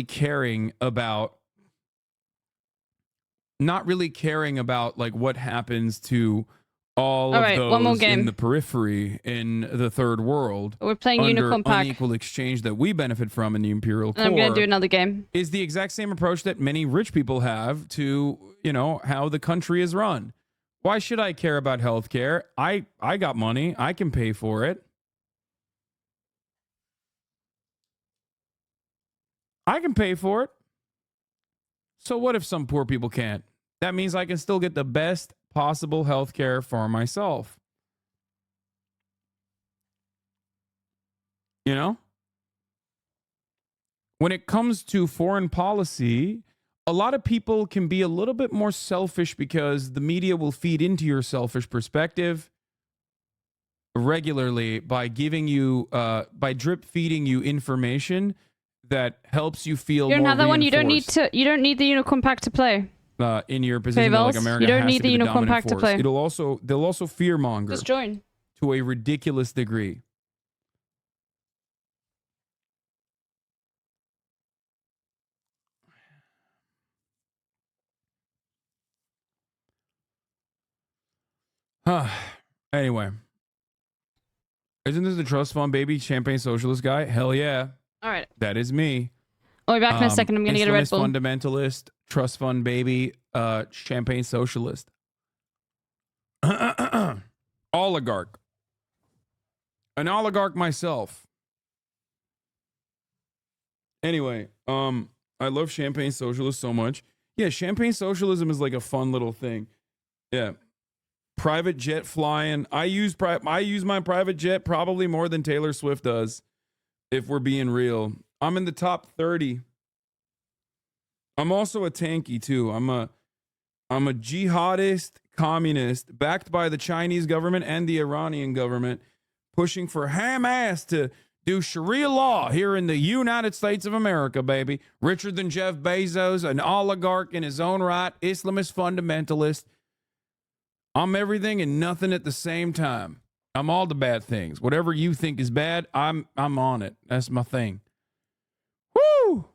caring about like what happens to all of those in the periphery in the third world. We're playing under Unicorn Pack. Unequal exchange that we benefit from in the Imperial Core. I'm gonna do another game. Is the exact same approach that many rich people have to, you know, how the country is run. Why should I care about healthcare? I got money. I can pay for it. I can pay for it. So what if some poor people can't? That means I can still get the best possible health care for myself. You know? When it comes to foreign policy, a lot of people can be a little bit more selfish because the media will feed into your selfish perspective regularly by giving you, by drip feeding you information that helps you feel more another one. You don't need reinforced. to. You don't need the Unicorn Pack to play. In your position, that, like America you don't has need to the be the Unicorn dominant Pack to force. play. They'll also fearmonger Just join to a ridiculous degree. Anyway, isn't this the trust fund baby champagne socialist guy? Hell yeah. All right. That is me. I'll be back in a second. I'm gonna get a Red Bull. Fundamentalist, trust fund baby, champagne socialist. Oligarch. An oligarch myself. Anyway, I love champagne socialist so much. Yeah, champagne socialism is like a fun little thing. Yeah. Private jet flying. I use my private jet probably more than Taylor Swift does, if we're being real. I'm in the top 30. I'm also a tanky too. I'm a jihadist communist backed by the Chinese government and the Iranian government, pushing for Hamas to do Sharia law here in the United States of America, baby. Richer than Jeff Bezos, an oligarch in his own right, Islamist fundamentalist. I'm everything and nothing at the same time. I'm all the bad things. Whatever you think is bad, I'm on it. That's my thing. Woo!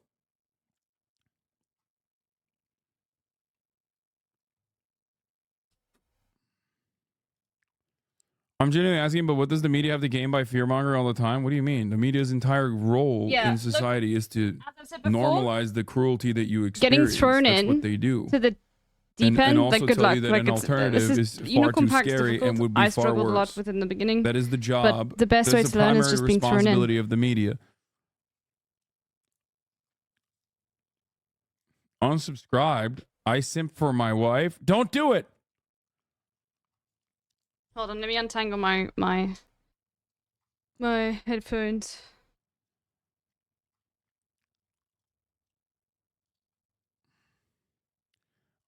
I'm genuinely asking, but what does the media have to gain by fearmonger all the time? What do you mean? The media's entire role in society is to normalize the cruelty that you experience. Getting thrown That's in what they do. To the deep end, and also like good tell luck. you that Like an it's, alternative is far too scary and would be I far struggled worse. a lot with in the beginning. That is the job. But the best way That's to the learn is primary just being thrown in. responsibility of the media. Unsubscribed. I simp for my wife. Don't do it. Hold on, let me untangle my headphones.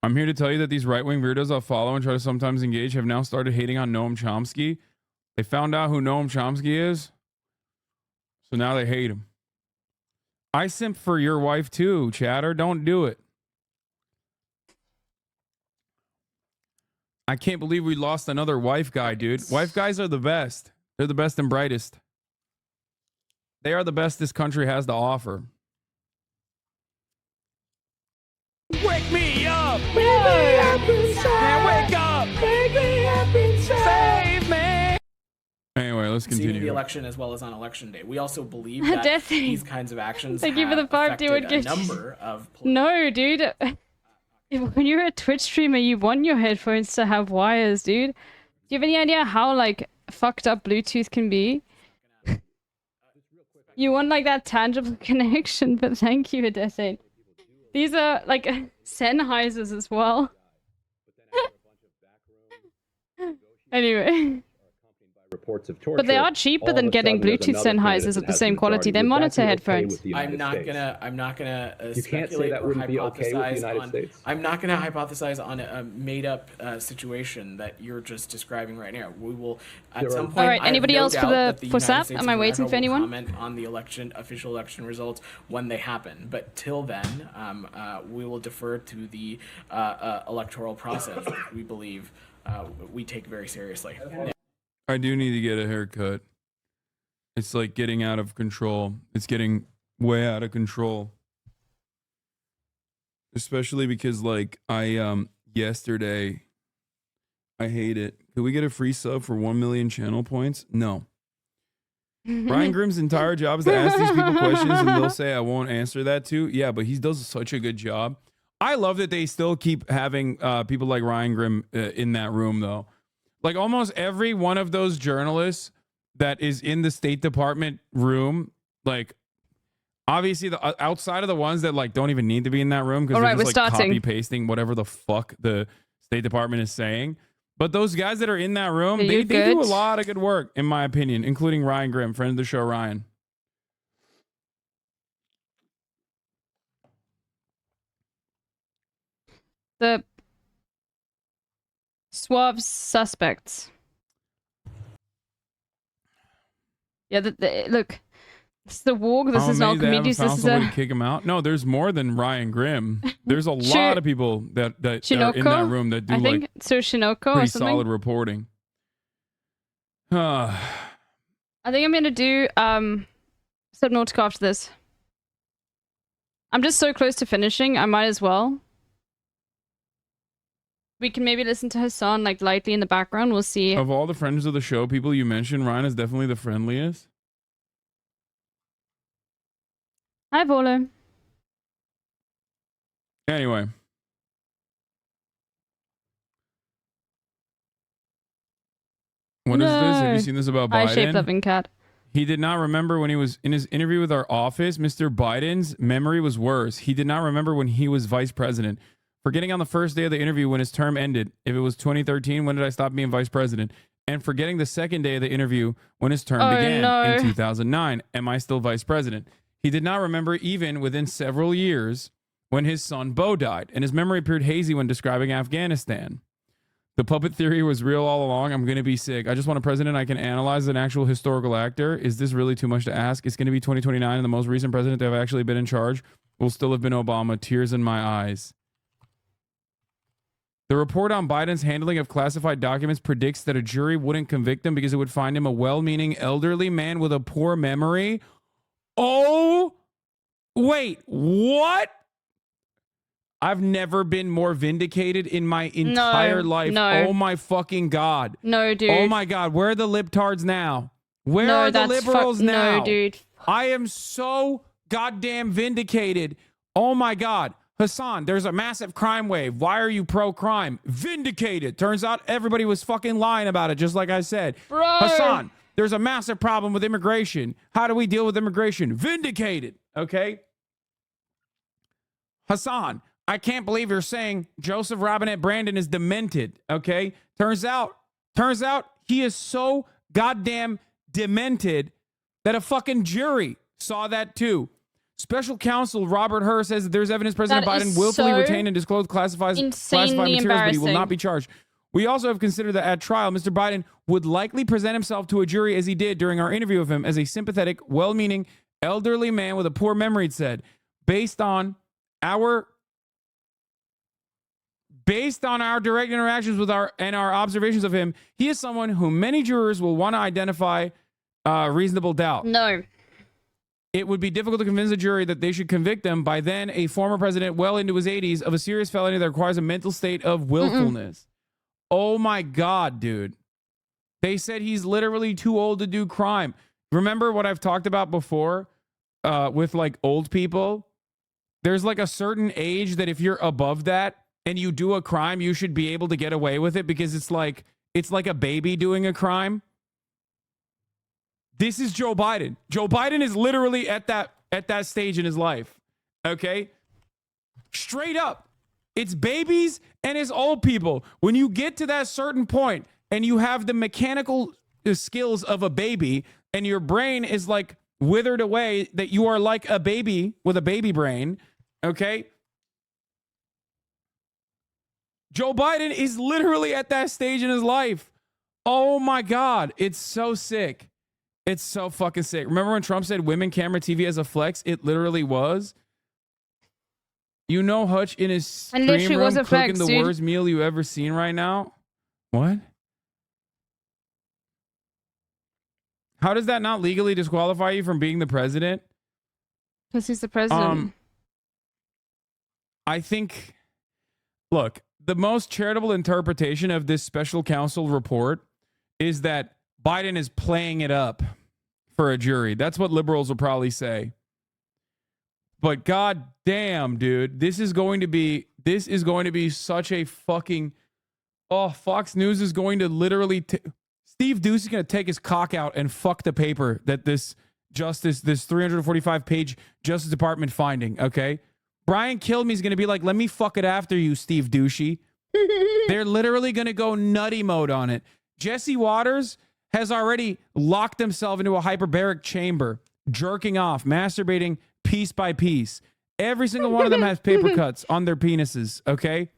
I'm here to tell you that these right-wing weirdos I'll follow and try to sometimes engage have now started hating on Noam Chomsky. They found out who Noam Chomsky is, so now they hate him. I simp for your wife too, chatter. Don't do it. I can't believe we lost another wife guy, dude. Wife guys are the best. They're the best and brightest. They are the best this country has to offer. Wake me up! Wake me up inside! Wake up! Wake me up inside! Save me! Anyway, let's continue. The election as well as on election day. We also believe that these kinds of actions Thank you for the 5 dude a number of... No, dude. When you're a Twitch streamer, you want your headphones to have wires, dude. Do you have any idea how, like, fucked up Bluetooth can be? You want, like, that tangible connection, but thank you, Adesane. These are, like, Sennheisers as well. Anyway. Reports of torture. But they are cheaper than getting Bluetooth Sennheisers at the same quality. They're monitor headphones. I'm not gonna you can't say that wouldn't be okay with the United States. I'm not gonna hypothesize on a made-up situation that you're just describing right now. We will at some point. All right. Anybody else for SAP? Am I waiting for anyone? Comment on the official election results when they happen. But till then, we will defer to the electoral process, which we believe we take very seriously. I do need to get a haircut. It's like getting out of control. It's getting way out of control. especially because like I yesterday I hate it. Could we get a free sub for 1 million channel points? No. Ryan Grimm's entire job is to ask these people questions and they'll say I won't answer that too. Yeah, but he does such a good job. I love that they still keep having people like Ryan Grimm in that room though. Like almost every one of those journalists that is in the State Department room, like obviously the outside of the ones that like don't even need to be in that room because they're just like copy pasting whatever the fuck the State Department is saying. But those guys that are in that room, they do a lot of good work, in my opinion, including Ryan Grimm, friend of the show, Ryan. The suave suspects. Yeah, look, this is the walk. This is not comedians. This is a kick him out. No, there's more than Ryan Grimm. There's a lot of people that are in that room that do Shinoko pretty solid reporting. I think I'm gonna do Subnautica after this. I'm just so close to finishing. I might as well. We can maybe listen to Hassan like lightly in the background. We'll see. Of all the friends of the show, people you mentioned, Ryan is definitely the friendliest. Hi, Volo. Anyway. What is this? Have you seen this about Biden? Eye-shaped loving cat. He did not remember when he was in his interview with our office. Mr. Biden's memory was worse. He did not remember when he was vice president. Forgetting on the first day of the interview when his term ended. If it was 2013, when did I stop being vice president? And forgetting the second day of the interview when his term began in 2009. Am I still vice president? He did not remember even within several years when his son Bo died. And his memory appeared hazy when describing Afghanistan. The puppet theory was real all along. I'm going to be sick. I just want a president I can analyze an actual historical actor. Is this really too much to ask? It's going to be 2029 and the most recent president to have actually been in charge will still have been Obama. Tears in my eyes. The report on Biden's handling of classified documents predicts that a jury wouldn't convict him because it would find him a well-meaning elderly man with a poor memory. Oh, wait, what? I've never been more vindicated in my entire life. No. Oh my fucking God. No, dude. Oh my God. Where are the libtards now? Where are the liberals now? No, dude. I am so goddamn vindicated. Oh my God. Hassan, there's a massive crime wave. Why are you pro-crime? Vindicated. Turns out everybody was fucking lying about it, just like I said. Bro. Hassan, there's a massive problem with immigration. How do we deal with immigration? Vindicated. Okay? Hassan, I can't believe you're saying Joseph Robinette Brandon is demented. Okay? Turns out he is so goddamn demented that a fucking jury saw that too. Special counsel Robert Hur says that there's evidence President Biden willfully retained and disclosed classified materials, but he will not be charged. We also have considered that at trial, Mr. Biden would likely present himself to a jury as he did during our interview of him as a sympathetic, well-meaning, elderly man with a poor memory, it said. Based on our direct interactions with our observations of him, he is someone whom many jurors will want to identify reasonable doubt. No. It would be difficult to convince a jury that they should convict him, by then a former president well into his 80s, of a serious felony that requires a mental state of willfulness. Oh my God, dude. They said he's literally too old to do crime. Remember what I've talked about before with like old people? There's like a certain age that if you're above that and you do a crime, you should be able to get away with it because it's like a baby doing a crime. This is Joe Biden. Joe Biden is literally at that stage in his life. Okay? Straight up. It's babies and it's old people. When you get to that certain point and you have the mechanical skills of a baby and your brain is like withered away, that you are like a baby with a baby brain, okay? Joe Biden is literally at that stage in his life. Oh my God. It's so sick. It's so fucking sick. Remember when Trump said women camera TV as a flex? It literally was. You know Hutch in his stream room cooking the worst meal you ever seen right now? What? How does that not legally disqualify you from being the president? Because he's the president. I think, look, the most charitable interpretation of this special counsel report is that Biden is playing it up for a jury. That's what liberals will probably say. But god damn, dude, this is going to be such a fucking, Fox News is going to literally, Steve Doocy is going to take his cock out and fuck the paper that this 345 page Justice Department finding. Okay. Brian Kilmeade is going to be like, let me fuck it after you, Steve Doocy. They're literally going to go nutty mode on it. Jesse Waters has already locked himself into a hyperbaric chamber, jerking off, masturbating piece by piece. Every single one of them has paper cuts on their penises, okay?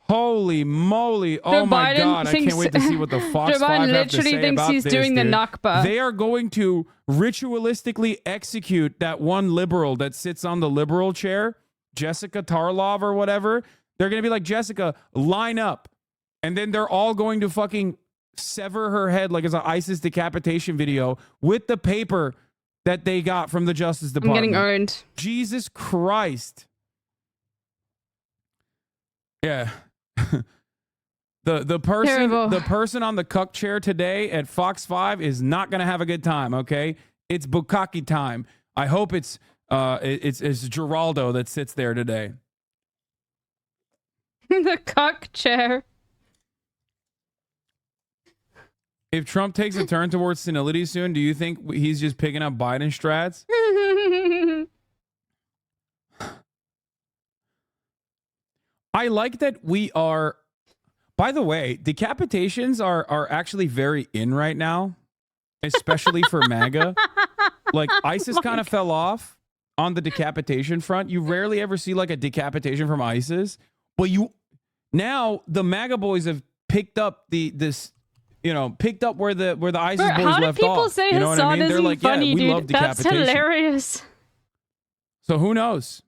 Holy moly. Oh my God. I can't wait to see what the Fox 5 have to say about this, doing the dude. Nakba. They are going to ritualistically execute that one liberal that sits on the liberal chair, Jessica Tarlov or whatever. They're going to be like, Jessica, line up. And then they're all going to fucking sever her head like it's an ISIS decapitation video with the paper that they got from the Justice Department. I'm getting owned. Jesus Christ. Yeah. the person on the cuck chair today at Fox 5 is not going to have a good time, okay? It's bukkake time. I hope it's Geraldo that sits there today. The cuck chair. If Trump takes a turn towards senility soon, do you think he's just picking up Biden strats? I like that we are, by the way, decapitations are actually very in right now, especially for MAGA. Like ISIS kind of fell off on the decapitation front. You rarely ever see like a decapitation from ISIS, but now the MAGA boys have picked up picked up where the ISIS boys left off. How do people say you know what I mean? They're like, funny, yeah, we dude? love That's decapitation. hilarious. So who knows?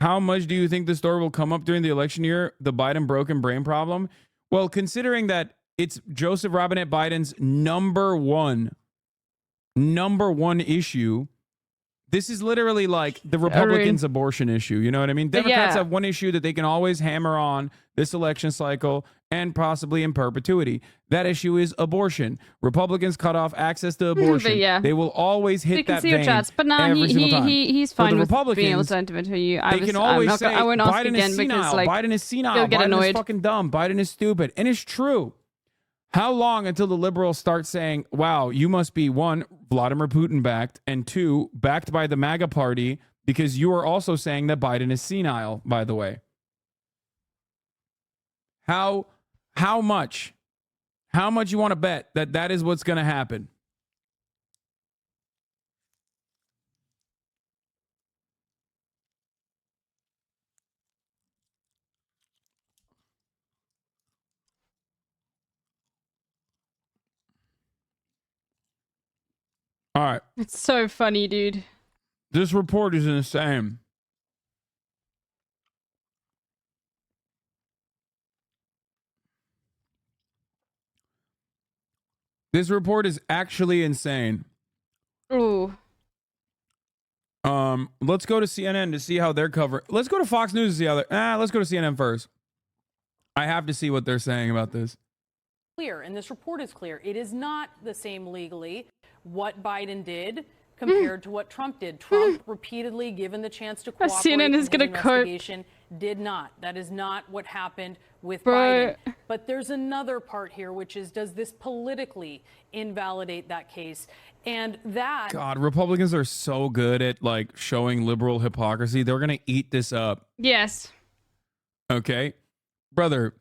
How much do you think the story will come up during the election year, the Biden broken brain problem? Well, considering that it's Joseph Robinette Biden's number one issue, this is literally like the Republicans' abortion issue. You know what I mean? Democrats have one issue that they can always hammer on this election cycle and possibly in perpetuity. That issue is abortion. Republicans cut off access to abortion. Yeah. They will always hit that vein But now he's fine with being able to interview you. They can always say I won't ask Biden again is senile. because like Biden is senile. you'll get Biden annoyed. is fucking dumb. Biden is stupid. And it's true. How long until the liberals start saying, wow, you must be one, Vladimir Putin backed, and two, backed by the MAGA party, because you are also saying that Biden is senile, by the way. How much? How much you want to bet that is what's going to happen? All right. It's so funny, dude. This report is insane. This report is actually insane. Ooh. Let's go to CNN to see how they're covering. Let's go to Fox News to see how they're. Let's go to CNN first. I have to see what they're saying about this. Clear, and this report is clear. It is not the same legally what Biden did compared to what Trump did. Trump repeatedly given the chance to cooperate CNN is in gonna his investigation, did not. That is not what happened with Biden. But there's another part here, which is, does this politically invalidate that case? And that God, Republicans are so good at like showing liberal hypocrisy. They're gonna eat this up. Yes. Okay, brother.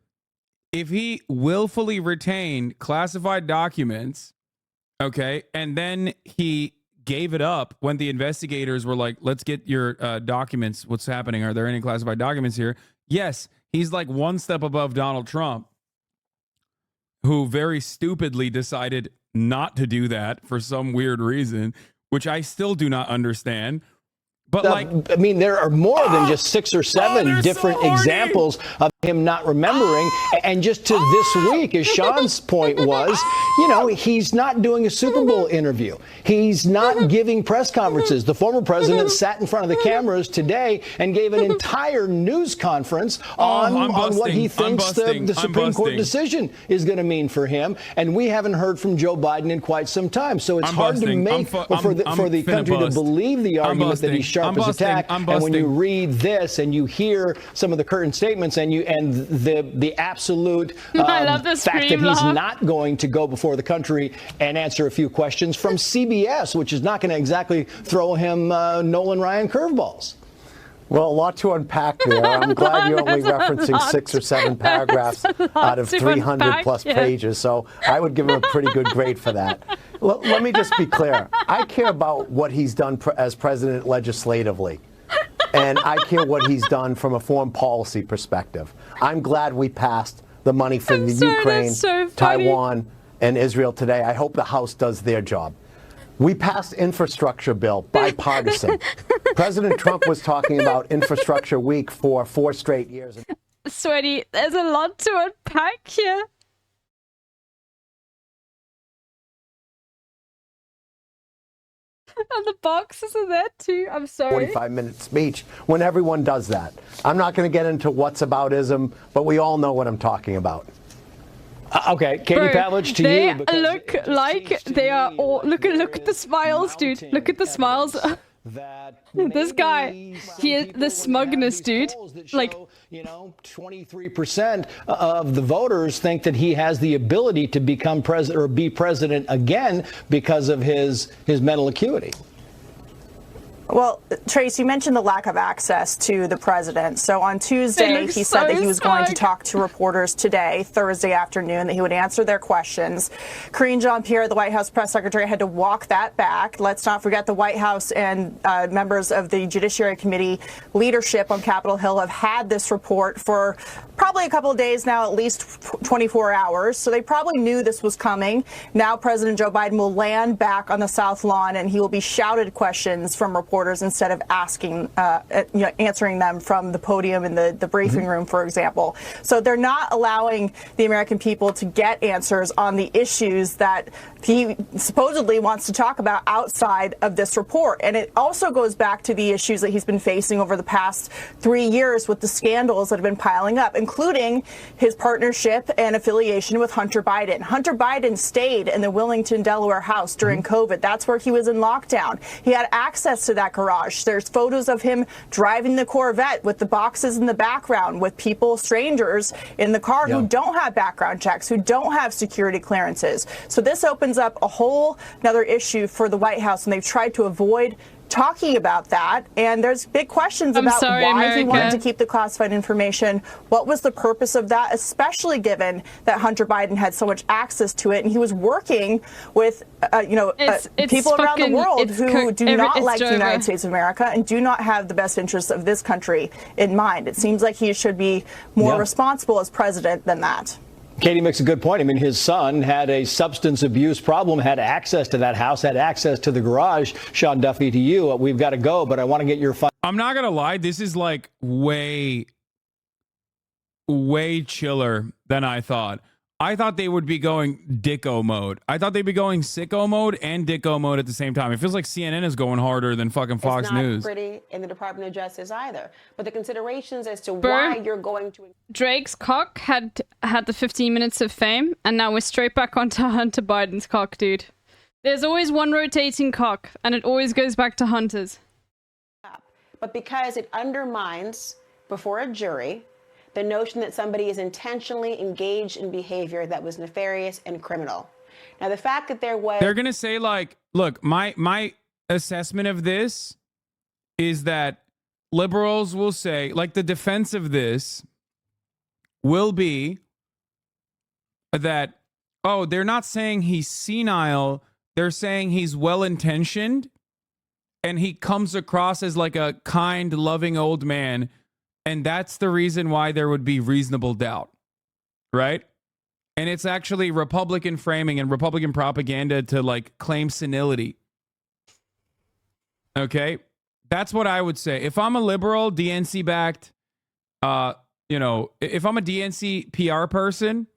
If he willfully retained classified documents, okay, and then he gave it up when the investigators were like, let's get your documents. What's happening? Are there any classified documents here? Yes, he's like one step above Donald Trump, who very stupidly decided not to do that for some weird reason, which I still do not understand. But like, I mean, there are more than just 6 or 7 different examples of him not remembering. And just to this week, as Sean's point was, you know, he's not doing a Super Bowl interview. He's not giving press conferences. The former president sat in front of the cameras today and gave an entire news conference on what he thinks the Supreme Court decision is going to mean for him. And we haven't heard from Joe Biden in quite some time. So it's hard to make for the country to believe the argument that he's sharp as a tack. And when you read this and you hear some of the current statements and the absolute fact that he's not going to go before the country and answer a few questions from CBS, which is not going to exactly throw him Nolan Ryan curveballs. Well, a lot to unpack there. I'm glad you're only referencing 6 or 7 paragraphs out of 300 plus pages. So I would give him a pretty good grade for that. Let me just be clear. I care about what he's done as president legislatively. And I care what he's done from a foreign policy perspective. I'm glad we passed the money for the Ukraine, Taiwan, and Israel today. I hope the House does their job. We passed infrastructure bill, bipartisan. President Trump was talking about infrastructure week for 4 straight years. Sweaty, there's a lot to unpack here. And the boxes are there too. I'm sorry. 45-minute speech when everyone does that. I'm not going to get into what's aboutism, but we all know what I'm talking about. Okay, Katie Pavlich, to they you. They look like they are all. Look at the smiles, dude. Look at the smiles. This guy, the smugness, dude. Like, you know, 23% of the voters think that he has the ability to become president or be president again because of his mental acuity. Well, Trace, you mentioned the lack of access to the president. So on Tuesday, he said that he was going to talk to reporters today, Thursday afternoon, that he would answer their questions. Karine Jean-Pierre, the White House press secretary, had to walk that back. Let's not forget the White House and members of the Judiciary Committee leadership on Capitol Hill have had this report for probably a couple of days now, at least 24 hours. So they probably knew this was coming. Now President Joe Biden will land back on the South Lawn and he will be shouted questions from reporters instead of asking, answering them from the podium in the briefing room, for example. So they're not allowing the American people to get answers on the issues that he supposedly wants to talk about outside of this report. And it also goes back to the issues that he's been facing over the past 3 years with the scandals that have been piling up, including his partnership and affiliation with Hunter Biden. Hunter Biden stayed in the Wilmington, Delaware house during COVID. That's where he was in lockdown. He had access to that garage. There's photos of him driving the Corvette with the boxes in the background with people, strangers in the car who don't have background checks, who don't have security clearances. So this opens up a whole another issue for the White House, and they've tried to avoid talking about that. And there's big questions about why he wanted to keep the classified information. What was the purpose of that, especially given that Hunter Biden had so much access to it, and he was working with people around the world who do not like the United States of America and do not have the best interests of this country in mind. It seems like he should be more responsible as president than that. Katie makes a good point. I mean, his son had a substance abuse problem, had access to that house, had access to the garage. Sean Duffy, to you, we've got to go, but I want to get your I'm not going to lie. This is like way chiller than I thought. I thought they would be going dicko mode. I thought they'd be going sicko mode and dicko mode at the same time. It feels like CNN is going harder than fucking Fox News. It's not pretty in the Department of Justice either. But the considerations as to why you're going to... Drake's cock had the 15 minutes of fame, and now we're straight back onto Hunter Biden's cock, dude. There's always one rotating cock, and it always goes back to Hunter's. But because it undermines, before a jury, the notion that somebody is intentionally engaged in behavior that was nefarious and criminal. Now, the fact that there was... They're going to say, like, look, my assessment of this is that liberals will say, like, the defense of this will be that, oh, they're not saying he's senile. They're saying he's well-intentioned and he comes across as like a kind, loving old man. And that's the reason why there would be reasonable doubt, right? And it's actually Republican framing and Republican propaganda to like claim senility. Okay? That's what I would say. If I'm a liberal, DNC-backed, you know, if I'm a DNC PR person,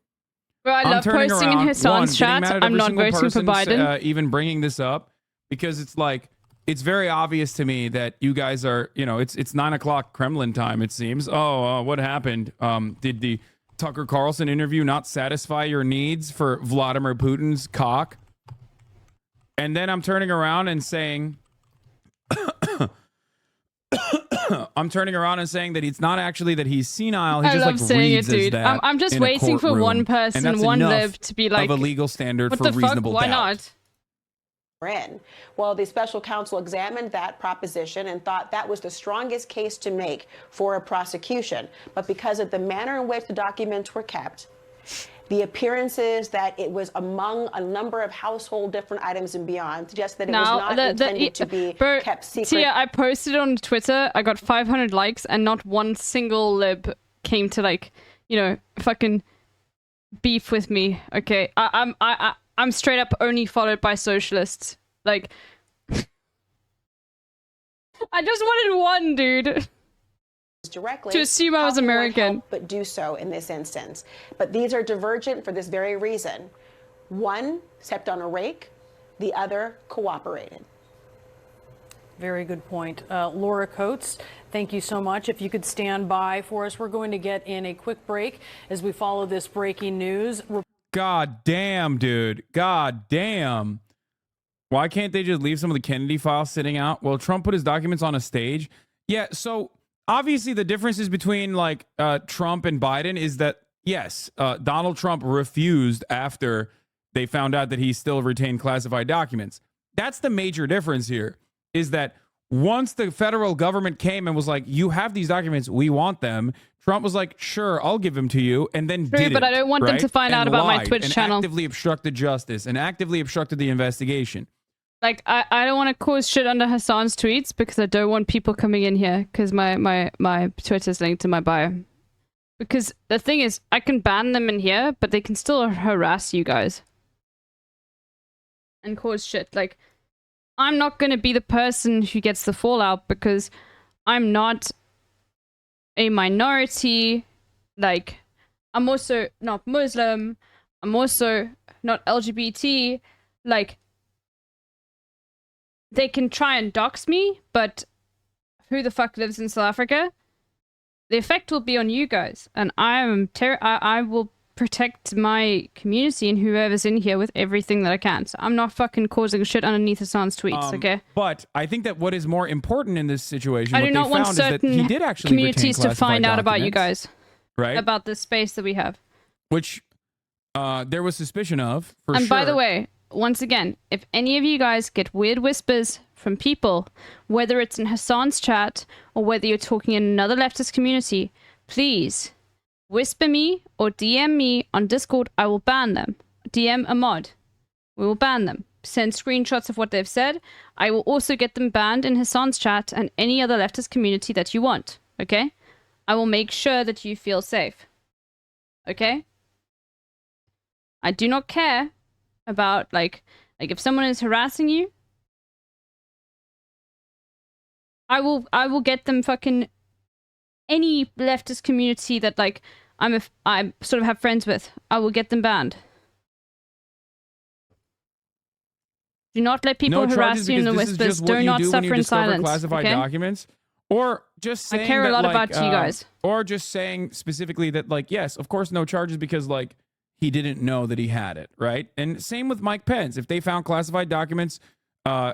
Bro, I love posting in Hassan's chat. I'm not voting for Biden. Even bringing this up, because it's like, it's very obvious to me that you guys are, you know, it's 9 o'clock Kremlin time, it seems. What happened? Did the Tucker Carlson interview not satisfy your needs for Vladimir Putin's cock? And then I'm turning around and saying, that it's not actually that he's senile. He I just love like saying reads it, dude. as that I'm just in a waiting for courtroom. one person, one lib to be like, of a legal standard what for the fuck? reasonable Why doubt. not? In. Well, the special counsel examined that proposition and thought that was the strongest case to make for a prosecution. But because of the manner in which the documents were kept, the appearances that it was among a number of household different items and beyond suggests that it was not intended to be kept secret. Tia, I posted on Twitter. I got 500 likes, and not one single lib came to like, you know, fucking beef with me. Okay, I'm straight up only followed by socialists. Like, I just wanted one, dude. Directly to assume I was American. But do so in this instance. But these are divergent for this very reason. One stepped on a rake, the other cooperated. Very good point. Laura Coates, thank you so much. If you could stand by for us, we're going to get in a quick break as we follow this breaking news. God damn, dude. God damn. Why can't they just leave some of the Kennedy files sitting out? Well, Trump put his documents on a stage. Yeah, so obviously the differences between like Trump and Biden is that, yes, Donald Trump refused after they found out that he still retained classified documents. That's the major difference here, is that once the federal government came and was like, you have these documents, we want them, Trump was like, sure, I'll give them to you, and then didn't, but I don't want them to find out about my Twitch and channel. actively obstructed justice and actively obstructed the investigation. Like, I don't want to cause shit under Hassan's tweets because I don't want people coming in here because my Twitter's linked to my bio. Because the thing is, I can ban them in here, but they can still harass you guys. And cause shit. Like, I'm not going to be the person who gets the fallout because I'm not a minority. Like, I'm also not Muslim. I'm also not LGBT. Like, they can try and dox me, but who the fuck lives in South Africa? The effect will be on you guys, and I will protect my community and whoever's in here with everything that I can. So I'm not fucking causing shit underneath Hassan's tweets, okay? But I think that what is more important in this situation, I do not want certain communities to find out about you guys, right? About the space that we have, which there was suspicion of. For and sure. by the way, once again, if any of you guys get weird whispers from people, whether it's in Hassan's chat or whether you're talking in another leftist community, please whisper me or DM me on Discord. I will ban them. DM a mod. We will ban them. Send screenshots of what they've said. I will also get them banned in Hassan's chat and any other leftist community that you want. Okay? I will make sure that you feel safe. Okay? I do not care about like if someone is harassing you, I will get them fucking any leftist community that like I sort of have friends with. I will get them banned. Do not let people harass you in the whispers. Do not suffer in silence. Classified documents, or just saying I care a lot about you guys. Or just saying specifically that, like, yes, of course, no charges because like he didn't know that he had it, right? And same with Mike Pence. If they found classified documents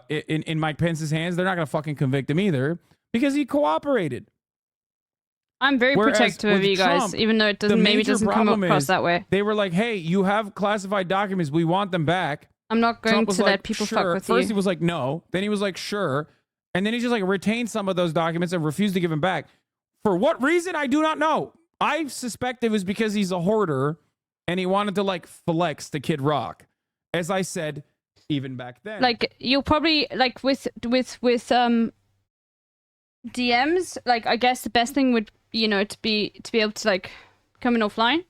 in Mike Pence's hands, they're not gonna fucking convict him either because he cooperated. I'm very protective of you guys, even though it doesn't come across that way. They were like, "Hey, you have classified documents. We want them back." I'm not going to let people fuck with you. First he was like, no. Then he was like, sure. And then he just like retained some of those documents and refused to give them back. For what reason? I do not know. I suspect it was because he's a hoarder and he wanted to like flex to Kid Rock. As I said, even back then. Like you'll probably like with DMs, like I guess the best thing would, you know, to be able to like come in offline.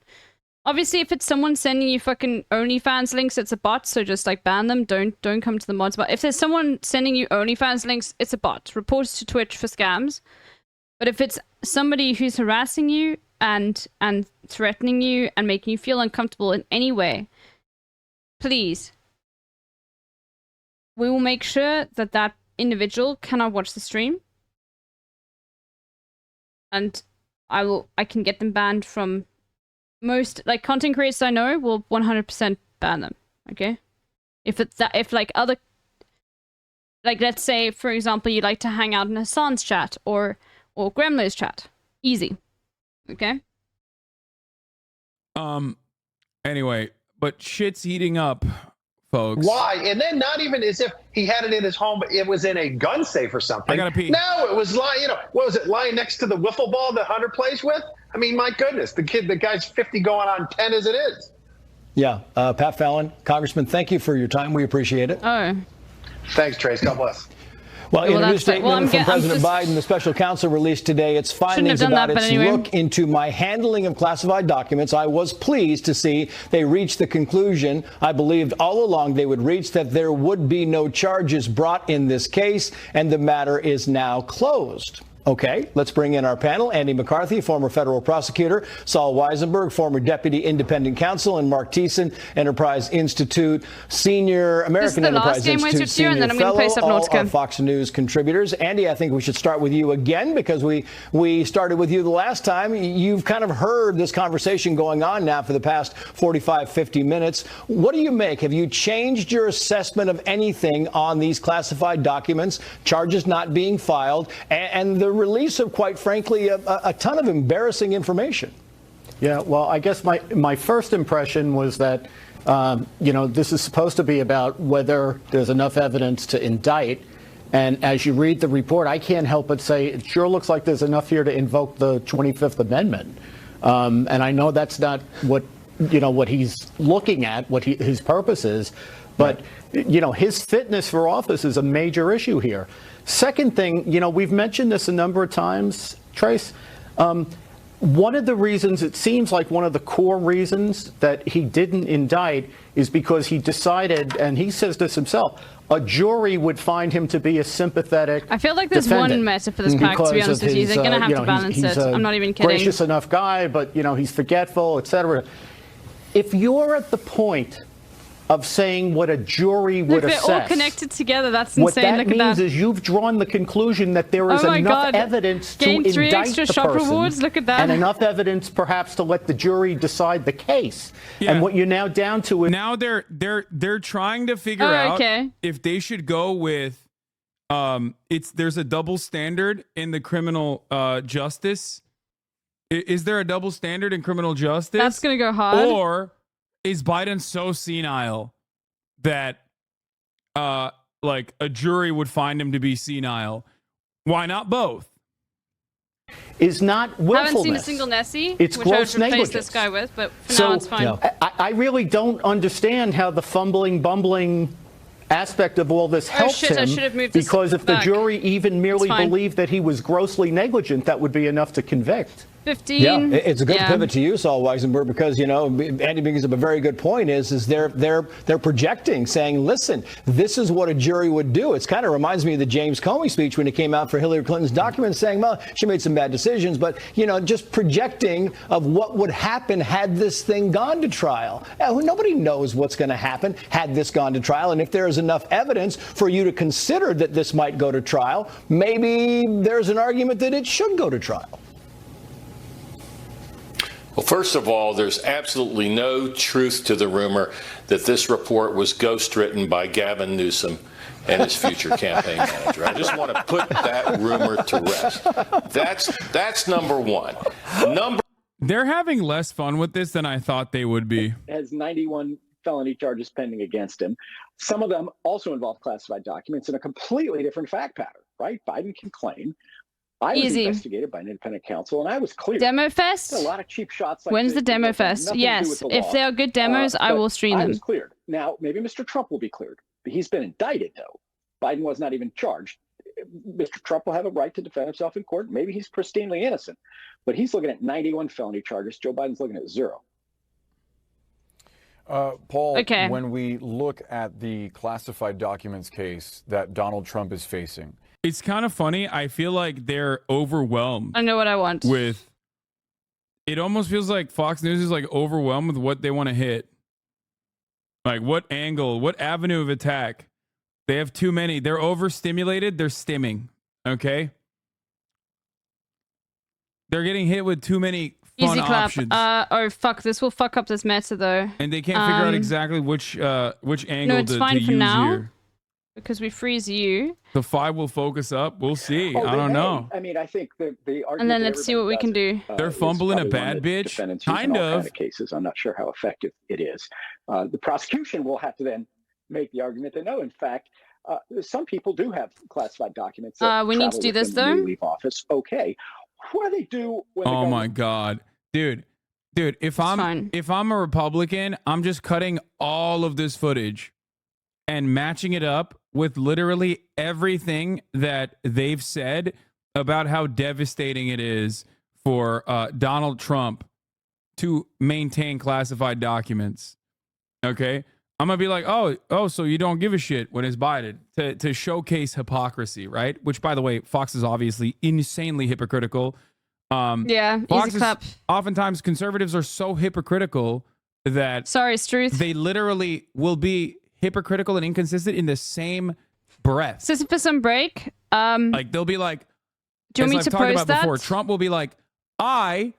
Obviously, if it's someone sending you fucking OnlyFans links, it's a bot, so just like ban them. Don't come to the mods. But if there's someone sending you OnlyFans links, it's a bot. Report it to Twitch for scams. But if it's somebody who's harassing you, and threatening you and making you feel uncomfortable in any way, please, we will make sure that that individual cannot watch the stream, and I can get them banned from most, like, content creators I know will 100% ban them. Okay, if like other, like, let's say for example you like to hang out in Hassan's chat or Gremlo's chat, easy. Okay. Anyway, but shit's heating up, folks. Why? And then not even as if he had it in his home, but it was in a gun safe or something. I gotta pee. No, it was lying, what was it, lying next to the wiffle ball that Hunter plays with? I mean, my goodness, the guy's 50 going on 10 as it is. Yeah. Pat Fallon, Congressman, thank you for your time. We appreciate it. Oh. Thanks, Trace. God bless. Well, in a new statement from President just Biden, the special counsel released today its findings about its look into my handling of classified documents. I was pleased to see they reached the conclusion I believed all along they would reach, that there would be no charges brought in this case, and the matter is now closed. Okay, let's bring in our panel. Andy McCarthy, former federal prosecutor, Saul Weisenberg, former deputy independent counsel, and Mark Thiessen, Enterprise Institute senior, American Enterprise Institute senior fellow, all are Fox News contributors. Andy, I think we should start with you again, because we started with you the last time. You've kind of heard this conversation going on now for the past 45, 50 minutes. What do you make? Have you changed your assessment of anything on these classified documents, charges not being filed, and the release of, quite frankly, a ton of embarrassing information? Yeah, well, I guess my first impression was that, this is supposed to be about whether there's enough evidence to indict. And as you read the report, I can't help but say it sure looks like there's enough here to invoke the 25th Amendment. And I know that's not what he's looking at, what his purpose is. But, his fitness for office is a major issue here. Second thing, we've mentioned this a number of times, Trace. One of the reasons, it seems like one of the core reasons that he didn't indict is because he decided, and he says this himself, a jury would find him to be a sympathetic I feel like there's one method for this pack, to be honest with you. They're going to have to balance it. I'm not even kidding. Gracious enough guy, but, he's forgetful, etc. If you're at the point of saying what a jury would assess. They're all connected together. That's insane. What that means is you've drawn the conclusion that there is enough evidence to indict the person. Look at that. And enough evidence perhaps to let the jury decide the case. Yeah. And what you're now down to is now they're trying to figure out if they should go with there's a double standard in the criminal justice. Is there a double standard in criminal justice? That's going to go hard. Or is Biden so senile that like a jury would find him to be senile? Why not both? Is not willfulness. I haven't seen a single Nessie, it's which I would gross replace negligence. this guy with, but for now it's fine. I really don't understand how the fumbling, bumbling aspect of all this helps him, because if the jury even merely believed that he was grossly negligent, that would be enough to convict. 15. Yeah, it's a good pivot to you, Saul Weisenberg, because Andy brings up a very good point. Is they're projecting, saying, listen, this is what a jury would do. It kind of reminds me of the James Comey speech when it came out for Hillary Clinton's documents, saying, well, she made some bad decisions, but just projecting of what would happen had this thing gone to trial. Nobody knows what's going to happen had this gone to trial, and if there is enough evidence for you to consider that this might go to trial, maybe there's an argument that it should go to trial. Well, first of all, there's absolutely no truth to the rumor that this report was ghostwritten by Gavin Newsom and his future campaign manager. I just want to put that rumor to rest. That's number one. They're having less fun with this than I thought they would be. Has 91 felony charges pending against him. Some of them also involve classified documents in a completely different fact pattern, right? Biden can claim, I was investigated by an independent counsel, and I was cleared. Demo fest? A lot of cheap shots. Like When's the demo fest? Yes, if they are good demos, I will stream them. I was cleared. Now, maybe Mr. Trump will be cleared. He's been indicted, though. Biden was not even charged. Mr. Trump will have a right to defend himself in court. Maybe he's pristinely innocent. But he's looking at 91 felony charges. Joe Biden's looking at 0. Paul, when we look at the classified documents case that Donald Trump is facing, it's kind of funny. I feel like they're overwhelmed. I know what I want. With It almost feels like Fox News is like overwhelmed with what they want to hit. Like what angle, what avenue of attack. They have too many. They're overstimulated. They're stimming. Okay. They're getting hit with too many fun Easy clap. options. Oh fuck! This will fuck up this meta though. And they can't figure out exactly which angle it's to fine for use now, here. because we freeze you. The 5 will focus up. We'll see. Oh, I don't know. I mean, I think the argument. And then let's see what we can do. They're fumbling a bad bitch. Kind of. Cases. I'm not sure how effective it is. The prosecution will have to then make the argument that no, in fact, some people do have classified documents. We need to do this though. Leave office. Okay. What do they do when? Oh my god, dude, if I'm a Republican, I'm just cutting all of this footage and matching it up with literally everything that they've said about how devastating it is for Donald Trump to maintain classified documents. Okay, I'm gonna be like, oh, so you don't give a shit when it's Biden to showcase hypocrisy, right? Which, by the way, Fox is obviously insanely hypocritical. Yeah, Fox easy clap. Oftentimes, conservatives are so hypocritical that they literally will be hypocritical and inconsistent in the same breath. So for some break, like they'll be like, do you want me to post that? Before, Trump will be like, I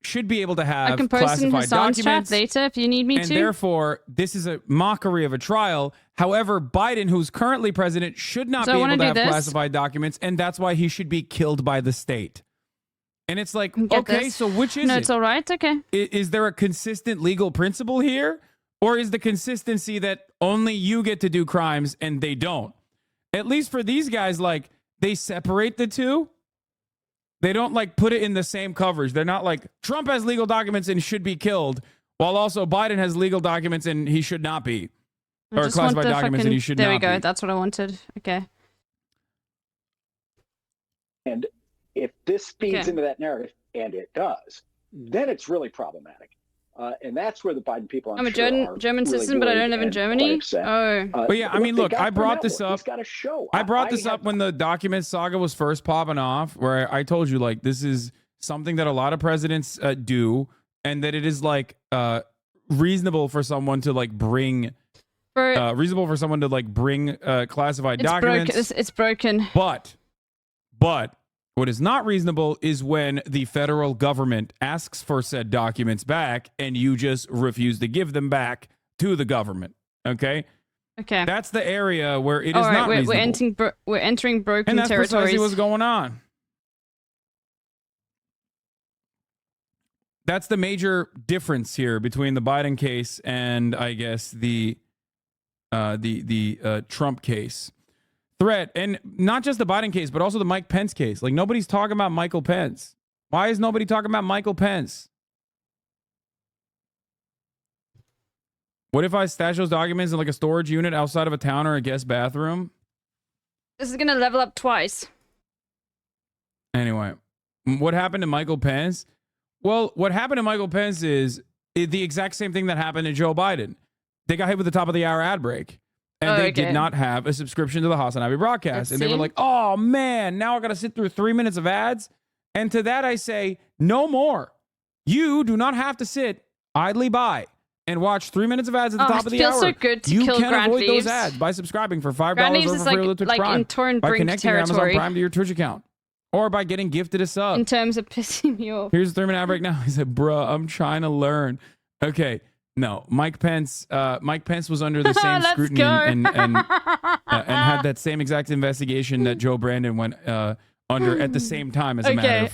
should be able to have I can post in classified Hassan's documents chat later if you need me and to. therefore, this is a mockery of a trial. However, Biden, who's currently president, should not be able to have classified documents, and that's why he should be killed by the state. And it's like, okay, so which is it? No, it's all right. Okay. Is there a consistent legal principle here? Or is the consistency that only you get to do crimes and they don't? At least for these guys, like, they separate the two. They don't like put it in the same coverage. They're not like Trump has legal documents and should be killed, while also Biden has legal documents and he should not be, or classified documents and he should not be. There we go. That's what I wanted. Okay. And if this feeds into that narrative, and it does, then it's really problematic. And that's where the Biden people, I'm a German citizen, but I don't live in Germany. But yeah, I mean, look, I brought this up. He's got a show. I brought this up when the documents saga was first popping off, where I told you, like, this is something that a lot of presidents do, and that it is like reasonable for someone to like bring classified documents. It's broken. But what is not reasonable is when the federal government asks for said documents back and you just refuse to give them back to the government. Okay? Okay. That's the area where it is not reasonable. We're entering broken and that's territories. precisely what's going on. That's the major difference here between the Biden case and, I guess, the Trump case. Threat, and not just the Biden case, but also the Mike Pence case. Like, nobody's talking about Michael Pence. Why is nobody talking about Michael Pence? What if I stash those documents in like a storage unit outside of a town or a guest bathroom? This is gonna level up twice. Anyway, what happened to Michael Pence? Well, what happened to Michael Pence is the exact same thing that happened to Joe Biden. They got hit with the top of the hour ad break. And they did not have a subscription to the Hassan Ivy broadcast. And they were like, oh, man, now I got to sit through 3 minutes of ads. And to that I say, no more. You do not have to sit idly by and watch 3 minutes of ads at the top of the hour. It feels so good to you kill can avoid Grant those ads by subscribing for $5 Grant over is free with Twitch Prime. in torrent by brink connecting your Amazon territory. Prime to your Twitch account. Or by getting gifted a sub. In terms of pissing me off. Here's the 3-minute ad break now. He said, bruh, I'm trying to learn. Okay. No, Mike Pence was under the same scrutiny and had that same exact investigation that Joe Brandon went under at the same time, as a matter of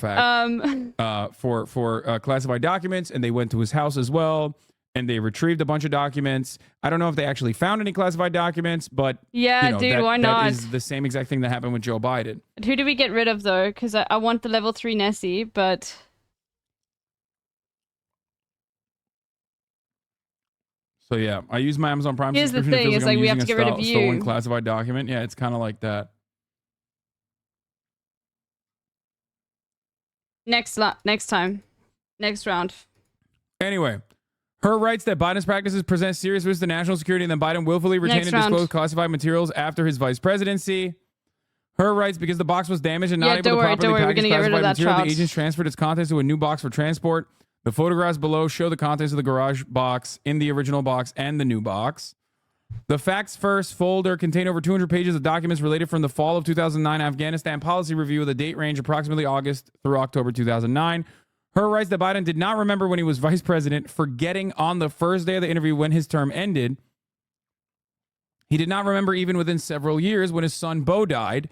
fact, for classified documents. And they went to his house as well, and they retrieved a bunch of documents. I don't know if they actually found any classified documents, but why not? That is the same exact thing that happened with Joe Biden. Who do we get rid of though? Because I want the level 3 Nessie, but. So yeah, I use my Amazon Prime Here's the subscription. thing: it's like we have to get rid of you. Stolen classified document. Yeah, it's kind of like that. Next time, next round. Anyway, her writes that Biden's practices present serious risks to national security, and that Biden willfully retained and disclosed classified materials after his vice presidency. Her writes, because the box was damaged and not able to don't properly worry, we're package gonna get rid of classified that material, trout. the agents transferred its contents to a new box for transport. The photographs below show the contents of the garage box in the original box and the new box. The Facts First folder contained over 200 pages of documents related from the fall of 2009 Afghanistan policy review with a date range approximately August through October 2009. Her writes that Biden did not remember when he was vice president, forgetting on the first day of the interview when his term ended. He did not remember even within several years when his son Beau died.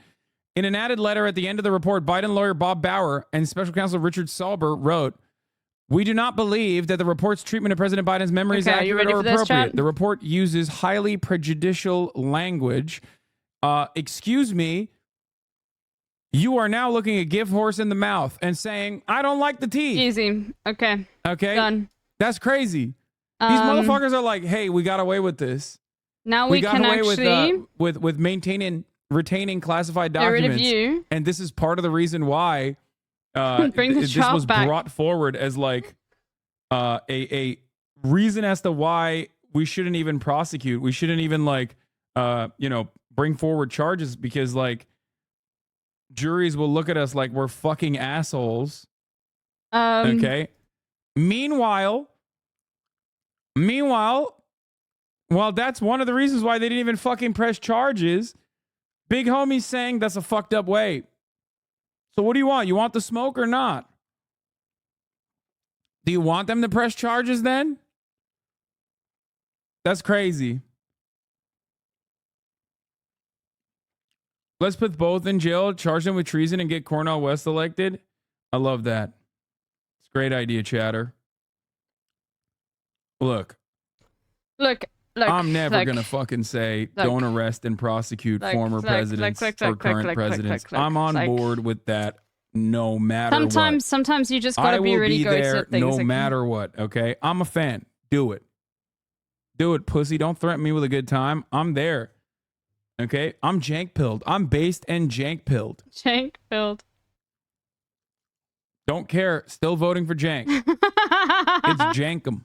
In an added letter at the end of the report, Biden lawyer Bob Bauer and special counsel Richard Salber wrote, "We do not believe that the report's treatment of President Biden's memory is accurate or appropriate. The report uses highly prejudicial language. Excuse me, you are now looking a gift horse in the mouth and saying, I don't like the teeth." Easy. Okay. Okay. Done. That's crazy. These motherfuckers are like, hey, we got away with this. Now we got can away actually with retaining classified get rid documents. of you. And this is part of the reason why Bring the this trout was back. brought forward as like a reason as to why we shouldn't even prosecute. We shouldn't even like bring forward charges, because like juries will look at us like we're fucking assholes. Okay. Meanwhile, well, that's one of the reasons why they didn't even fucking press charges. Big homie's saying that's a fucked up way. So what do you want? You want the smoke or not? Do you want them to press charges then? That's crazy. Let's put both in jail, charge them with treason, and get Cornel West elected. I love that. It's a great idea, chatter. Look. I'm never going to fucking say don't arrest and prosecute former presidents or current presidents. I'm on board with that no matter what. Sometimes you just got to be really great at things. No matter what, okay? I'm a fan. Do it. Do it, pussy. Don't threaten me with a good time. I'm there. Okay? I'm jank-pilled. I'm based and jank-pilled. Jank-pilled. Don't care. Still voting for jank. It's jankum.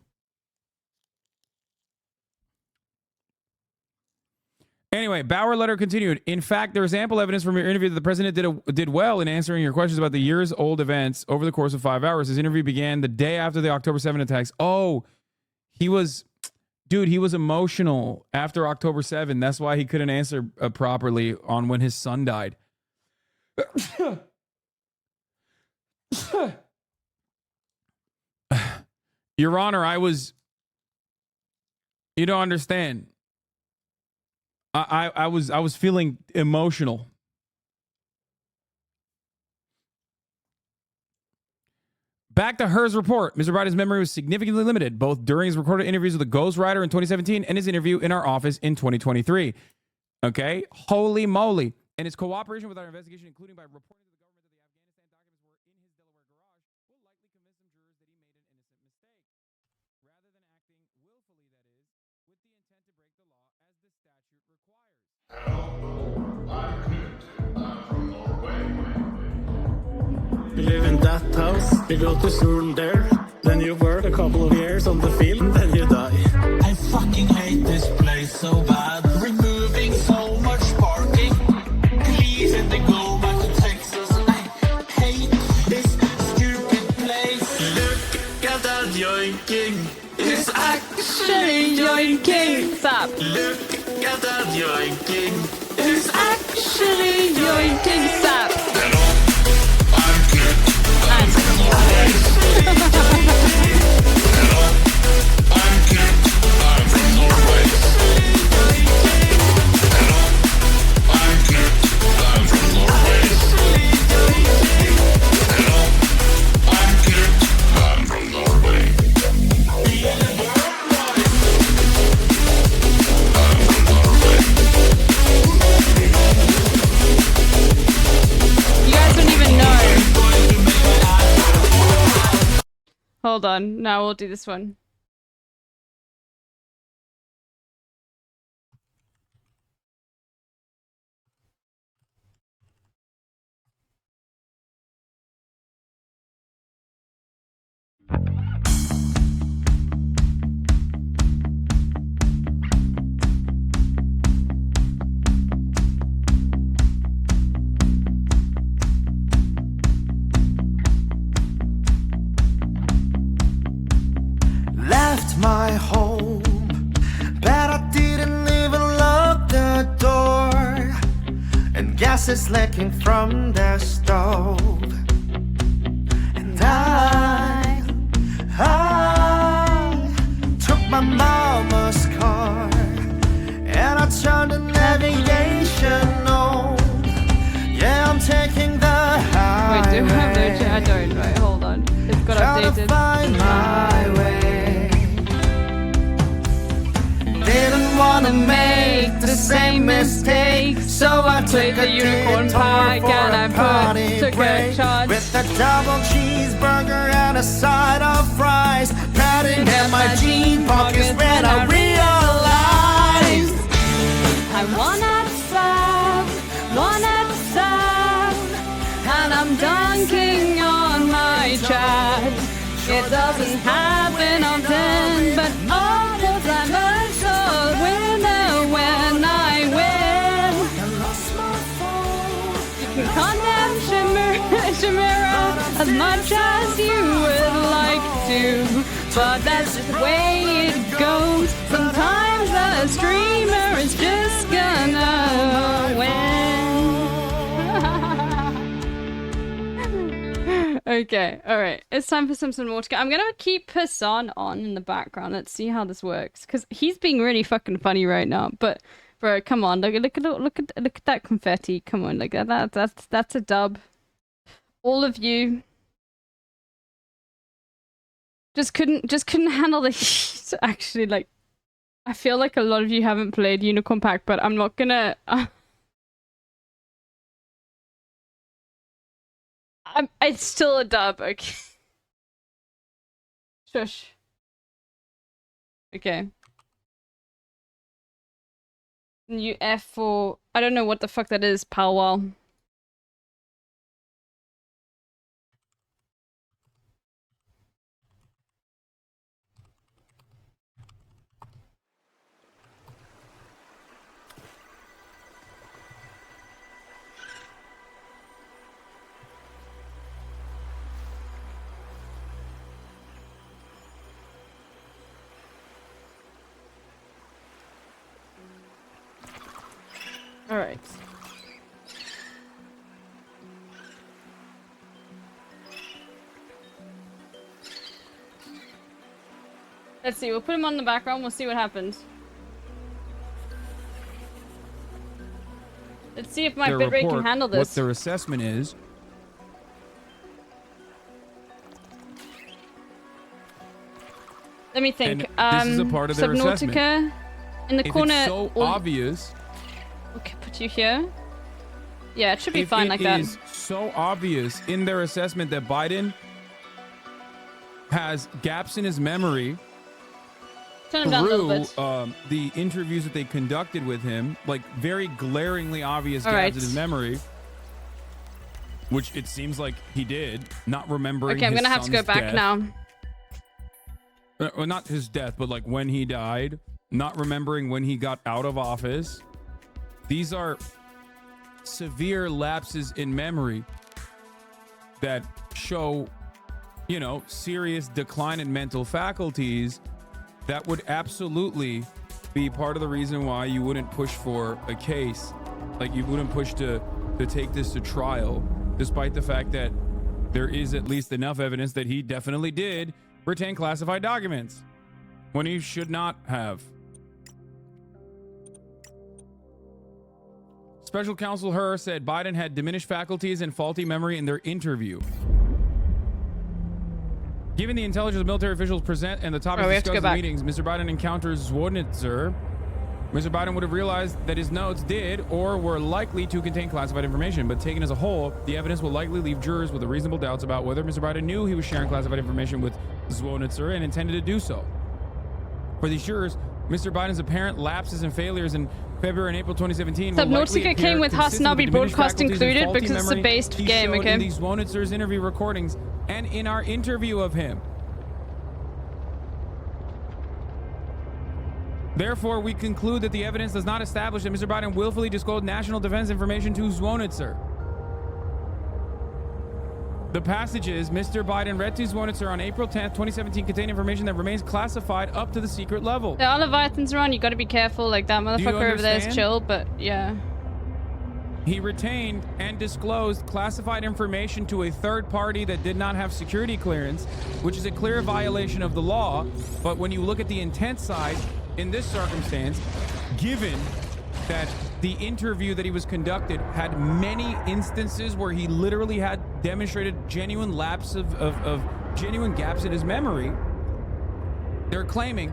Anyway, Bauer letter continued. In fact, there is ample evidence from your interview that the president did well in answering your questions about the years-old events over the course of 5 hours. His interview began the day after the October 7 attacks. Oh, he was emotional after October 7. That's why he couldn't answer properly on when his son died. Your Honor, you don't understand. I was feeling emotional. Back to Her's report. Mr. Biden's memory was significantly limited, both during his recorded interviews with a ghostwriter in 2017 and his interview in our office in 2023. Okay? Holy moly. And his cooperation with our investigation, including by reporting to the government that the Afghanistan documents were in his Delaware garage, will likely convince some jurors that he made an innocent mistake, rather than acting willfully, that is, with the intent to break the law as the statute requires. You live in that house, you go to school there, then you work a couple of years on the field, then you die. I fucking hate this place so bad. Removing so much parking. Please let me go back to Texas. I hate this stupid place. Look at that yoinking. It's actually yoinking. Stop. Look at that yoinking. It's actually yoinking. Stop. Hold on. Now we'll do this one. my home, but I didn't even lock the door, and gas is leaking from the stove. And I took my mama's car, and I turned the navigation on. Yeah, I'm taking the highway. Wait, do I have no chat? I don't. Right, hold on. It's got updated. To find my way. Didn't wanna make the same mistake, so I took the a unicorn detour pie for and I a party took a break charge with a double cheeseburger and a side of fries, patting at my jean pockets when I realized I wanna serve, and I'm dunking on my chat. It doesn't happen often, but all the time I'm so winner when I win. You can condemn Chimera as much as you would like to, but that's just the way it goes. Sometimes the streamer is just gonna win. Okay, alright. It's time for some more to go. I'm gonna keep Hassan on in the background. Let's see how this works. Because he's being really fucking funny right now. But bro, come on, look at that confetti. Come on, like that's a dub. All of you just couldn't handle the heat. Actually, like I feel like a lot of you haven't played Unicorn Pack, but I'm not gonna it's still a dub, okay. Shush. Okay. New F for I don't know what the fuck that is, powwow. All right. Let's see. We'll put him on the background. We'll see what happens. Let's see if my bitrate can handle this. What their assessment is. Let me think. And this is a part of their assessment. Subnautica in the corner. It's so obvious. Okay, put you here. Yeah, it should be fine like that. It is so obvious in their assessment that Biden has gaps in his memory Turn him down a little through bit. the interviews that they conducted with him, like very glaringly obvious gaps in his memory, which it seems like he did, not remembering. Okay, I'm gonna have to go back now. Well, not his death, but like when he died, not remembering when he got out of office. These are severe lapses in memory that show, you know, serious decline in mental faculties that would absolutely be part of the reason why you wouldn't push for a case. Like you wouldn't push to take this to trial, despite the fact that there is at least enough evidence that he definitely did retain classified documents when he should not have. Special Counsel Herr said Biden had diminished faculties and faulty memory in their interview. Given the intelligence military officials present and the topics discussed in the meetings, Mr. Biden encounters Zwonitzer. Mr. Biden would have realized that his notes did or were likely to contain classified information, but taken as a whole, the evidence will likely leave jurors with reasonable doubts about whether Mr. Biden knew he was sharing classified information with Zwonitzer and intended to do so. For these jurors, Mr. Biden's apparent lapses and failures in February and April 2017 Subnautica came with Hasnabi broadcast included because it's a based game, okay? In these Zwonitzer's interview recordings and in our interview of him. Therefore, we conclude that the evidence does not establish that Mr. Biden willfully disclosed national defense information to Zwonitzer. The passage is, Mr. Biden read to his Zwonitzer on April 10th, 2017, contained information that remains classified up to the secret level. There are Leviathans around. You got to be careful. Like, that motherfucker over there is chill, but yeah. He retained and disclosed classified information to a third party that did not have security clearance, which is a clear violation of the law. But when you look at the intent side, in this circumstance, given that the interview that he was conducted had many instances where he literally had demonstrated genuine lapse of genuine gaps in his memory, they're claiming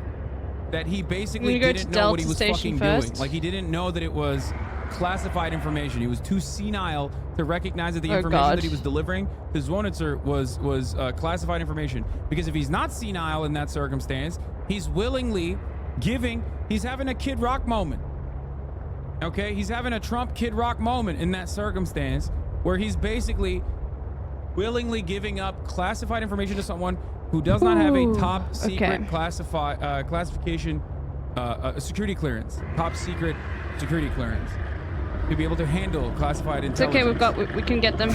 that he basically didn't know what he was fucking doing. Like, he didn't know that it was classified information. He was too senile to recognize that the information that he was delivering to Zwonitzer was classified information. Because if he's not senile in that circumstance, he's willingly he's having a Kid Rock moment. Okay, he's having a Trump Kid Rock moment in that circumstance where he's basically willingly giving up classified information to someone who does not have a top secret classification security clearance. Top secret security clearance. To be able to handle classified intelligence. It's okay, we can get them.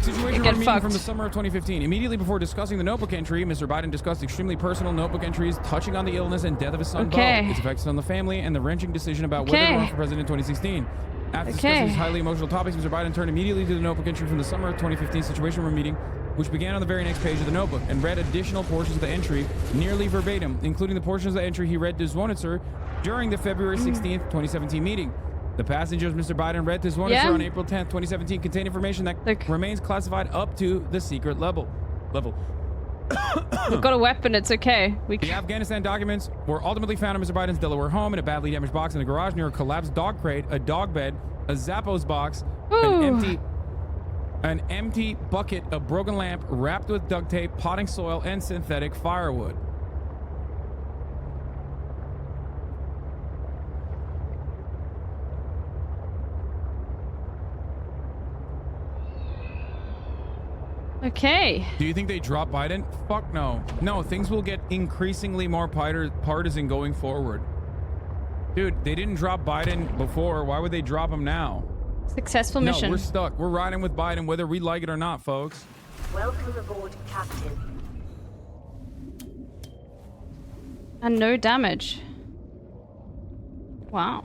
Situation meeting from the summer of 2015. Immediately before discussing the notebook entry, Mr. Biden discussed extremely personal notebook entries touching on the illness and death of his son, Beau, its effects on the family, and the wrenching decision about whether to run for president in 2016. After discussing these highly emotional topics, Mr. Biden turned immediately to the notebook entry from the summer of 2015 Situation Room meeting, which began on the very next page of the notebook, and read additional portions of the entry nearly verbatim, including the portions of the entry he read to Zwonitzer during the February 16th, 2017 meeting. The passengers Mr. Biden read to Zwonitzer on April 10th, 2017 contain information that remains classified up to the secret level. We've got a weapon, it's okay. The Afghanistan documents were ultimately found in Mr. Biden's Delaware home in a badly damaged box in the garage near a collapsed dog crate, a dog bed, a Zappos box, an empty bucket, a broken lamp wrapped with duct tape, potting soil, and synthetic firewood. Okay. Do you think they drop Biden? Fuck no. No, things will get increasingly more partisan going forward. Dude, they didn't drop Biden before. Why would they drop him now? Successful mission. No, we're stuck. We're riding with Biden whether we like it or not, folks. Welcome aboard, Captain. And no damage. Wow.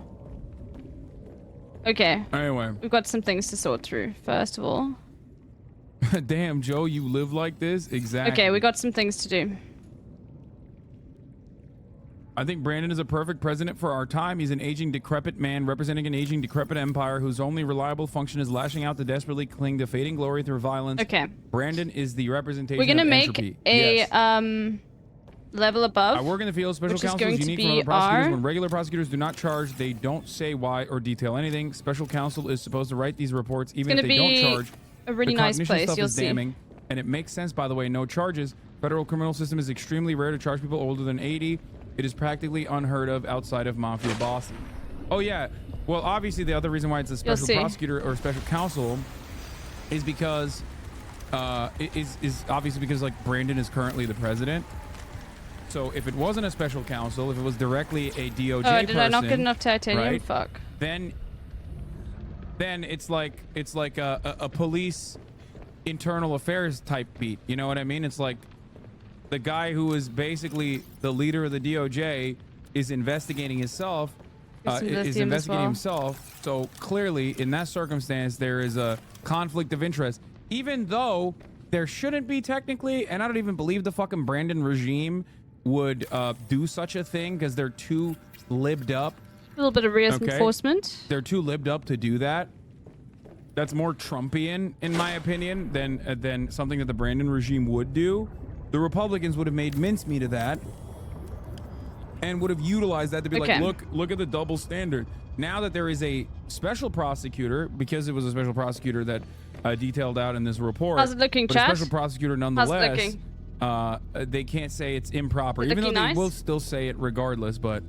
Okay. Anyway. We've got some things to sort through, first of all. Damn, Joe, you live like this? Exactly. Okay, we got some things to do. I think Brandon is a perfect president for our time. He's an aging, decrepit man representing an aging, decrepit empire whose only reliable function is lashing out to desperately cling to fading glory through violence. Okay. Brandon is the representation We're gonna of make entropy. a level above. I work in the field. Special counsel is unique from other prosecutors. When regular prosecutors do not charge, they don't say why or detail anything. Special counsel is supposed to write these reports even if they don't charge. A really nice place, you'll see. Damning, and it makes sense, by the way. No charges. Federal criminal system is extremely rare to charge people older than 80. It is practically unheard of outside of mafia bosses. Oh yeah. Well, obviously the other reason why it's a special prosecutor or special counsel is because is obviously because like Brandon is currently the president. So if it wasn't a special counsel, if it was directly a DOJ person, did I not get enough titanium? Right, Fuck. Then it's like a police internal affairs type beat. You know what I mean? It's like the guy who is basically the leader of the DOJ is investigating himself. So clearly, in that circumstance, there is a conflict of interest. Even though there shouldn't be technically, and I don't even believe the fucking Brandon regime would do such a thing because they're too libbed up. A little bit of reinforcement. They're too libbed up to do that. That's more Trumpian, in my opinion, than something that the Brandon regime would do. The Republicans would have made mincemeat of that and would have utilized that to be like, look at the double standard. Now that there is a special prosecutor, because it was a special prosecutor that detailed out in this report. How's it looking, but chat? a special prosecutor nonetheless. They can't say it's improper, even though they will still say it regardless, but...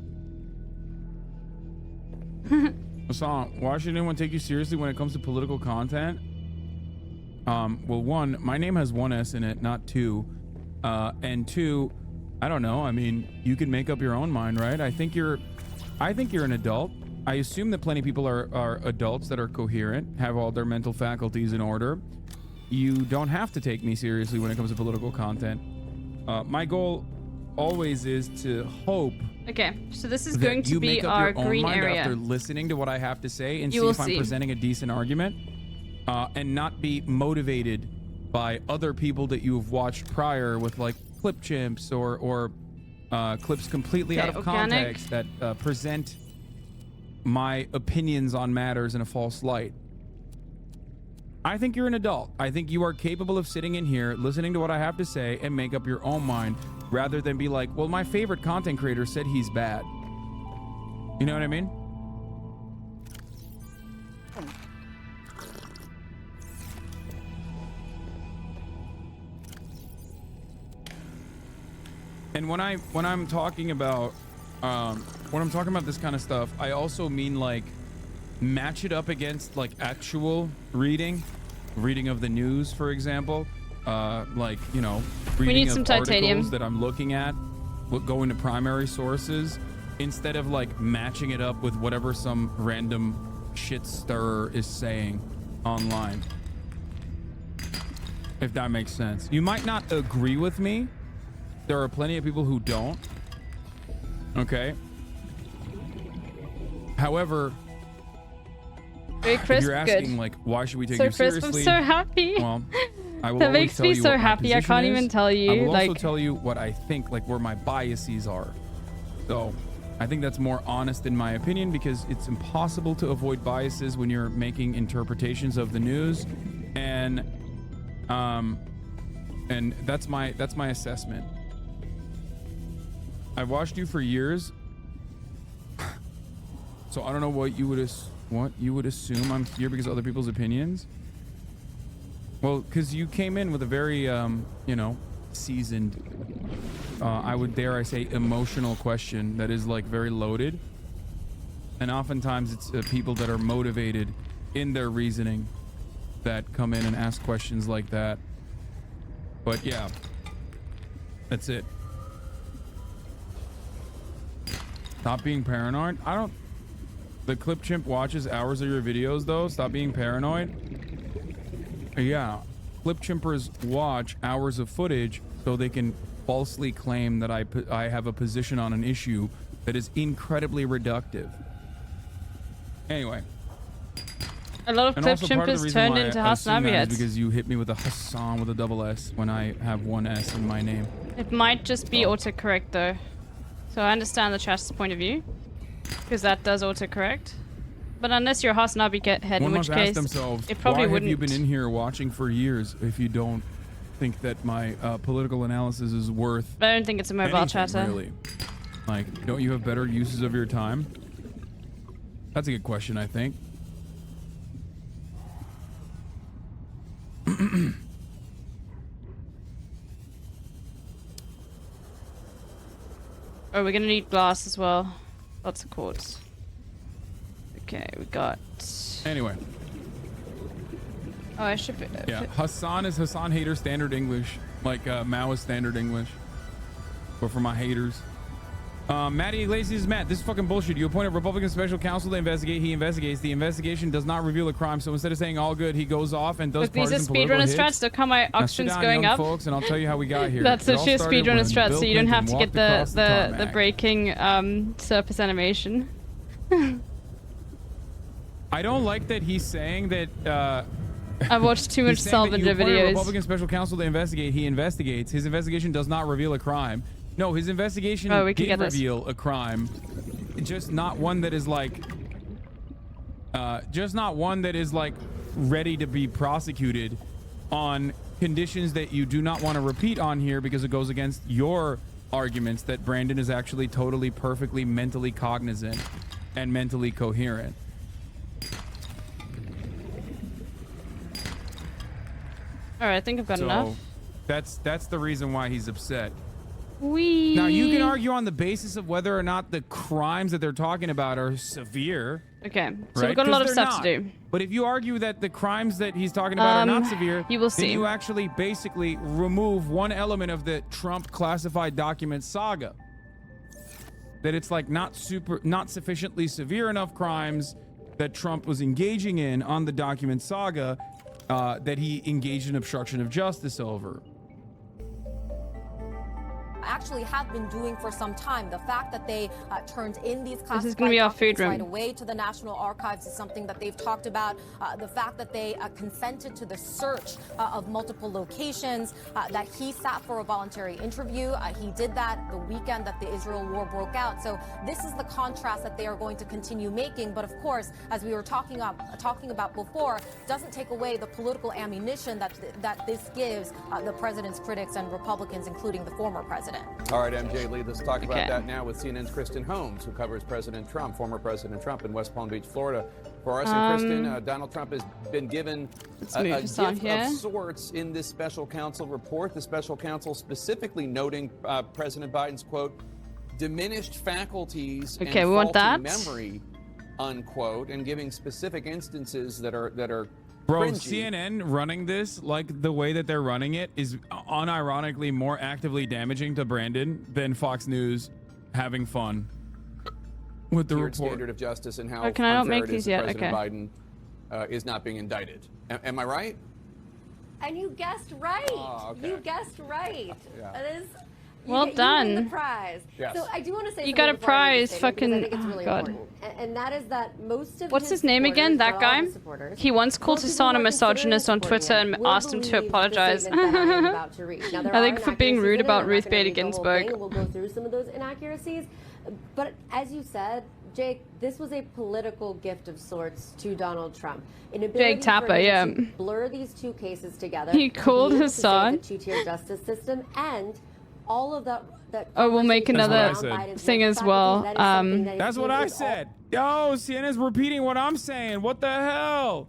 Hassan, why should anyone take you seriously when it comes to political content? Well, one, my name has one S in it, not two. And two, I don't know. I mean, you can make up your own mind, right? I think you're an adult. I assume that plenty of people are adults that are coherent, have all their mental faculties in order. you don't have to take me seriously when it comes to political content. My goal always is to hope. Okay, so this is going to be make up our your own green mind area. after listening to what I have to say and You see will if I'm see. presenting a decent argument, and not be motivated by other people that you have watched prior with like clip chimps or clips completely out of context that present my opinions on matters in a false light. I think you're an adult. I think you are capable of sitting in here, listening to what I have to say, and make up your own mind, rather than be like, well, my favorite content creator said he's bad. You know what I mean? And when I'm talking about this kind of stuff, I also mean like match it up against like actual reading of the news, for example. Like, you know, reading some of titanium articles that I'm looking at, going to primary sources, instead of like matching it up with whatever some random shit stirrer is saying online. If that makes sense. You might not agree with me. There are plenty of people who don't. Okay. However, if you're asking like, why should we take you seriously? I'm so happy. Well, I will that always makes tell me you so what my happy. I position can't is. even tell you. I will like, also tell you what I think, like where my biases are. So I think that's more honest in my opinion, because it's impossible to avoid biases when you're making interpretations of the news, and that's my assessment. I've watched you for years, so I don't know what you would assume I'm here because of other people's opinions. Well, because you came in with a very you know, seasoned, I would dare I say emotional question that is like very loaded, and oftentimes it's people that are motivated in their reasoning that come in and ask questions like that. But yeah, that's it. Stop being paranoid. The clip chimp watches hours of your videos though. Stop being paranoid. Yeah, clip chimpers watch hours of footage so they can falsely claim that I have a position on an issue that is incredibly reductive. Anyway. A lot of clip chimpers turned into Hasnabi heads. Because you hit me with a Hassan with a double S when I have one S in my name. It might just be autocorrect though. So I understand the chat's point of view, because that does autocorrect. But unless you're a Hasnabi head, in which case it probably wouldn't. Why have you been in here watching for years if you don't think that my political analysis is worth? I don't think it's a mobile chatter. Really. Like, don't you have better uses of your time? That's a good question, I think. Oh, we're gonna need glass as well. Lots of quartz. Okay, we got... Anyway. Oh, I should be... Yeah, Hassan is Hassan hater standard English. Like Mao is standard English. But for my haters. Matty Iglesias, Matt, this is fucking bullshit. You appoint a Republican special counsel to investigate. He investigates. The investigation does not reveal a crime. So instead of saying all good, he goes off and does partisan political hits. These are speedrunner strats. Look how my auction's going up. Folks, and I'll tell you how we got here. That's a sheer speedrunner strat, so you don't have to get the breaking surface animation. I don't like that he's saying that. I've watched too much Salvador videos. A Republican special counsel to investigate. He investigates. His investigation does not reveal a crime. No, his investigation did reveal a crime, just not one that is like, ready to be prosecuted on conditions that you do not want to repeat on here because it goes against your arguments that Brandon is actually totally, perfectly, mentally cognizant and mentally coherent. All right, I think I've got enough. That's the reason why he's upset. Now you can argue on the basis of whether or not the crimes that they're talking about are severe. Okay, so we've got a lot of stuff to do. But if you argue that the crimes that he's talking about are not severe, you will see. Then you actually basically remove one element of the Trump classified document saga. That it's like not sufficiently severe enough crimes that Trump was engaging in on the document saga that he engaged in obstruction of justice over. Actually have been doing for some time. The fact that they turned in these This is going to be our food room. right away to the National Archives is something that they've talked about. The fact that they consented to the search of multiple locations, that he sat for a voluntary interview. He did that the weekend that the Israel war broke out. So this is the contrast that they are going to continue making. But of course, as we were talking about before, doesn't take away the political ammunition that this gives the president's critics and Republicans, including the former president. All right, MJ Lee, let's talk about that now with CNN's Kristen Holmes, who covers President Trump, former President Trump in West Palm Beach, Florida. For us and Kristen, Donald Trump has been given a gift of sorts in this special counsel report. The special counsel specifically noting President Biden's, quote, diminished faculties and faulty memory, unquote, and giving specific instances that are Bro, cringy. CNN running this, like the way that they're running it, is unironically more actively damaging to Brandon than Fox News having fun with the report. Standard of justice and how can I not unfair make it is these that yet? President Biden is not being indicted. Am I right? And you guessed right. Oh, okay. You guessed right. Yeah. That is. Well done. You won the prize. Yes. So I do want to say You got a prize, fucking. I think it's really God. important. And that is that most of What's his name again? That guy? He once called Hassan a misogynist on Twitter and asked him to apologize. I think for being rude about Ruth Bader Ginsburg. We'll go through some of those inaccuracies. But as you said, Jake, this was a political gift of sorts to Donald Trump. Jake Tapper, yeah. To blur these two cases together. He called Hassan. The two-tier justice system and all of that. Oh, we'll make another thing as well. That's what I said. Yo, CNN's repeating what I'm saying. What the hell?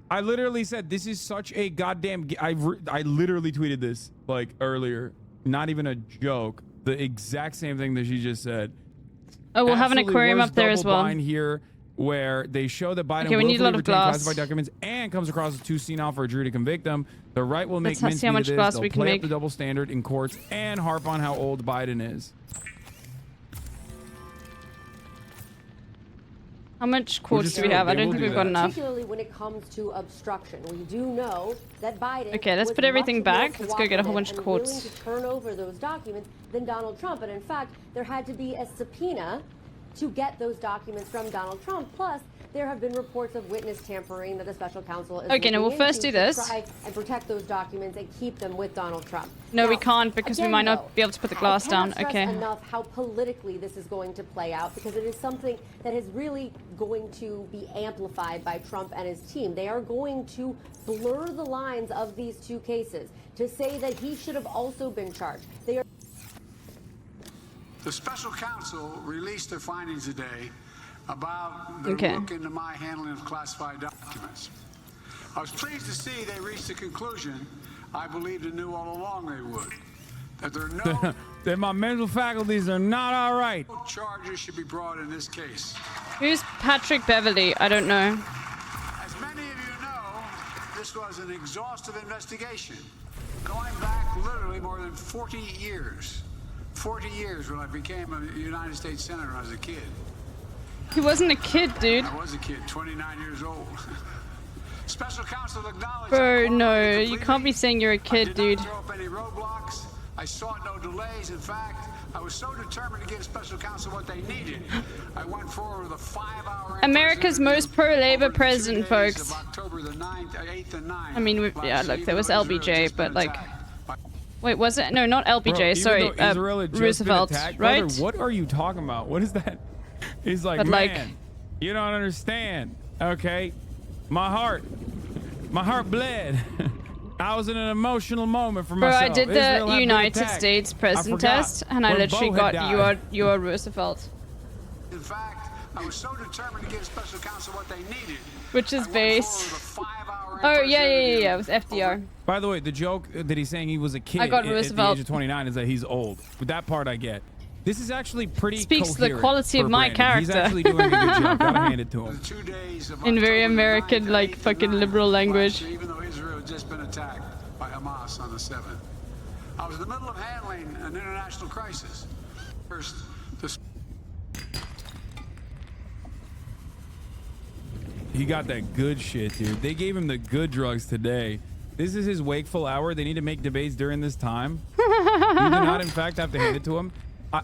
I literally said this is such a goddamn. I literally tweeted this like earlier. Not even a joke. The exact same thing that she just said. Oh, we'll have an aquarium up there as well. Here, where they show that Biden we need a lot of retained glass. classified documents and comes across as too senile for a jury to convict him. The right will make Let's see how much glass we can play make. up the double standard in courts and harp on how old Biden is. How much quartz do we have? I don't think we've got enough. Particularly when it comes to obstruction, we do know that Biden. Okay, let's was put everything much back. more Let's go get a whole bunch of cooperative quartz. and willing to turn over those documents than Donald Trump. And in fact, there had to be a subpoena to get those documents from Donald Trump. Plus, there have been reports of witness tampering that the special counsel is Okay, now we'll first do this. to try and protect those documents and keep them with Donald Trump. No, Now, we can't because we again, might though, not be able to put the glass down. I cannot stress Okay. enough how politically this is going to play out because it is something that is really going to be amplified by Trump and his team. They are going to blur the lines of these two cases to say that he should have also been charged. They are. The special counsel released their findings today about their look into my handling of classified documents. I was pleased to see they reached the conclusion I believed and knew all along they would. That there are no that my mental faculties are not all right. charges should be brought in this case. Who's Patrick Beverly? I don't know. As many of you know, this was an exhaustive investigation going back literally more than 40 years. 40 years when I became a United States Senator when I was a kid. He wasn't a kid, dude. I was a kid, 29 years old. Special counsel acknowledged. Bro, no, you can't be saying you're a kid, dude. Throw up any roadblocks. I sought no delays. In fact, I was so determined to give special counsel what they needed. I went forward with a 5-hour. America's most pro-labor president, folks. October the 9th, 8th and 9th. I mean, yeah, look, there was LBJ, but like, wait, was it? No, not LBJ. Bro, sorry, even though Israel had just been Roosevelt, attacked, right? brother, what are you talking about? What is that? He's like, But, man, like- you don't understand. Okay, my heart bled. I was in an emotional moment for Bro, myself. I did Israel had the been United attacked. States I president forgot test, and I when literally Bo had got died. you are Roosevelt, In fact, I was so determined to give special counsel what they needed. which is based. Oh yeah, it was FDR. By the way, the joke that he's saying he was a kid I got at the Roosevelt. age of 29 is that he's old. With that part, I get. This is actually pretty Speaks to the coherent quality of for my Brandon. He's character. actually doing a good job. Gotta hand it to him. In very American, like, fucking liberal language. Even though Israel had just been attacked by Hamas on the 7th. I was in the middle of handling an international crisis. First, He got that good shit, dude. They gave him the good drugs today. This is his wakeful hour. They need to make debates during this time. You do not, in fact, have to hand it to him.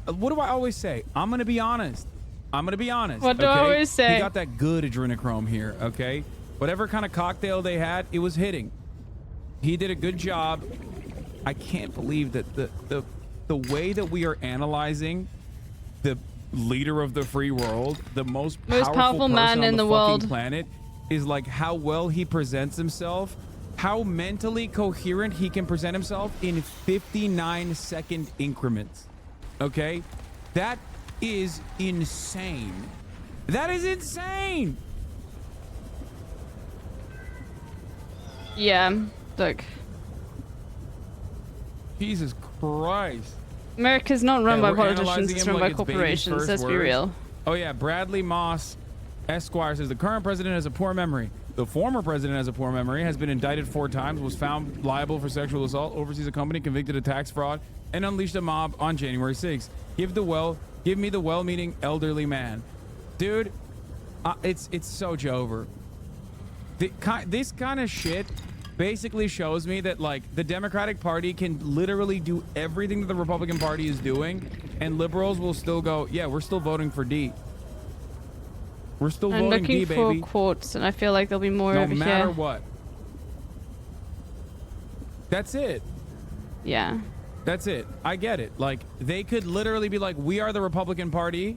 What do I always say? I'm going to be honest. What do I always say? He got that good adrenochrome here, okay? Whatever kind of cocktail they had, it was hitting. He did a good job. I can't believe that the way that we are analyzing the leader of the free world, the most powerful man in the world planet, is like how well he presents himself, how mentally coherent he can present himself in 59-second increments. Okay? That is insane. That is insane. Yeah, look. Jesus Christ. America's not run by politicians, it's run by corporations. Let's be real. Oh yeah, Bradley Moss, Esquire, says the current president has a poor memory. The former president has a poor memory, has been indicted 4 times, was found liable for sexual assault, oversees a company, convicted of tax fraud, and unleashed a mob on January 6th. Give me the well-meaning elderly man. Dude, it's so Jover. This kind of shit basically shows me that, like, the Democratic Party can literally do everything that the Republican Party is doing, and liberals will still go, yeah, we're still voting for D. We're still voting D, baby. I'm looking for quotes, and I feel like there'll be more over here. No matter what. That's it. Yeah. That's it. I get it. Like, they could literally be like, we are the Republican Party.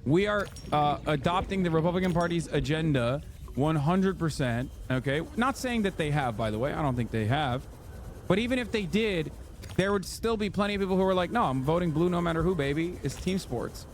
We are adopting the Republican Party's agenda 100%. Okay? Not saying that they have, by the way. I don't think they have. But even if they did, there would still be plenty of people who are like, no, I'm voting blue no matter who, baby. It's team sports.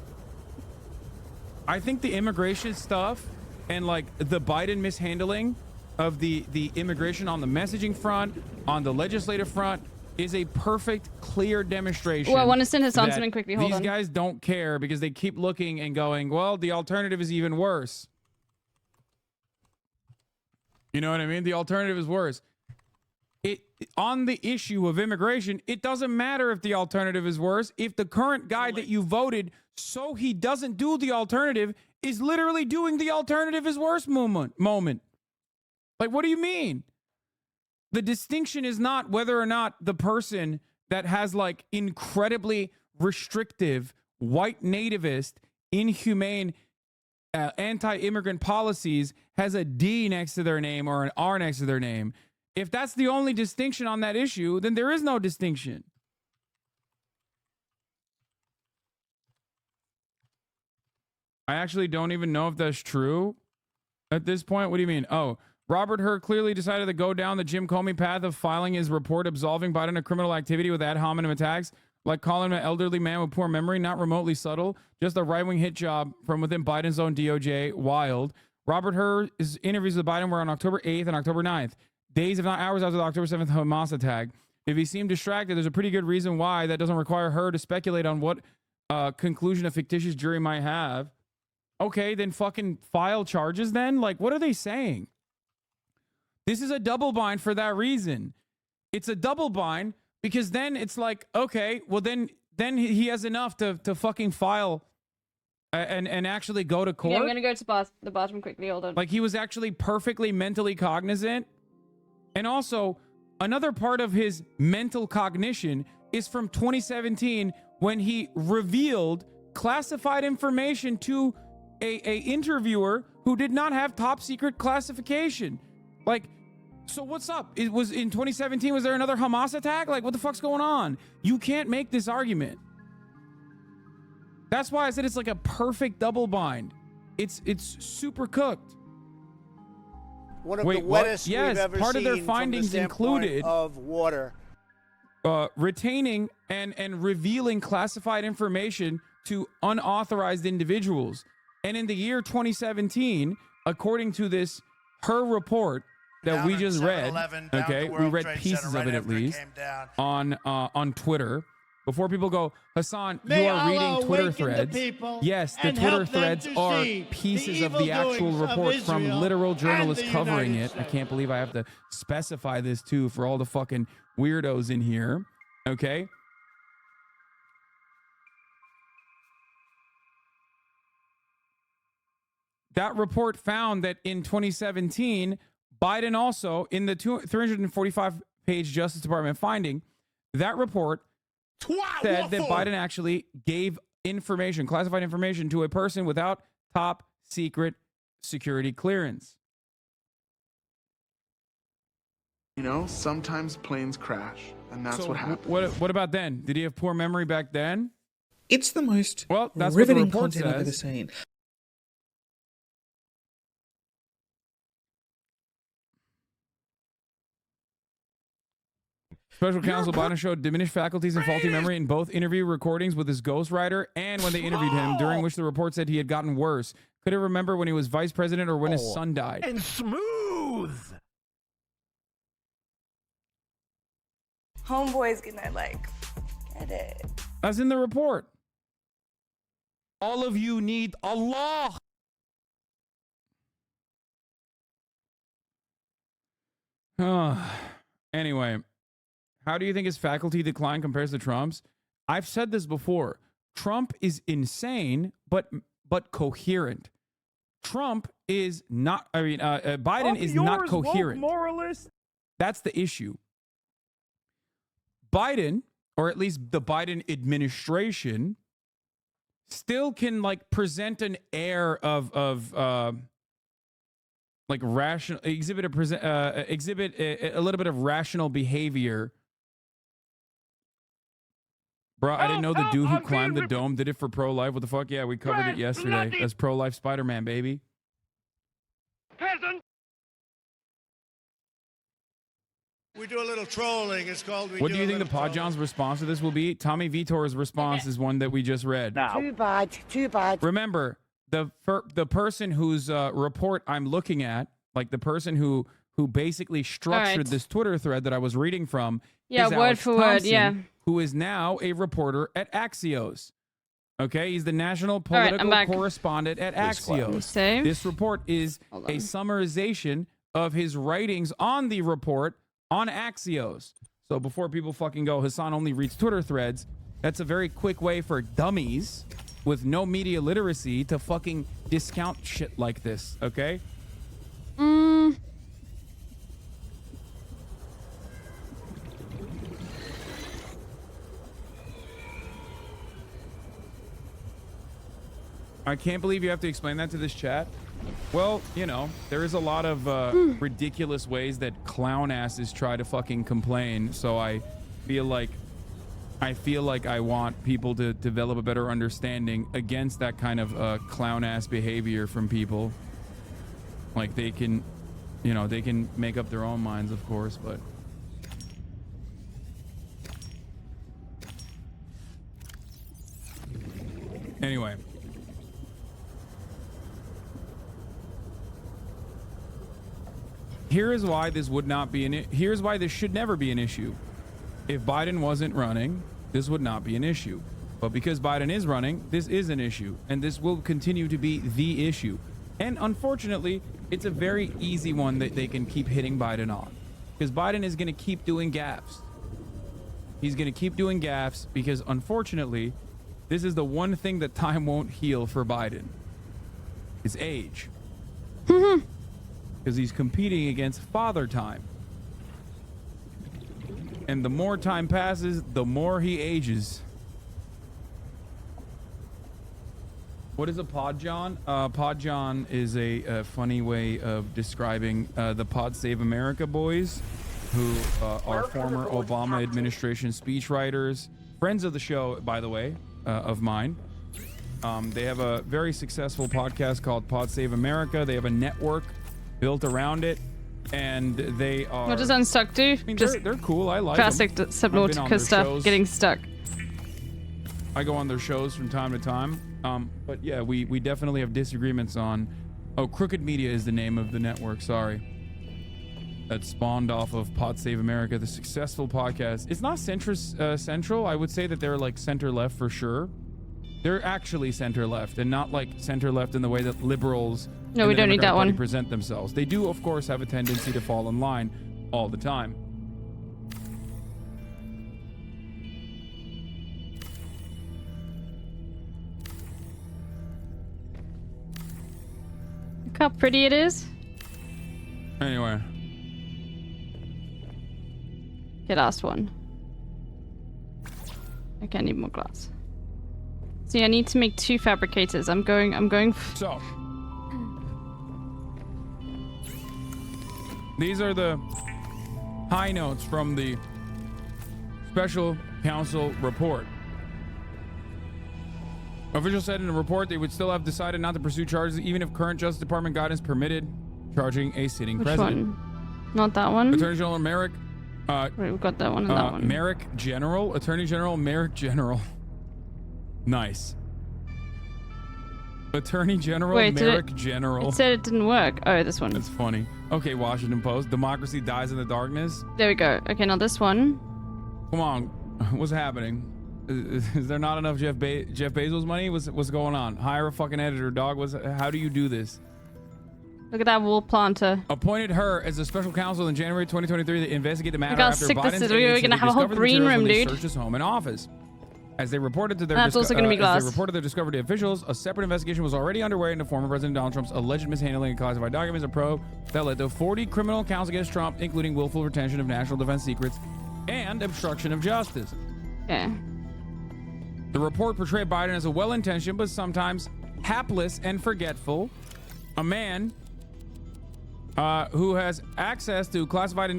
I think the immigration stuff and, like, the Biden mishandling of the immigration on the messaging front, on the legislative front, is a perfect, clear demonstration. Well, I want to send Hassan something quickly. Hold on. These guys don't care because they keep looking and going, well, the alternative is even worse. You know what I mean? The alternative is worse. On the issue of immigration, it doesn't matter if the alternative is worse. If the current guy that you voted so he doesn't do the alternative is literally doing the alternative is worse moment. Like, what do you mean? The distinction is not whether or not the person that has, like, incredibly restrictive, white nativist, inhumane, anti-immigrant policies has a D next to their name or an R next to their name. If that's the only distinction on that issue, then there is no distinction. I actually don't even know if that's true at this point. What do you mean? Oh, Robert Hur clearly decided to go down the Jim Comey path of filing his report absolving Biden of criminal activity with ad hominem attacks, like calling him an elderly man with poor memory, not remotely subtle, just a right-wing hit job from within Biden's own DOJ. Wild. Robert Hur's interviews with Biden were on October 8th and October 9th, days if not hours after the October 7th Hamas attack. If he seemed distracted, there's a pretty good reason why. That doesn't require her to speculate on what conclusion a fictitious jury might have. Okay, then fucking file charges then? Like, what are they saying? This is a double bind for that reason. It's a double bind because then it's like, okay, well then he has enough to fucking file and actually go to court. Yeah, I'm gonna go to the bathroom quickly. Hold on. Like, he was actually perfectly mentally cognizant. And also, another part of his mental cognition is from 2017 when he revealed classified information to a interviewer who did not have top secret classification. Like, so what's up? It was in 2017. Was there another Hamas attack? Like, what the fuck's going on? You can't make this argument. That's why I said it's like a perfect double bind. It's super cooked. One of the wettest we've ever part seen of their findings from the included of water. Retaining and revealing classified information to unauthorized individuals. And in the year 2017, according to this her report that we just read, okay, we read pieces of it at least on Twitter. Before people go, Hassan, you are reading Twitter threads. Yes, the Twitter threads are pieces of the actual report from literal journalists covering it. I can't believe I have to specify this too for all the fucking weirdos in here. Okay. that report found that in 2017, Biden also, in the 345-page Justice Department finding, that report said that Biden actually gave information, classified information, to a person without top secret security clearance. You know, sometimes planes crash, and that's what happens. What about then? Did he have poor memory back then? It's the most that's riveting what the report content I've ever says. seen. Special counsel Biden showed diminished faculties and faulty memory in both interview recordings with his ghostwriter and when they interviewed him, during which the report said he had gotten worse. Couldn't remember when he was vice president or when his son died. And smooth. Homeboy's gonna like get it. That's in the report. All of you need Allah. Anyway, how do you think his faculty decline compares to Trump's? I've said this before. Trump is insane, but coherent. Trump is not. I mean, Biden is not coherent. Moralist. That's the issue. Biden, or at least the Biden administration, still can like present an air of like rational, exhibit a little bit of rational behavior. Bro, I didn't know the dude who climbed the dome did it for pro-life. What the fuck? Yeah, we covered it yesterday. That's pro-life Spider-Man, baby. Peasant. We do a little trolling. It's called. What do you think the Podjohn's response to this will be? Tommy Vitor's response is one that we just read. Too bad. Too bad. Remember, the person whose report I'm looking at, like the person who basically structured this Twitter thread that I was reading from, yeah, is word Alex for Thompson, word, yeah. who is now a reporter at Axios. Okay, he's the national political correspondent at Axios. This report is a summarization of his writings on the report on Axios. So before people fucking go, Hassan only reads Twitter threads, that's a very quick way for dummies with no media literacy to fucking discount shit like this, okay? I can't believe you have to explain that to this chat. Well, you know, there is a lot of ridiculous ways that clown asses try to fucking complain. So I feel like I want people to develop a better understanding against that kind of clown ass behavior from people. Like they can, you know, they can make up their own minds, of course, but. Anyway. Here is why this would not be here's why this should never be an issue. If Biden wasn't running, this would not be an issue. But because Biden is running, this is an issue, and this will continue to be the issue. And unfortunately, it's a very easy one that they can keep hitting Biden on. Because Biden is going to keep doing gaffes. He's going to keep doing gaffes because unfortunately, this is the one thing that time won't heal for Biden. His age. Because he's competing against father time. And the more time passes, the more he ages. What is a Podjohn? Podjohn is a funny way of describing the Pod Save America boys, who are former Obama administration speechwriters, friends of the show, by the way, of mine. They have a very successful podcast called Pod Save America. They have a network built around it, and they are. What does Unstuck do? I mean, they're cool. I like classic them. Subnautica stuff. Shows. Getting stuck. I go on their shows from time to time. But yeah, we definitely have disagreements on. Oh, Crooked Media is the name of the network. Sorry. That spawned off of Pod Save America, the successful podcast. It's not central. I would say that they're like center left for sure. They're actually center left, and not like center left in the way that liberals. No, we don't need that one. Present themselves. They do, of course, have a tendency to fall in line all the time. how pretty it is. Anyway. Okay, last one. Okay, I need more glass. See, I need to make 2 fabricators. I'm going. So. These are the high notes from the special counsel report. Officials said in the report they would still have decided not to pursue charges even if current Justice Department guidance permitted charging a sitting Which president. one? Not that one. Attorney General Merrick. Wait, we've got that one and that one. Merrick General. Attorney General Merrick General. Nice. Attorney General Merrick General. It said it didn't work. Oh, this one. That's funny. Okay, Washington Post. Democracy dies in the darkness. There we go. Okay, now this one. Come on. What's happening? Is there not enough Jeff Bezos money? What's going on? Hire a fucking editor, dog. How do you do this? Look at that wool planter. Appointed her as a special counsel in January 2023 to investigate the matter Look how after sick Biden's this is. We're aides gonna have a whole discovered the green materials room, when they dude. searched his home and office. As they reported to their That's also gonna be glass. as they reported their discovery to officials, a separate investigation was already underway into former President Donald Trump's alleged mishandling of classified documents, a probe that led to 40 criminal counts against Trump, including willful retention of national defense secrets and obstruction of justice. Okay. The report portrayed Biden as a well-intentioned but sometimes hapless and forgetful, a man who has access to classified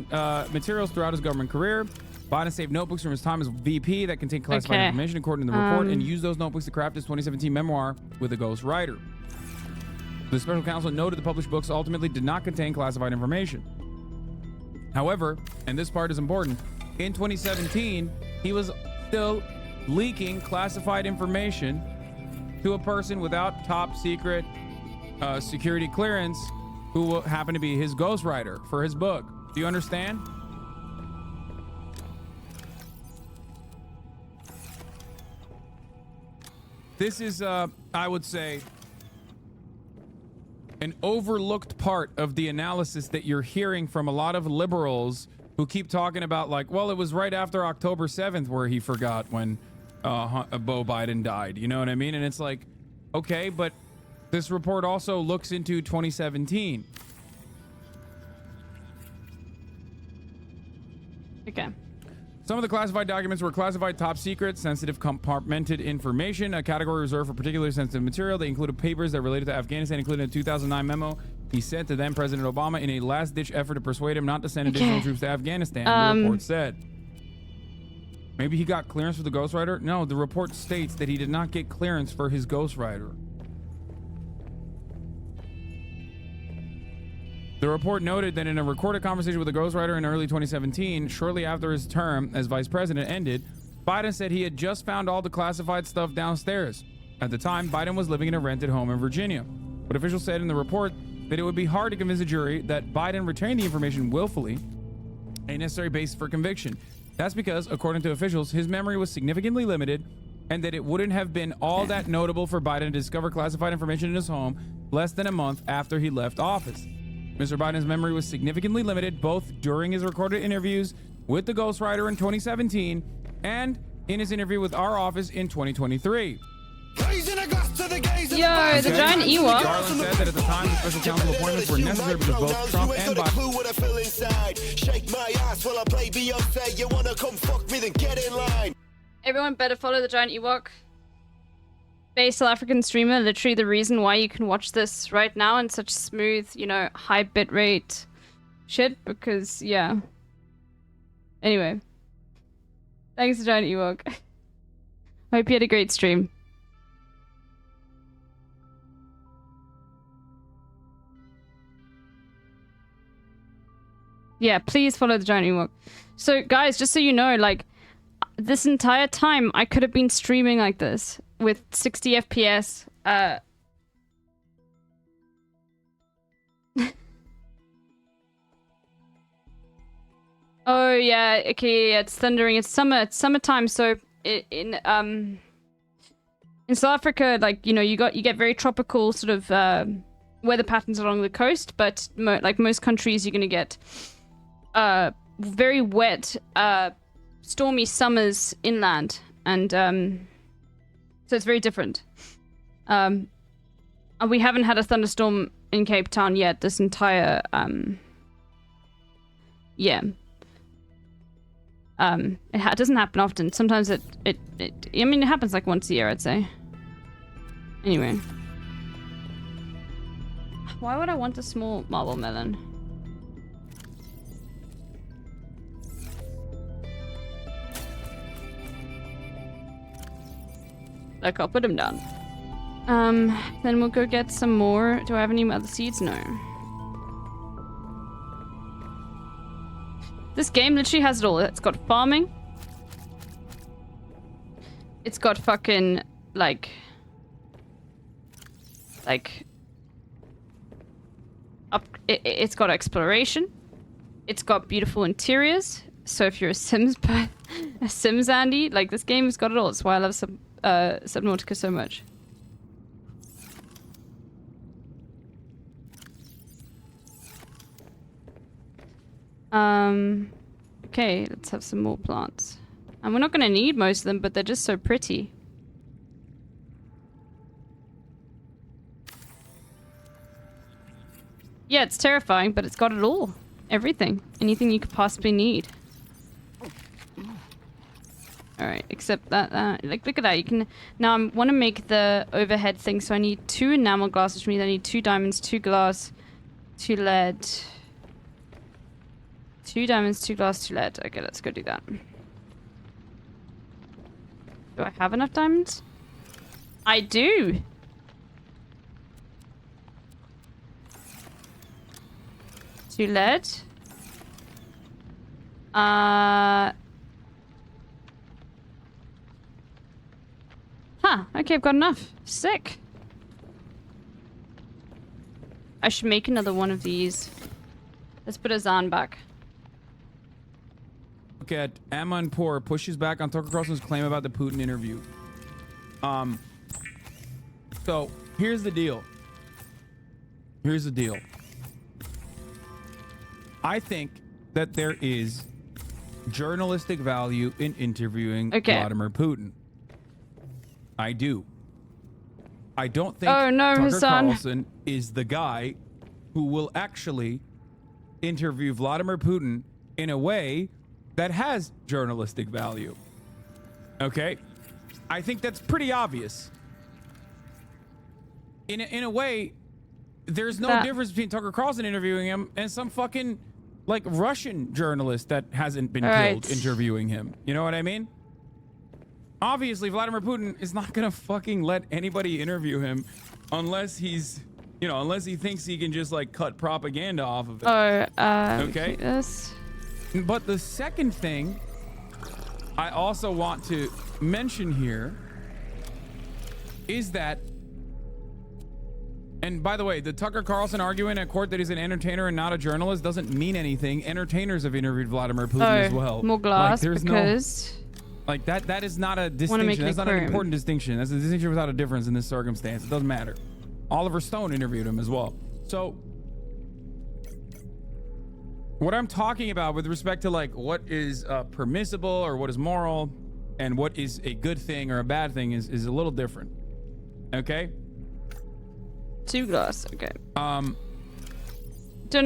materials throughout his government career. Biden saved notebooks from his time as VP that contained classified information, according to the report, and used those notebooks to craft his 2017 memoir with a ghost writer. The special counsel noted the published books ultimately did not contain classified information. However, and this part is important, in 2017, he was still leaking classified information to a person without top secret security clearance who happened to be his ghostwriter for his book. Do you understand? This is, I would say, an overlooked part of the analysis that you're hearing from a lot of liberals who keep talking about, like, well, it was right after October 7th where he forgot when Beau Biden died. You know what I mean? And it's like, okay, but this report also looks into 2017. Okay. Some of the classified documents were classified top secret, sensitive compartmented information, a category reserved for particularly sensitive material. They included papers that related to Afghanistan, including a 2009 memo he sent to then President Obama in a last-ditch effort to persuade him not to send additional troops to Afghanistan, the report said. Maybe he got clearance for the ghostwriter? No, the report states that he did not get clearance for his ghostwriter. The report noted that in a recorded conversation with a ghostwriter in early 2017, shortly after his term as vice president ended, Biden said he had just found all the classified stuff downstairs. At the time, Biden was living in a rented home in Virginia. But officials said in the report that it would be hard to convince a jury that Biden retained the information willfully, a necessary basis for conviction. That's because, according to officials, his memory was significantly limited and that it wouldn't have been all that notable for Biden to discover classified information in his home less than a month after he left office. Mr. Biden's memory was significantly limited both during his recorded interviews with the ghostwriter in 2017 and in his interview with our office in 2023. Yo, the giant Ewok. Garland said that at the time, the special counsel appointments were necessary because both Trump and Biden. Everyone better follow the giant Ewok. Space South African streamer, literally the reason why you can watch this right now in such smooth, you know, high bitrate shit, because, yeah. Anyway. Thanks to Giant Ewok. Hope you had a great stream. Yeah, please follow the Giant Ewok. So, guys, just so you know, like, this entire time, I could have been streaming like this with 60 FPS. Oh yeah, okay, yeah, it's thundering. It's summertime. So in South Africa, like, you know, you get very tropical sort of weather patterns along the coast, but like most countries, you're gonna get very wet, stormy summers inland, and so it's very different. And we haven't had a thunderstorm in Cape Town yet. This entire it doesn't happen often. Sometimes it I mean, it happens like once a year, I'd say. Anyway, why would I want a small marble melon? Like, I'll put him down. Then we'll go get some more. Do I have any other seeds? No. This game literally has it all. It's got farming. It's got fucking, it's got exploration. It's got beautiful interiors. So if you're a Sims Andy, like, this game has got it all. That's why I love Subnautica so much. Okay, let's have some more plants. And we're not gonna need most of them, but they're just so pretty. Yeah, it's terrifying, but it's got it all. Everything. Anything you could possibly need. Alright, except that, like, look at that. You can, now I want to make the overhead thing, so I need 2 enamel glass, which means I need 2 diamonds, 2 glass, 2 lead. 2 diamonds, 2 glass, 2 lead. Okay, let's go do that. Do I have enough diamonds? I do! Two lead. Okay, I've got enough. Sick. I should make another one of these. Let's put a Zan back. Look at Amonpour pushes back on Tucker Carlson's claim about the Putin interview. So here's the deal. I think that there is journalistic value in interviewing Vladimir Putin. I do. I don't think Tucker Carlson is the guy who will actually interview Vladimir Putin in a way that has journalistic value. Okay? I think that's pretty obvious. In a way, there's no difference between Tucker Carlson interviewing him and some fucking, like, Russian journalist that hasn't been killed interviewing him. You know what I mean? Obviously, Vladimir Putin is not gonna fucking let anybody interview him unless he's, you know, unless he thinks he can just, like, cut propaganda off of it. Okay? Yes. But the second thing I also want to mention here is that, and by the way, the Tucker Carlson arguing at court that he's an entertainer and not a journalist doesn't mean anything. Entertainers have interviewed Vladimir Putin as well. More glass, like, there's because... Like, that is not a distinction. That's not an important distinction. That's a distinction without a difference in this circumstance. It doesn't matter. Oliver Stone interviewed him as well. So, what I'm talking about with respect to, like, what is permissible or what is moral and what is a good thing or a bad thing is a little different. Okay? 2 glass. Okay. Don't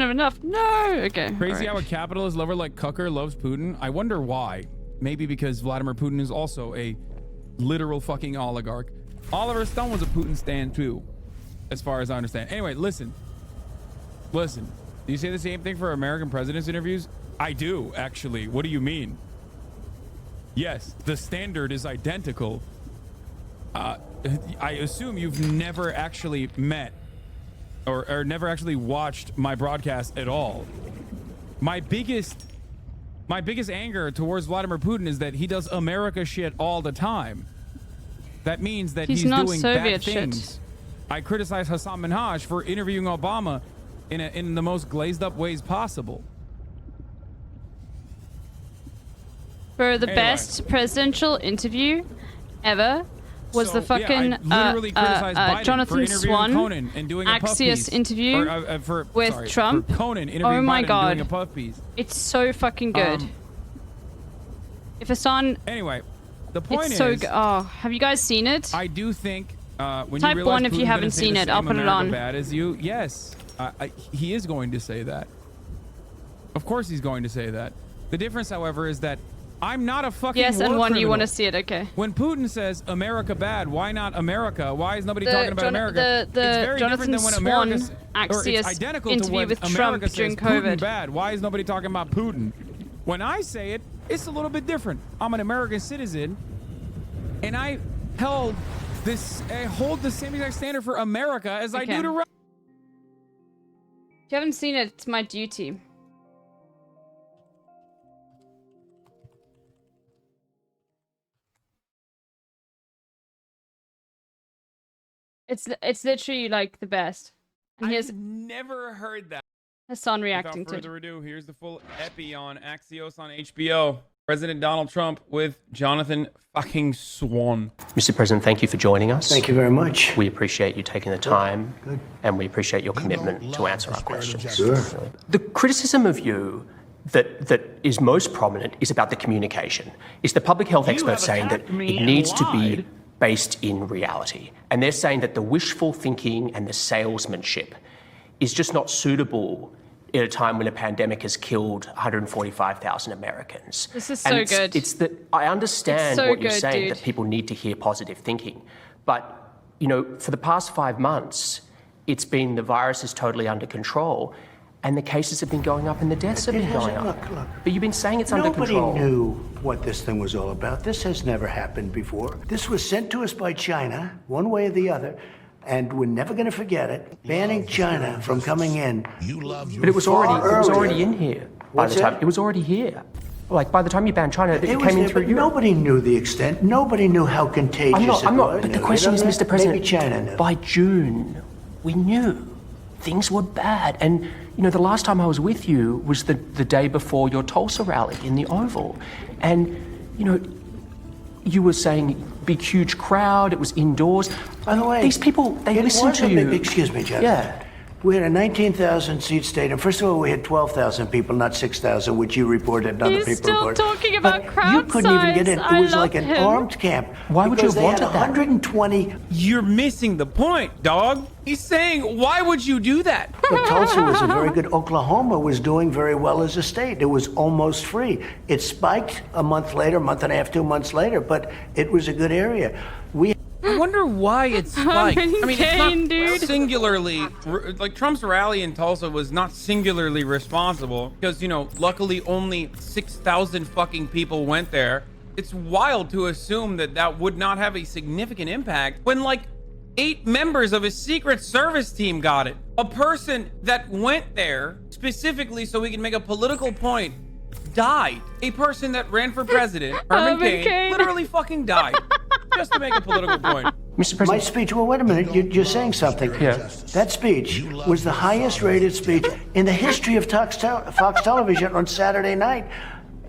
have enough. No. Okay. Crazy how a capitalist lover like Cucker loves Putin. I wonder why. Maybe because Vladimir Putin is also a literal fucking oligarch. Oliver Stone was a Putin stan too, as far as I understand. Anyway, listen. Do you say the same thing for American presidents' interviews? I do, actually. What do you mean? Yes, the standard is identical. I assume you've never actually met or never actually watched my broadcast at all. My biggest anger towards Vladimir Putin is that he does America shit all the time. That means that he's doing bad things. Shit. I criticize Hassan Minhaj for interviewing Obama in the most glazed up ways possible. For the best presidential interview ever was the fucking Jonathan Swan and doing Axios interview with Trump. Conan interviewing oh my Biden god, doing a puff piece. It's so fucking good. Anyway, the point is, so good. Oh, have you guys seen it? I do think When Type you 1 realize if you Putin's haven't gonna say seen the it. I'll same put it America on. Bad as you? Yes, he is going to say that. Of course, he's going to say that. The difference, however, is that I'm not a fucking Yes, and war one, you criminal. want to see it, okay. When Putin says America bad, why not America? Why is nobody talking about America? The it's very Jonathan different than when Swan America's, or Axios it's identical to interview when with America Trump says during Putin COVID. bad. Why is nobody talking about Putin? When I say it, it's a little bit different. I'm an American citizen, and I hold the same exact standard for America as I do to Russia. If you haven't seen it, it's my duty. It's literally like the best. And here's Never heard that. Hassan reacting Without to it. further ado, here's the full epi on Axios on HBO. President Donald Trump with Jonathan fucking Swan. Mr. President, thank you for joining us. Thank you very much. We appreciate you taking the time, and we appreciate your commitment to answer our questions. Sure. The criticism of you that is most prominent is about the communication. It's the public health experts saying that it needs to be based in reality. And they're saying that the wishful thinking and the salesmanship is just not suitable at a time when a pandemic has killed 145,000 Americans. This is so good. It's that I understand so what you're good, saying, dude. that people need to hear positive thinking. But, you know, for the past 5 months, it's been the virus is totally under control, and the cases have been going up and the deaths have been going up. Look. But you've been saying it's under control. Nobody knew what this thing was all about. This has never happened before. This was sent to us by China, one way or the other, and we're never going to forget it. Banning China from coming in. But it was already in here. By the time it was already here. Like by the time you banned China, it came in through Europe. Nobody knew the extent. Nobody knew how contagious I'm it not. was. But the question is, Mr. President, maybe China knew. by June, we knew things were bad. And you know, the last time I was with you was the day before your Tulsa rally in the Oval, and you know, you were saying big, huge crowd. It was indoors. By the way, these people, they listen to you. Excuse me, Jonathan. Yeah. We had a 19,000 seat stadium. First of all, we had 12,000 people, not 6,000, which you reported and other He's people still reported. talking about But crowd you couldn't even get in. size. It was I like love an him. armed camp. Why would you because have they had wanted that? 120. You're missing the point, dog. He's saying, why would you do that? But Tulsa was a very good. Oklahoma was doing very well as a state. It was almost free. It spiked a month later, month and a half, 2 months later, but it was a good area. I wonder why it's spiked. I mean, it's not dude. singularly, like Trump's rally in Tulsa was not singularly responsible because, you know, luckily only 6,000 fucking people went there. It's wild to assume that that would not have a significant impact when like 8 members of his Secret Service team got it. A person that went there specifically so he can make a political point died. A person that ran for president, Herman Cain, literally fucking died just to make a political point. Mr. President. My speech, well, wait a minute, you're saying something. Yeah. That speech was the highest rated speech in the history of Fox Television on Saturday night.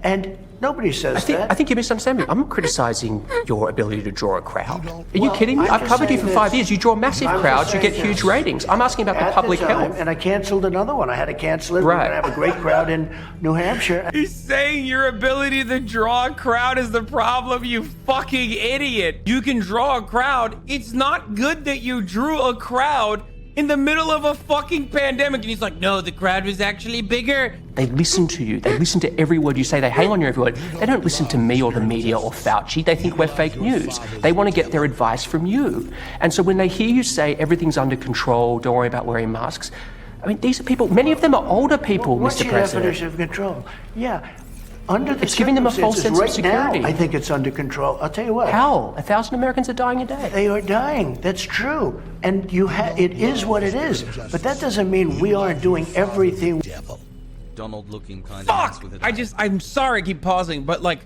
And nobody says that. I think you misunderstand me. I'm not criticizing your ability to draw a crowd. Are you kidding me? I've covered you for 5 years. You draw massive crowds, you get huge ratings. I'm asking about the public health. And I canceled another one. I had to cancel it. Right. We're going to have a great crowd in New Hampshire. He's saying your ability to draw a crowd is the problem, you fucking idiot. You can draw a crowd. It's not good that you drew a crowd in the middle of a fucking pandemic. And he's like, no, the crowd was actually bigger. They listen to you. They listen to every word you say. They hang on your every word. They don't listen to me or the media or Fauci. They think we're fake news. They want to get their advice from you. And so when they hear you say everything's under control, don't worry about wearing masks, I mean, these are people, many of them are older people, What's Mr. your President. definition of control? Yeah. Under the It's giving them a false sense of right security. Now, I think it's under control. I'll tell you what. How? 1,000 Americans are dying a day. They are dying. That's true. And it is what it is. But that doesn't mean we aren't doing everything. Donald looking kind Fuck! I'm sorry I keep pausing, but like,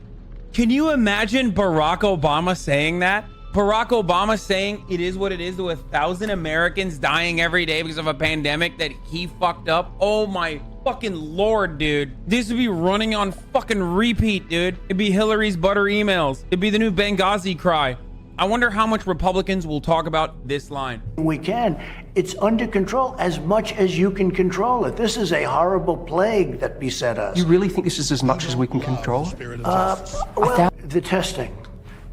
can you imagine Barack Obama saying that? Barack Obama saying it is what it is to 1,000 Americans dying every day because of a pandemic that he fucked up? Oh my fucking lord, dude. This would be running on fucking repeat, dude. It'd be Hillary's butter emails. It'd be the new Benghazi cry. I wonder how much Republicans will talk about this line. We can. It's under control as much as you can control it. This is a horrible plague that beset us. You really think this is as much as we can control? Well, the testing.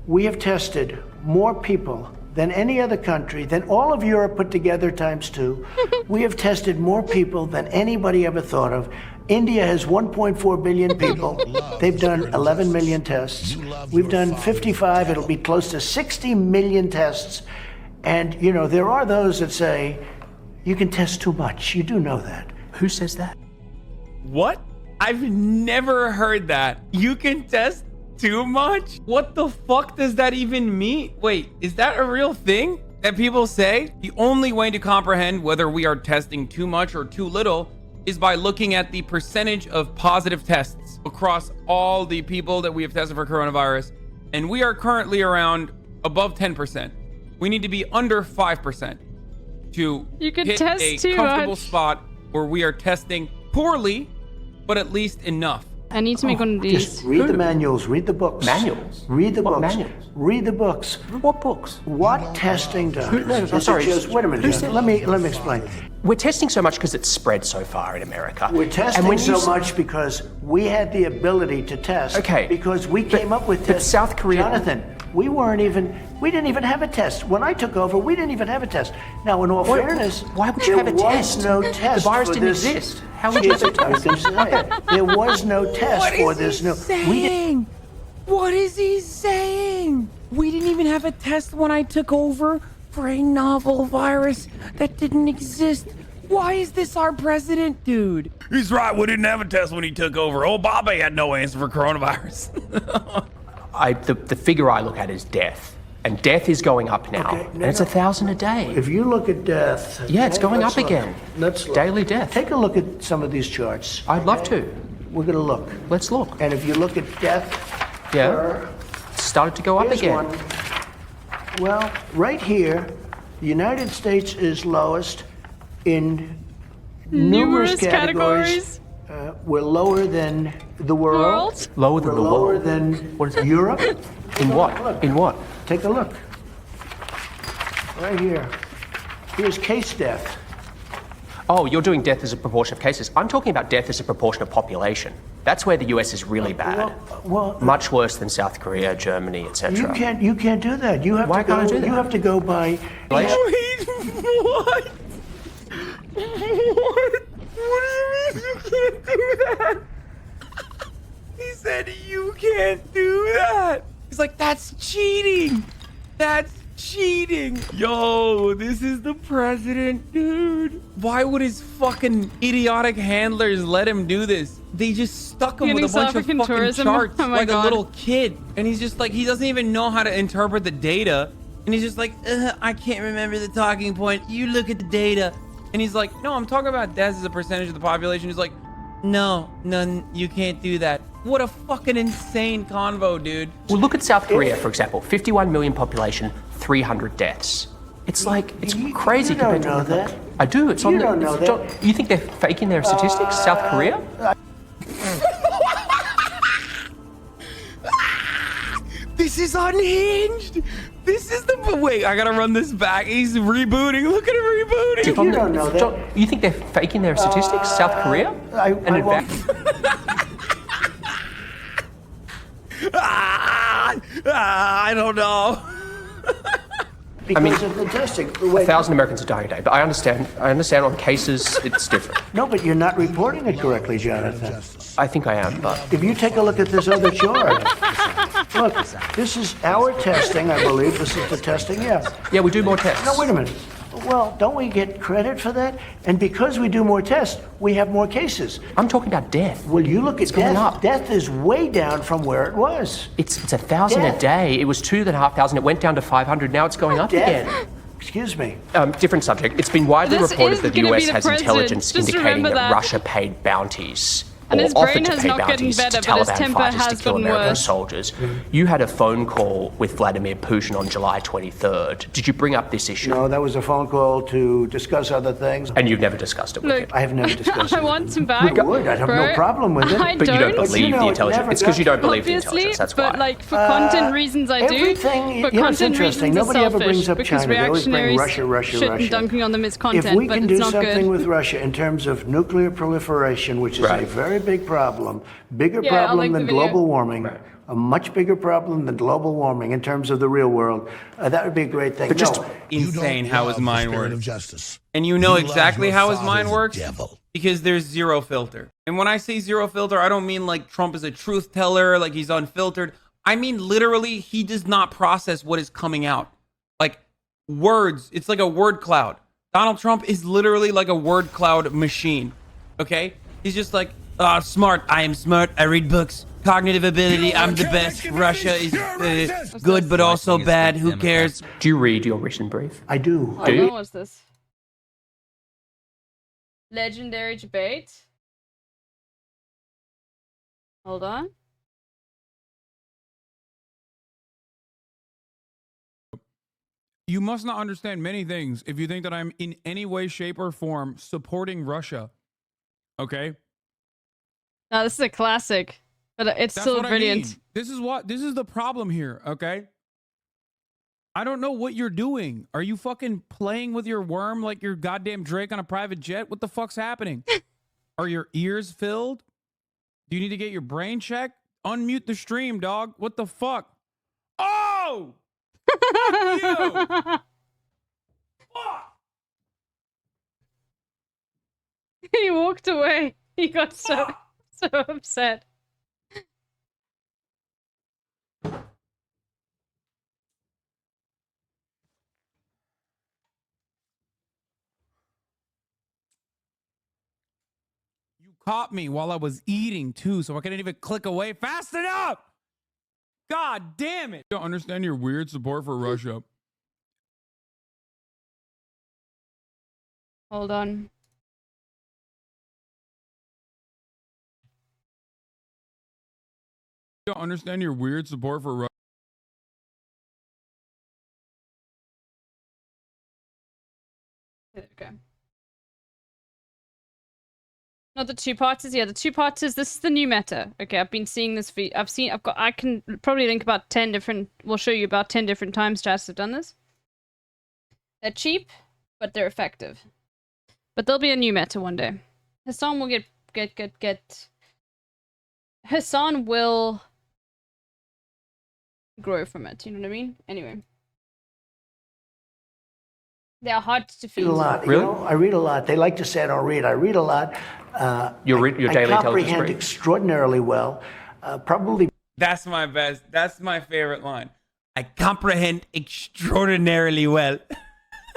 We have tested more people than any other country, than all of Europe put together times 2. We have tested more people than anybody ever thought of. India has 1.4 billion people. They've done 11 million tests. We've done 55. It'll be close to 60 million tests. And, you know, there are those that say, you can test too much. You do know that. Who says that? What? I've never heard that. You can test too much? What the fuck does that even mean? Wait, is that a real thing that people say? The only way to comprehend whether we are testing too much or too little is by looking at the percentage of positive tests across all the people that we have tested for coronavirus. And we are currently around above 10%. We need to be under 5% to hit a comfortable spot where we are testing poorly, but at least enough. I need to make one of these. Just read the manuals, read the books. Manuals? Read the books. Manuals? Read the books. What books? What testing does? I'm sorry. Wait a minute. Let me explain. We're testing so much because it's spread so far in America. We're testing so much because we had the ability to test. Okay. Because we came up with tests. South Korea. Jonathan, we didn't even have a test. When I took over, we didn't even have a test. Now, in all fairness, why would you have a test? There was no test. The virus for didn't this. exist. How would you have a test? There was no test for this new. What is he saying? We didn't even have a test when I took over for a novel virus that didn't exist. Why is this our president, dude? He's right. We didn't have a test when he took over. Old Bobby had no answer for coronavirus. The figure I look at is death. And death is going up now. And it's 1,000 a day. If you look at death... Yeah, it's going up again. Let's look. Daily death. Take a look at some of these charts. I'd love to. We're going to look. Let's look. And if you look at death... Yeah. It's started to go up here's again. One. Well, right here, the United States is lowest in numerous categories. We're lower than the world. Lower than the world? Lower than what is that? Europe. In what? Look. In what? Take a look. Right here. Here's case death. Oh, you're doing death as a proportion of cases. I'm talking about death as a proportion of population. That's where the US is really bad. Well, much worse than South Korea, Germany, etc. You can't do that. You have Why to go. can't I do that? You have to go by. Wait, what? What do you mean you can't do that? He said you can't do that. He's like, that's cheating. That's cheating. Yo, this is the president, dude. Why would his fucking idiotic handlers let him do this? They just stuck him with a bunch of fucking charts like a little kid. And he's just like, he doesn't even know how to interpret the data. And he's just like, I can't remember the talking point. You look at the data. And he's like, no, I'm talking about deaths as a percentage of the population. He's like, no, you can't do that. What a fucking insane convo, dude. Well, look at South Korea, for example. 51 million population, 300 deaths. It's like, it's crazy compared to... You don't know that. I do. It's on the... You don't know that. You think they're faking their statistics, South Korea? This is unhinged. This is the... Wait, I gotta run this back. He's rebooting. Look at him rebooting. You don't know that. You think they're faking their statistics, South Korea? I don't know. Because of the testing. 1,000 Americans are dying a day, but I understand on cases it's different. No, but you're not reporting it correctly, Jonathan. I think I am, but... If you take a look at this other chart, look, this is our testing, I believe. This is the testing, yeah. Yeah, we do more tests. No, wait a minute. Well, don't we get credit for that? And because we do more tests, we have more cases. I'm talking about death. Well, you look at death. Up. Death is way down from where it was. It's 1,000 a day. It was 2,500. It went down to 500. Now it's going up again. Excuse me. Different subject. It's been widely reported that the US has intelligence indicating that Russia paid bounties. And his brain has pay not gotten bounties better, to but his Taliban temper fighters has to kill gotten American worse. soldiers. You had a phone call with Vladimir Putin on July 23rd. Did you bring up this issue? No, that was a phone call to discuss other things. And you've never discussed it with him? I have never discussed it. I want him back. I would. I'd have no problem with it. But you don't believe the intelligence. It's because you don't believe the intelligence. That's why. But like for content reasons, I do. Everything. But You know, it's content interesting. reasons Nobody are ever brings selfish up because China. They always bring reactionaries Russia. shit and dunking on them is content, If we but can it's do not something good. with Russia in terms of nuclear proliferation, which is a very very big problem. Bigger Yeah, I'll problem link the than video. global warming. A much bigger problem than global warming in terms of the real world. That would be a great thing. Just insane how his mind works. Of justice. And you know You love exactly your how his father, mind the works devil. because there's zero filter. And when I say zero filter, I don't mean like Trump is a truth teller, like he's unfiltered. I mean literally he does not process what is coming out. Like words, it's like a word cloud. Donald Trump is literally like a word cloud machine. Okay? He's just like, smart. I am smart. I read books. Cognitive ability. I'm the best. Russia is good, but also bad. Who cares? Do you read your written brief? I do. Oh, when was this? Legendary debate. Hold on. You must not understand many things if you think that I'm in any way, shape, or form supporting Russia. Okay? No, this is a classic, but it's That's still what I brilliant. mean. This is the problem here, okay? I don't know what you're doing. Are you fucking playing with your worm like you're goddamn Drake on a private jet? What the fuck's happening? Are your ears filled? Do you need to get your brain checked? Unmute the stream, dog. What the fuck? Oh! Fuck you! Fuck! He walked away. He got so upset. You caught me while I was eating too, so I couldn't even click away fast enough. God damn it. I don't understand your weird support for Russia. Hold on. I don't understand your weird support for Russia. Okay. Not the two-parters. Yeah, the two-parters. This is the new meta. Okay, I've been seeing this. I can probably link about 10 different. We'll show you about 10 different times chats have done this. They're cheap, but they're effective. But there'll be a new meta one day. Hassan will get. Hassan will grow from it. You know what I mean? Anyway. They are hard to defeat. I read a lot. Really? You know, I read a lot. They like to say I don't read. I read a lot. Your daily I intelligence comprehend brief? extraordinarily well. Probably That's my best. That's my favorite line. I comprehend extraordinarily well.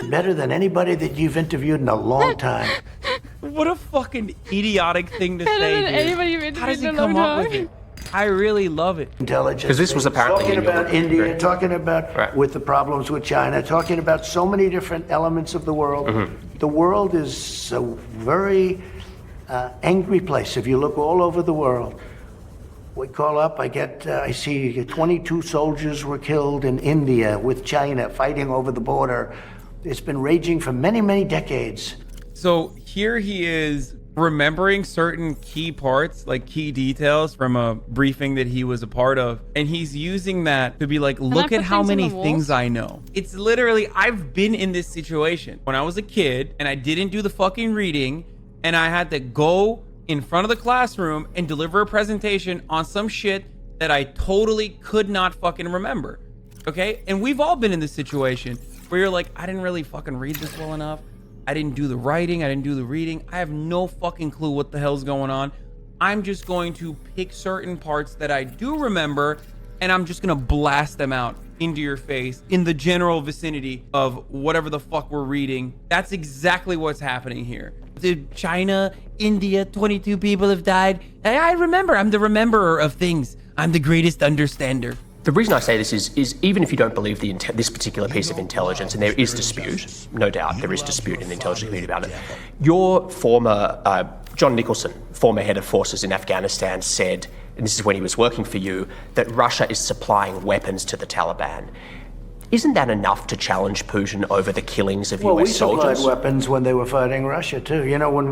better than anybody that you've interviewed in a long time. What a fucking idiotic thing to Better say, than dude. anybody you've How does he interviewed in a come long up with time. it? I really love it. Intelligence. Because this was apparently talking in your about India, brief. talking about with the problems with China, talking about so many different elements of the world. The world is a very angry place. If you look all over the world, we call up. I see 22 soldiers were killed in India with China fighting over the border. It's been raging for many, many decades. So here he is remembering certain key parts, like key details from a briefing that he was a part of. And he's using that to be like, look at how many things I know. It's literally, I've been in this situation when I was a kid and I didn't do the fucking reading and I had to go in front of the classroom and deliver a presentation on some shit that I totally could not fucking remember. Okay? And we've all been in this situation where you're like, I didn't really fucking read this well enough. I didn't do the writing. I didn't do the reading. I have no fucking clue what the hell's going on. I'm just going to pick certain parts that I do remember and I'm just going to blast them out into your face in the general vicinity of whatever the fuck we're reading. That's exactly what's happening here. China, India, 22 people have died. I remember. I'm the rememberer of things. I'm the greatest understander. The reason I say this is even if you don't believe this particular piece of intelligence, and there is dispute, no doubt, there is dispute in the intelligence community about it. Your former, John Nicholson, former head of forces in Afghanistan, said, and this is when he was working for you, that Russia is supplying weapons to the Taliban. Isn't that enough to challenge Putin over the killings of US soldiers? We supplied weapons when they were fighting Russia too. You know, when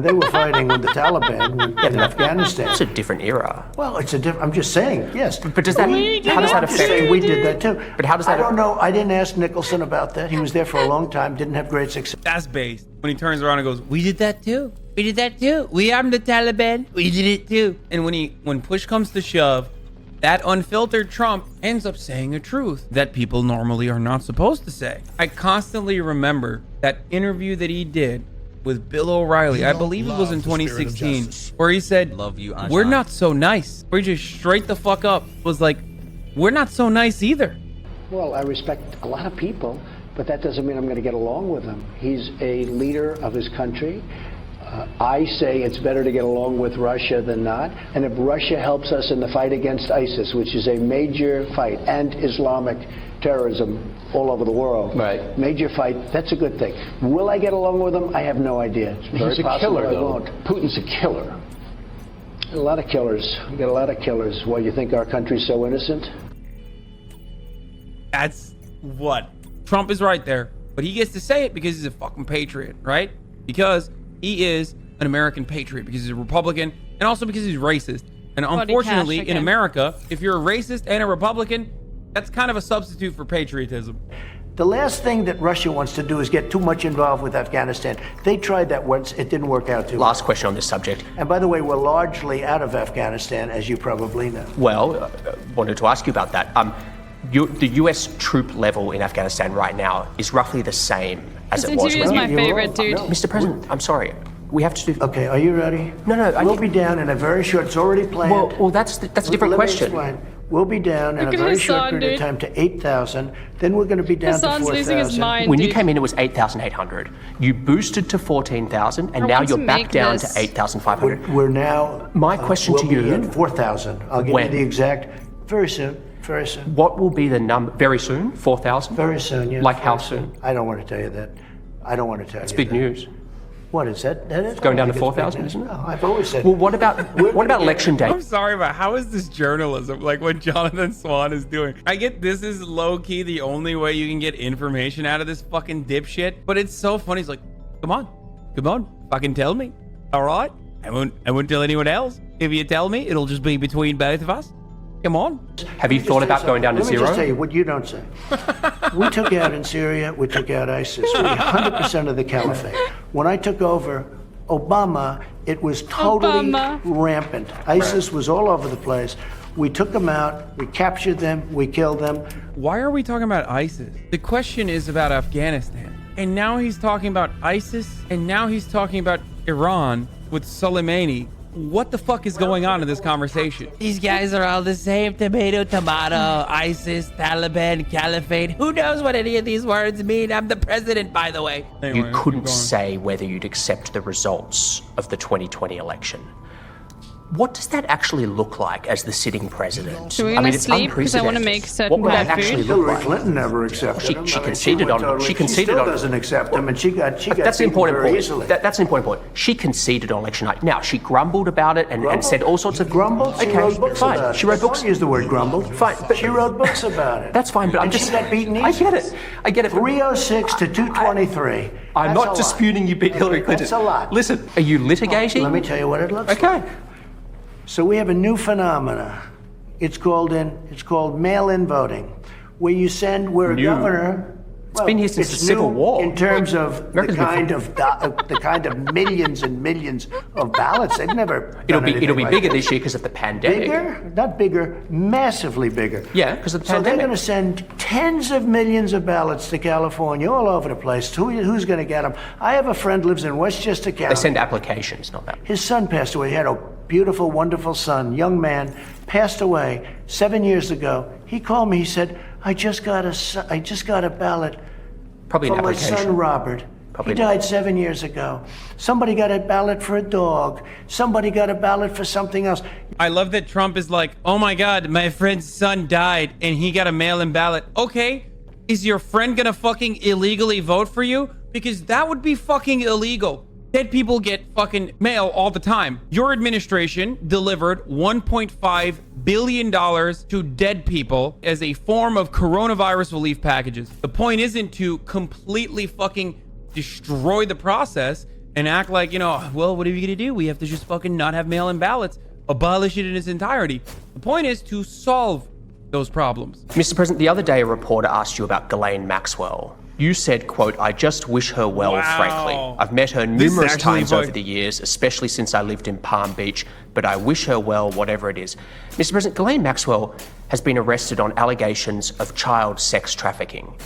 they were fighting with the Taliban in Afghanistan. It's a different era. Well, it's a different. I'm just saying, yes. But does that? How does that affect? We did that too. But how does that? I don't know. I didn't ask Nicholson about that. He was there for a long time. Didn't have great success. That's based. When he turns around and goes, "We did that too." We did that too. We armed the Taliban. We did it too. And when push comes to shove, that unfiltered Trump ends up saying a truth that people normally are not supposed to say. I constantly remember that interview that he did with Bill O'Reilly. I believe it was in 2016, where he said, Love you, we're not so nice. Where he just straight the fuck up was like, we're not so nice either. Well, I respect a lot of people, but that doesn't mean I'm going to get along with him. He's a leader of his country. I say it's better to get along with Russia than not. And if Russia helps us in the fight against ISIS, which is a major fight, and Islamic terrorism all over the world, right. Major fight, that's a good thing. Will I get along with him? I have no idea. It's very He's a possible killer, I though. won't. Putin's a killer. A lot of killers. We got a lot of killers. Why, you think our country's so innocent? That's what Trump is right there, but he gets to say it because he's a fucking patriot, right? Because he is an American patriot, because he's a Republican, and also because he's racist. And unfortunately, in America, if you're a racist and a Republican, that's kind of a substitute for patriotism. The last thing that Russia wants to do is get too much involved with Afghanistan. They tried that once. It didn't work out too well. Last question on this subject. And by the way, we're largely out of Afghanistan, as you probably know. Well, wanted to ask you about that. The U.S. troop level in Afghanistan right now is roughly the same as it was. This interview is my favorite, dude. No, Mr. President, I'm sorry. We have to do... Okay, are you ready? No, we'll be down in a very short... It's already planned. Well, that's a different question. We'll be down in a very short period of time to 8,000. Then we're going to be down to 4,000. When you came in, it was 8,800. You boosted to 14,000, and now you're back down to 8,500. We're now... My question to you... We'll be at 4,000. I'll give you the exact... Very soon. Very soon. What will be the number? Very soon? 4,000? Very soon, yeah. Like how soon? I don't want to tell you that. I don't want to tell you that. It's big news. What is that? It's going down to 4,000, isn't it? No, I've always said... Well, what about election day? I'm sorry, but how is this journalism? Like what Jonathan Swan is doing. I get this is low-key the only way you can get information out of this fucking dipshit, but it's so funny. He's like, come on, fucking tell me. All right? I won't tell anyone else. If you tell me, it'll just be between both of us. Come on. Have you thought about going down to zero? Let me just tell you what you don't say. We took out in Syria, we took out ISIS. We 100% of the caliphate. When I took over Obama, it was totally rampant. ISIS was all over the place. We took them out, we captured them, we killed them. Why are we talking about ISIS? The question is about Afghanistan. And now he's talking about ISIS, and now he's talking about Iran with Soleimani. What the fuck is going on in this conversation? These guys are all the same. Tomato, ISIS, Taliban, Caliphate. Who knows what any of these words mean? I'm the president, by the way. You couldn't say whether you'd accept the results of the 2020 election. What does that actually look like as the sitting president? Should we go to sleep? Because I want to make certain bad food. food. Hillary Clinton never accepted him. She conceded on them. She conceded on. She still doesn't accept him, and she got that's an important very point. easily. That's an important point. She conceded on election night. Now she grumbled about it and said all sorts of grumbled. She wrote books fine. about it. She wrote books. Don't use the word grumbled. Fine, but she wrote books about it. That's fine, but I'm just. She got beaten easy. I get it. I get it. 306 to 223. I'm not disputing you beat Hillary Clinton. That's a lot. Listen, are you litigating? Let me tell you what it looks like. Okay. So we have a new phenomena. It's called mail-in voting, where you send where a governor. It's been here since the Civil War. In terms of the kind of millions and millions of ballots, they've never. It'll be bigger this year because of the pandemic. Bigger, not bigger, massively bigger. Yeah, because of the pandemic. So they're going to send tens of millions of ballots to California, all over the place. Who's going to get them? I have a friend lives in Westchester County. They send applications, not that. His son passed away. He had a beautiful, wonderful son, young man, passed away 7 years ago. He called me. He said, I just got a ballot Probably from an my application. son Robert. He died 7 years ago. Somebody got a ballot for a dog. Somebody got a ballot for something else. I love that Trump is like, oh my God, my friend's son died and he got a mail-in ballot. Okay, is your friend gonna fucking illegally vote for you? Because that would be fucking illegal. Dead people get fucking mail all the time. Your administration delivered $1.5 billion to dead people as a form of coronavirus relief packages. The point isn't to completely fucking destroy the process and act like, you know, well, what are we gonna do? We have to just fucking not have mail-in ballots, abolish it in its entirety. The point is to solve those problems. Mr. President, the other day a reporter asked you about Ghislaine Maxwell. You said, quote, "I just wish her well, frankly. I've met her numerous times over the years, especially since I lived in Palm Beach, but I wish her well, whatever it is." Mr. President, Ghislaine Maxwell has been arrested on allegations of child sex trafficking.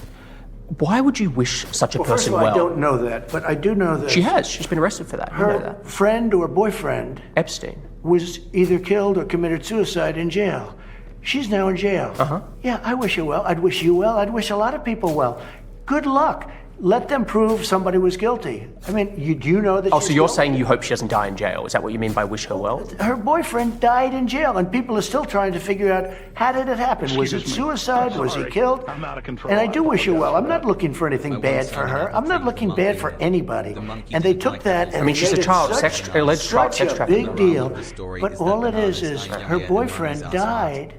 Why would you wish such a person well? First of all, I don't know that, but I do know that. She has. She's been arrested for that. Her you know that. friend or boyfriend, Epstein, was either killed or committed suicide in jail. She's now in jail. Yeah, I wish her well. I'd wish you well. I'd wish a lot of people well. Good luck. Let them prove somebody was guilty. I mean, do you know that so you're saying you hope she doesn't die in jail? Is that what you mean by wish her well? Her boyfriend died in jail, and people are still trying to figure out, how did it happen? Was it suicide? Was he killed? I'm out of control. And I do wish her well. I'm not looking for anything bad for her. I'm not looking bad for anybody. And they took that and she's a child sex alleged child sex trafficking. Big deal. But all it is her boyfriend died.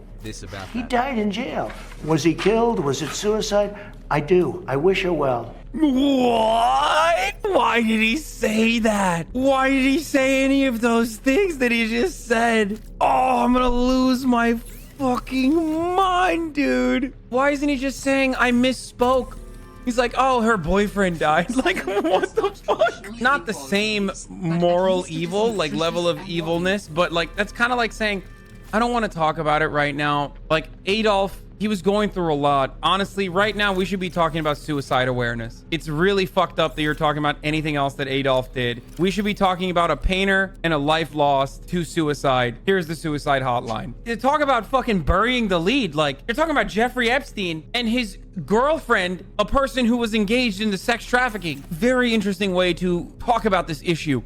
He died in jail. Was he killed? Was it suicide? I do. I wish her well. What? Why did he say that? Why did he say any of those things that he just said? Oh, I'm gonna lose my fucking mind, dude. Why isn't he just saying I misspoke? He's like, oh, her boyfriend died. Like, what the fuck? Not the same moral evil, like level of evilness, but like, that's kind of like saying, I don't want to talk about it right now. Like Adolf, he was going through a lot. Honestly, right now we should be talking about suicide awareness. It's really fucked up that you're talking about anything else that Adolf did. We should be talking about a painter and a life lost to suicide. Here's the suicide hotline. To talk about fucking burying the lead, like you're talking about Jeffrey Epstein and his girlfriend, a person who was engaged in the sex trafficking. Very interesting way to talk about this issue.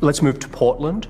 Let's move to Portland.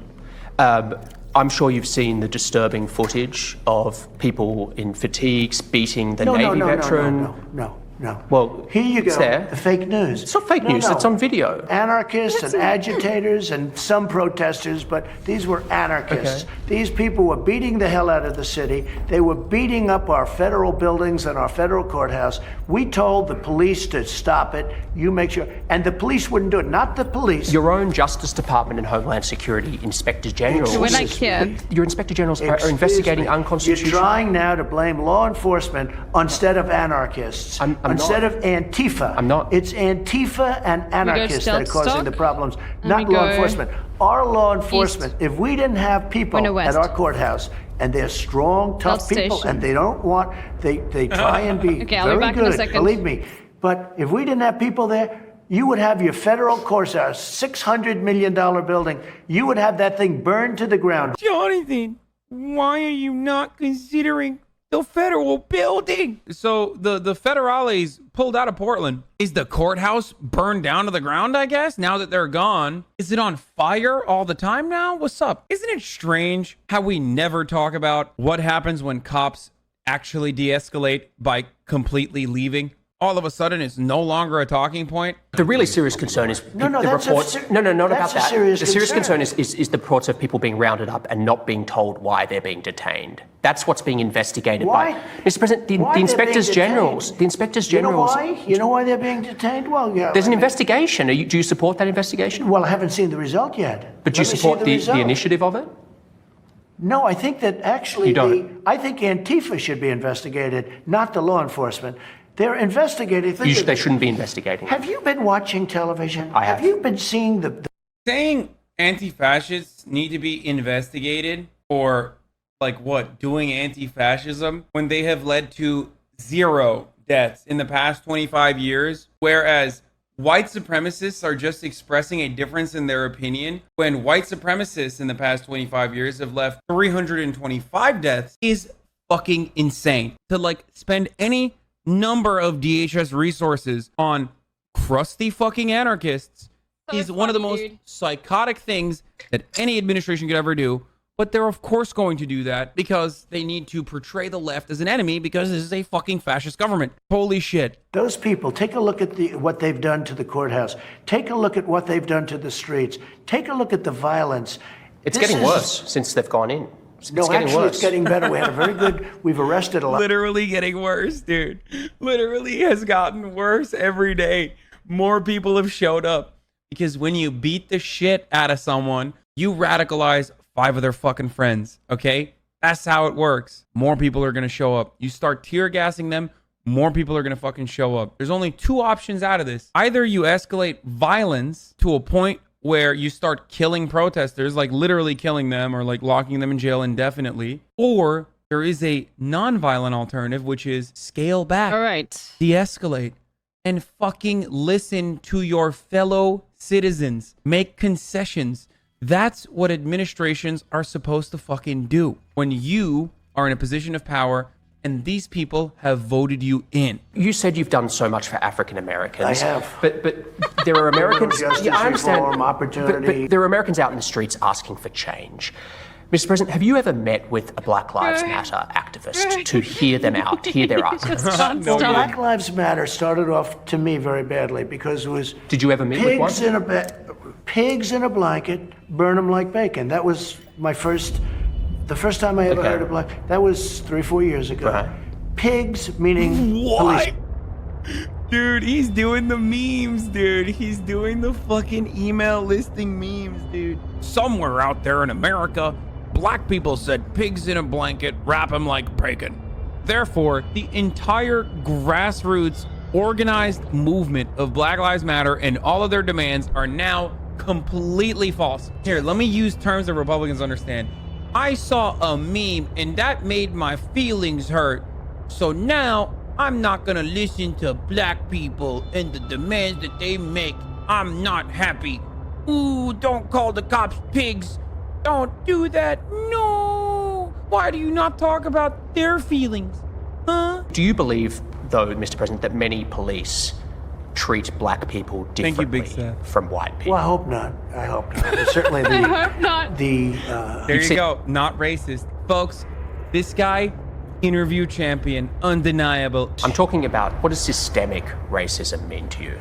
I'm sure you've seen the disturbing footage of people in fatigues beating the Navy veteran. No. Well, here you go. It's there. The fake news. It's not fake news. It's on video. Anarchists and agitators and some protesters, but these were anarchists. Okay. These people were beating the hell out of the city. They were beating up our federal buildings and our federal courthouse. We told the police to stop it. You make sure. And the police wouldn't do it. Not the police. Your own Justice Department and Homeland Security Inspector Generals. Your Inspector Generals are investigating unconstitutional. You're trying now to blame law enforcement instead of anarchists. Instead of Antifa. I'm not. It's Antifa and anarchists that are causing the problems, not law enforcement. Our law enforcement, if we didn't have people at our courthouse, and they're strong, tough people, and they don't want, they try and be very good, believe me. But if we didn't have people there, you would have your federal courthouse, $600 million building, you would have that thing burned to the ground. Jonathan, why are you not considering the federal building? So the federales pulled out of Portland. Is the courthouse burned down to the ground, I guess, now that they're gone? Is it on fire all the time now? What's up? Isn't it strange how we never talk about what happens when cops actually de-escalate by completely leaving? All of a sudden, it's no longer a talking point. The really serious concern is the reports. Not about that. The serious concern is the reports of people being rounded up and not being told why they're being detained. That's what's being investigated by Mr. President. The inspectors generals. The inspectors generals. You know why they're being detained? Well, yeah. There's an investigation. Do you support that investigation? Well, I haven't seen the result yet. But do you support the initiative of it? No, I think that actually, I think Antifa should be investigated, not the law enforcement. They're investigating. They shouldn't be investigating. Have you been watching television? I have. Have you been seeing the... Saying anti-fascists need to be investigated for, like, what, doing anti-fascism when they have led to 0 deaths in the past 25 years, whereas white supremacists are just expressing a difference in their opinion when white supremacists in the past 25 years have left 325 deaths is fucking insane. To, like, spend any number of DHS resources on crusty fucking anarchists is one of the most psychotic things that any administration could ever do. But they're of course going to do that because they need to portray the left as an enemy because this is a fucking fascist government. Holy shit. Those people, take a look at what they've done to the courthouse. Take a look at what they've done to the streets. Take a look at the violence. It's getting worse since they've gone in. It's getting better. We had a very good, we've arrested a lot. Literally getting worse, dude. Literally has gotten worse every day. More people have showed up because when you beat the shit out of someone, you radicalize 5 of their fucking friends, okay? That's how it works. More people are going to show up. You start tear gassing them, more people are going to fucking show up. There's only two options out of this. Either you escalate violence to a point where you start killing protesters, like literally killing them or like locking them in jail indefinitely, or there is a non-violent alternative, which is scale back, all right, de-escalate, and fucking listen to your fellow citizens. Make concessions. That's what administrations are supposed to fucking do when you are in a position of power and these people have voted you in. You said you've done so much for African Americans. I have. But there are Americans. Justice I understand. reform, opportunity. But there are Americans out in the streets asking for change. Mr. President, have you ever met with a Black Lives Matter activist to hear them out, hear their arguments? Black Lives Matter started off to me very badly because it was. Did you ever meet with one? Pigs in a blanket, burn them like bacon. That was the first time I ever heard of black. That was 3-4 years ago. Right. Pigs meaning What? police. Dude, he's doing the memes, dude. He's doing the fucking email listing memes, dude. Somewhere out there in America, black people said pigs in a blanket, wrap them like bacon. Therefore, the entire grassroots organized movement of Black Lives Matter and all of their demands are now completely false. Here, let me use terms that Republicans understand. I saw a meme and that made my feelings hurt. So now I'm not gonna listen to black people and the demands that they make. I'm not happy. Ooh, don't call the cops pigs. Don't do that. No. Why do you not talk about their feelings? Huh? Do you believe, though, Mr. President, that many police treat black people differently from white people? Well, I hope not. I hope not. Certainly the. I hope not. There you go. Not racist. Folks, this guy, interview champion, undeniable. I'm talking about, what does systemic racism mean to you?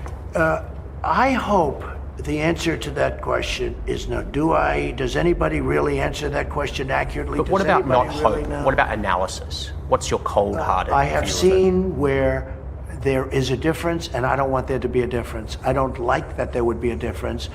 I hope the answer to that question is no. Does anybody really answer that question accurately? But what about not hope? Really know? What about analysis? What's your cold-hearted I have view of it? seen where there is a difference, and I don't want there to be a difference. I don't like that there would be a difference.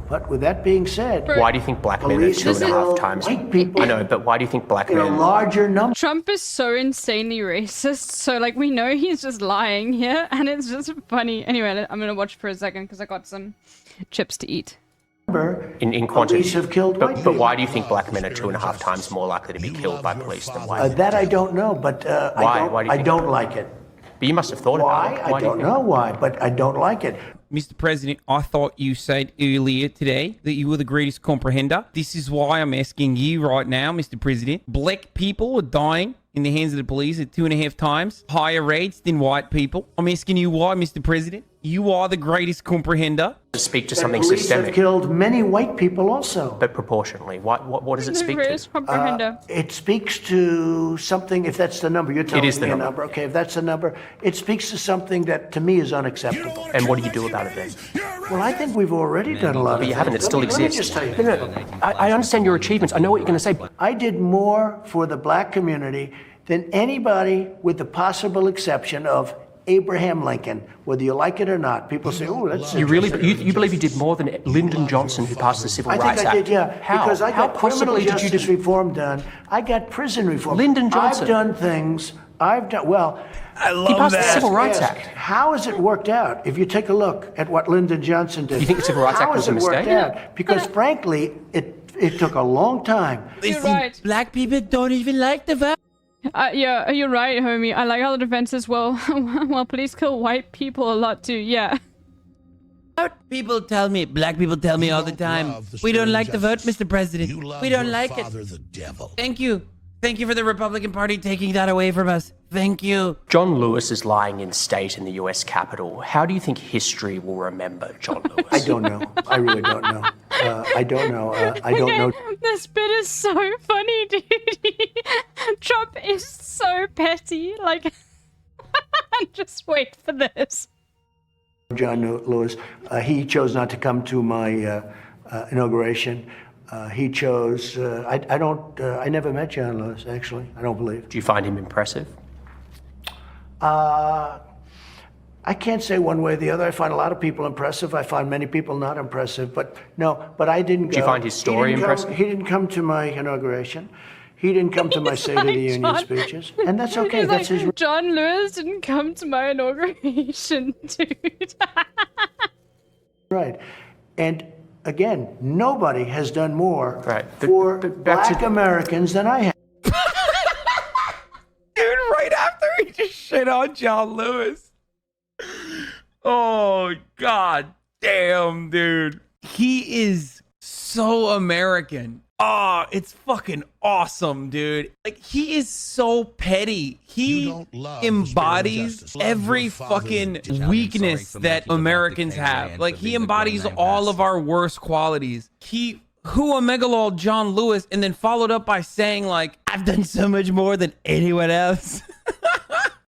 But with that being said, why do you think black men are 2.5 times? White people I know, but why do you think black in men? a larger number. Trump is so insanely racist. So like we know he's just lying here, and it's just funny. Anyway, I'm gonna watch for a second because I got some chips to eat. In quantity. Police have killed white but why do you think black men are 2.5 times more likely to be killed by police than white men? That I don't know, but Why? I don't like it. But you must have thought Why? about it. I don't know why, but I don't like it. Mr. President, I thought you said earlier today that you were the greatest comprehender. This is why I'm asking you right now, Mr. President. Black people are dying in the hands of the police at 2.5 times higher rates than white people. I'm asking you why, Mr. President. You are the greatest comprehender. To speak to something Police systemic. have killed many white people also. But proportionally, what does it speak to? It speaks to something, if that's the number, you're telling is the me a number. number. Okay, if that's the number, it speaks to something that to me is unacceptable. And what do you do about it then? Well, I think we've already done a lot But of you haven't, it things. still Let me exists. just tell you. No, I understand your achievements. I know what you're going to say. I did more for the black community than anybody with the possible exception of Abraham Lincoln, whether you like it or not. People say, oh, that's You really, interesting." you believe you did more than Lyndon Johnson, who passed the Civil I Rights think I Act? did, yeah. How? Because I How got criminal possibly did you justice do? reform done. I got prison reform. Lyndon Johnson. I've done things. Well, I love He passed the Civil Rights yes. Act. How has it worked out? If you take a look at what Lyndon Johnson did. You think the Civil Rights Act how was has a it worked mistake? out? Because frankly, it took a long time. You're right. Black people don't even like the vote. Yeah, you're right, homie. I like how the defense is, well, police kill white people a lot too, yeah. People tell me, black people tell me all the time, we don't like the vote, Mr. President. We don't like it. The devil. Thank you. Thank you for the Republican Party taking that away from us. Thank you. John Lewis is lying in state in the US Capitol. How do you think history will remember John Lewis? I don't know. I really don't know. I don't know. I don't know. This bit is so funny, dude. Trump is so petty. Like, just wait for this. John Lewis, he chose not to come to my inauguration. He chose. I never met John Lewis. Actually, I don't believe. Do you find him impressive? I can't say one way or the other. I find a lot of people impressive. I find many people not impressive. But no. But I didn't go. Do you find his story impressive? He didn't come to my inauguration. He didn't come to my State of the Union speeches, and that's okay. He's That's like, his. John Lewis didn't come to my inauguration, dude. Right. And again, nobody has done more for black Americans than I have. Dude, right after he just shit on John Lewis. Oh, god damn, dude. He is so American. Oh, it's fucking awesome, dude. Like, he is so petty. He embodies every fucking weakness that Americans have. Like, he embodies all of our worst qualities. Who a megalol John Lewis, and then followed up by saying, like, I've done so much more than anyone else.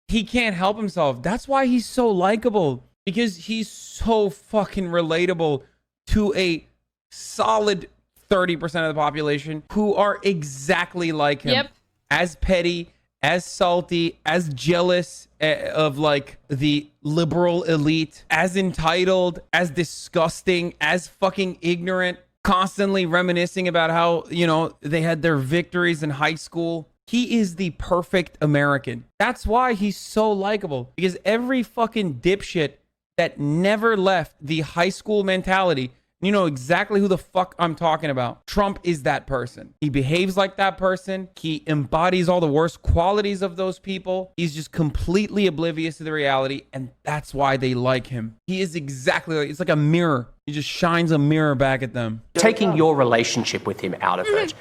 He can't help himself. That's why he's so likable, because he's so fucking relatable to a solid 30% of the population who are exactly like him. Yep. As petty, as salty, as jealous of like the liberal elite, as entitled, as disgusting, as fucking ignorant, constantly reminiscing about how, you know, they had their victories in high school. He is the perfect American. That's why he's so likable, because every fucking dipshit that never left the high school mentality, you know exactly who the fuck I'm talking about. Trump is that person. He behaves like that person. He embodies all the worst qualities of those people. He's just completely oblivious to the reality, and that's why they like him. He is exactly like, it's like a mirror. He just shines a mirror back at them. Taking your relationship with him out of it,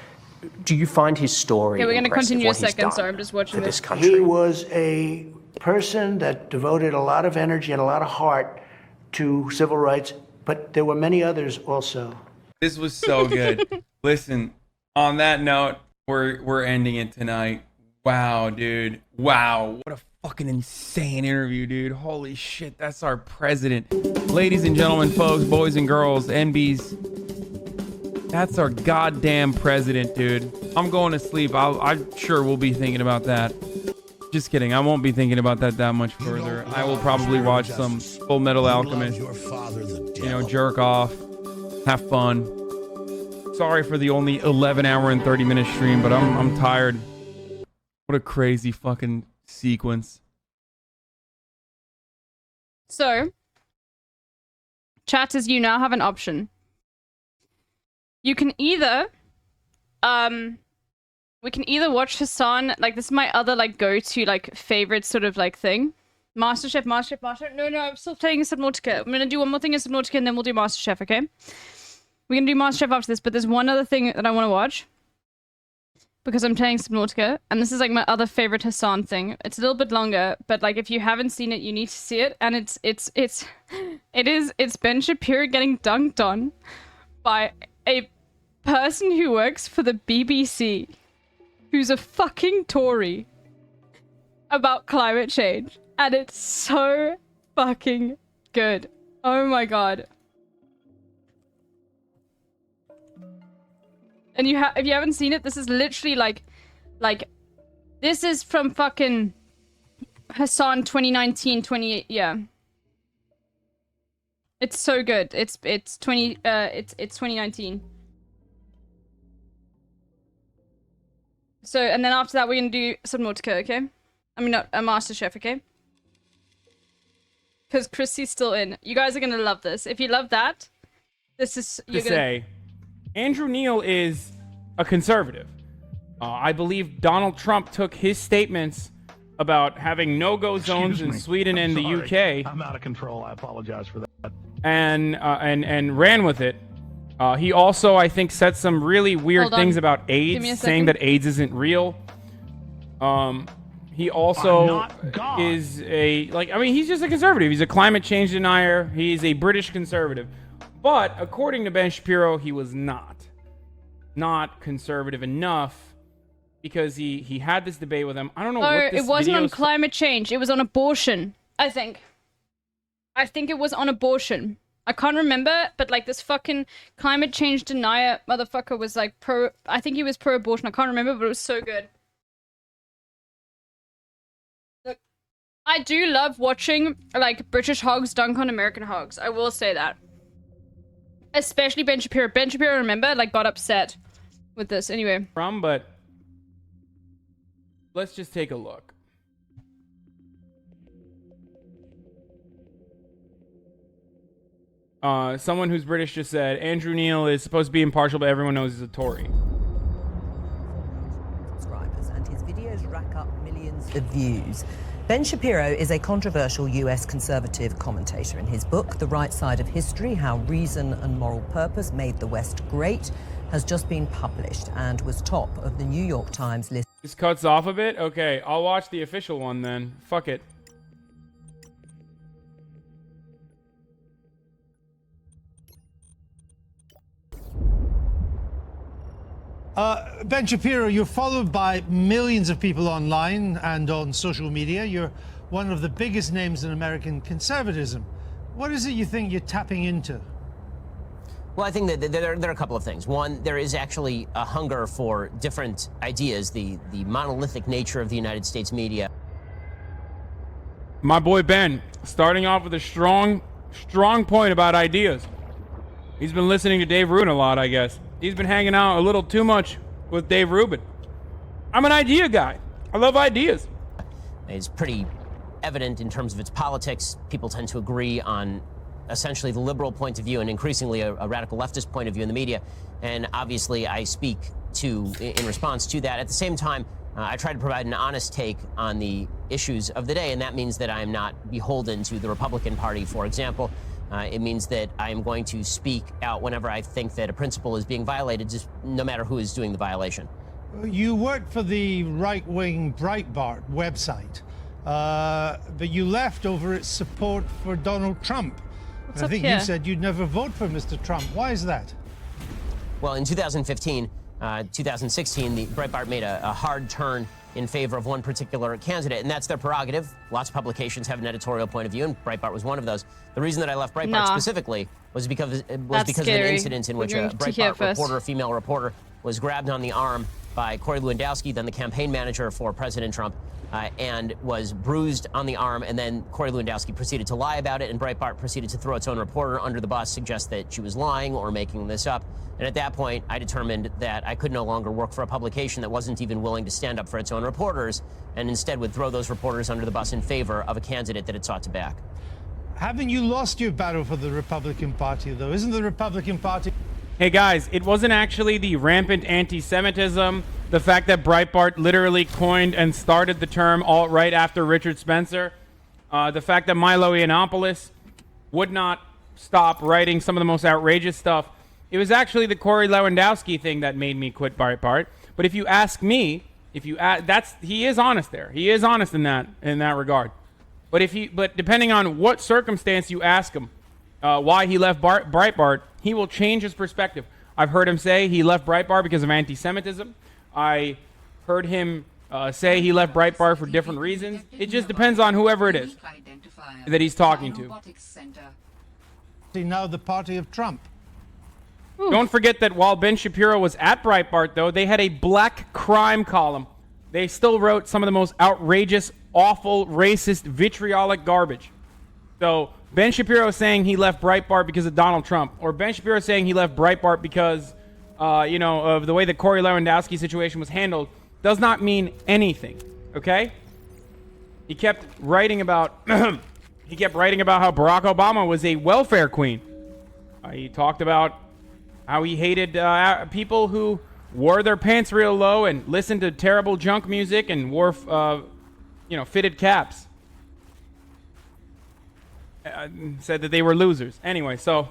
do you find his story Yeah, we're going to impressive, continue a what he's second. done Sorry, I'm just watching for this this. country? He was a person that devoted a lot of energy and a lot of heart to civil rights, but there were many others also. This was so good. Listen, on that note, we're ending it tonight. Wow, dude. Wow. What a fucking insane interview, dude. Holy shit, that's our president. Ladies and gentlemen, folks, boys and girls, NBs, that's our goddamn president, dude. I'm going to sleep. I'm sure we'll be thinking about that. Just kidding. I won't be thinking about that much further. I will probably watch some Full Metal Alchemist. You know, jerk off, have fun. Sorry for the only 11-hour and 30-minute stream, but I'm tired. What a crazy fucking sequence. So, chatters, you now have an option. You can either, we can either watch Hassan, like this is my other like go-to like favorite sort of like thing. MasterChef. No, I'm still playing Subnautica. I'm gonna do one more thing in Subnautica and then we'll do MasterChef, okay? We're gonna do MasterChef after this, but there's one other thing that I want to watch. Because I'm playing Subnautica, and this is like my other favorite Hassan thing. It's a little bit longer, but like if you haven't seen it, you need to see it. And it's Ben Shapiro getting dunked on by a person who works for the BBC, who's a fucking Tory, about climate change. And it's so fucking good. Oh my god. And if you haven't seen it, this is literally like, this is from fucking Hassan 2019, 28, yeah. It's so good. It's 2019. So, and then after that, we're gonna do Subnautica, okay? I mean, not a MasterChef, okay? Because Chrissy's still in. You guys are gonna love this. If you love that, this is... You're gonna say, Andrew Neil is a conservative. I believe Donald Trump took his statements about having no-go zones in Sweden and the UK. I'm out of control. I apologize for that. And ran with it. He also, I think, said some really weird things about AIDS, saying that AIDS isn't real. He also is he's just a conservative. He's a climate change denier. He's a British conservative. But according to Ben Shapiro, he was not conservative enough because he had this debate with him. I don't know what this it wasn't on climate change. It was on abortion, I think. I think it was on abortion. I can't remember, but like this fucking climate change denier motherfucker was like I think he was pro-abortion. I can't remember, but it was so good. Look, I do love watching like British hogs dunk on American hogs. I will say that. Especially Ben Shapiro. Ben Shapiro, remember, like got upset with this. Anyway. But let's just take a look. Someone who's British just said Andrew Neil is supposed to be impartial, but everyone knows he's a Tory. Subscribers, and his videos rack up millions of views. Ben Shapiro is a controversial US conservative commentator. In his book, The Right Side of History, How Reason and Moral Purpose Made the West Great, has just been published and was top of the New York Times list. This cuts off a bit? Okay, I'll watch the official one then. Fuck it. Ben Shapiro, you're followed by millions of people online and on social media. You're one of the biggest names in American conservatism. What is it you think you're tapping into? Well, I think that there are a couple of things. One, there is actually a hunger for different ideas, the monolithic nature of the United States media. My boy Ben, starting off with a strong point about ideas. He's been listening to Dave Rubin a lot, I guess. He's been hanging out a little too much with Dave Rubin. I'm an idea guy. I love ideas. It's pretty evident in terms of its politics. People tend to agree on essentially the liberal point of view and increasingly a radical leftist point of view in the media. And obviously I speak in response to that. At the same time, I try to provide an honest take on the issues of the day, and that means that I'm not beholden to the Republican Party, for example. It means that I am going to speak out whenever I think that a principle is being violated, just no matter who is doing the violation. You worked for the right-wing Breitbart website, but you left over its support for Donald Trump. And I think you said you'd never vote for Mr. Trump. Why is that? Well, in 2015, 2016, the Breitbart made a hard turn in favor of one particular candidate, and that's their prerogative. Lots of publications have an editorial point of view, and Breitbart was one of those. The reason that I left Breitbart specifically was because of an incident in which a Breitbart reporter, a female reporter, was grabbed on the arm by Corey Lewandowski, then the campaign manager for President Trump, and was bruised on the arm, and then Corey Lewandowski proceeded to lie about it, and Breitbart proceeded to throw its own reporter under the bus, suggest that she was lying or making this up. And at that point, I determined that I could no longer work for a publication that wasn't even willing to stand up for its own reporters, and instead would throw those reporters under the bus in favor of a candidate that it sought to back. Haven't you lost your battle for the Republican Party, though? Isn't the Republican Party... Hey guys, it wasn't actually the rampant anti-Semitism, the fact that Breitbart literally coined and started the term alt-right after Richard Spencer, the fact that Milo Yiannopoulos would not stop writing some of the most outrageous stuff. It was actually the Corey Lewandowski thing that made me quit Breitbart. But if you ask me, he is honest there. He is honest in that regard. But depending on what circumstance you ask him, why he left Breitbart, he will change his perspective. I've heard him say he left Breitbart because of anti-Semitism. I heard him say he left Breitbart for different reasons. It just depends on whoever it is that he's talking to. Now the party of Trump. Don't forget that while Ben Shapiro was at Breitbart, though, they had a black crime column. They still wrote some of the most outrageous, awful, racist, vitriolic garbage. So Ben Shapiro saying he left Breitbart because of Donald Trump, or Ben Shapiro saying he left Breitbart because, of the way the Corey Lewandowski situation was handled, does not mean anything. Okay? He kept writing about how Barack Obama was a welfare queen. He talked about how he hated people who wore their pants real low and listened to terrible junk music and wore, fitted caps. Said that they were losers. Anyway, so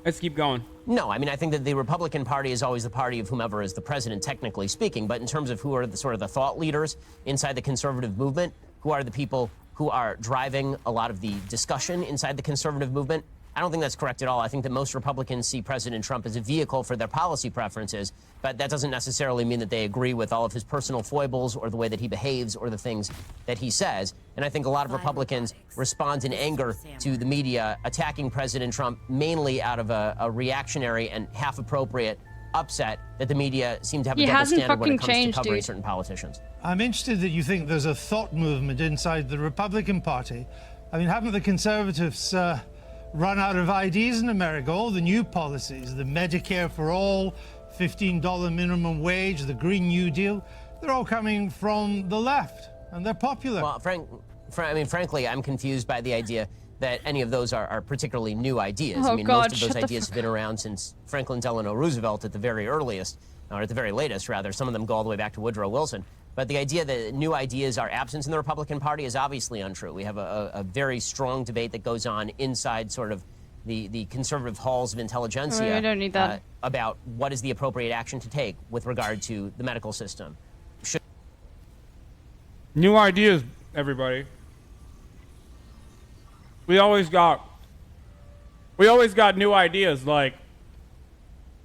let's keep going. No, I mean, I think that the Republican Party is always the party of whomever is the president, technically speaking. But in terms of who are the sort of the thought leaders inside the conservative movement, who are the people who are driving a lot of the discussion inside the conservative movement, I don't think that's correct at all. I think that most Republicans see President Trump as a vehicle for their policy preferences, but that doesn't necessarily mean that they agree with all of his personal foibles or the way that he behaves or the things that he says. And I think a lot of Republicans respond in anger to the media attacking President Trump mainly out of a reactionary and half-appropriate upset that the media seem to have a double standard when it comes to covering certain politicians. I'm interested that you think there's a thought movement inside the Republican Party. I mean, haven't the conservatives run out of ideas in America? All the new policies, the Medicare for all, $15 minimum wage, the Green New Deal, they're all coming from the left, and they're popular. Well, frankly, I'm confused by the idea that any of those are particularly new ideas. Oh, I mean, God, most of those ideas have been around since Franklin Delano Roosevelt at the very earliest, or at the very latest, rather. Some of them go all the way back to Woodrow Wilson. But the idea that new ideas are absent in the Republican Party is obviously untrue. We have a very strong debate that goes on inside sort of the conservative halls of intelligentsia I don't need that. about what is the appropriate action to take with regard to the medical system. New ideas, everybody. We always got new ideas, like,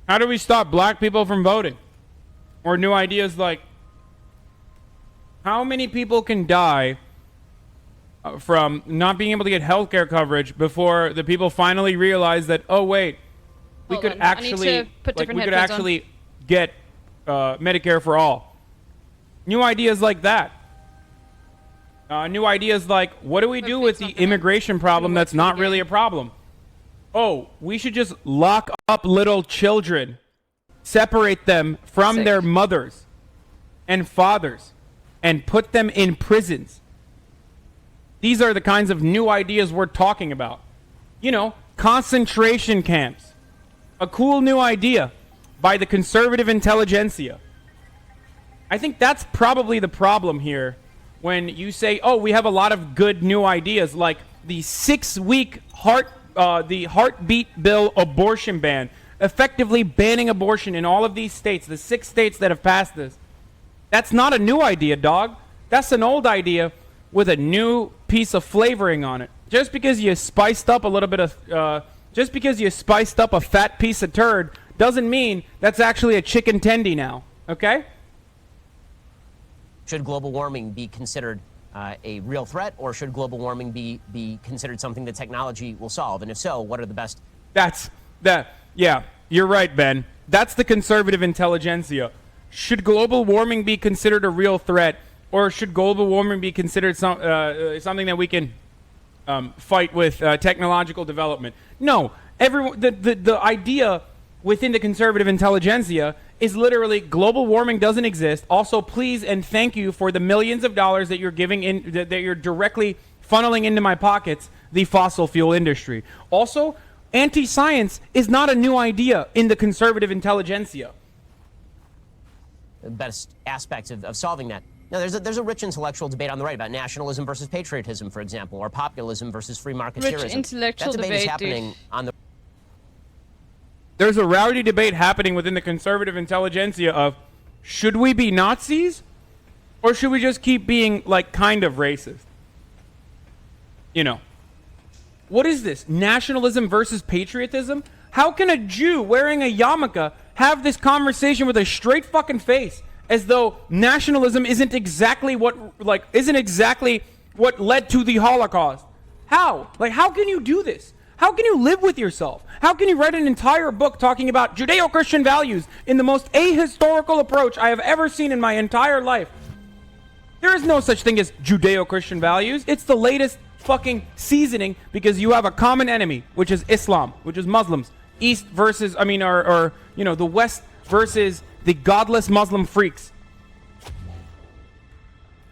how do we stop black people from voting? Or new ideas like, how many people can die from not being able to get healthcare coverage before the people finally realize that, oh wait, we Hold could on. I need actually to put different headphones on. get Medicare for all. New ideas like that. New ideas like, what do we do with the immigration problem that's not really a problem? Oh, we should just lock up little children, separate them from their mothers and fathers, and put them in prisons. These are the kinds of new ideas we're talking about. You know, concentration camps. A cool new idea by the conservative intelligentsia. I think that's probably the problem here when you say, oh, we have a lot of good new ideas, like the 6-week the heartbeat bill abortion ban, effectively banning abortion in all of these states, the 6 states that have passed this. That's not a new idea, dog. That's an old idea with a new piece of flavoring on it. Just because you spiced up a little bit of, just because you spiced up a fat piece of turd doesn't mean that's actually a chicken tendy now, okay? Should global warming be considered a real threat, or should global warming be considered something that technology will solve? And if so, what are the best? Yeah, you're right, Ben. That's the conservative intelligentsia. Should global warming be considered a real threat, or should global warming be considered something that we can fight with technological development? No, the idea within the conservative intelligentsia is literally global warming doesn't exist. Also, please and thank you for the millions of dollars that you're giving in, that you're directly funneling into my pockets, the fossil fuel industry. Also, anti-science is not a new idea in the conservative intelligentsia. The best aspects of solving that. Now, there's a rich intellectual debate on the right about nationalism versus patriotism, for example, or populism versus free marketeerism. Rich intellectual that debate debate, is happening dude. on the. There's a rowdy debate happening within the conservative intelligentsia of, should we be Nazis, or should we just keep being, like, kind of racist? You know. What is this? Nationalism versus patriotism? How can a Jew wearing a yarmulke have this conversation with a straight fucking face, as though nationalism isn't exactly what led to the Holocaust? How? Like, how can you do this? How can you live with yourself? How can you write an entire book talking about Judeo-Christian values in the most ahistorical approach I have ever seen in my entire life? There is no such thing as Judeo-Christian values. It's the latest fucking seasoning because you have a common enemy, which is Islam, which is Muslims. East versus, the West versus the godless Muslim freaks.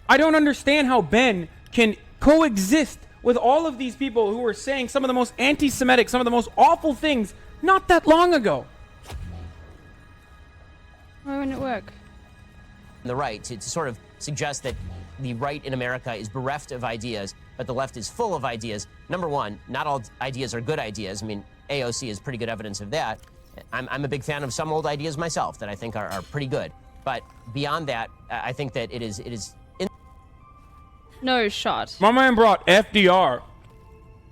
I don't understand how Ben can coexist with all of these people who were saying some of the most anti-Semitic, some of the most awful things not that long ago. Why wouldn't it work? The right to sort of suggest that the right in America is bereft of ideas, but the left is full of ideas. Number one, not all ideas are good ideas. I mean, AOC is pretty good evidence of that. I'm a big fan of some old ideas myself that I think are pretty good. But beyond that, I think that it is no shot. My man brought FDR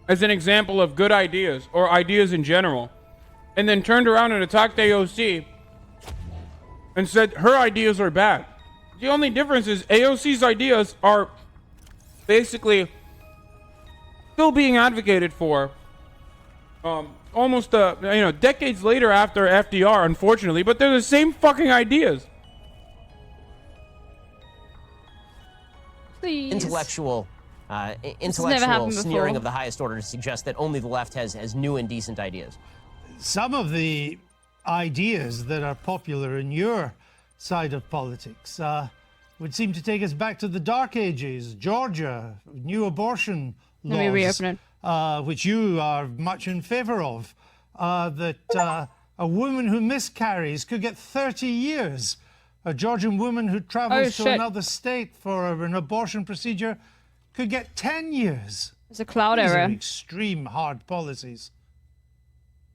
as an example of good ideas, or ideas in general, and then turned around and attacked AOC and said her ideas are bad. The only difference is AOC's ideas are basically still being advocated for almost decades later after FDR, unfortunately, but they're the same fucking ideas. Please. intellectual sneering of the highest order to suggest that only the left has new and decent ideas. Some of the ideas that are popular in your side of politics, would seem to take us back to the Dark Ages. Georgia, new abortion laws. Let me reopen it. Which you are much in favor of. That a woman who miscarries could get 30 years. A Georgian woman who travels to another state for an abortion procedure could get 10 years. It's a cloud These error. are extreme hard policies.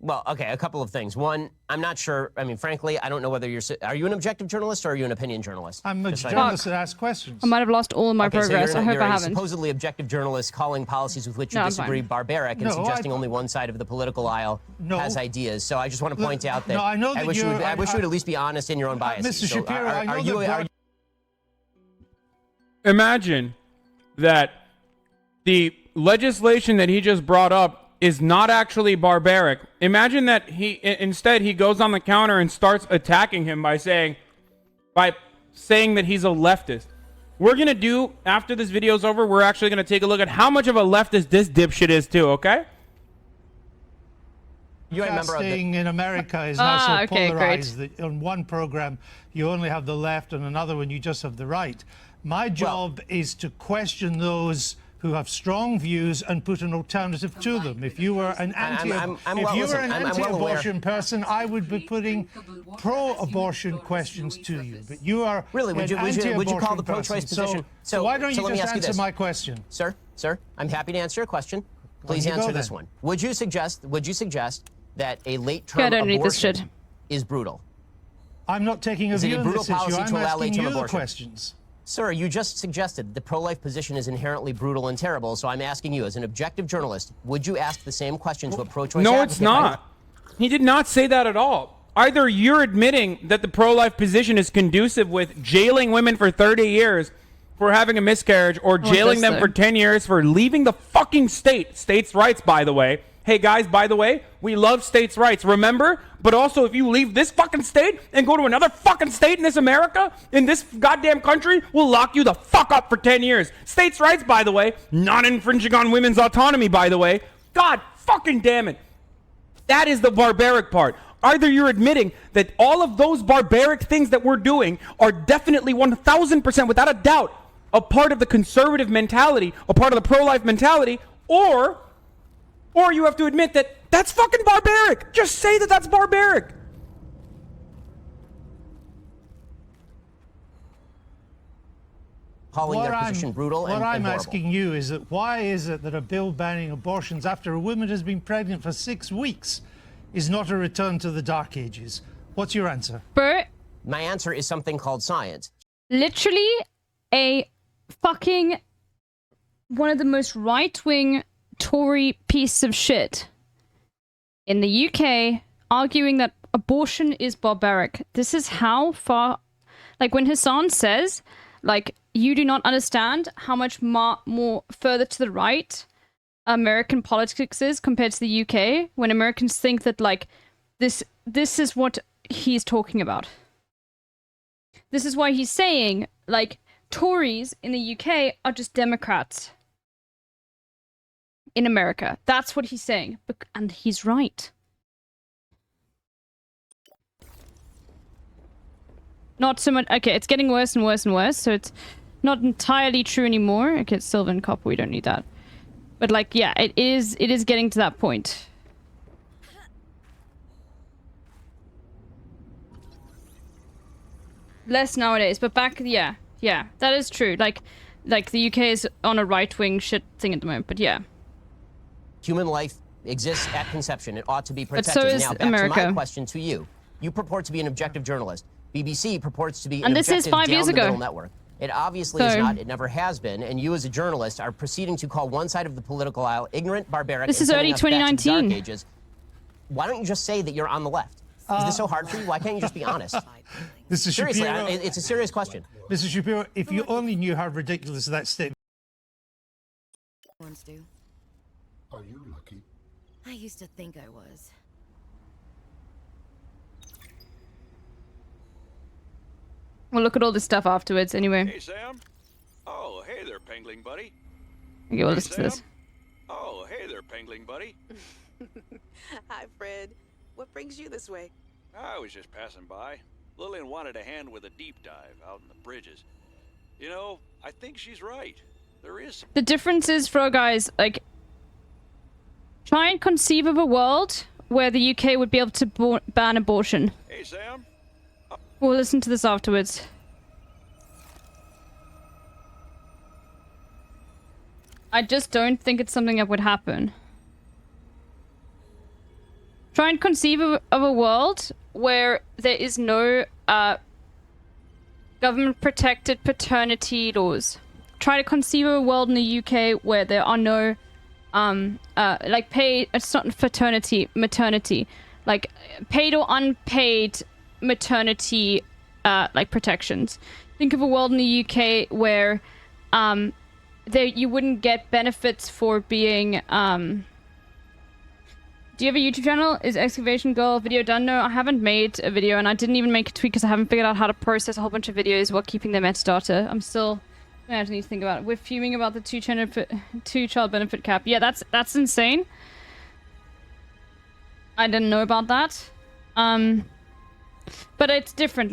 Well, okay, a couple of things. One, I'm not sure. I mean, frankly, I don't know whether you're. Are you an objective journalist or are you an opinion journalist? I'm a journalist that asks questions. I might have lost all of my progress. I hope you're I a haven't. supposedly objective journalist calling policies with which you disagree barbaric and suggesting only one side of the political aisle has ideas. So I just want to point out that I know that I wish you would at least be honest in your own biases. Mr. So Shapiro, I know are you? Imagine that legislation that he just brought up is not actually barbaric. Imagine that instead he goes on the counter and starts attacking him by saying that he's a leftist. We're gonna do, after this video's over, we're actually gonna take a look at how much of a leftist this dipshit is too, okay? Casting in America is now so polarized that on one program you only have the left and another one you just have the right. My job is to question those who have strong views and put an alternative to them. If you were an anti-abortion person, I would be putting pro-abortion questions to you. But you are really would you call the pro-choice position? So why don't you let me just ask you answer this. my question, sir? I'm happy to answer your question. Please answer this one. Would you suggest that a late-term abortion is brutal? I'm not taking a view on this issue. I'm asking you the questions. Sir, you just suggested the pro-life position is inherently brutal and terrible, so I'm asking you, as an objective journalist, would you ask the same question to a pro-choice advocate? No, it's not. He did not say that at all. Either you're admitting that the pro-life position is conducive with jailing women for 30 years for having a miscarriage, or jailing them for 10 years for leaving the fucking state. States' rights, by the way. Hey guys, by the way, we love states' rights, remember? But also, if you leave this fucking state and go to another fucking state in this America, in this goddamn country, we'll lock you the fuck up for 10 years. States' rights, by the way, not infringing on women's autonomy, by the way. God fucking damn it. That is the barbaric part. Either you're admitting that all of those barbaric things that we're doing are definitely 1,000%, without a doubt, a part of the conservative mentality, a part of the pro-life mentality, or you have to admit that that's fucking barbaric. Just say that that's barbaric. Calling their position brutal and What I'm horrible. asking you is that why is it that a bill banning abortions after a woman has been pregnant for 6 weeks is not a return to the Dark Ages? What's your answer? Bert? My answer is something called science. Literally a fucking one of the most right-wing Tory piece of shit in the UK arguing that abortion is barbaric. This is how far, like when Hassan says, like, you do not understand how much more further to the right American politics is compared to the UK, when Americans think that, like, this is what he's talking about. This is why he's saying, like, Tories in the UK are just Democrats in America. That's what he's saying. And he's right. Not so much. Okay, it's getting worse and worse and worse, so it's not entirely true anymore. Okay, it's silver and copper, we don't need that. But, like, yeah, it is getting to that point. Less nowadays, but back, yeah, that is true. Like the UK is on a right-wing shit thing at the moment, but yeah. Human life exists at conception. It ought to be protected. But so is now, back America. to my question to you. You purport to be an objective journalist. BBC purports to be an And this is objective 5 years ago. down-the-middle network. It obviously is not. It never has been. And you, as a journalist, are proceeding to call one side of the political aisle ignorant, barbaric. This and is early sending us back to the 2019. Dark Ages. Why don't you just say that you're on the left? Is this so hard for you? Why can't you just be honest? Mr. Seriously, Shapiro, it's a serious question. Mr. Shapiro, if you only knew how ridiculous that statement. Ones do. Are you lucky? I used to think I was. We'll look at all this stuff afterwards anyway. Hey, Sam. Oh, hey there, Pengling buddy. Okay, we'll listen to this. Oh, hey there, Pengling buddy. Hi, Fred. What brings you this way? I was just passing by. Lillian wanted a hand with a deep dive out in the bridges. You know, I think she's right. There is. The difference is, for guys, like, try and conceive of a world where the UK would be able to ban abortion. Hey, Sam. We'll listen to this afterwards. I just don't think it's something that would happen. Try and conceive of a world where there is no government-protected paternity laws. Try to conceive of a world in the UK where there are no like paid, it's not maternity, like paid or unpaid maternity like protections. Think of a world in the UK where there you wouldn't get benefits for being do you have a YouTube channel? Is Excavation Girl video done? No, I haven't made a video, and I didn't even make a tweet because I haven't figured out how to process a whole bunch of videos while keeping their metadata. I'm still... I have to need to think about it. We're fuming about the two-child benefit cap. Yeah, that's insane. I didn't know about that. But it's different.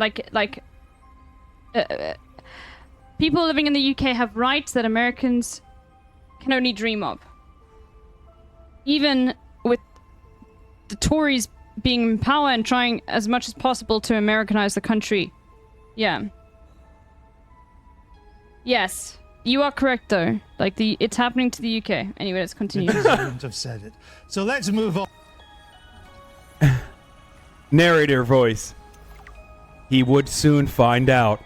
People living in the UK have rights that Americans can only dream of. Even with the Tories being in power and trying as much as possible to Americanize the country. Yeah. Yes. You are correct, though. Like, it's happening to the UK. Anyway, let's continue. I wouldn't have said it. So let's move on. Narrator voice. He would soon find out.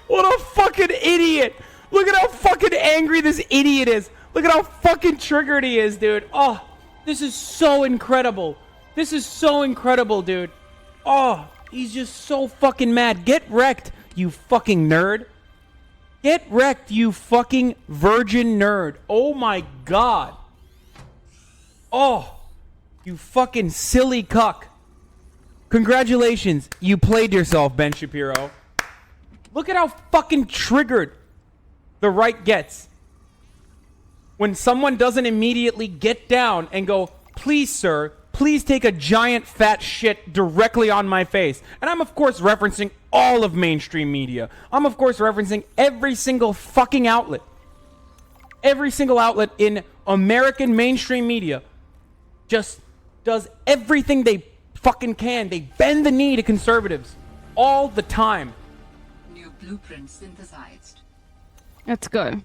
What a fucking idiot! Look at how fucking angry this idiot is. Look at how fucking triggered he is, dude. Oh, this is so incredible. This is so incredible, dude. Oh, he's just so fucking mad. Get wrecked, you fucking nerd. Get wrecked, you fucking virgin nerd. Oh my god. Oh, you fucking silly cuck. Congratulations, you played yourself, Ben Shapiro. Look at how fucking triggered the right gets when someone doesn't immediately get down and go, please, sir, please take a giant fat shit directly on my face. And I'm, of course, referencing all of mainstream media. I'm, of course, referencing every single fucking outlet. Every single outlet in American mainstream media just does everything they fucking can. They bend the knee to conservatives all the time. New blueprint synthesized. Let's go.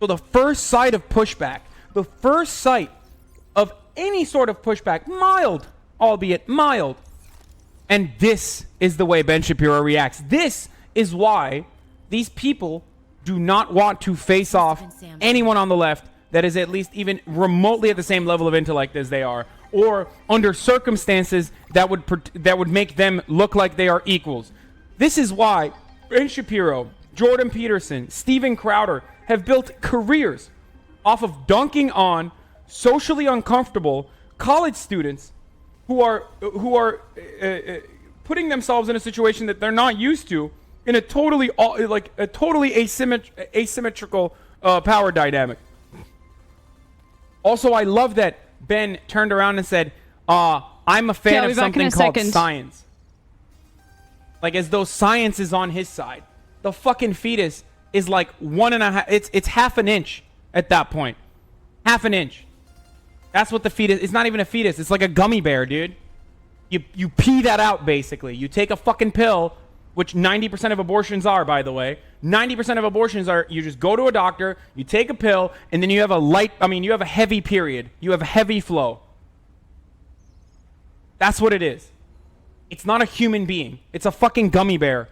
So the first sight of pushback, the first sight of any sort of pushback, mild, albeit mild. And this is the way Ben Shapiro reacts. This is why these people do not want to face off anyone on the left that is at least even remotely at the same level of intellect as they are, or under circumstances that would make them look like they are equals. This is why Ben Shapiro, Jordan Peterson, Steven Crowder have built careers off of dunking on socially uncomfortable college students who are putting themselves in a situation that they're not used to in a totally asymmetrical power dynamic. Also, I love that Ben turned around and said, I'm a fan of something called science. Like, as though science is on his side. The fucking fetus is like 1.5, it's half an inch at that point. Half an inch. That's what the fetus, it's not even a fetus, it's like a gummy bear, dude. You pee that out, basically. You take a fucking pill, which 90% of abortions are, by the way. 90% of abortions are, you just go to a doctor, you take a pill, and then you have you have a heavy period. You have heavy flow. That's what it is. It's not a human being. It's a fucking gummy bear.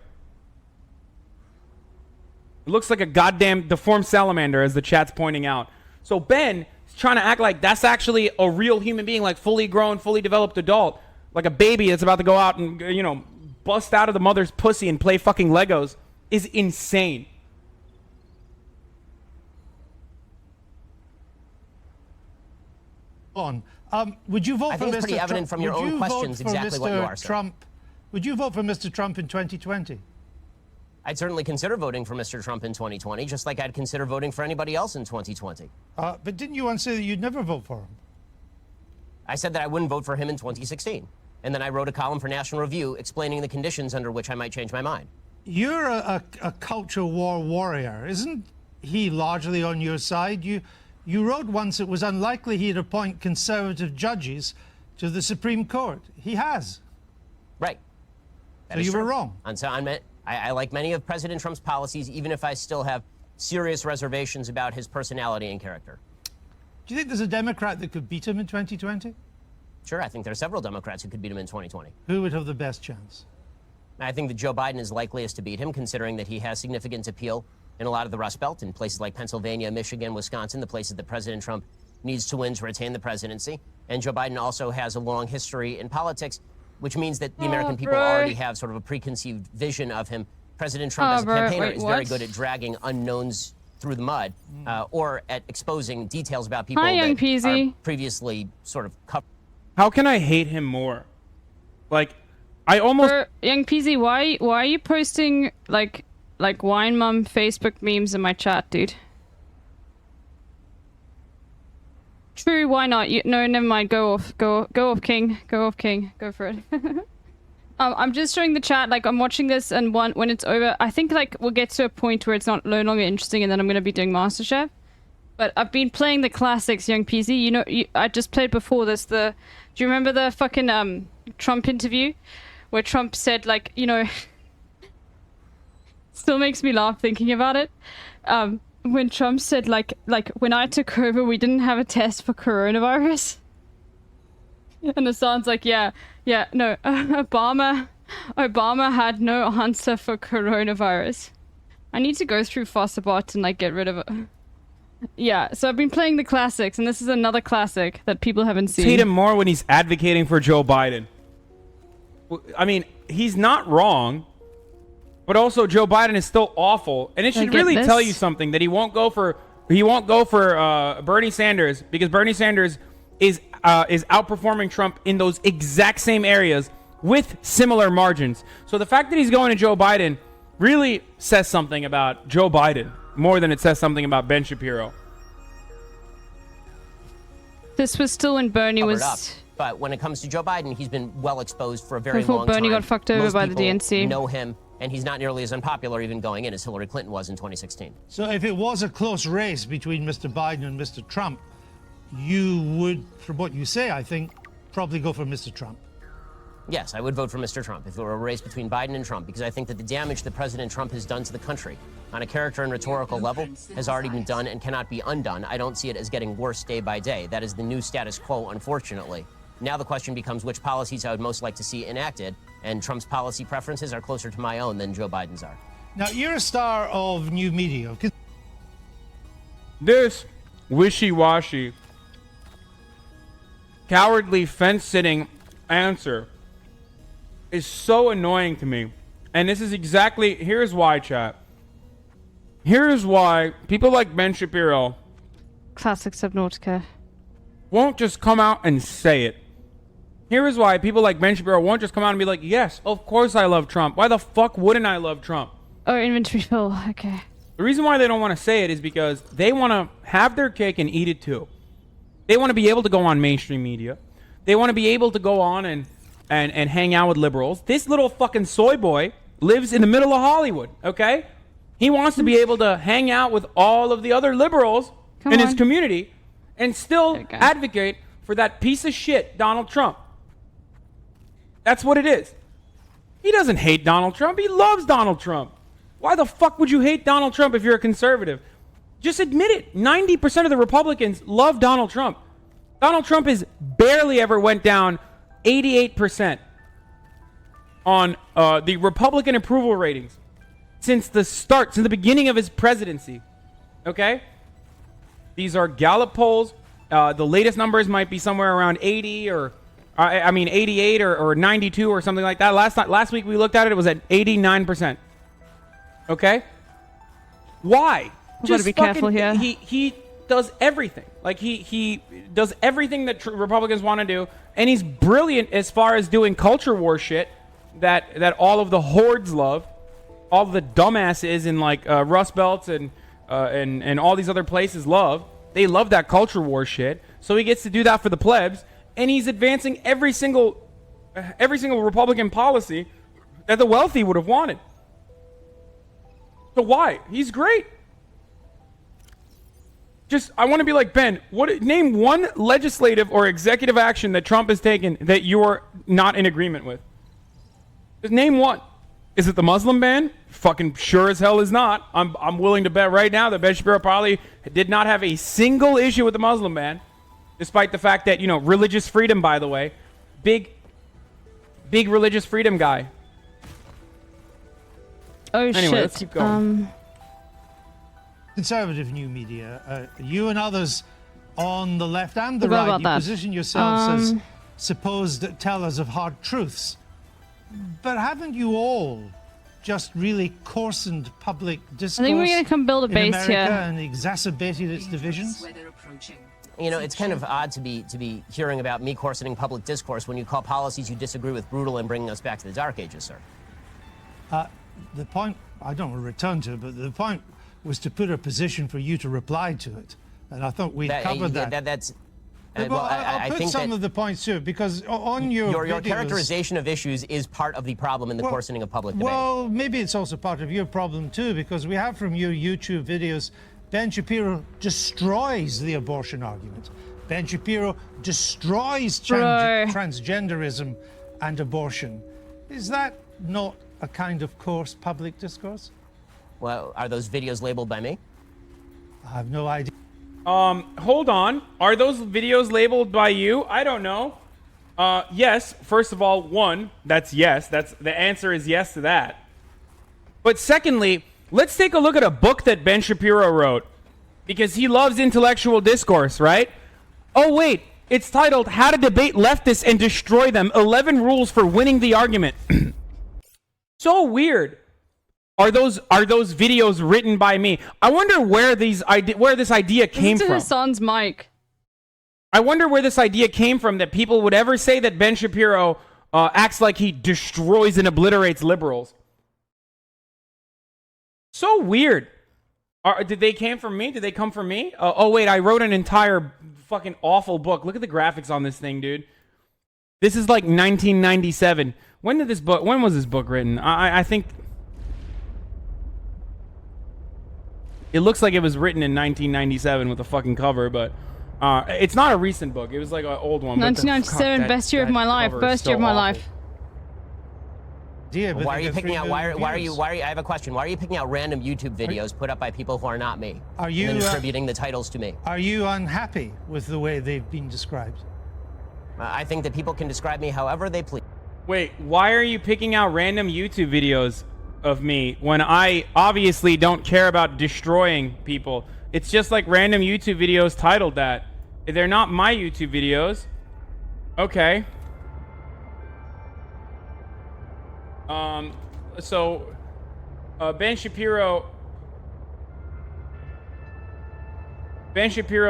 It looks like a goddamn deformed salamander, as the chat's pointing out. So Ben is trying to act like that's actually a real human being, like fully grown, fully developed adult. Like a baby that's about to go out and, bust out of the mother's pussy and play fucking Legos is insane. Would you vote I for think it's Mr. pretty evident from your own questions exactly what you are, sir. Trump? Would you vote for Mr. Trump in 2020? I'd certainly consider voting for Mr. Trump in 2020, just like I'd consider voting for anybody else in 2020. But didn't you once say that you'd never vote for him? I said that I wouldn't vote for him in 2016. And then I wrote a column for National Review explaining the conditions under which I might change my mind. You're a culture war warrior. Isn't he largely on your side? You wrote once it was unlikely he'd appoint conservative judges to the Supreme Court. He has. Right. So you were wrong. And so I like many of President Trump's policies, even if I still have serious reservations about his personality and character. Do you think there's a Democrat that could beat him in 2020? Sure, I think there are several Democrats who could beat him in 2020. Who would have the best chance? I think that Joe Biden is likeliest to beat him, considering that he has significant appeal in a lot of the Rust Belt, in places like Pennsylvania, Michigan, Wisconsin, the places that President Trump needs to win to retain the presidency. And Joe Biden also has a long history in politics, which means that the American people already have sort of a preconceived vision of him. President Trump, as a campaigner, is very good at dragging unknowns through the mud, or at exposing details about people that are previously sort of covered. How can I hate him more? Like, I almost... Young Peasy, why are you posting, like Wine Mum Facebook memes in my chat, dude? True, why not? No, never mind. Go off, King. Go off, King. Go for it. I'm just showing the chat, like, I'm watching this, and when it's over, I think, like, we'll get to a point where it's no longer interesting, and then I'm gonna be doing MasterChef. But I've been playing the classics, Young Peasy. You know, I just played before this, do you remember the fucking, Trump interview? Where Trump said, like, you know... still makes me laugh thinking about it. When Trump said, like, when I took over, we didn't have a test for coronavirus. And Hassan's like, no, Obama had no answer for coronavirus. I need to go through Fosterbot and, like, get rid of it. Yeah, so I've been playing the classics, and this is another classic that people haven't seen. Hate him more when he's advocating for Joe Biden. I mean, he's not wrong, but also Joe Biden is still awful, and it should really tell you something that he won't go for Bernie Sanders, because Bernie Sanders is outperforming Trump in those exact same areas with similar margins. So the fact that he's going to Joe Biden really says something about Joe Biden more than it says something about Ben Shapiro. This was still when Bernie was... up. But when it comes to Joe Biden, he's been well exposed for a very long time. Before Bernie got fucked over by the DNC. DNC. Know him, and he's not nearly as unpopular even going in as Hillary Clinton was in 2016. So if it was a close race between Mr. Biden and Mr. Trump, you would, from what you say, I think, probably go for Mr. Trump. Yes, I would vote for Mr. Trump if it were a race between Biden and Trump, because I think that the damage that President Trump has done to the country on a character and rhetorical level has already been done and cannot be undone. I don't see it as getting worse day by day. That is the new status quo, unfortunately. Now the question becomes which policies I would most like to see enacted, and Trump's policy preferences are closer to my own than Joe Biden's are. Now, you're a star of new media. This wishy-washy, cowardly, fence-sitting answer is so annoying to me. And this is exactly... Here's why, chat. Here's why people like Ben Shapiro... Classic Subnautica. ...won't just come out and say it. Here is why people like Ben Shapiro won't just come out and be like, yes, of course I love Trump. Why the fuck wouldn't I love Trump? Oh, inventory full. Okay. The reason why they don't want to say it is because they want to have their cake and eat it too. They want to be able to go on mainstream media. They want to be able to go on and hang out with liberals. This little fucking soy boy lives in the middle of Hollywood, okay? He wants to be able to hang out with all of the other liberals in his community and still advocate for that piece of shit, Donald Trump. That's what it is. He doesn't hate Donald Trump. He loves Donald Trump. Why the fuck would you hate Donald Trump if you're a conservative? Just admit it. 90% of the Republicans love Donald Trump. Donald Trump has barely ever went down 88% on the Republican approval ratings since the beginning of his presidency. Okay? These are Gallup polls. The latest numbers might be somewhere around 80 or 88 or 92 or something like that. Last week we looked at it, it was at 89%. Okay? Why? Just be careful here. He does everything. Like he does everything that Republicans want to do, and he's brilliant as far as doing culture war shit that all of the hordes love, all of the dumbasses in like Rust Belts and all these other places love. They love that culture war shit. So he gets to do that for the plebs, and he's advancing every single every single Republican policy that the wealthy would have wanted. So why? He's great. I want to be like, Ben, name one legislative or executive action that Trump has taken that you're not in agreement with. Just name one. Is it the Muslim ban? Fucking sure as hell is not. I'm willing to bet right now that Ben Shapiro probably did not have a single issue with the Muslim ban, despite the fact that, religious freedom, by the way, big religious freedom guy. Oh, anyway, shit. Let's keep going. Conservative new media, you and others on the left and the right, you position yourselves as supposed tellers of hard truths. But haven't you all just really coarsened public discourse I think we're going to come build a base America here. And exacerbated its divisions? It's kind of odd to be hearing about me coarsening public discourse when you call policies you disagree with brutal and bringing us back to the Dark Ages, sir. The point, I don't want to return to it, but the point was to put a position for you to reply to it. And I thought we'd covered that. I put think some of the points too, because on your videos, characterization of issues is part of the problem in the coarsening of public debate. Well, maybe it's also part of your problem too, because we have from your YouTube videos, Ben Shapiro destroys the abortion argument. Ben Shapiro destroys transgenderism and abortion. Is that not a kind of coarse public discourse? Well, are those videos labeled by me? I have no idea. Hold on. Are those videos labeled by you? I don't know. Yes. First of all, that's yes. The answer is yes to that. But secondly, let's take a look at a book that Ben Shapiro wrote, because he loves intellectual discourse, right? Oh, wait. It's titled How to Debate Leftists and Destroy Them, 11 Rules for Winning the Argument. So weird. Are those videos written by me? I wonder where this idea came from. Hassan's mic. I wonder where this idea came from that people would ever say that Ben Shapiro acts like he destroys and obliterates liberals. So weird. Did they came from me? Did they come from me? Oh wait, I wrote an entire fucking awful book. Look at the graphics on this thing, dude. This is like 1997. When was this book written? I think it looks like it was written in 1997 with a fucking cover, but it's not a recent book. It was like an old one. 1997, best year of my life. First year of my life. Yeah, why are you picking out? Why are you? I have a question. Why are you picking out random YouTube videos put up by people who are not me? Are you and then attributing the titles to me? Are you unhappy with the way they've been described? I think that people can describe me however they please. Wait, why are you picking out random YouTube videos of me when I obviously don't care about destroying people? It's just like random YouTube videos titled that. They're not my YouTube videos. Okay. Ben Shapiro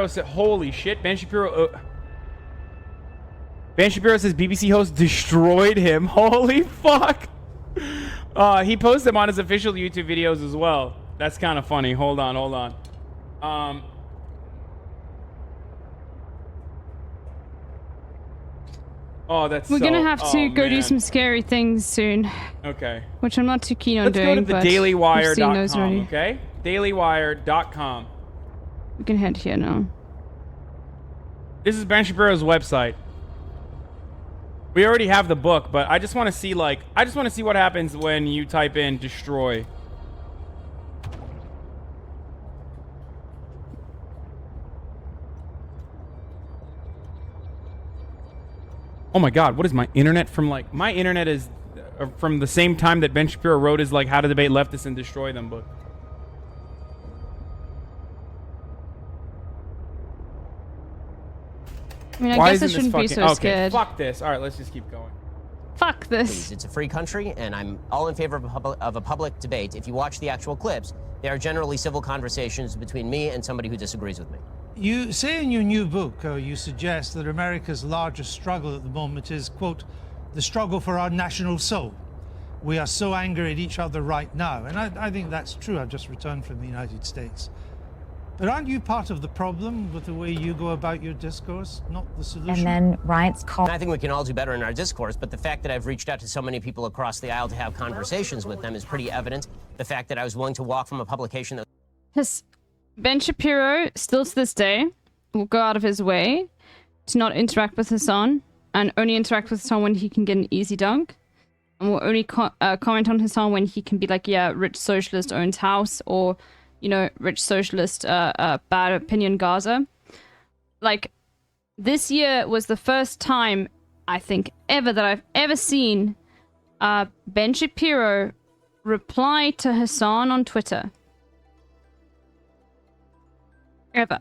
said, holy shit, Ben Shapiro says BBC host destroyed him. Holy fuck. He posted them on his official YouTube videos as well. That's kind of funny. Hold on. We're gonna have to go do some scary things soon. Okay. Which I'm not too keen on doing. Let's go to the dailywire.com, okay? dailywire.com. We can head here now. This is Ben Shapiro's website. We already have the book, but I just want to see what happens when you type in destroy. Oh my god, what is my internet from like? My internet is from the same time that Ben Shapiro wrote his like How to Debate Leftists and Destroy Them book. I mean, I guess I shouldn't be so scared. Fuck this. All right, let's just keep going. Fuck this. Please, it's a free country, and I'm all in favor of a public debate. If you watch the actual clips, they are generally civil conversations between me and somebody who disagrees with me. You say in your new book, you suggest that America's largest struggle at the moment is, quote, the struggle for our national soul. We are so angry at each other right now. And I think that's true. I've just returned from the United States. But aren't you part of the problem with the way you go about your discourse, not the And solution? then Ryan's call. I think we can all do better in our discourse, but the fact that I've reached out to so many people across the aisle to have conversations with them is pretty evident. The fact that I was willing to walk from a publication that... Ben Shapiro, still to this day, will go out of his way to not interact with Hassan and only interact with Hassan when he can get an easy dunk. And will only comment on Hassan when he can be like, yeah, rich socialist owns house, or, you know, rich socialist, bad opinion Gaza. Like, this year was the first time, I think, ever that I've ever seen Ben Shapiro reply to Hassan on Twitter. Ever.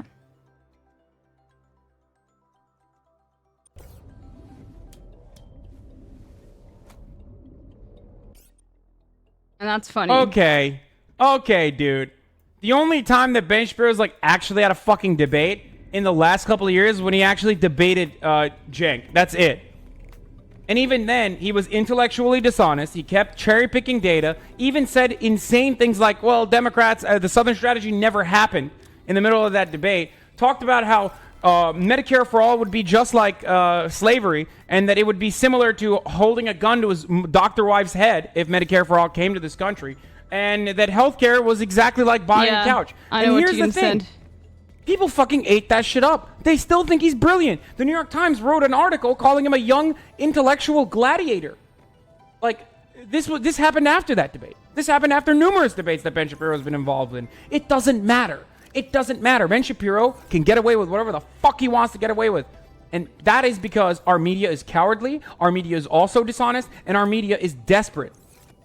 And that's funny. Okay, dude. The only time that Ben Shapiro's like actually had a fucking debate in the last couple of years when he actually debated Cenk. That's it. And even then, he was intellectually dishonest. He kept cherry-picking data, even said insane things like, well, Democrats, the Southern strategy never happened in the middle of that debate. Talked about how Medicare for all would be just like slavery, and that it would be similar to holding a gun to his doctor wife's head if Medicare for all came to this country. And that healthcare was exactly like buying a couch. I know and what here's you the thing. said. People fucking ate that shit up. They still think he's brilliant. The New York Times wrote an article calling him a young intellectual gladiator. Like, this happened after that debate. This happened after numerous debates that Ben Shapiro has been involved in. It doesn't matter. It doesn't matter. Ben Shapiro can get away with whatever the fuck he wants to get away with. And that is because our media is cowardly, our media is also dishonest, and our media is desperate.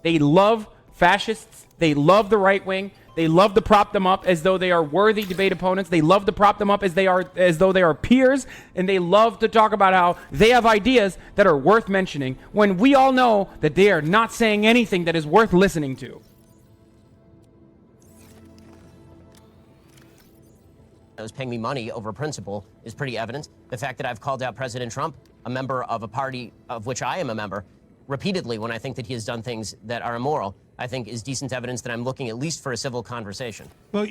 They love fascists. They love the right wing. They love to prop them up as though they are worthy debate opponents. They love to prop them up as though they are peers, and they love to talk about how they have ideas that are worth mentioning when we all know that they are not saying anything that is worth listening to. that was paying me money over principle is pretty evident. The fact that I've called out President Trump, a member of a party of which I am a member, repeatedly when I think that he has done things that are immoral, I think is decent evidence that I'm looking at least for a civil conversation. Well,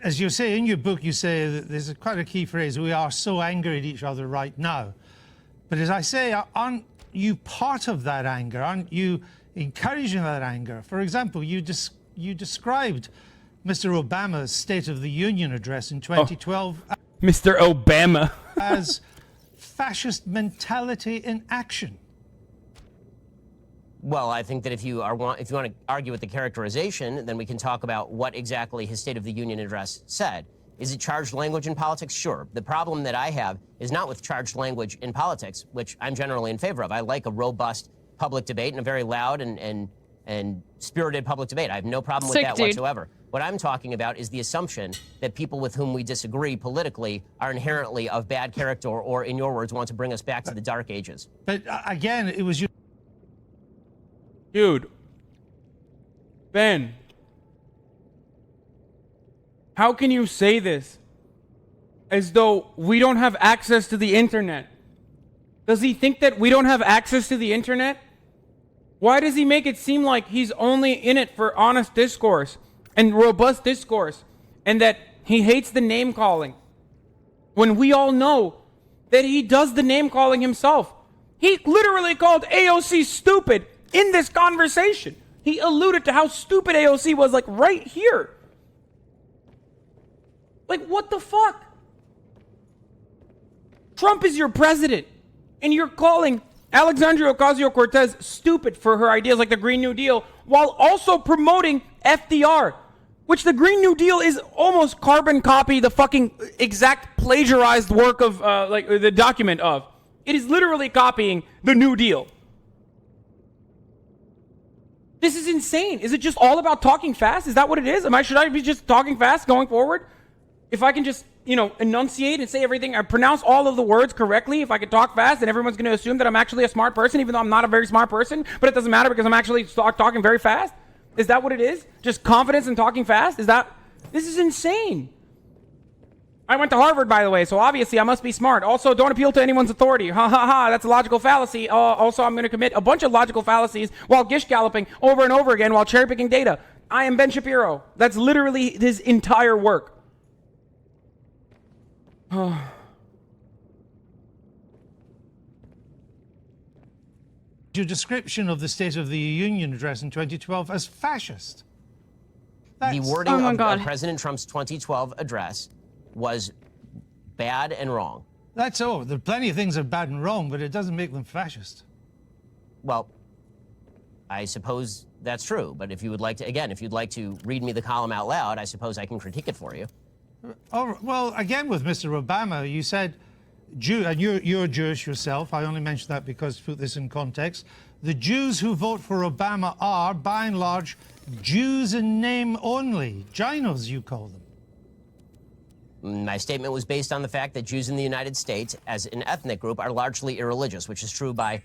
as you say in your book, you say that there's quite a key phrase, we are so angry at each other right now. But as I say, aren't you part of that anger? Aren't you encouraging that anger? For example, you described Mr. Obama's State of the Union address in 2012 Mr. Obama as fascist mentality in action. Well, I think that if you want to argue with the characterization, then we can talk about what exactly his State of the Union address said. Is it charged language in politics? Sure. The problem that I have is not with charged language in politics, which I'm generally in favor of. I like a robust public debate and a very loud and spirited public debate. I have no problem with that whatsoever. What I'm talking about is the assumption that people with whom we disagree politically are inherently of bad character or, in your words, want to bring us back to the dark ages. But again, it was you. Dude. Ben. How can you say this as though we don't have access to the internet? Does he think that we don't have access to the internet? Why does he make it seem like he's only in it for honest discourse and robust discourse, and that he hates the name calling, when we all know that he does the name calling himself? He literally called AOC stupid in this conversation. He alluded to how stupid AOC was, like, right here. Like, what the fuck? Trump is your president, and you're calling Alexandria Ocasio-Cortez stupid for her ideas like the Green New Deal, while also promoting FDR, which the Green New Deal is almost carbon copy, the fucking exact plagiarized work of, like, the document of. It is literally copying the New Deal. This is insane. Is it just all about talking fast? Is that what it is? Should I be just talking fast going forward? If I can just, enunciate and say everything, I pronounce all of the words correctly, if I can talk fast, and everyone's going to assume that I'm actually a smart person, even though I'm not a very smart person, but it doesn't matter because I'm actually talking very fast? Is that what it is? Just confidence in talking fast? This is insane. I went to Harvard, by the way, so obviously I must be smart. Also, don't appeal to anyone's authority. Ha ha ha, that's a logical fallacy. Also, I'm going to commit a bunch of logical fallacies while gish galloping over and over again while cherry picking data. I am Ben Shapiro. That's literally his entire work. Your description of the State of the Union address in 2012 as fascist. The wording of President Trump's 2012 address was bad and wrong. That's all. There are plenty of things that are bad and wrong, but it doesn't make them fascist. Well, I suppose that's true. But if you would like to, again, if you'd like to read me the column out loud, I suppose I can critique it for you. Oh, well, again, with Mr. Obama, you said, and you're Jewish yourself. I only mention that because to put this in context. The Jews who vote for Obama are, by and large, Jews in name only. Ginos, you call them. My statement was based on the fact that Jews in the United States, as an ethnic group, are largely irreligious, which is true by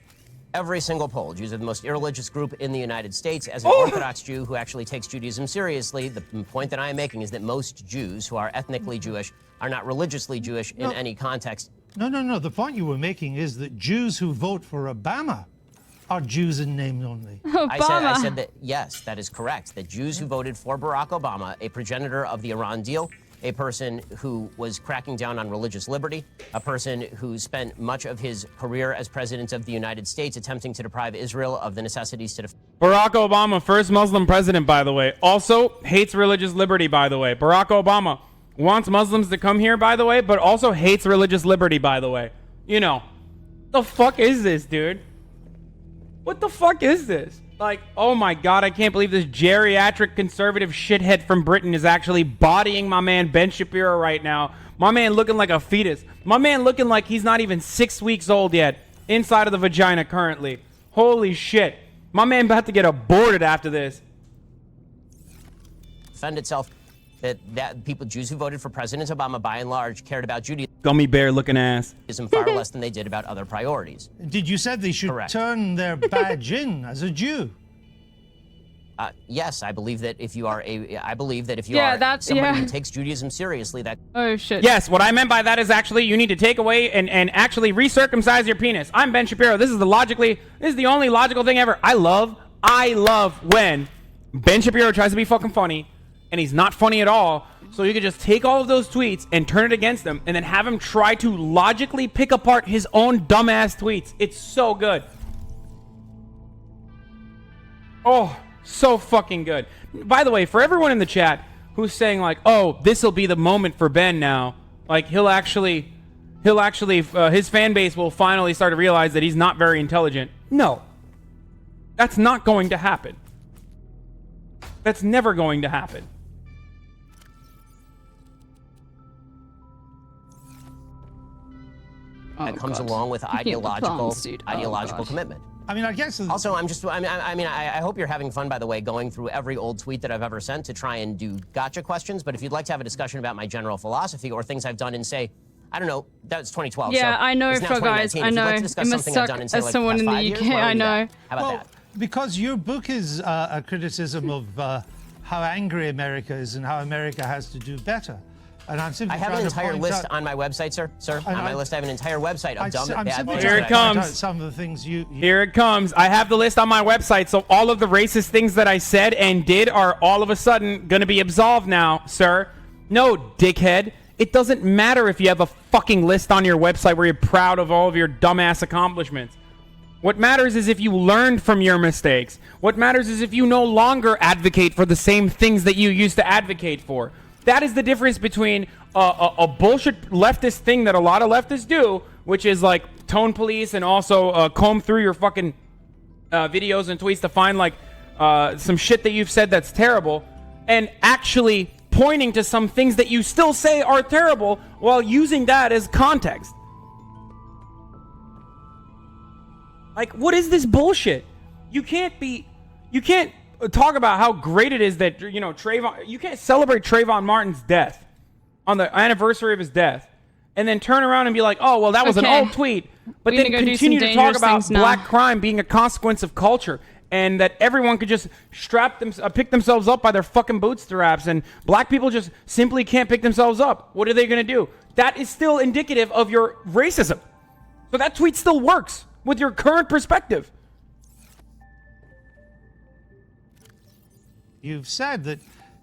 every single poll. Jews are the most irreligious group in the United States. As an Orthodox Jew who actually takes Judaism seriously, the point that I am making is that most Jews who are ethnically Jewish are not religiously Jewish in any context. No. The point you were making is that Jews who vote for Obama are Jews in name only. I said that, yes, that is correct. That Jews who voted for Barack Obama, a progenitor of the Iran deal, a person who was cracking down on religious liberty, a person who spent much of his career as president of the United States attempting to deprive Israel of the necessities to defend. Barack Obama, first Muslim president, by the way, also hates religious liberty, by the way. Barack Obama wants Muslims to come here, by the way, but also hates religious liberty, by the way. You know, the fuck is this, dude? What the fuck is this? Like, oh my God, I can't believe this geriatric conservative shithead from Britain is actually bodying my man Ben Shapiro right now. My man looking like a fetus. My man looking like he's not even 6 weeks old yet, inside of the vagina currently. Holy shit. My man about to get aborted after this. Defend itself. That people, Jews who voted for President Obama, by and large, cared about Judaism. Gummy bear looking ass. Far less than they did about other priorities. Did you said they should turn their badge in as a Jew? Yes, I believe that if you are somebody who takes Judaism seriously, that. Oh shit. Yes, what I meant by that is actually you need to take away and actually recircumcise your penis. I'm Ben Shapiro. This is the only logical thing ever. I love when Ben Shapiro tries to be fucking funny and he's not funny at all. So you could just take all of those tweets and turn it against him and then have him try to logically pick apart his own dumbass tweets. It's so good. Oh, so fucking good. By the way, for everyone in the chat who's saying like, oh, this will be the moment for Ben now. Like he'll actually, his fan base will finally start to realize that he's not very intelligent. No, that's not going to happen. That's never going to happen. That comes along with ideological commitment. I mean, I guess. Also, I hope you're having fun, by the way, going through every old tweet that I've ever sent to try and do gotcha questions. But if you'd like to have a discussion about my general philosophy or things I've done in, say, I don't know, that's 2012. Yeah, so I know, it's now for guys. 2019. I know. Like It must suck as someone in the UK. I know. How about that? Because your book is a criticism of how angry America is and how America has to do better. And I'm simply I have an entire list on my website, sir. On my list, I have an entire website of dumb, bad things. Here it comes. Some of the things Here it comes. I have the list on my website, so all of the racist things that I said and did are all of a sudden going to be absolved now, sir. No, dickhead. It doesn't matter if you have a fucking list on your website where you're proud of all of your dumbass accomplishments. What matters is if you learned from your mistakes. What matters is if you no longer advocate for the same things that you used to advocate for. That is the difference between a bullshit leftist thing that a lot of leftists do, which is like tone police and also comb through your fucking videos and tweets to find like some shit that you've said that's terrible, and actually pointing to some things that you still say are terrible while using that as context. Like, what is this bullshit? You can't talk about how great it is that, you know, you can't celebrate Trayvon Martin's death on the anniversary of his death and then turn around and be like, oh, well, that was an old tweet. But then continue to talk about black crime being a consequence of culture and that everyone could just pick themselves up by their fucking bootstraps and black people just simply can't pick themselves up. What are they going to do? That is still indicative of your racism. So that tweet still works with your current perspective. You've said that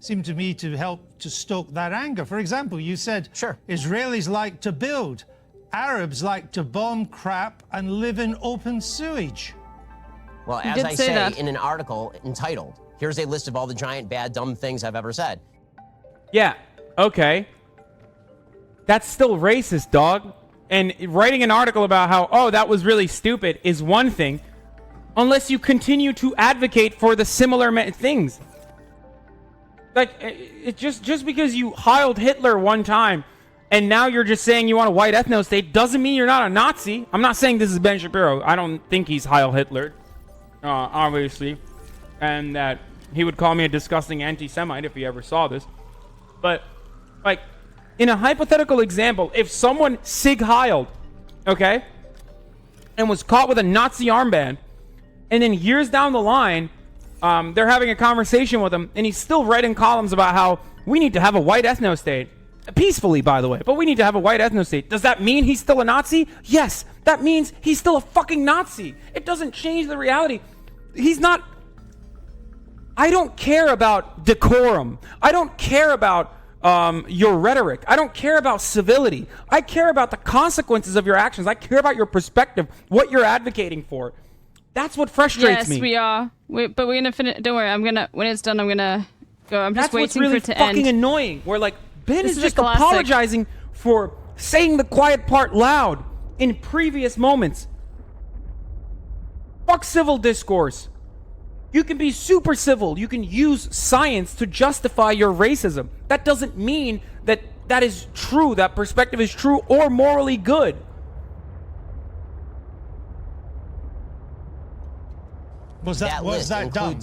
seem to me to help to stoke that anger. For example, you said Israelis like to build, Arabs like to bomb crap and live in open sewage. Well, as I say in an article entitled, "Here's a list of all the giant, bad, dumb things I've ever said." Yeah, okay. That's still racist, dog. And writing an article about how, oh, that was really stupid is one thing, unless you continue to advocate for the similar things. Like, it just because you heiled Hitler one time, and now you're just saying you want a white ethno state, doesn't mean you're not a Nazi. I'm not saying this is Ben Shapiro. I don't think he's Heil Hitler, obviously. And that he would call me a disgusting anti-Semite if he ever saw this. But, like, in a hypothetical example, if someone Sig Heiled, okay, and was caught with a Nazi armband, and then years down the line, they're having a conversation with him, and he's still writing columns about how we need to have a white ethno state. Peacefully, by the way, but we need to have a white ethno state. Does that mean he's still a Nazi? Yes, that means he's still a fucking Nazi. It doesn't change the reality. He's not... I don't care about decorum. I don't care about your rhetoric. I don't care about civility. I care about the consequences of your actions. I care about your perspective, what you're advocating for. That's what frustrates me. Yes, we are. But we're gonna finish. Don't worry. When it's done, I'm gonna go. I'm just waiting really for it to end. That's fucking annoying. Where like Ben This is is a just classic. apologizing for saying the quiet part loud in previous moments. Fuck civil discourse. You can be super civil. You can use science to justify your racism. That doesn't mean that that is true, that perspective is true or morally good. Was that dumb?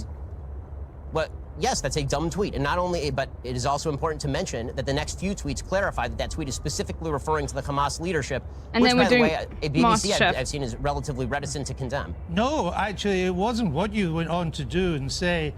Well, yes, that's a dumb tweet. And not only, but it is also important to mention that the next few tweets clarify that that tweet is specifically referring to the Hamas leadership, And which, then we're by the doing way, a BBC MasterChef. I've seen is relatively reticent to condemn. No, actually, it wasn't what you went on to do and say.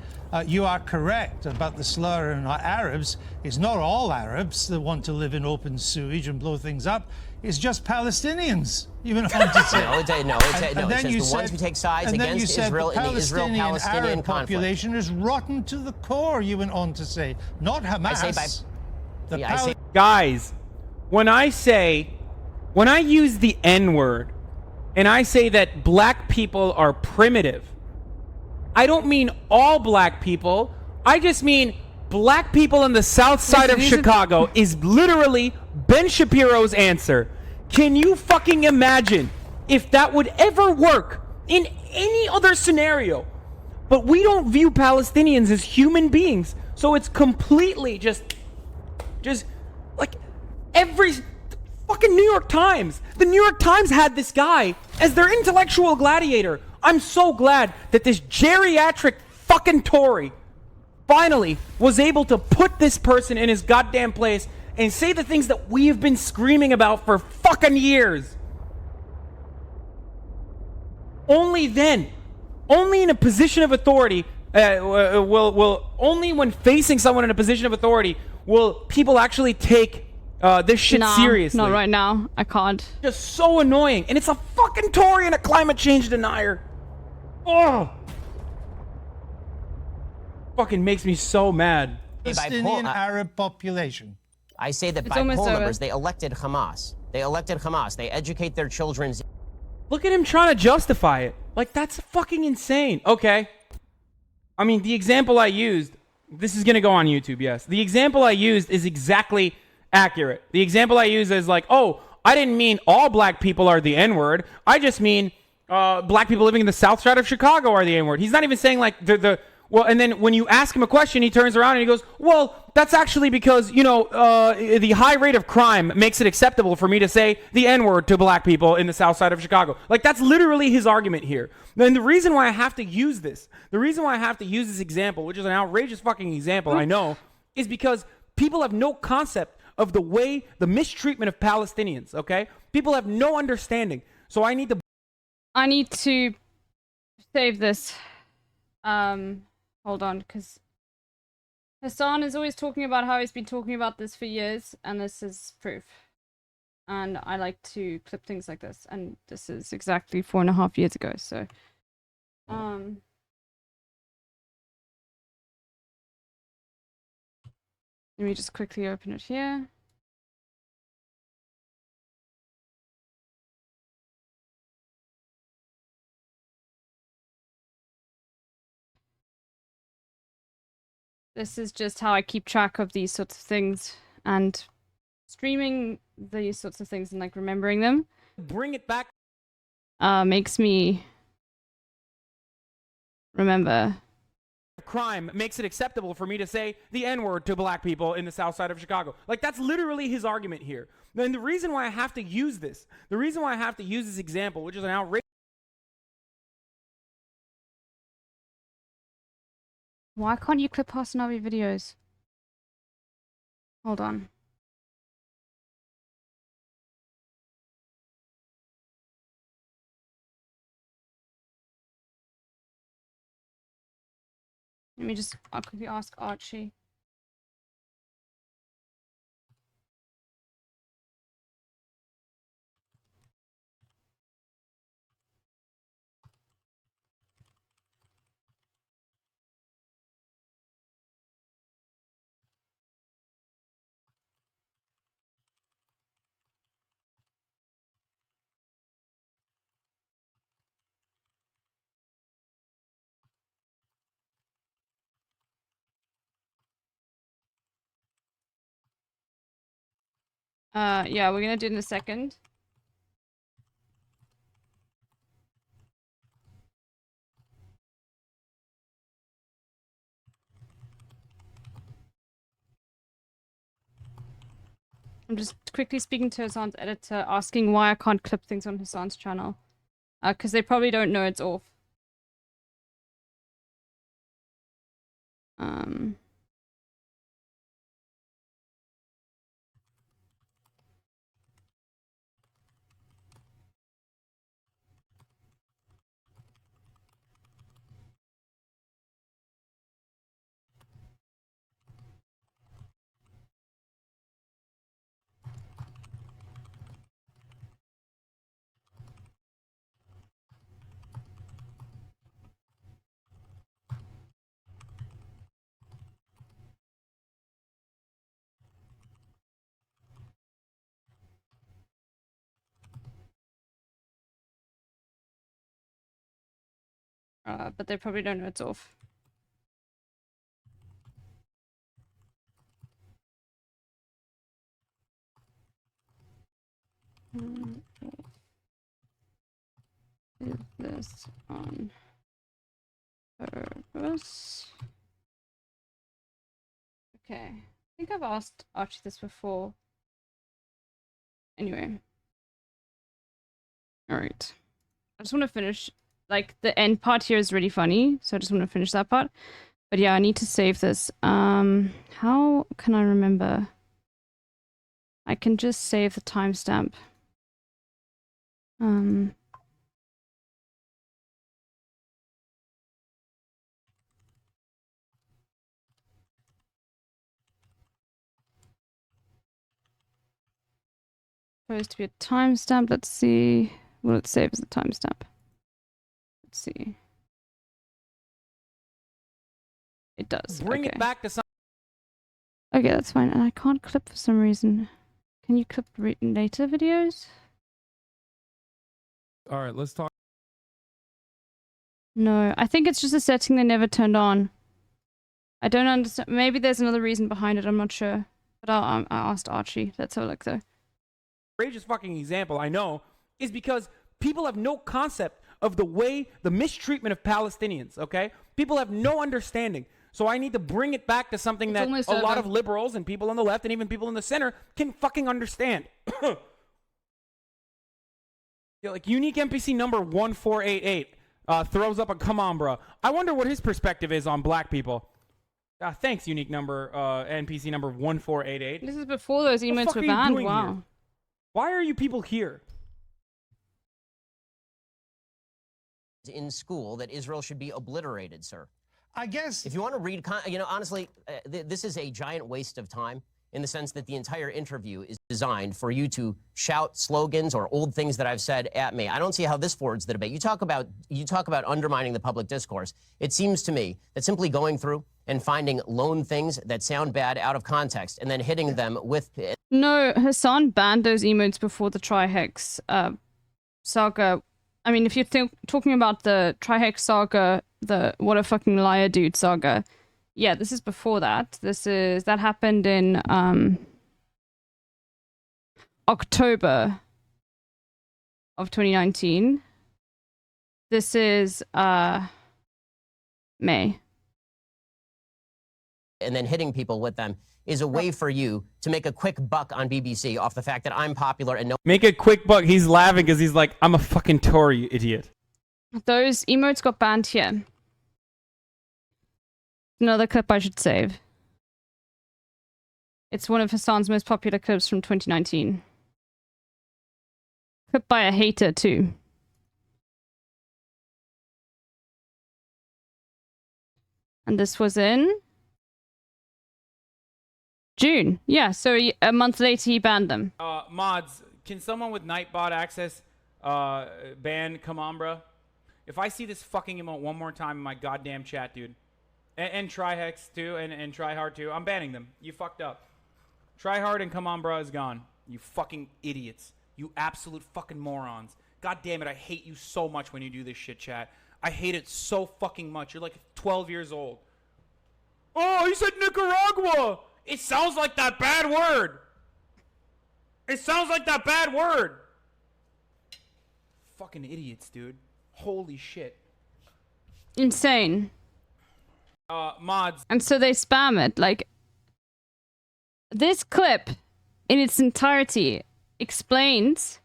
You are correct about the slur on Arabs. It's not all Arabs that want to live in open sewage and blow things up. It's just Palestinians. You went on to say. It says the ones who take sides against Israel in the Israel-Palestinian Arab conflict. population is rotten to the core. You went on to say, not Hamas. Guys, when I use the N-word and I say that black people are primitive, I don't mean all black people. I just mean black people in the south side of Chicago is literally Ben Shapiro's answer. Can you fucking imagine if that would ever work in any other scenario? But we don't view Palestinians as human beings. So it's completely just like every fucking New York Times. The New York Times had this guy as their intellectual gladiator. I'm so glad that this geriatric fucking Tory finally was able to put this person in his goddamn place and say the things that we've been screaming about for fucking years. Only then, only in a position of authority, only when facing someone in a position of authority will people actually take this shit seriously. Not right now. I can't. Just so annoying. And it's a fucking Tory and a climate change denier. Oh! Fucking makes me so mad. Palestinian Arab population. I say that by poll numbers, they elected Hamas. They elected Hamas. They educate their children. Look at him trying to justify it. Like, that's fucking insane. Okay. I mean, the example I used, this is going to go on YouTube, yes. The example I used is exactly accurate. The example I used is like, oh, I didn't mean all black people are the N-word. I just mean black people living in the south side of Chicago are the N-word. He's not even saying like well, and then when you ask him a question, he turns around and he goes, well, that's actually because, you know, the high rate of crime makes it acceptable for me to say the N-word to black people in the south side of Chicago. Like, that's literally his argument here. And the reason why I have to use this, example, which is an outrageous fucking example, I know, is because people have no concept of the mistreatment of Palestinians, okay? People have no understanding. So I need to save this. Hold on, because Hassan is always talking about how he's been talking about this for years, and this is proof. And I like to clip things like this, and this is exactly 4.5 years ago, so... Let me just quickly open it here. This is just how I keep track of these sorts of things, and streaming these sorts of things and like remembering them. Bring it back. Makes me remember. Crime makes it acceptable for me to say the N-word to black people in the south side of Chicago. Like, that's literally his argument here. And the reason why I have to use this, example, which is an outrageous. Why can't you clip past Navi videos? Hold on. Let me just quickly ask Archie. Yeah, we're gonna do it in a second. I'm just quickly speaking to Hassan's editor, asking why I can't clip things on Hassan's channel. Because they probably don't know it's off. But they probably don't know it's off. Is this on purpose? Okay. I think I've asked Archie this before. Anyway. Alright. I just want to finish. Like, the end part here is really funny, so I just want to finish that part. But yeah, I need to save this. How can I remember? I can just save the timestamp. Supposed to be a timestamp. Let's see. Will it save as a timestamp? Let's see. It does. Bring it back to some. Okay, that's fine. And I can't clip for some reason. Can you clip later videos? All right, let's talk. No, I think it's just a setting they never turned on. I don't understand. Maybe there's another reason behind it. I'm not sure. But I asked Archie. Let's have a look though. Outrageous fucking example I know is because people have no concept of the mistreatment of Palestinians, okay? People have no understanding. So I need to bring it back to something that a lot of liberals and people on the left and even people in the center can fucking understand. Yeah, like unique NPC number 1488 throws up a come on, bro. I wonder what his perspective is on black people. Thanks, unique number NPC number 1488. This is before those emails were banned. Wow. Here? Why are you people here? In school that Israel should be obliterated, sir. I guess if you want to read, honestly, this is a giant waste of time in the sense that the entire interview is designed for you to shout slogans or old things that I've said at me. I don't see how this forwards the debate. You talk about undermining the public discourse. It seems to me that simply going through and finding lone things that sound bad out of context and then hitting them with... No, Hassan banned those emotes before the Trihex saga. I mean, if you're talking about the Trihex saga, the what a fucking liar dude saga, yeah, this is before that. That happened in October of 2019. This is May. And then hitting people with them is a way for you to make a quick buck on BBC off the fact that I'm popular and no... Make a quick buck. He's laughing because he's like, I'm a fucking Tory, you idiot. Those emotes got banned here. Another clip I should save. It's one of Hassan's most popular clips from 2019. Clip by a hater, too. And this was in June. Yeah, so a month later he banned them. Mods, can someone with Nightbot access ban Come On, bro? If I see this fucking emote one more time in my goddamn chat, dude, and Trihex too, and Tryhard too, I'm banning them. You fucked up. Tryhard and Come On, bro is gone. You fucking idiots. You absolute fucking morons. God damn it, I hate you so much when you do this shit, chat. I hate it so fucking much. You're like 12 years old. Oh, he said Nicaragua! It sounds like that bad word. It sounds like that bad word. Fucking idiots, dude. Holy shit. Insane. Mods. And so they spam it. Like, this clip in its entirety explains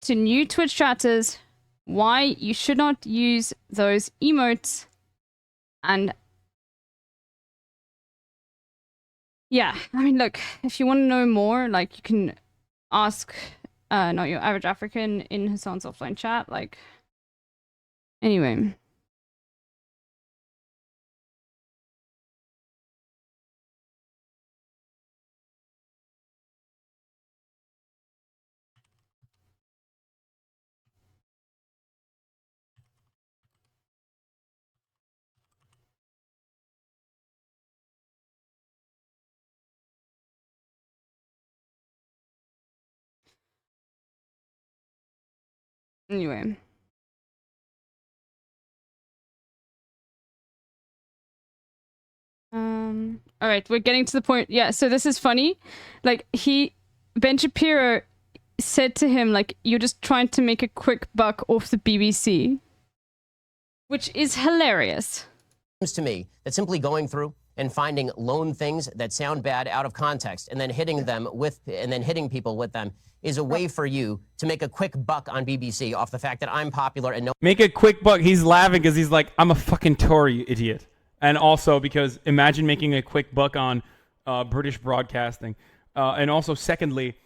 to new Twitch chatters why you should not use those emotes. And yeah, I mean, look, if you want to know more, like, you can ask not your average African in Hassan's offline chat. Like, anyway. Anyway. All right, we're getting to the point. Yeah, so this is funny. Like, Ben Shapiro said to him, like, you're just trying to make a quick buck off the BBC. Which is hilarious. Seems to me that simply going through and finding lone things that sound bad out of context and then hitting them with, and then hitting people with them is a way for you to make a quick buck on BBC off the fact that I'm popular and no... Make a quick buck. He's laughing because he's like, I'm a fucking Tory, you idiot. And also because imagine making a quick buck on British broadcasting. And also, secondly,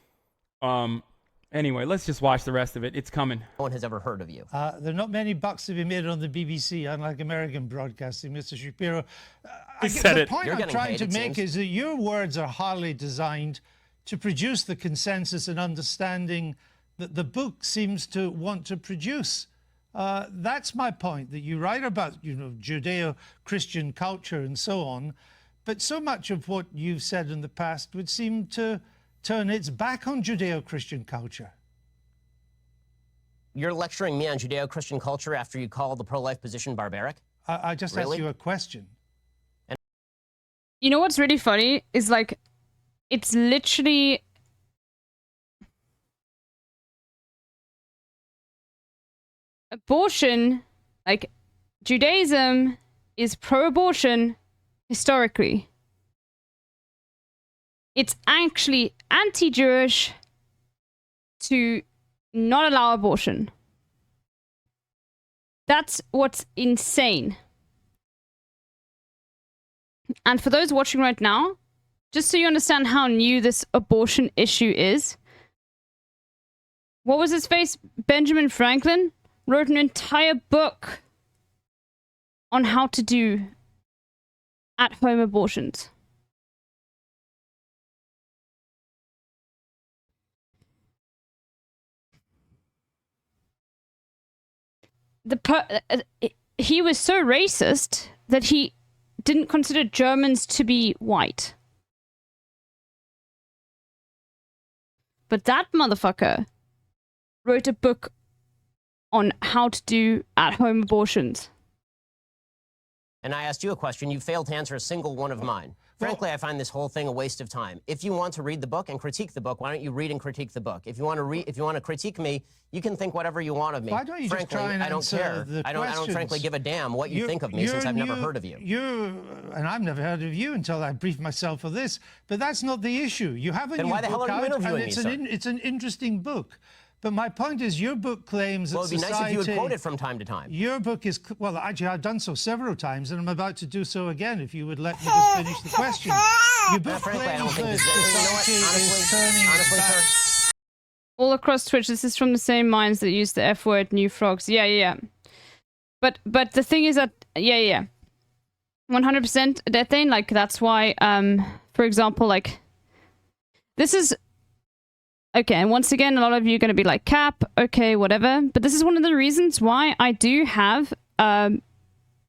anyway, let's just watch the rest of it. It's coming. No one has ever heard of you. There are not many bucks to be made on the BBC, unlike American broadcasting, Mr. Shapiro. The point I'm trying to make is that your words are hardly designed to produce the consensus and understanding that the book seems to want to produce. That's my point, that you write about, Judeo-Christian culture and so on, but so much of what you've said in the past would seem to turn its back on Judeo-Christian culture. You're lecturing me on Judeo-Christian culture after you call the pro-life position barbaric? I just asked you a question. You know what's really funny is, like, it's literally... abortion, like, Judaism is pro-abortion historically. It's actually anti-Jewish to not allow abortion. That's what's insane. And for those watching right now, just so you understand how new this abortion issue is, what was his face? Benjamin Franklin wrote an entire book on how to do at-home abortions. He was so racist that he didn't consider Germans to be white. But that motherfucker wrote a book on how to do at-home abortions. And I asked you a question. You failed to answer a single one of mine. Frankly, I find this whole thing a waste of time. If you want to read the book and critique the book, why don't you read and critique the book? If you want to critique me, you can think whatever you want of me. Why don't you frankly, just try and I don't answer care. the I don't frankly give a damn what you think of me since I've never heard of you. And I've never heard of you until I briefed myself for this. But that's not the issue. You have a new book out. Then why the hell are you interviewing me, sir? It's an interesting book. But my point is, your book claims that society... Well, it'd be nice if you would quote it from time to time. Your book is... Well, actually, I've done so several times, and I'm about to do so again, if you would let me just finish the question. Your book frankly, I don't think claims this that society is turning back... sir. All across Twitch, this is from the same minds that use the F word, new frogs. Yeah. But the thing is that... Yeah. 100% that thing, like, that's why, for example, like... This is... Okay, and once again, a lot of you are going to be like, Cap, okay, whatever. But this is one of the reasons why I do have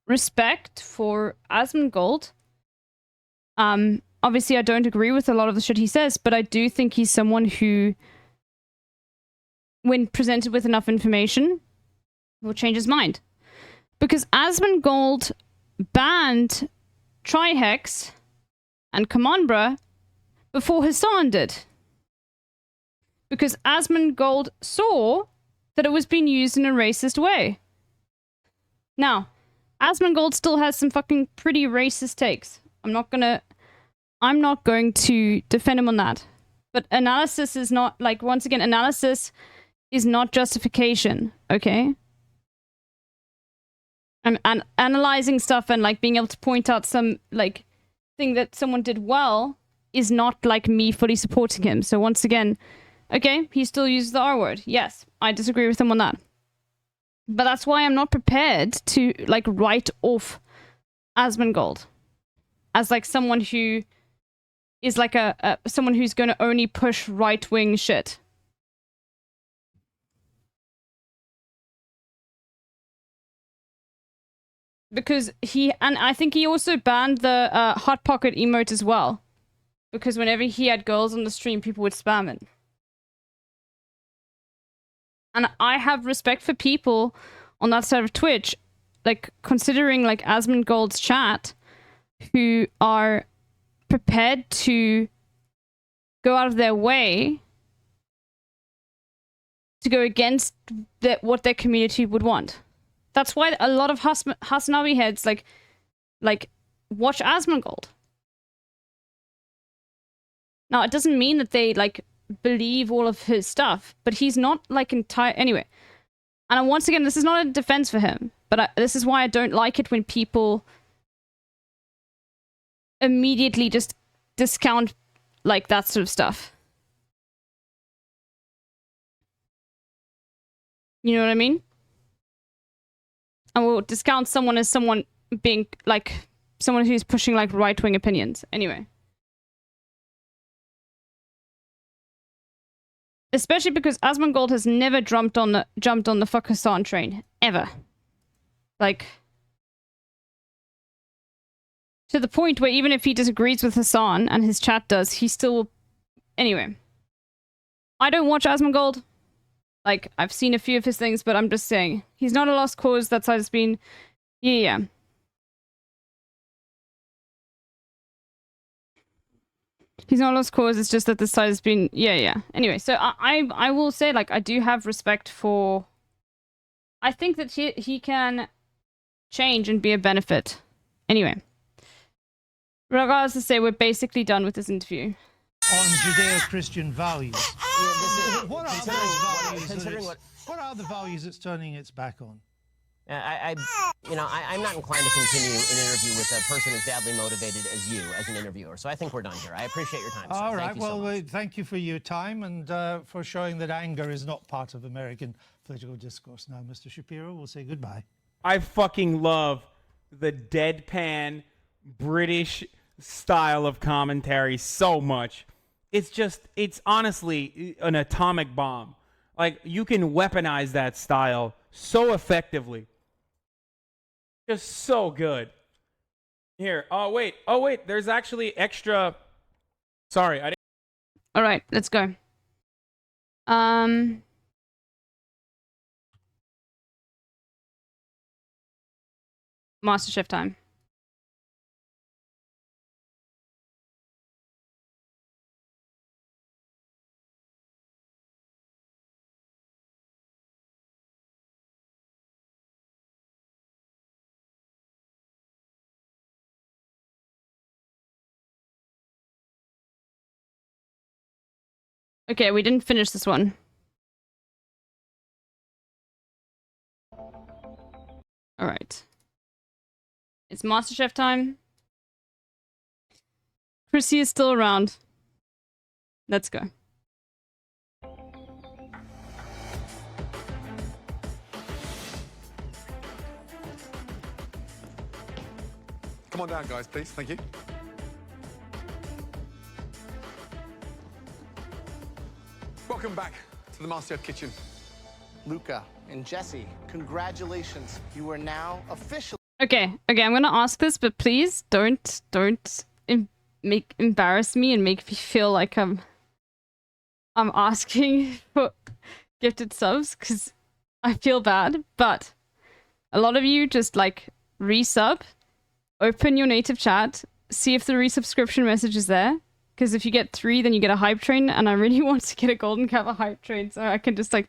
respect for Asmongold. Obviously, I don't agree with a lot of the shit he says, but I do think he's someone who, when presented with enough information, will change his mind. Because Asmongold banned Trihex and Come Bruh before Hassan did. Because Asmongold saw that it was being used in a racist way. Now, Asmongold still has some fucking pretty racist takes. I'm not going to defend him on that. But analysis is not, like, once again, analysis is not justification, okay? And analyzing stuff and, like, being able to point out some, like, thing that someone did well is not, like, me fully supporting him. So once again... Okay, he still uses the R word. Yes, I disagree with him on that. But that's why I'm not prepared to, like, write off Asmongold as, like, someone who is, like, someone who's going to only push right-wing shit. Because and I think he also banned the Hot Pocket emote as well. Because whenever he had girls on the stream, people would spam it. And I have respect for people on that side of Twitch, like, considering, like, Asmongold's chat, who are prepared to go out of their way to go against what their community would want. That's why a lot of Hasanabi heads, like, watch Asmongold. Now, it doesn't mean that they, like, believe all of his stuff, but he's not, like, anyway. And once again, this is not a defense for him, but this is why I don't like it when people immediately just discount, like, that sort of stuff. You know what I mean? And we'll discount someone as someone being, like, someone who's pushing, like, right-wing opinions. Anyway. Especially because Asmongold has never jumped on the fuck Hassan train. Ever. Like... To the point where even if he disagrees with Hassan, and his chat does, he still... Anyway. I don't watch Asmongold. Like, I've seen a few of his things, but I'm just saying. He's not a lost cause, that side has been... Yeah. He's not a lost cause, it's just that this side has been... Yeah. Anyway, so I will say, like, I do have respect for... I think that he can change and be a benefit. Anyway. Regardless to say, we're basically done with this interview. On Judeo-Christian values. What are the values it's turning its back on? I'm not inclined to continue an interview with a person as badly motivated as you as an interviewer. So I think we're done here. I appreciate your time, sir. All right. Thank you so much. Thank you for your time and for showing that anger is not part of American political discourse. Now, Mr. Shapiro, we'll say goodbye. I fucking love the deadpan British style of commentary so much. It's honestly an atomic bomb. Like, you can weaponize that style so effectively. Just so good. Here. Oh wait. There's actually extra. Sorry, I didn't. All right, let's go. MasterChef time. Okay, we didn't finish this one. All right. It's MasterChef time. Chrissy is still around. Let's go. Come on down, guys, please. Thank you. Welcome back to the MasterChef kitchen. Luca and Jesse, congratulations. You are now officially... Okay, I'm gonna ask this, but please don't embarrass me and make me feel like I'm asking for gifted subs, because I feel bad. But a lot of you just like resub, open your native chat, see if the resubscription message is there. Because if you get 3, then you get a hype train, and I really want to get a golden cap, a hype train, so I can just like,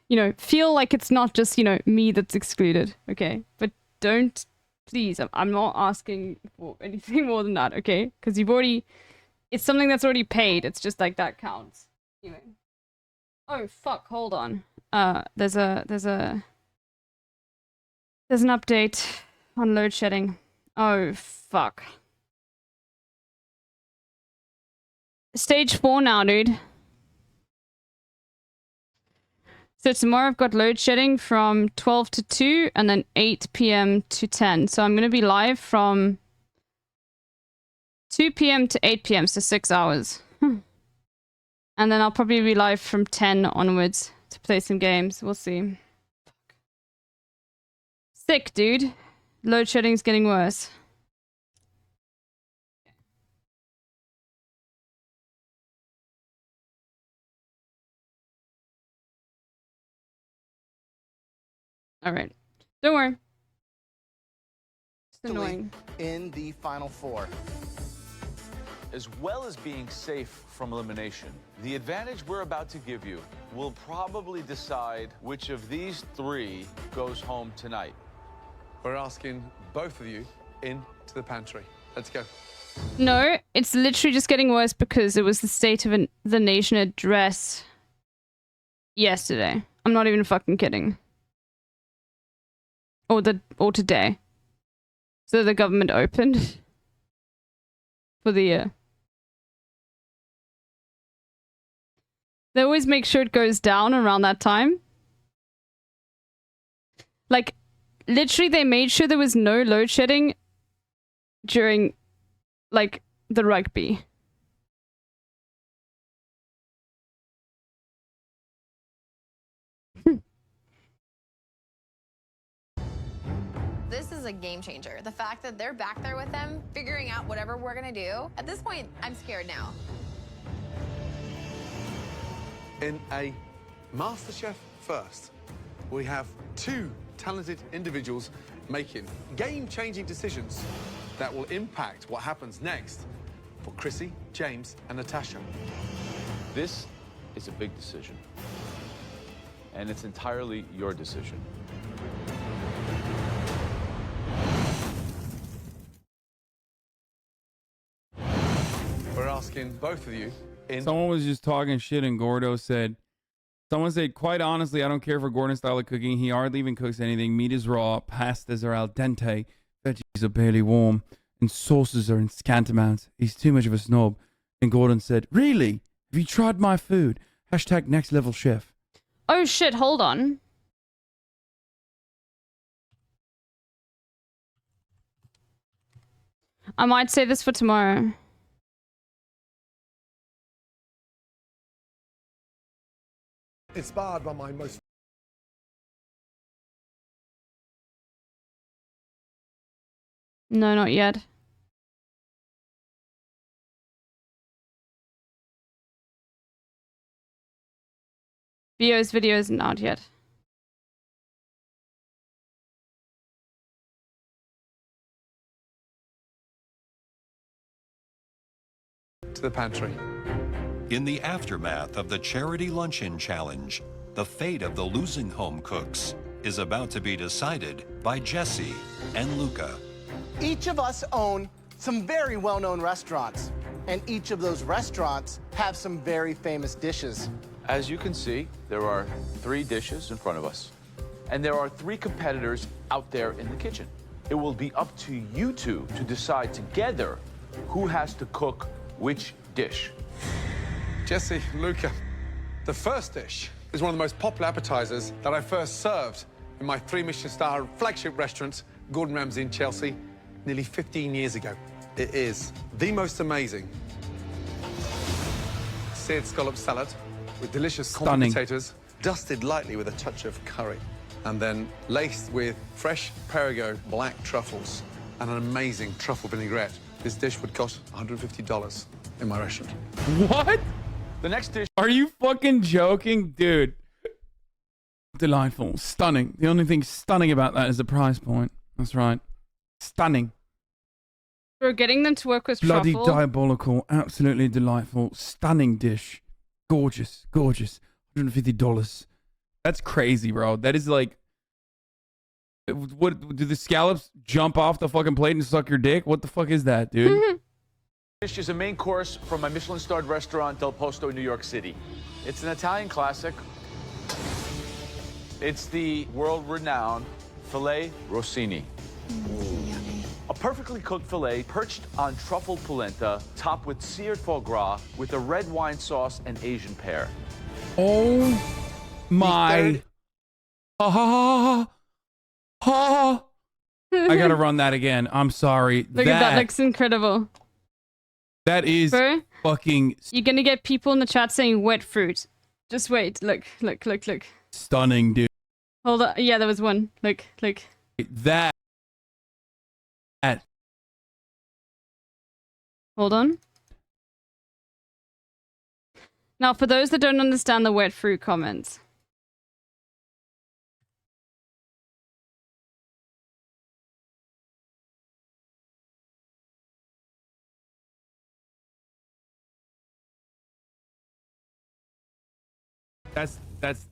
you know, feel like it's not just, you know, me that's excluded, okay? But don't, please, I'm not asking for anything more than that, okay? Because you've already, it's something that's already paid, it's just like that counts. Anyway. Oh, fuck, hold on. There's an update on load shedding. Oh, fuck. Stage 4 now, dude. So tomorrow I've got load shedding from 12 to 2 and then 8 p.m. to 10. So I'm going to be live from 2 p.m. to 8 p.m. So 6 hours. And then I'll probably be live from 10 onwards to play some games. We'll see. Sick, dude. Load shedding's getting worse. All right. Don't worry. It's annoying. In the final 4. As well as being safe from elimination, the advantage we're about to give you will probably decide which of these 3 goes home tonight. We're asking both of you into the pantry. Let's go. No, it's literally just getting worse because it was the State of the Nation address yesterday. I'm not even fucking kidding. Or today. So the government opened for the year. They always make sure it goes down around that time. Like, literally they made sure there was no load shedding during, like, the rugby. This is a game changer. The fact that they're back there with them, figuring out whatever we're gonna do. At this point, I'm scared now. In a MasterChef first, we have 2 talented individuals making game-changing decisions that will impact what happens next for Chrissy, James, and Natasha. This is a big decision, and it's entirely your decision. We're asking both of you in... Someone was just talking shit and Gordo said, someone said, quite honestly, I don't care for Gordon's style of cooking. He hardly even cooks anything. Meat is raw, pastas are al dente, veggies are barely warm, and sauces are in scant amounts. He's too much of a snob. And Gordon said, really? Have you tried my food? Hashtag next level chef. Oh shit, hold on. I might say this for tomorrow. Inspired by my most... No, not yet. Bio's video isn't out yet. To the pantry. In the aftermath of the Charity Luncheon Challenge, the fate of the losing home cooks is about to be decided by Jesse and Luca. Each of us own some very well-known restaurants, and each of those restaurants have some very famous dishes. As you can see, there are 3 dishes in front of us, and there are 3 competitors out there in the kitchen. It will be up to you two to decide together who has to cook which dish. Jesse, Luca, the first dish is one of the most popular appetizers that I first served in my 3 Michelin-star flagship restaurant, Gordon Ramsay in Chelsea, nearly 15 years ago. It is the most amazing seared scallop salad with delicious corn potatoes, dusted lightly with a touch of curry, and then laced with fresh Perrigo black truffles and an amazing truffle vinaigrette. This dish would cost $150 in my restaurant. What? The next dish. Are you fucking joking? Dude. Delightful. Stunning. The only thing stunning about that is the price point. That's right. Stunning. We're getting them to work with Bloody truffle. diabolical. Absolutely delightful. Stunning dish. Gorgeous. Gorgeous. $150. That's crazy, bro. That is like... What do the scallops jump off the fucking plate and suck your dick? What the fuck is that, dude? Dish is a main course from my Michelin-starred restaurant Del Posto in New York City. It's an Italian classic. It's the world-renowned filet rossini. A perfectly cooked filet perched on truffle polenta, topped with seared foie gras with a red wine sauce and Asian pear. Oh my... I gotta run that again. I'm sorry. Look at that. Looks incredible. That is fucking... You're gonna get people in the chat saying wet fruit. Just wait. Look. Stunning, dude. Hold on. Yeah, there was one. Look. That. Hold on. Now, for those that don't understand the wet fruit comments. That's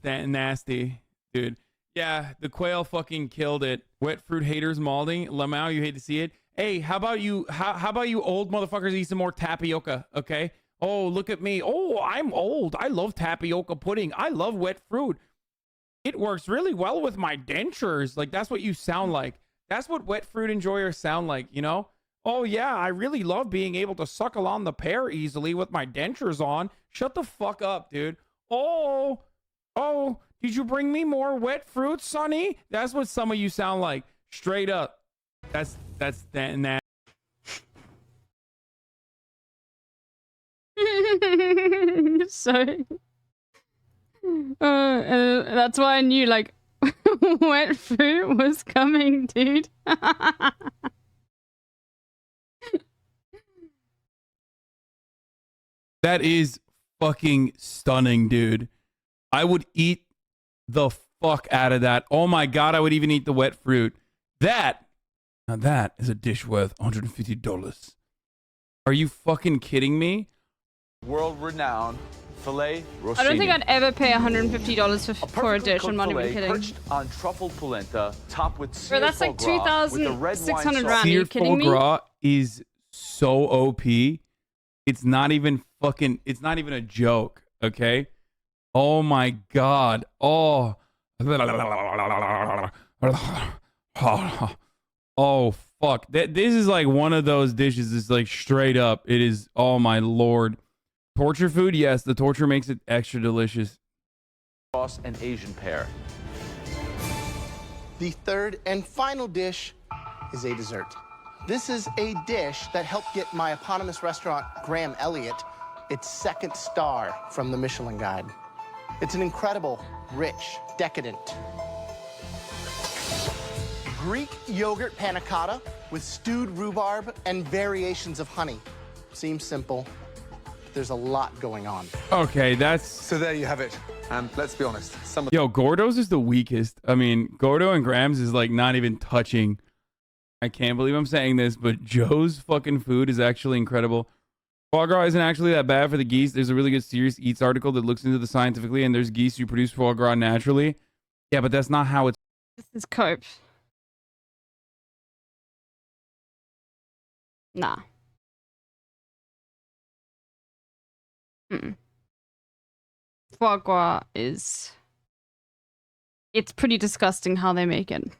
nasty, dude. Yeah, the quail fucking killed it. Wet fruit haters malding. Lamau, you hate to see it. Hey, how about you old motherfuckers eat some more tapioca, okay? Oh, look at me. Oh, I'm old. I love tapioca pudding. I love wet fruit. It works really well with my dentures. Like, that's what you sound like. That's what wet fruit enjoyers sound like, you know? Oh, yeah, I really love being able to suckle on the pear easily with my dentures on. Shut the fuck up, dude. Oh, did you bring me more wet fruit, Sonny? That's what some of you sound like. Straight up. That's that. Sorry. That's why I knew, like, wet fruit was coming, dude. That is fucking stunning, dude. I would eat the fuck out of that. Oh my god, I would even eat the wet fruit. Now that is a dish worth $150. Are you fucking kidding me? World-renowned filet rossini. I don't think I'd ever pay $150 for a dish. I'm not even kidding. Perched on truffle polenta, topped with Bro, that's like 2,600 rand. Are you kidding me? Seared foie gras is so OP. It's not even a joke, okay? Oh my god. Oh. Oh fuck. This is like one of those dishes. It's like straight up. It is, oh my lord. Torture food? Yes, the torture makes it extra delicious. Sauce and Asian pear. The third and final dish is a dessert. This is a dish that helped get my eponymous restaurant, Graham Elliott, its 2nd star from the Michelin Guide. It's an incredible, rich, decadent Greek yogurt panna cotta with stewed rhubarb and variations of honey. Seems simple, but there's a lot going on. Okay, that's... So there you have it. And let's be honest, some of Yo, Gordo's is the weakest. I mean, Gordo and Grams is like not even touching. I can't believe I'm saying this, but Joe's fucking food is actually incredible. Foie gras isn't actually that bad for the geese. There's a really good Serious Eats article that looks into the scientifically, and there's geese who produce foie gras naturally. Yeah, but that's not how it's. This is cope. Nah. Foie gras is... It's pretty disgusting how they make it.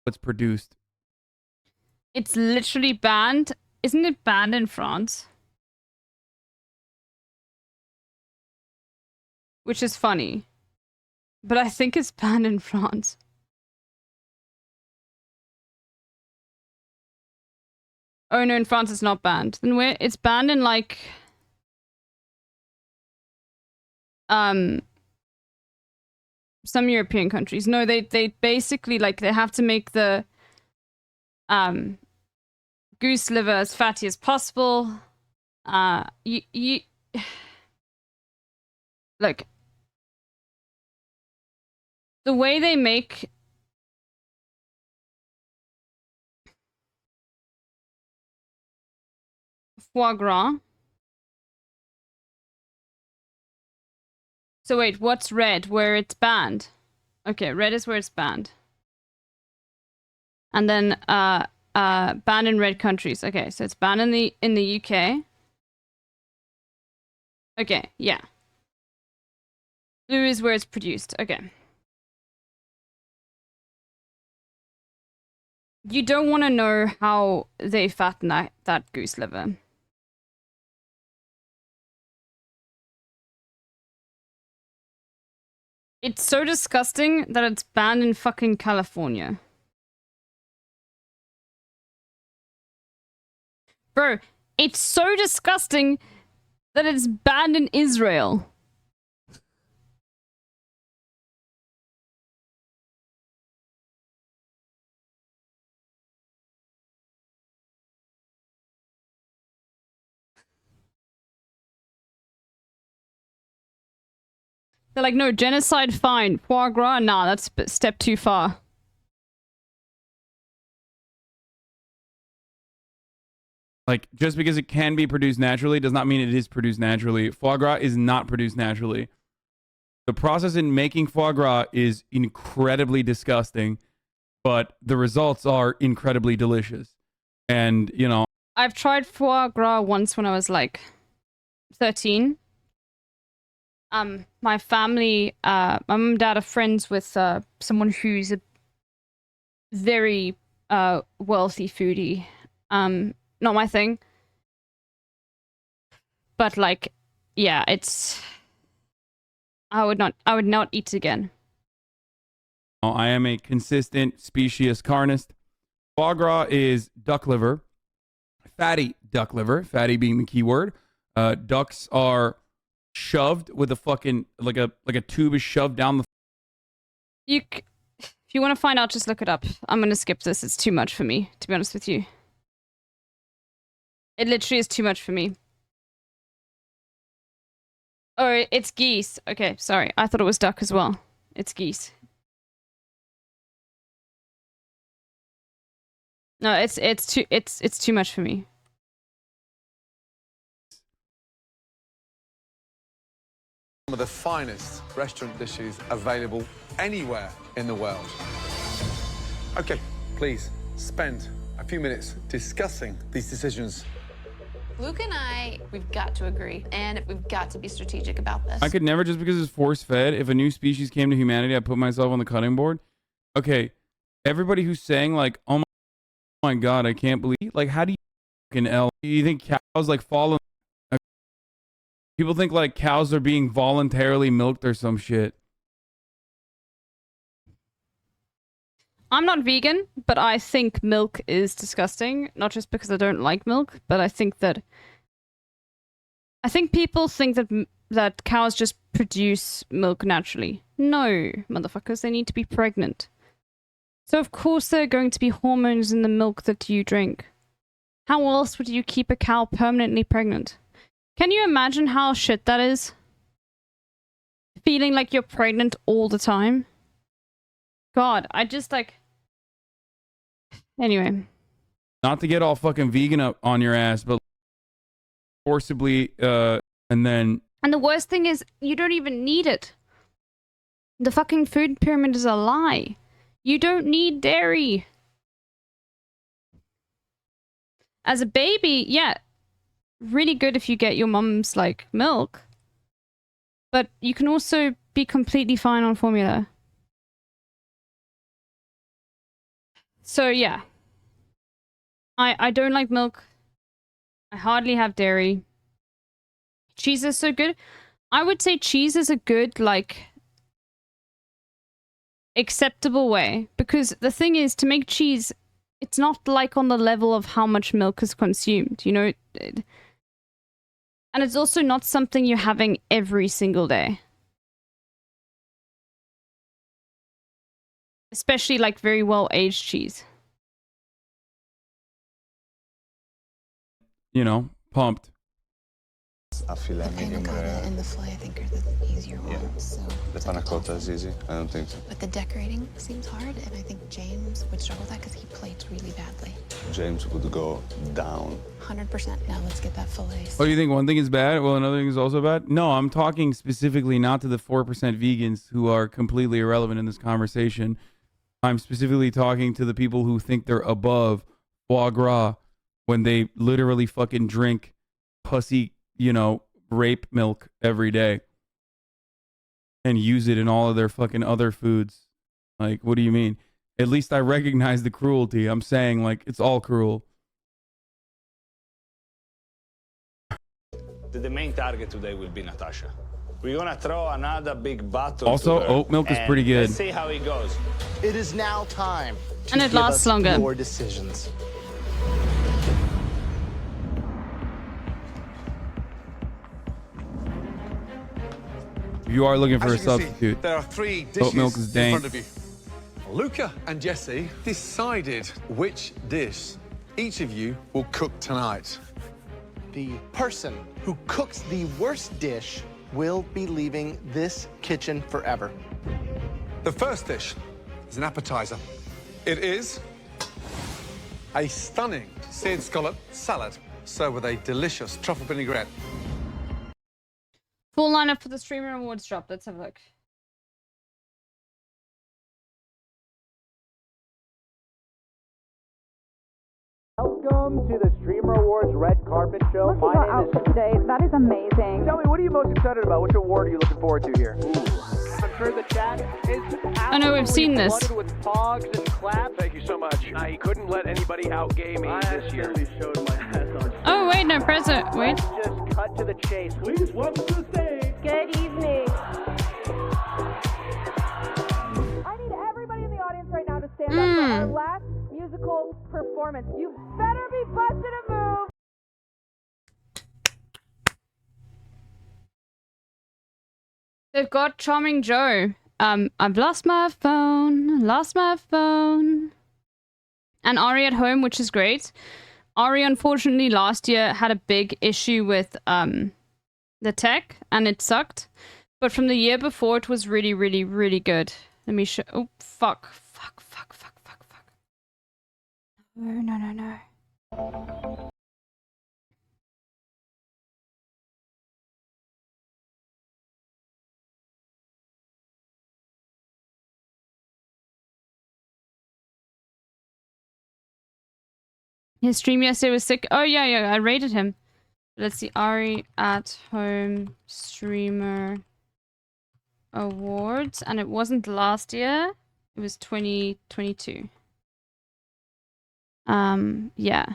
What's produced. It's literally banned. Isn't it banned in France? Which is funny. But I think it's banned in France. Oh no, in France it's not banned. Then where? It's banned in like... some European countries. No, they basically like they have to make the goose liver as fatty as possible. You look, the way they make foie gras. So wait, what's red? Where it's banned? Okay, red is where it's banned. And then banned in red countries. Okay, so it's banned in the UK. Okay, yeah. Blue is where it's produced. Okay. You don't want to know how they fatten that goose liver. It's so disgusting that it's banned in fucking California. Bro, it's so disgusting that it's banned in Israel. They're like, no, genocide, fine. Foie gras, nah, that's a step too far. Like, just because it can be produced naturally does not mean it is produced naturally. Foie gras is not produced naturally. The process in making foie gras is incredibly disgusting, but the results are incredibly delicious. And, you know... I've tried foie gras once when I was like 13. My family, my mum and dad are friends with someone who's a very wealthy foodie. Not my thing. But like, yeah, it's... I would not eat it again. I am a consistent species carnist. Foie gras is duck liver. Fatty duck liver. Fatty being the key word. Ducks are shoved with a fucking like a tube is shoved down the. If you want to find out, just look it up. I'm gonna skip this. It's too much for me, to be honest with you. It literally is too much for me. Oh, it's geese. Okay, sorry. I thought it was duck as well. It's geese. No, it's too much for me. some of the finest restaurant dishes available anywhere in the world. Okay, please spend a few minutes discussing these decisions. Luke and I, we've got to agree, and we've got to be strategic about this. I could never, just because it's force-fed, if a new species came to humanity, I'd put myself on the cutting board. Okay, everybody who's saying, like, oh my god, I can't believe, like, how do you fucking L? You think cows, like, fall in... People think, like, cows are being voluntarily milked or some shit. I'm not vegan, but I think milk is disgusting. Not just because I don't like milk, but I think people think that cows just produce milk naturally. No, motherfuckers, they need to be pregnant. So of course there are going to be hormones in the milk that you drink. How else would you keep a cow permanently pregnant? Can you imagine how shit that is? feeling like you're pregnant all the time. God, I just like... Anyway. Not to get all fucking vegan up on your ass, but forcibly, and then... And the worst thing is, you don't even need it. The fucking food pyramid is a lie. You don't need dairy. As a baby, yeah, really good if you get your mum's, like, milk. But you can also be completely fine on formula. So, yeah. I don't like milk. I hardly have dairy. Cheese is so good. I would say cheese is a good, like, acceptable way. Because the thing is, to make cheese, it's not like on the level of how much milk is consumed, you know? And it's also not something you're having every single day. Especially, like, very well-aged cheese. You know, pumped. A filet medium rare. And the filet, I think, are the easier ones. So The panna cotta is easy. I don't think so. but the decorating seems hard, and I think James would struggle with that because he plates really badly. James would go down. 100%. Now let's get that filet. Oh, you think one thing is bad? Well, another thing is also bad? No, I'm talking specifically not to the 4% vegans who are completely irrelevant in this conversation. I'm specifically talking to the people who think they're above foie gras when they literally fucking drink pussy, you know, rape milk every day and use it in all of their fucking other foods. Like, what do you mean? At least I recognize the cruelty. I'm saying, like, it's all cruel. The main target today will be Natasha. We're gonna throw another big battle. Also, to her, oat milk is and pretty good. Let's see how it goes. It is now time to And it give lasts us longer. your decisions. If you are looking for a As you can see, substitute, there are 3 oat dishes milk is in dank. front of you. Luca and Jesse decided which dish each of you will cook tonight. The person who cooks the worst dish will be leaving this kitchen forever. The first dish is an appetizer. It is a stunning seared scallop salad served with a delicious truffle vinaigrette. Full lineup for the Streamer Awards drop. Let's have a look. Welcome to the Streamer Awards Red Carpet Show. Look at your outfit today. That is amazing. Tell me, what are you most excited about? Which award are you looking forward to here? I'm sure the chat is I know we've seen this. flooded with pogs and claps. Thank you so much. He couldn't let anybody outgame me this year. Showed my ass on. Oh, wait, no, present. Wait. Let's just cut to the chase. Please welcome to the stage. Good evening. I need everybody in the audience right now to stand up for our last musical performance. You better be busted a move. They've got Charming Joe. I've lost my phone. And Ari at home, which is great. Ari, unfortunately, last year had a big issue with the tech, and it sucked. But from the year before, it was really, really, really good. Let me show... Oh, fuck. No. His stream yesterday was sick. Oh, yeah, I rated him. Let's see. Ari at Home Streamer Awards. And it wasn't last year. It was 2022. Yeah.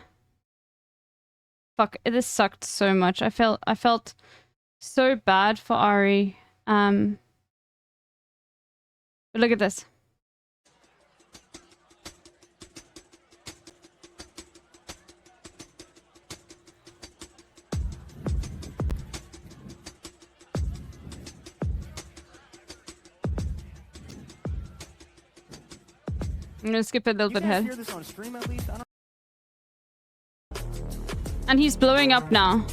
Fuck, this sucked so much. I felt so bad for Ari. But look at this. I'm gonna skip a little bit ahead. And he's blowing up now.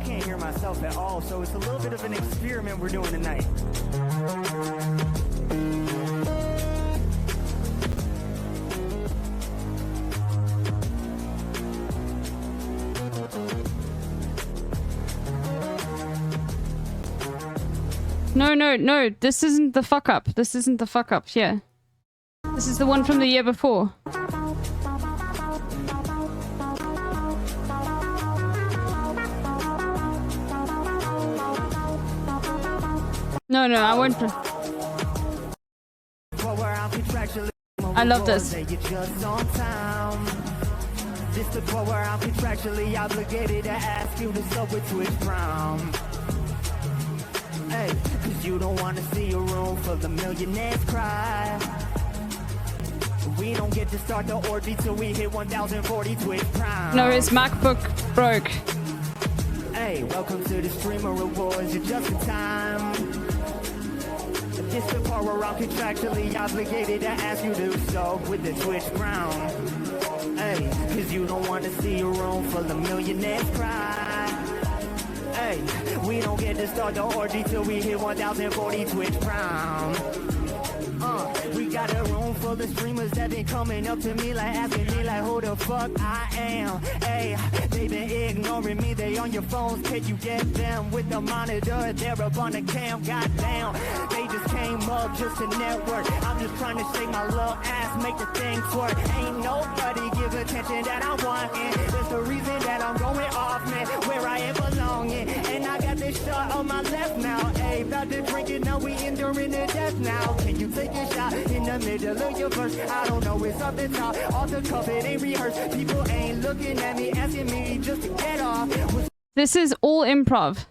can't hear myself at all, so it's a little bit of an experiment we're doing tonight. No, this isn't the fuck up. This isn't the fuck up, yeah. This is the one from the year before. No, I won't. I love this. This the part where I'm contractually obligated to ask you to sub with Twitch Prime. Hey, cause you don't wanna see a room full of millionaires cry. We don't get to start the orgy till we hit 1040 Twitch Prime. No, his MacBook broke. Hey, welcome to the Streamer Rewards. You're just in time. This the part where I'm contractually obligated to ask you to sub with the Twitch crown. Hey, cause you don't want to see a room full of millionaires cry. Hey, we don't get to start the orgy till we hit 1040 Twitch Prime. We got a room full of streamers that been coming up to me like asking me like who the fuck I am. Hey, they been ignoring me, they on your phones, can you get them with the monitor? They're up on the cam, goddamn. They just came up just to network. I'm just trying to shake my little ass, make the thing twerk. Ain't nobody give attention that I want, and that's the reason that I'm going off, man, where I am belonging. And I got this shot on my left now. Hey, about to drink it, now we enduring the death now. Can you take a shot in the middle of your verse? I don't know, it's up the top, off the cuff, it ain't rehearsed. People ain't looking at me, asking me just to get off. This is all improv.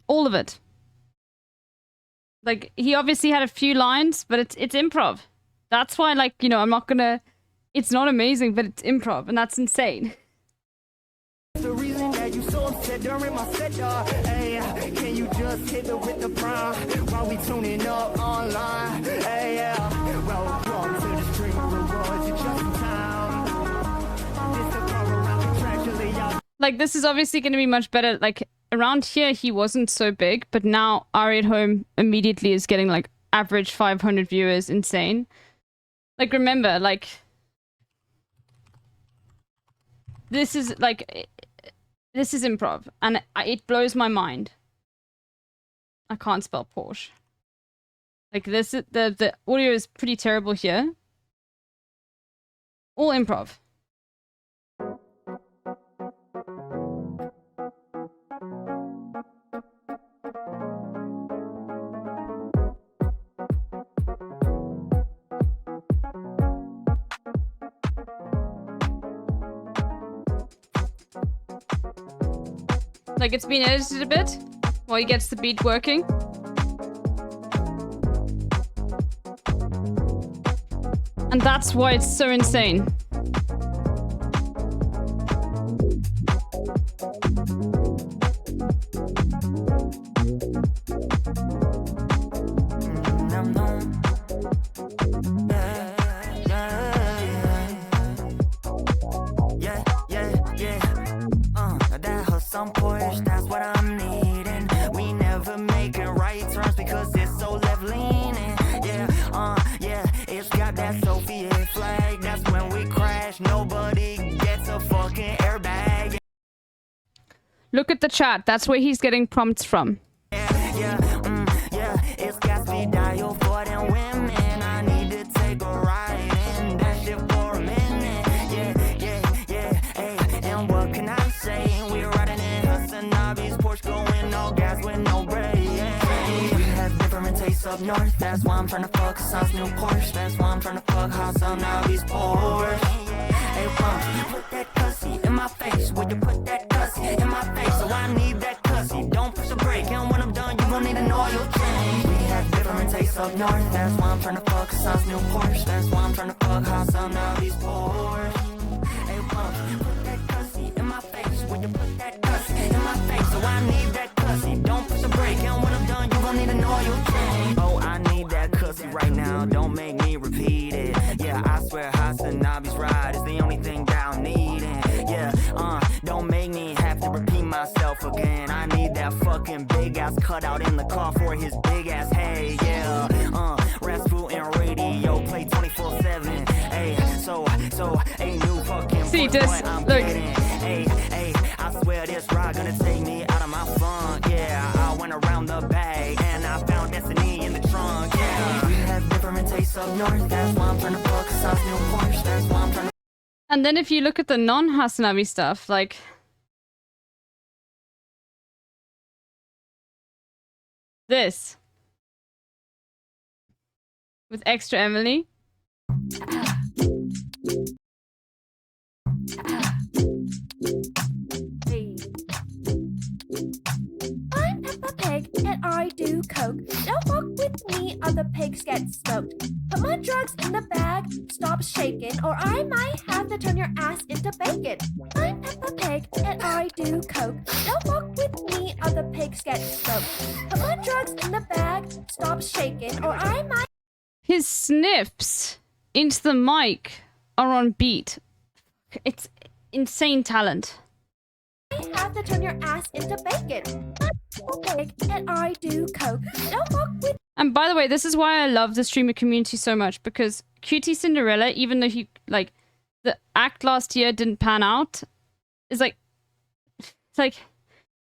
All of it. Like, he obviously had a few lines, but it's improv. That's why, like, you know, I'm not gonna... It's not amazing, but it's improv, and that's insane. The reason that you so upset during my set, hey, can you just hit it with the prime while we tuning up online? Hey, yeah, welcome to the Streamer Rewards, you're just in time. This the part where I'm contractually out. Like, this is obviously going to be much better. Like, around here, he wasn't so big, but now Ari at Home immediately is getting, like, average 500 viewers. Insane. Like, remember, like... This is, like... This is improv, and it blows my mind. I can't spell Porsche. Like, this, the audio is pretty terrible here. All improv. Like, it's been edited a bit while he gets the beat working. And that's why it's so insane. Look at the chat. That's where he's getting prompts from. It's got to be dial for them women. I need to take a ride in that shit for a minute. Hey, and what can I say? We're riding in Hasanabi's Porsche, going all gas with no brake. We have different tastes up north. That's why I'm trying to fuck Hassan's new Porsche. That's why I'm trying to fuck Hasanabi's Porsche. Hey, put that cussy in my face. Would you put that cussy in my face? So I need that cussy. Don't push a break. And when I'm done, you gon' need an oil change. We have different tastes up north. That's why I'm trying to fuck Hassan's new Porsche. That's why I'm trying to fuck Hasanabi's Porsche. Hey, put that cussy in my face. Would you put that cussy in my face? So I need that cussy. Don't push a break. And when I'm done, you gon' need an oil change. Oh, I need that cussy right now. Don't make me repeat it. Yeah, I swear Hasanabi's ride is the only thing that I'm needing. Yeah, Don't make me have to repeat myself again. I need that fucking big ass cutout in the car for his big ass. Hey, yeah. Rasputin radio play 24/7. Hey, so a new fucking See voice, this? what I'm Look. getting. Hey, I swear this ride gonna take me out of my funk. Yeah, I went around the bay and I found destiny in the trunk. Yeah, we have different tastes up north. That's why I'm trying to fuck a sauce new Porsche. That's why I'm trying to. And then if you look at the non-Hasnavi stuff, like this with extra Emily. I'm Peppa Pig and I do coke. Don't fuck with me, other pigs get smoked. Put my drugs in the bag, stop shaking, or I might have to turn your ass into bacon. I'm Peppa Pig and I do coke. Don't fuck with me, other pigs get smoked. Put my drugs in the bag, stop shaking, or I might. His sniffs into the mic are on beat. It's insane talent. have to turn your ass into bacon. I'm Pig and I do coke. Don't fuck with. And by the way, this is why I love the streamer community so much, because Cutie Cinderella, even though he, like, the act last year didn't pan out, is like, it's like,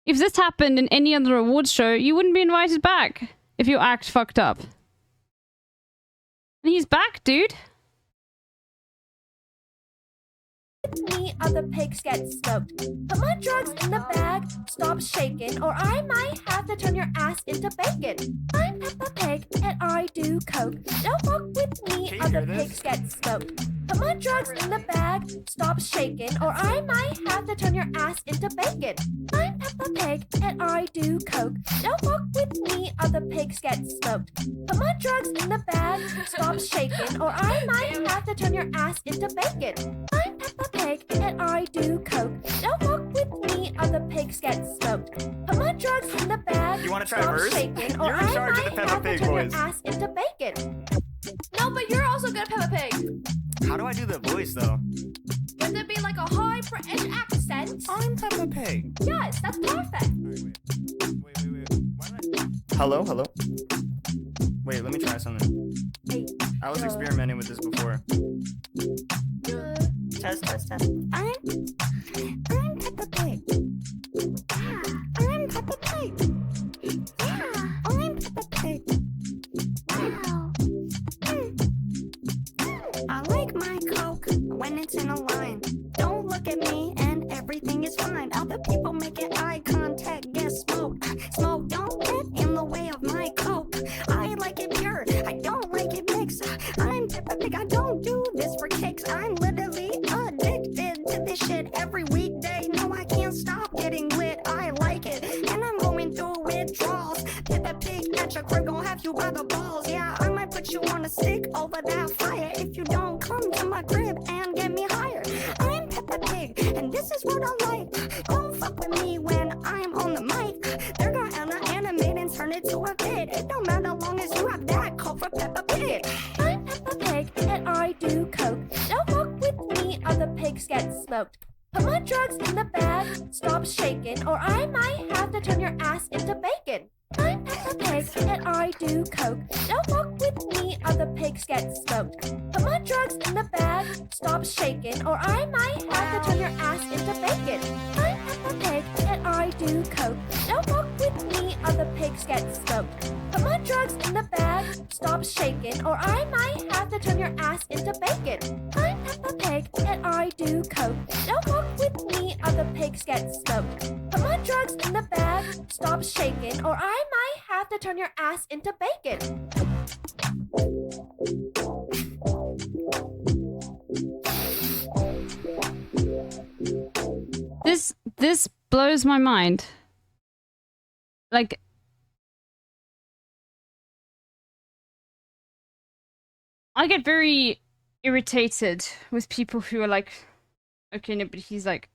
if this happened in any other awards show, you wouldn't be invited back if your act fucked up. And he's back, dude. Me, other pigs get smoked. Put my drugs in the bag, stop shaking, or I might have to turn your ass into bacon. I'm Peppa Pig and I do coke. Don't fuck with me, other pigs get smoked. Put my drugs in the bag, stop shaking, or I might have to turn your ass into bacon. I'm Peppa Pig and I do coke. Don't fuck with me, other pigs get smoked. Put my drugs in the bag, stop shaking, or I might have to turn your ass into bacon. I'm Peppa Pig and I do coke. Don't fuck with me, other pigs get smoked. Put my drugs in the bag, You wanna try stop first? shaking, or You're in I charge of the might Peppa have Pig to turn voice. your ass into bacon. No, but you're also good at Peppa Pig. How do I do the voice though? Would there be like a high British accent? I'm Peppa Pig. Yes, that's perfect. Hello, hello. Wait, let me try something. I was experimenting with this before. Test, test, test. I'm Peppa Pig. Yeah, I'm Peppa Pig. Yeah, I'm Peppa Pig. Wow. I like my Coke when it's in a line. Don't look at me and everything is fine. Other people making eye contact, get smoked. Smoke, don't get in the way of my Coke. I like it pure, I don't like it mixed. I'm Peppa Pig, I don't do this for kicks. I'm literally addicted to this shit every weekday. No, I can't stop getting lit, I like it. And I'm going through withdrawals. Peppa Pig at your crib gon' have you by the balls. Yeah, I might put you on a stick over that fire if you don't come to my crib and get me higher. I'm Peppa Pig, and this is what I like. Don't fuck with me when I'm on the mic. They're gonna animate and turn it to a vid. It don't matter long as you have that code for Peppa Pig. I'm Peppa Pig, and I do coke. Don't fuck with me, other pigs get smoked. Put my drugs in the bag, stop shaking, or I might have to turn your ass into bacon. I'm Peppa Pig and I do coke. Don't fuck with me, other pigs get smoked. Put my drugs in the bag, stop shaking, or I might have to turn your ass into bacon. I'm Peppa Pig and I do coke. Don't fuck with me, other pigs get smoked. Put my drugs in the bag, stop shaking, or I might have to turn your ass into bacon. I'm Peppa Pig and I do coke. Don't fuck with me, other pigs get smoked. Put my drugs in the bag, stop shaking, or I might have to turn your ass into bacon. This blows my mind. Like, I get very irritated with people who are like, okay, no, but he's like,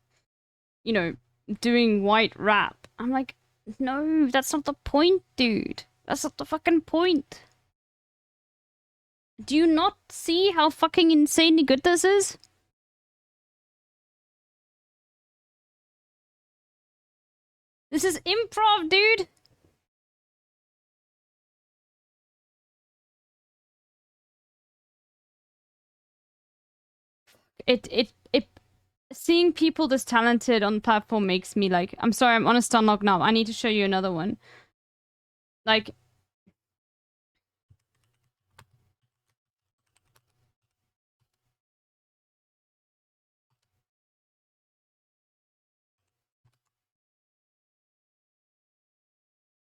you know, doing white rap. I'm like, no, that's not the point, dude. That's not the fucking point. Do you not see how fucking insanely good this is? This is improv, dude. It seeing people this talented on the platform makes me like, I'm sorry, I'm on a stun lock now. I need to show you another one. Like,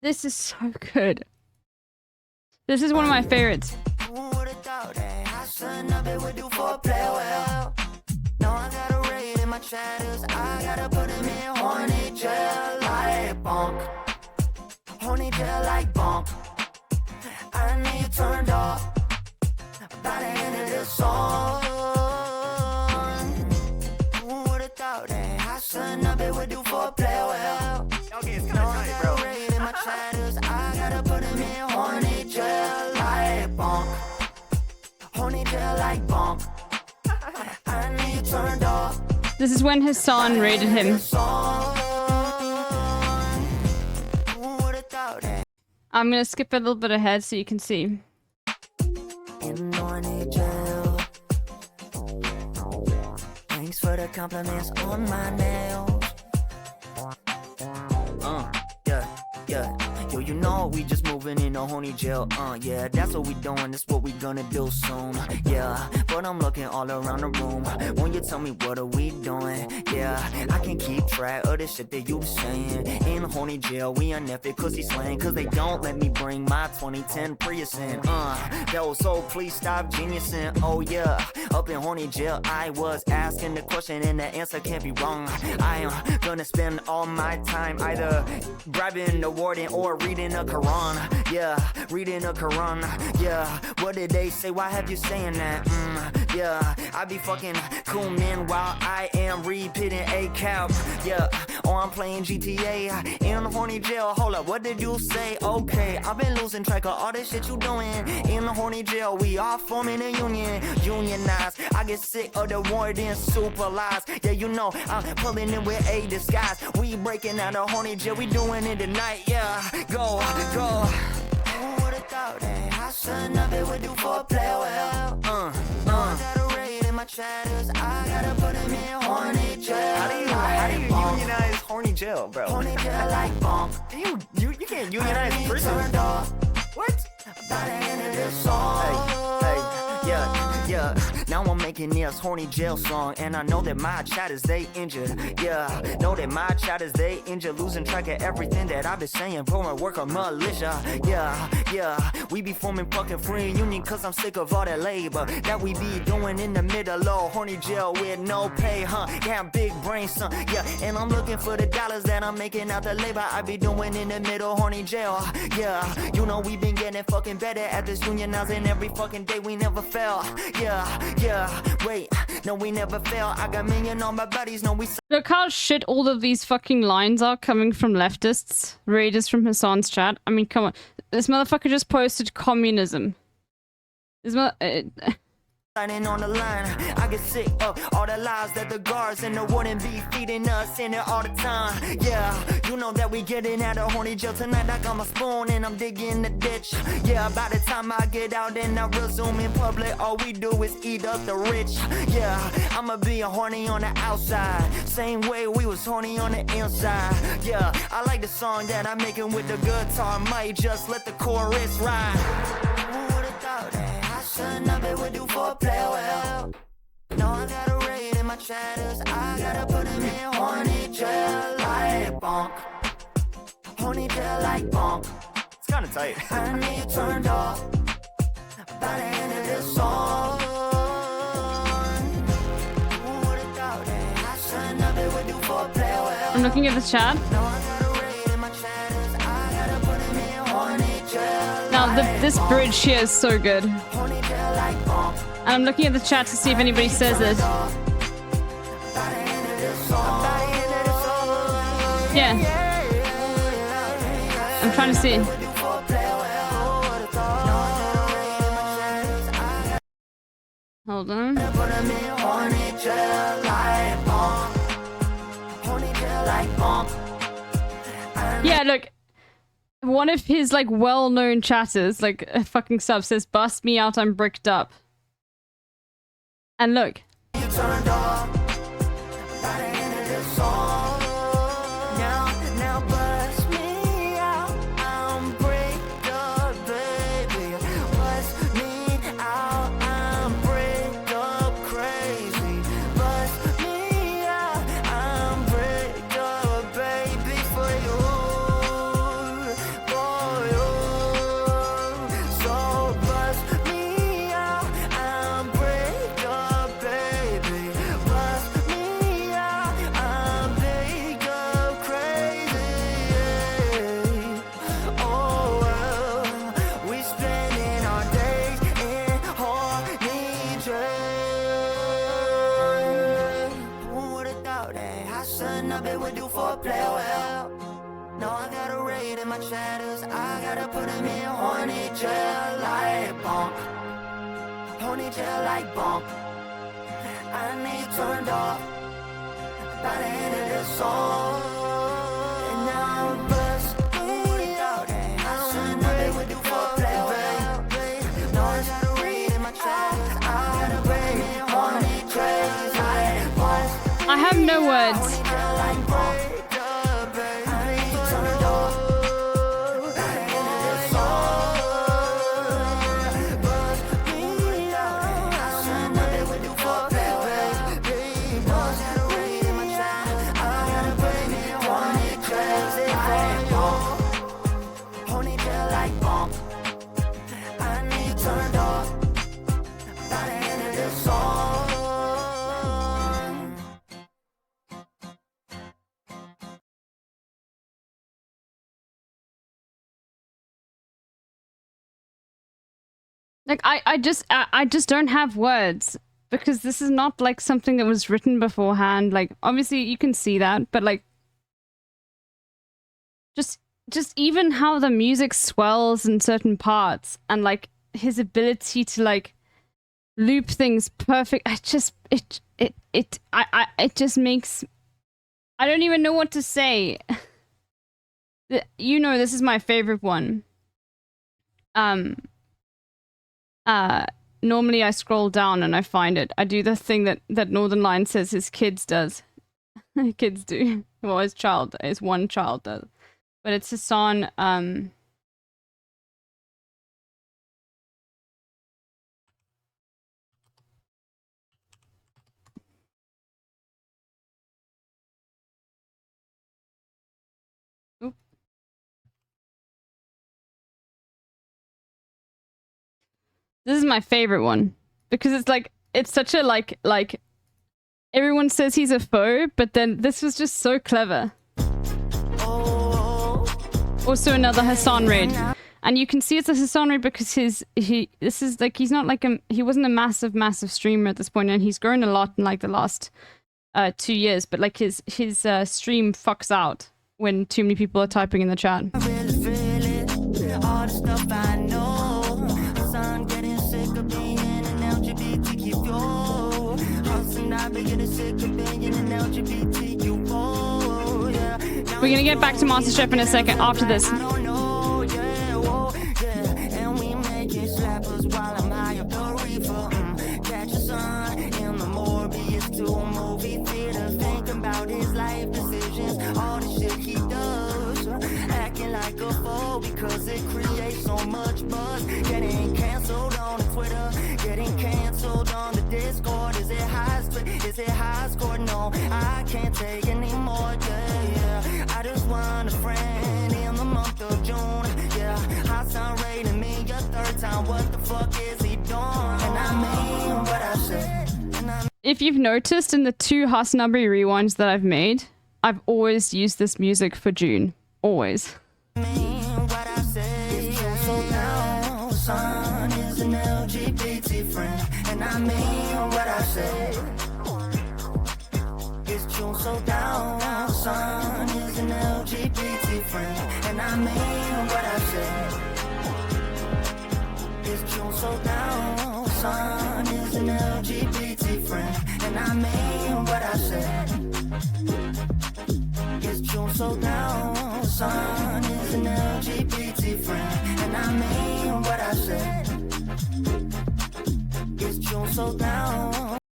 this is so good. This is one of my favorites. I gotta put him in horny jail like bonk. Horny jail like bonk. I need you turned off by the end of this song. Who would've thought that hot son of it would do for a player well? Okay, it's kinda tight, bro. In my shadows, I gotta put him in horny jail like bonk. Horny jail like bonk. I need you turned off. This is when Hassan raided him. I'm gonna skip a little bit ahead so you can see. Thanks for the compliments on my nails. Yeah. Yo, you know we just moving in a horny jail. Yeah, that's what we doing. That's what we gonna do soon. Yeah, but I'm looking all around the room. When you tell me what are we doing? Yeah, I can keep track of the shit that you be saying. In horny jail, we unethic pussy slang. Cause they don't let me bring my 2010 Prius in. Yo, so please stop geniusing. Oh yeah, up in horny jail, I was asking the question and the answer can't be wrong. I am gonna spend all my time either bribing the warden or reading a Quran. Yeah, reading a Quran. Yeah, what did they say? Why have you saying that? Yeah, I be fucking cool men while I am repeating a cap. Yeah, or I'm playing GTA in horny jail. Hold up, what did you say? Okay, I've been losing track of all this shit you doing. In horny jail, we are forming a union. Unionized, I get sick of the warden super lies. Yeah, you know, I'm pulling in with a disguise. We breaking out of horny jail, we doing it tonight. Yeah, go. Who would've thought that hot son of it would do for a player well? I got a raid in my chatters. I gotta put him in horny jail. How do you unionize horny jail, bro? Horny jail like bonk. You can't unionize prison. What? By the end of this song. Hey, yeah. Now I'm making this horny jail song, and I know that my chatters they injured. Yeah, know that my chatters they injured, losing track of everything that I've been saying. Blowing work of militia. Yeah. We be forming fucking free union, cause I'm sick of all that labor that we be doing in the middle of horny jail with no pay, huh? Yeah, I'm big brain, son. Yeah, and I'm looking for the dollars that I'm making out the labor I be doing in the middle horny jail. Yeah, you know we been getting fucking better at this unionizing every fucking day. We never fail. Yeah, wait, no, we never fail. I got million on my buddies, no, we. Look how shit all of these fucking lines are coming from leftists. Raiders from Hassan's chat. I mean, come on. This motherfucker just posted communism. This Signing on the line, I get sick of all the lies that the guards and the warden be feeding us in there all the time. Yeah, you know that we getting out of horny jail tonight. I got my spoon and I'm digging the ditch. Yeah, by the time I get out and I resume in public, all we do is eat up the rich. Yeah, I'ma be a horny on the outside, same way we was horny on the inside. Yeah, I like the song that I'm making with the guitar. Might just let the chorus ride. Who would've thought that? Son of it would do for a player well. No, I got a raid in my chatters. I gotta put him in horny jail like bonk. Horny jail like bonk. It's kinda tight. I need you turned off by the end of this song. Who would've thought that son of it would do for a player well? I'm looking at the chat. No, I got a raid in my chatters. I gotta put him in horny jail. Now, this bridge here is so good. And I'm looking at the chat to see if anybody says it. Yeah. I'm trying to see. Hold on. I Yeah, look. One of his, like, well-known chatters, like, a fucking sub says, "Bust me out, I'm bricked up." And look. Like bump, I need turned off by the end of this song. And now I'm bust out. I shouldn't know they would do foreplay well. No, I gotta read in my chats. I gotta bring it horny trays. I have no words. Like, I just don't have words, because this is not like something that was written beforehand. Like, obviously you can see that, but like, just even how the music swells in certain parts, and like his ability to like loop things perfect. It just makes, I don't even know what to say. You know, this is my favorite one. Normally I scroll down and I find it. I do the thing that Northern Lion says his kids does. Kids do. Well, his one child does. But it's a song, Oop. This is my favorite one, because it's like, it's such a like everyone says he's a foe, but then this was just so clever. Also another Hassan raid, and you can see it's a Hassan raid because he wasn't a massive streamer at this point, and he's grown a lot in like the last 2 years, but like his stream fucks out when too many people are typing in the chat. We're gonna get back to MasterChef in a second after this. Because it creates so much buzz. Getting canceled on the Twitter, getting canceled on the Discord. Is it high split? Is it high score? No, I can't take anymore. Yeah. I just want a friend in the month of June. Yeah, Hassan rating me a third time. What the fuck is he doing? And I mean what I said. If you've noticed in the 2 Hassanabri rewinds that I've made, I've always used this music for June. Always. Son is an LGBT friend, and I mean what I said. It's true, so down. Son is an LGBT friend, and I mean what I said. It's true, so down. Son is an LGBT friend, and I mean what I said. It's true, so down. Son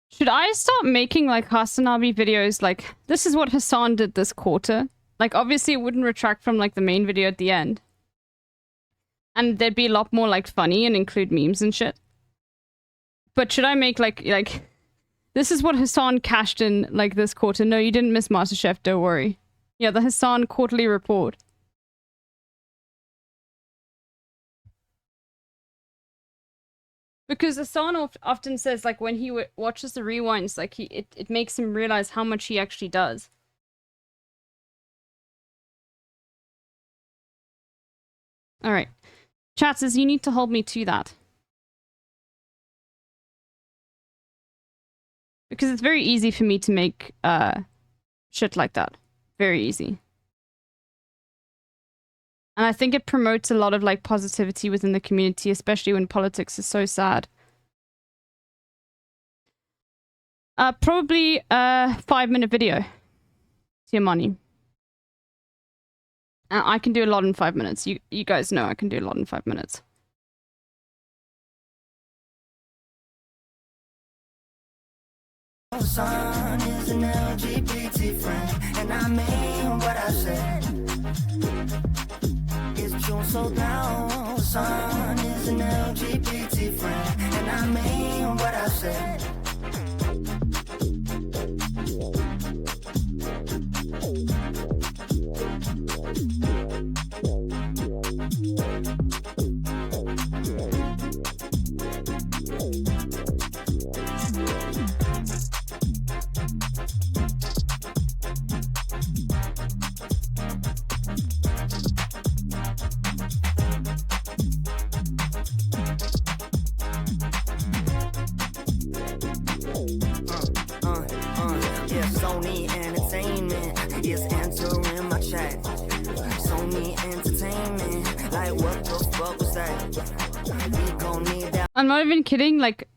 Should I start making like Hasanabi videos like, this is what Hassan did this quarter? Like, obviously it wouldn't retract from like the main video at the end. And there'd be a lot more like funny and include memes and shit. But should I make like, this is what Hassan cashed in like this quarter? No, you didn't miss MasterChef, don't worry. Yeah, the Hassan quarterly report. Because Hassan often says, like, when he watches the rewinds, like, it makes him realize how much he actually does. Alright. Chat says, you need to hold me to that. Because it's very easy for me to make, shit like that. Very easy. And I think it promotes a lot of, like, positivity within the community, especially when politics is so sad. Probably a 5-minute video. It's your money. I can do a lot in 5 minutes. You guys know I can do a lot in 5 minutes. Son is an LGBT friend, and I mean what I said. It's true, so down. Son is an LGBT friend, and I mean what I said. Sony Entertainment is answering my chat. Sony Entertainment, like what the fuck was that? We gon' need that. I'm not even kidding, like...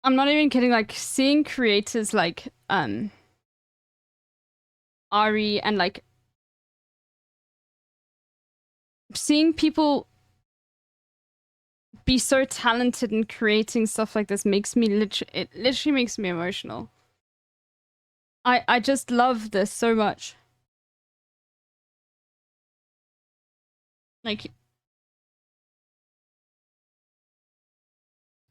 I'm not even kidding, like, seeing creators like, Ari and, like... Seeing people be so talented in creating stuff like this makes me it literally makes me emotional. I just love this so much. Like,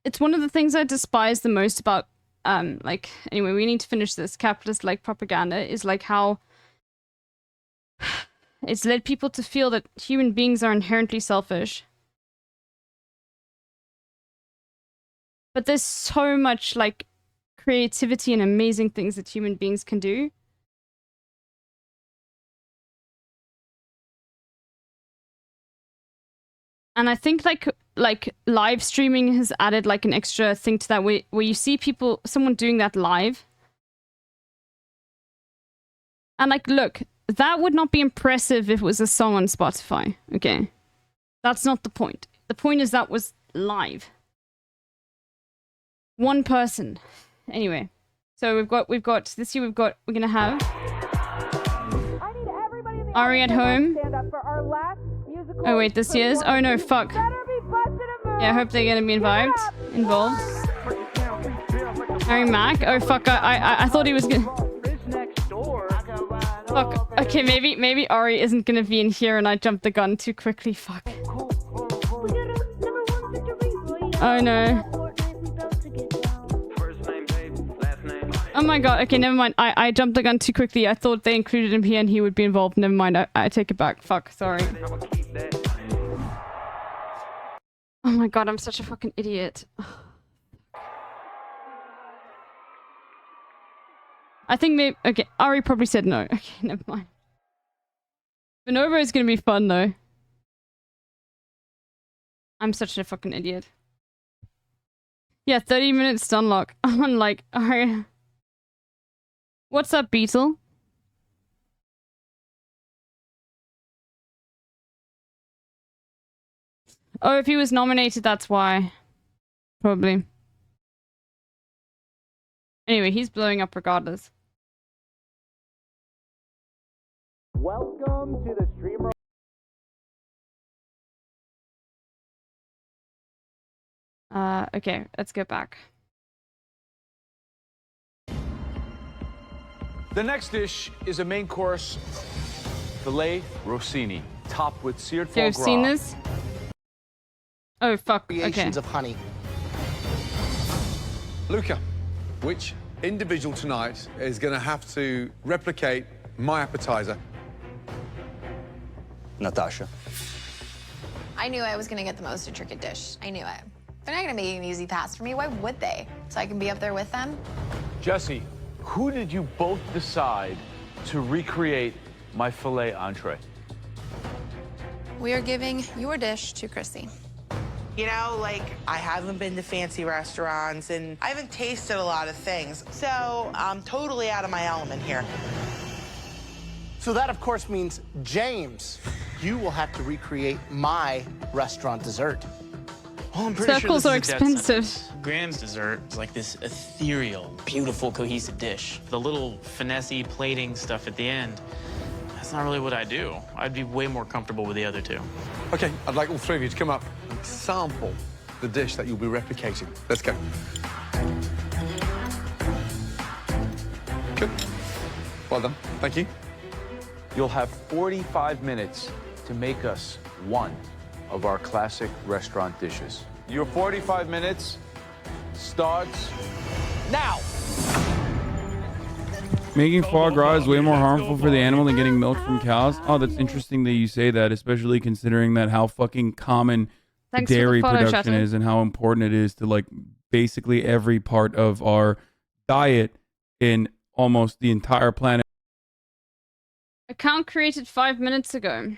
it's one of the things I despise the most about like, anyway, we need to finish this capitalist like propaganda, is like how it's led people to feel that human beings are inherently selfish. But there's so much, like, creativity and amazing things that human beings can do. And I think, like live streaming has added, like, an extra thing to that, where you see someone doing that live. And, like, look, that would not be impressive if it was a song on Spotify, okay? That's not the point. The point is that was live. One person. Anyway, so we're gonna have Ari at home. Oh wait, this year's? Oh no, fuck. Yeah, I hope they're gonna be involved. Ari Mac? Oh fuck, I thought he was gonna... Fuck, okay, maybe Ari isn't gonna be in here and I jumped the gun too quickly, fuck. Oh no. Oh my god, okay, never mind. I jumped the gun too quickly. I thought they included him here and he would be involved. Never mind, I take it back. Fuck, sorry. Oh my god, I'm such a fucking idiot. I think maybe... Okay, Ari probably said no. Okay, never mind. Bonobo is gonna be fun though. I'm such a fucking idiot. Yeah, 30 minutes to unlock. I'm like, alright. What's up, Beetle? Oh, if he was nominated, that's why. Probably. Anyway, he's blowing up regardless. Welcome to the streamer. Okay, let's go back. The next dish is a main course, filet rossini, topped with seared So foie you've gras. seen this? Oh, fuck. Okay. Creations of honey. Luca, which individual tonight is going to have to replicate my appetizer? Natasha. I knew I was gonna get the most intricate dish. I knew it. They're not gonna make an easy pass for me. Why would they? So I can be up there with them? Jesse, who did you both decide to recreate my filet entree? We are giving your dish to Chrissy. You know, like, I haven't been to fancy restaurants and I haven't tasted a lot of things. So I'm totally out of my element here. So that, of course, means, James, you will have to recreate my restaurant dessert. Well, I'm pretty Circles sure are this is a death expensive. sentence. Graham's dessert is like this ethereal, beautiful, cohesive dish. The little finessey plating stuff at the end, that's not really what I do. I'd be way more comfortable with the other two. Okay, I'd like all three of you to come up and sample the dish that you'll be replicating. Let's go. Good. Well done. Thank you. You'll have 45 minutes to make us one of our classic restaurant dishes. Your 45 minutes starts now. Making foie gras is way more harmful for the animal than getting milk from cows. Oh, that's interesting that you say that, especially considering that how fucking common Thanks for the dairy follow, production Shatton. is and how important it is to like basically every part of our diet in almost the entire planet. Account created 5 minutes ago.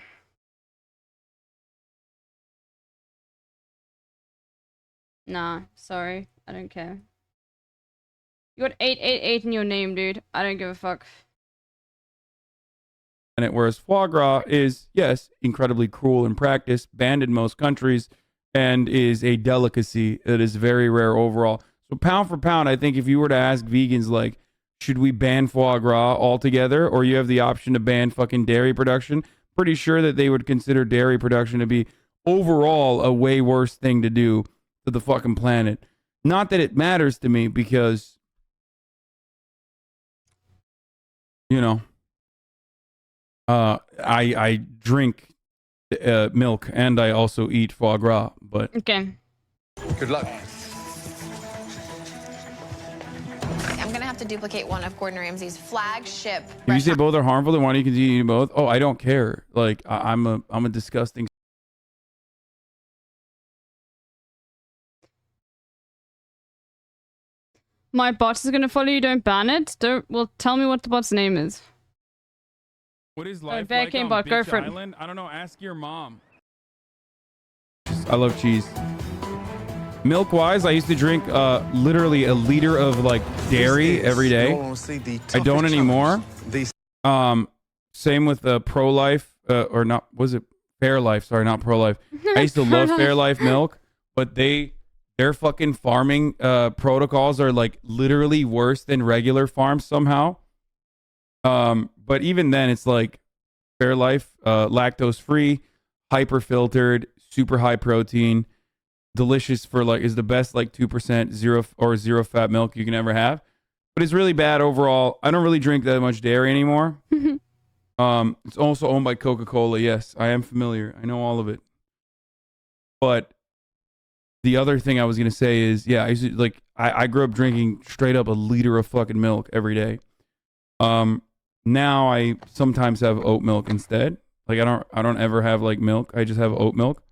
Nah, sorry. I don't care. You got 888 in your name, dude. I don't give a fuck. Whereas foie gras is, yes, incredibly cruel in practice, banned in most countries, and is a delicacy that is very rare overall. So pound for pound, I think if you were to ask vegans, like, should we ban foie gras altogether, or you have the option to ban fucking dairy production, pretty sure that they would consider dairy production to be overall a way worse thing to do to the fucking planet. Not that it matters to me because, you know, I drink milk and I also eat foie gras, but okay. Good luck. I'm gonna have to duplicate one of Gordon Ramsay's flagship if you say both are harmful, then why do you continue eating both? Oh, I don't care. Like I'm a disgusting. My bot is gonna follow you. Don't ban it. Don't. Well, tell me what the bot's name is. What is life Bear like King on bot, go Bitch for it. Island? I don't know. Ask your mom. I love cheese. Milk wise, I used to drink literally a liter of like dairy every day. I don't anymore. Same with pro-life or not, was it Fairlife? Sorry, not pro-life. I used to love Fairlife milk, but their fucking farming protocols are like literally worse than regular farms somehow. But even then, it's like Fairlife, lactose free, hyper filtered, super high protein, delicious for like is the best like 2% zero fat milk you can ever have. But it's really bad overall. I don't really drink that much dairy anymore. It's also owned by Coca-Cola. Yes, I am familiar. I know all of it. But the other thing I was gonna say is, yeah, I used to, like I grew up drinking straight up a liter of fucking milk every day. Now I sometimes have oat milk instead. Like I don't ever have like milk. I just have oat milk.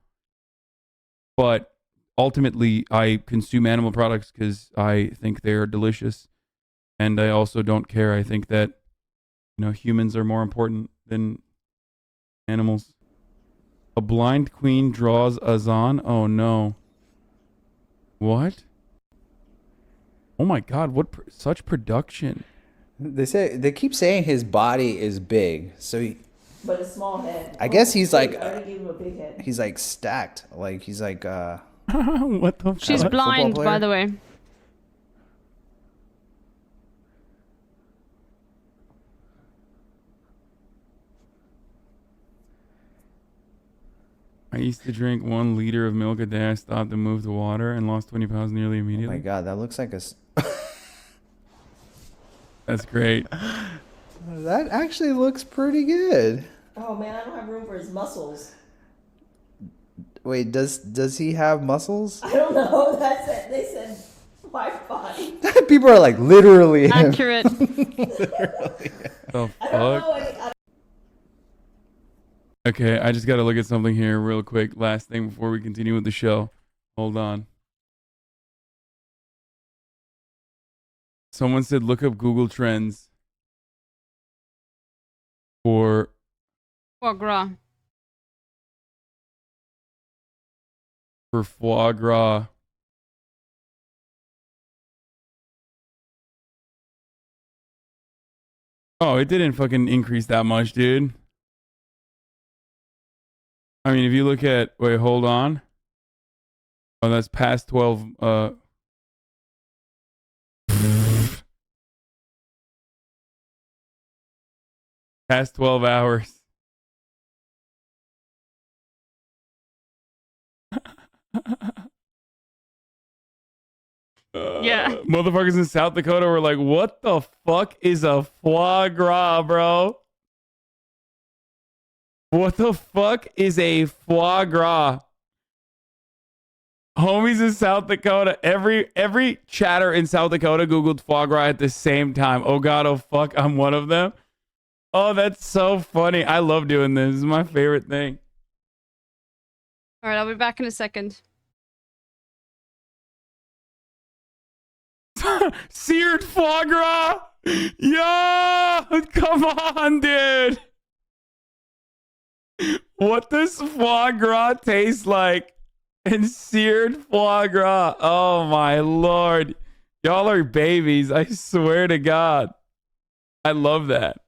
But ultimately, I consume animal products because I think they're delicious, and I also don't care. I think that humans are more important than animals. A blind queen draws Azan. Oh no. What? Oh my God! What such production? They keep saying his body is big, so but a small head. I guess he's like already gave him a big head. he's like stacked, like he's like what the? She's blind, by the way. I used to drink 1 liter of milk a day. I stopped and moved to water and lost 20 pounds nearly Oh immediately. my god, that looks like a. That's great. That actually looks pretty good. Oh man, I don't have room for his muscles. Wait, does he have muscles? I don't know. That's it. They said my body. People are like literally him. Accurate. Literally. The I don't know. fuck? Okay, I just got to look at something here real quick. Last thing before we continue with the show. Hold on. Someone said look up Google Trends for Foie gras. foie gras. Oh, it didn't fucking increase that much, dude. I mean, if you look at, wait, hold on. Oh, that's past 12, past 12 hours. Yeah. Motherfuckers in South Dakota were like, what the fuck is a foie gras, bro? What the fuck is a foie gras? Homies in South Dakota, every chatter in South Dakota Googled foie gras at the same time. Oh god, oh fuck, I'm one of them. Oh, that's so funny. I love doing this. This is my favorite thing. All right, I'll be back in a second. Seared foie gras? Yo! Come on, dude! What does foie gras taste like? And seared foie gras. Oh my lord. Y'all are babies. I swear to God. I love that.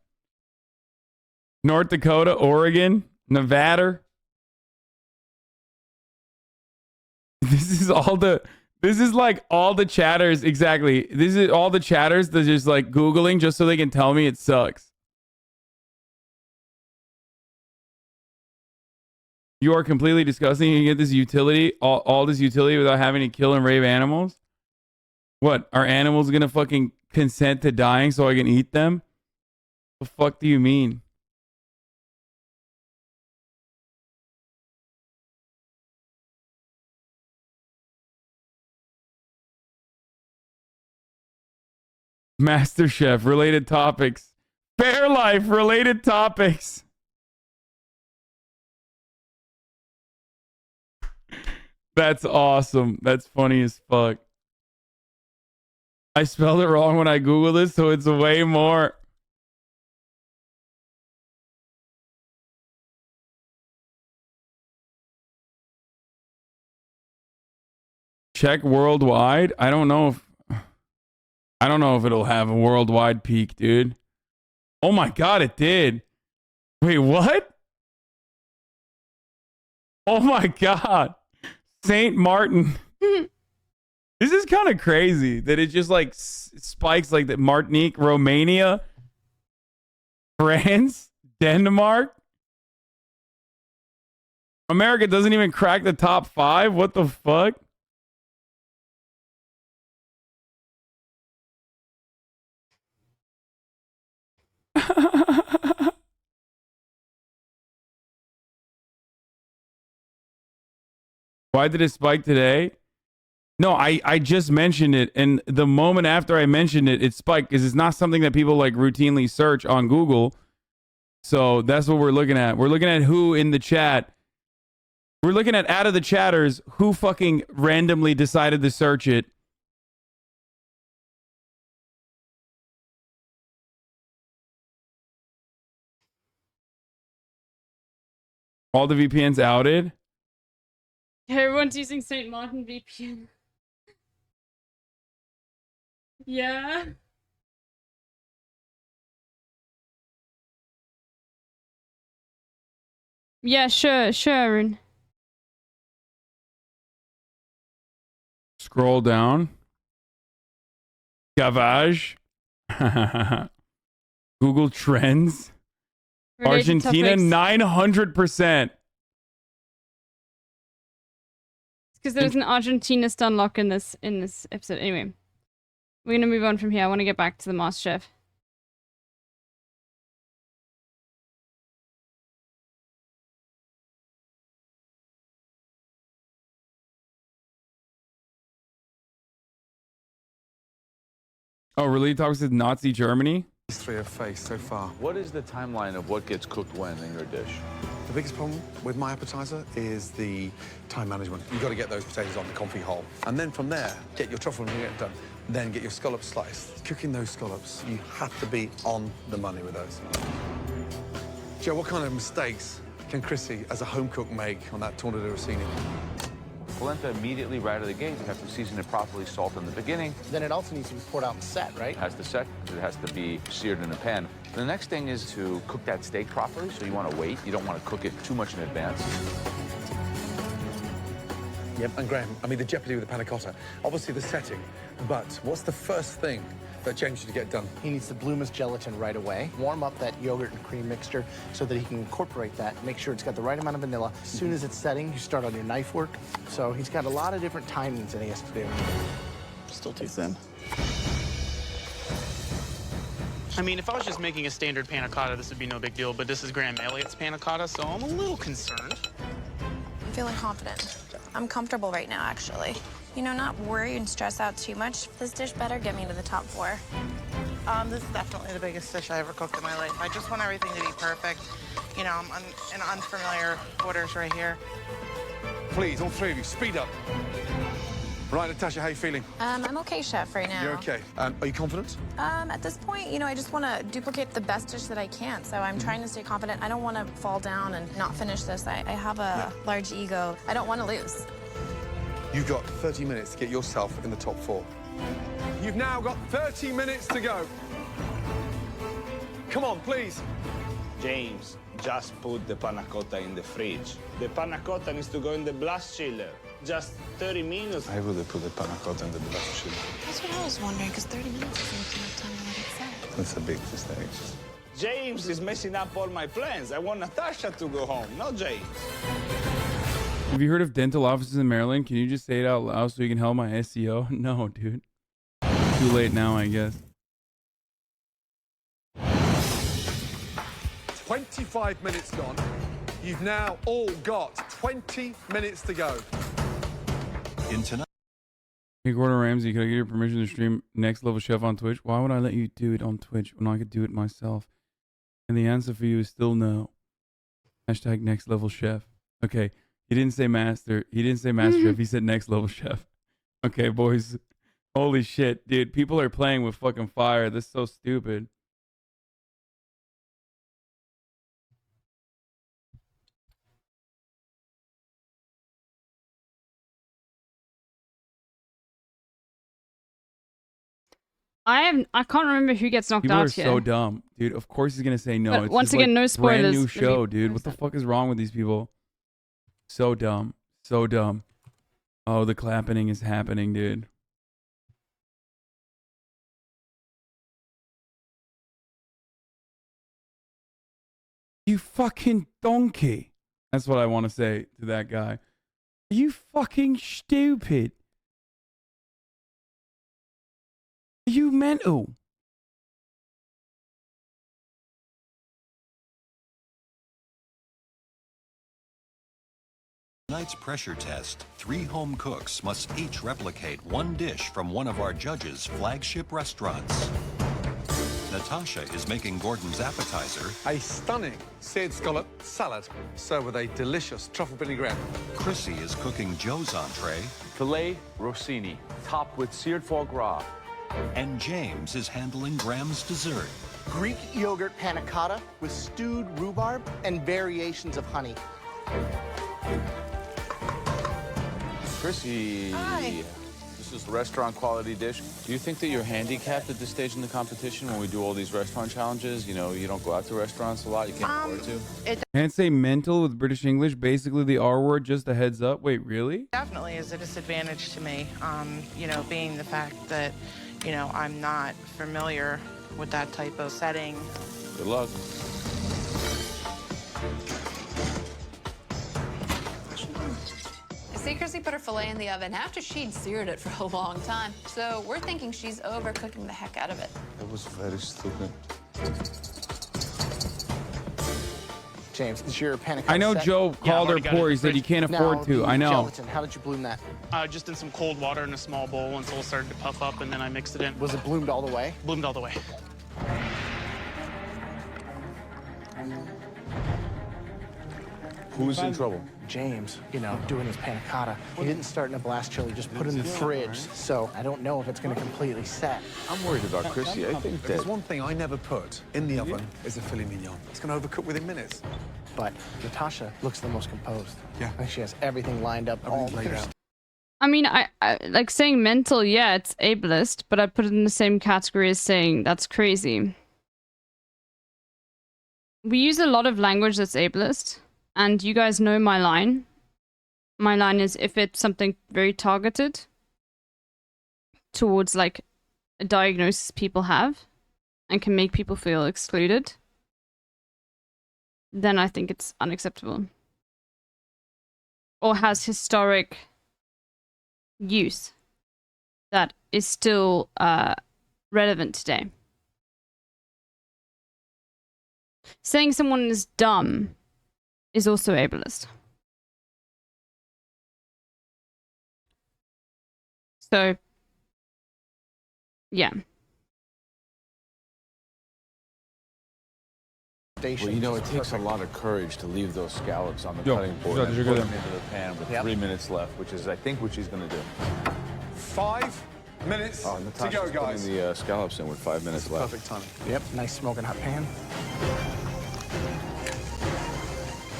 North Dakota, Oregon, Nevada. This is like all the chatters. Exactly. This is all the chatters that just like Googling just so they can tell me it sucks. You are completely disgusting. You get this utility, all this utility without having to kill and rape animals. What? Are animals gonna fucking consent to dying so I can eat them? The fuck do you mean? MasterChef related topics. Fair life related topics. That's awesome. That's funny as fuck. I spelled it wrong when I Googled it, so it's way more. Check worldwide. I don't know if it'll have a worldwide peak, dude. Oh my god, it did. Wait, what? Oh my god. Saint Martin. This is kind of crazy that it just like spikes like that. Martinique, Romania, France, Denmark. America doesn't even crack the top 5. What the fuck? Why did it spike today? No, I just mentioned it, and the moment after I mentioned it, it spiked because it's not something that people like routinely search on Google. So that's what we're looking at. We're looking at who in the chat. We're looking at out of the chatters who fucking randomly decided to search it. All the VPNs outed. Everyone's using St. Martin VPN. Yeah. Yeah, sure, Aaron. Scroll down. Gavage. Google Trends. Related Argentina, topics. 900%. because there's an Argentina unlock in this episode. Anyway, we're gonna move on from here. I want to get back to the MasterChef. Oh, really? Talks with Nazi Germany? These three have faced so far. What is the timeline of what gets cooked when in your dish? The biggest problem with my appetizer is the time management. You've got to get those potatoes on the confit hole. And then from there, get your truffle and get done. Then get your scallops sliced. Cooking those scallops, you have to be on the money with those. Joe, what kind of mistakes can Chrissy, as a home cook, make on that tornado rossini? Polenta immediately right out of the gate. You have to season it properly, salt in the beginning. Then it also needs to be poured out and set, right? It has to set, it has to be seared in a pan. The next thing is to cook that steak properly, so you want to wait. You don't want to cook it too much in advance. Yep, and Graham, I mean, the jeopardy with the panna cotta, obviously the setting, but what's the first thing that James should get done? He needs to bloom his gelatin right away, warm up that yogurt and cream mixture so that he can incorporate that, make sure it's got the right amount of vanilla. As soon as it's setting, you start on your knife work. So he's got a lot of different timings that he has to do. Still too thin. I mean, if I was just making a standard panna cotta, this would be no big deal, but this is Graham Elliott's panna cotta, so I'm a little concerned. I'm feeling confident. I'm comfortable right now, actually. You know, not worry and stress out too much. This dish better get me to the top 4. This is definitely the biggest dish I ever cooked in my life. I just want everything to be perfect. You know, I'm in unfamiliar waters right here. Please, all three of you, speed up. Right, Natasha, how are you feeling? I'm okay, Chef, right now. You're okay. Are you confident? At this point, you know, I just want to duplicate the best dish that I can. So I'm trying to stay confident. I don't want to fall down and not finish this. I have a large ego. I don't want to lose. You've got 30 minutes to get yourself in the top 4. You've now got 30 minutes to go. Come on, please. James, just put the panna cotta in the fridge. The panna cotta needs to go in the blast chiller. Just 30 minutes. I would have put the panna cotta in the blast chiller. That's what I was wondering, because 30 minutes isn't enough time to let it set. That's a big mistake. James is messing up all my plans. I want Natasha to go home, not James. Have you heard of dental offices in Maryland? Can you just say it out loud so you can help my SEO? No, dude. Too late now, I guess. 25 minutes gone. You've now all got 20 minutes to go. In tonight. Hey, Gordon Ramsay, could I get your permission to stream Next Level Chef on Twitch? Why would I let you do it on Twitch when I could do it myself? And the answer for you is still no. Hashtag Next Level Chef. Okay. He didn't say master. He didn't say master chef. He said Next Level Chef. Okay, boys. Holy shit, dude. People are playing with fucking fire. This is so stupid. I can't remember who gets knocked People out are here. so dumb, dude. Of course he's gonna say no. But It's once just again, like no spoilers. Brand new Let me show, dude. What the post fuck is wrong with these people? So dumb. So dumb. Oh, the clapping is happening, dude. You fucking donkey. That's what I want to say to that guy. You fucking stupid. Are you mental? Tonight's pressure test, 3 home cooks must each replicate one dish from one of our judges' flagship restaurants. Natasha is making Gordon's appetizer. A stunning seared scallop salad, served with a delicious truffle vinaigrette. Chrissy is cooking Joe's entree. Filet rossini, topped with seared foie gras. And James is handling Graham's dessert. Greek yogurt panna cotta with stewed rhubarb and variations of honey. Chrissy, Hi. this is restaurant quality dish. Do you think that you're handicapped at this stage in the competition when we do all these restaurant challenges? You know, you don't go out to restaurants a lot. You can't afford to. Can't say mental with British English. Basically the R word, just a heads up. Wait, really? Definitely is a disadvantage to me, you know, being the fact that, you know, I'm not familiar with that type of setting. Good luck. Is secrecy put her filet in the oven after she'd seared it for a long time. So we're thinking she's overcooking the heck out of it. That was very stupid. James, is your panic? I know Joe called her poor. He said you can't afford to. I know. Gelatin, how did you bloom that? Just in some cold water in a small bowl until it started to puff up, and then I mixed it in. Was it bloomed all the way? Bloomed all the way. Who's in trouble? James, you know, doing his panna cotta. He didn't start in a blast chili, just put it in the fridge. So I don't know if it's going to completely set. I'm worried about Chrissy. I think there's one thing I never put in the oven is a filet mignon. It's going to overcook within minutes. But Natasha looks the most composed. Yeah. Like she has everything lined up, all laid out. I mean, I like saying mental, yeah, it's ableist, but I put it in the same category as saying that's crazy. We use a lot of language that's ableist, and you guys know my line. My line is if it's something very targeted towards like a diagnosis people have and can make people feel excluded, then I think it's unacceptable. Or has historic use that is still relevant today. Saying someone is dumb is also ableist. So, yeah. Well, you know, it takes a lot of courage to leave those scallops on the cutting board and you're put good. them into the pan with 3 minutes left, which is, I think, what she's going to do. 5 minutes to go, guys. Putting the scallops in with 5 minutes left. Perfect timing. Yep, nice smoking hot pan.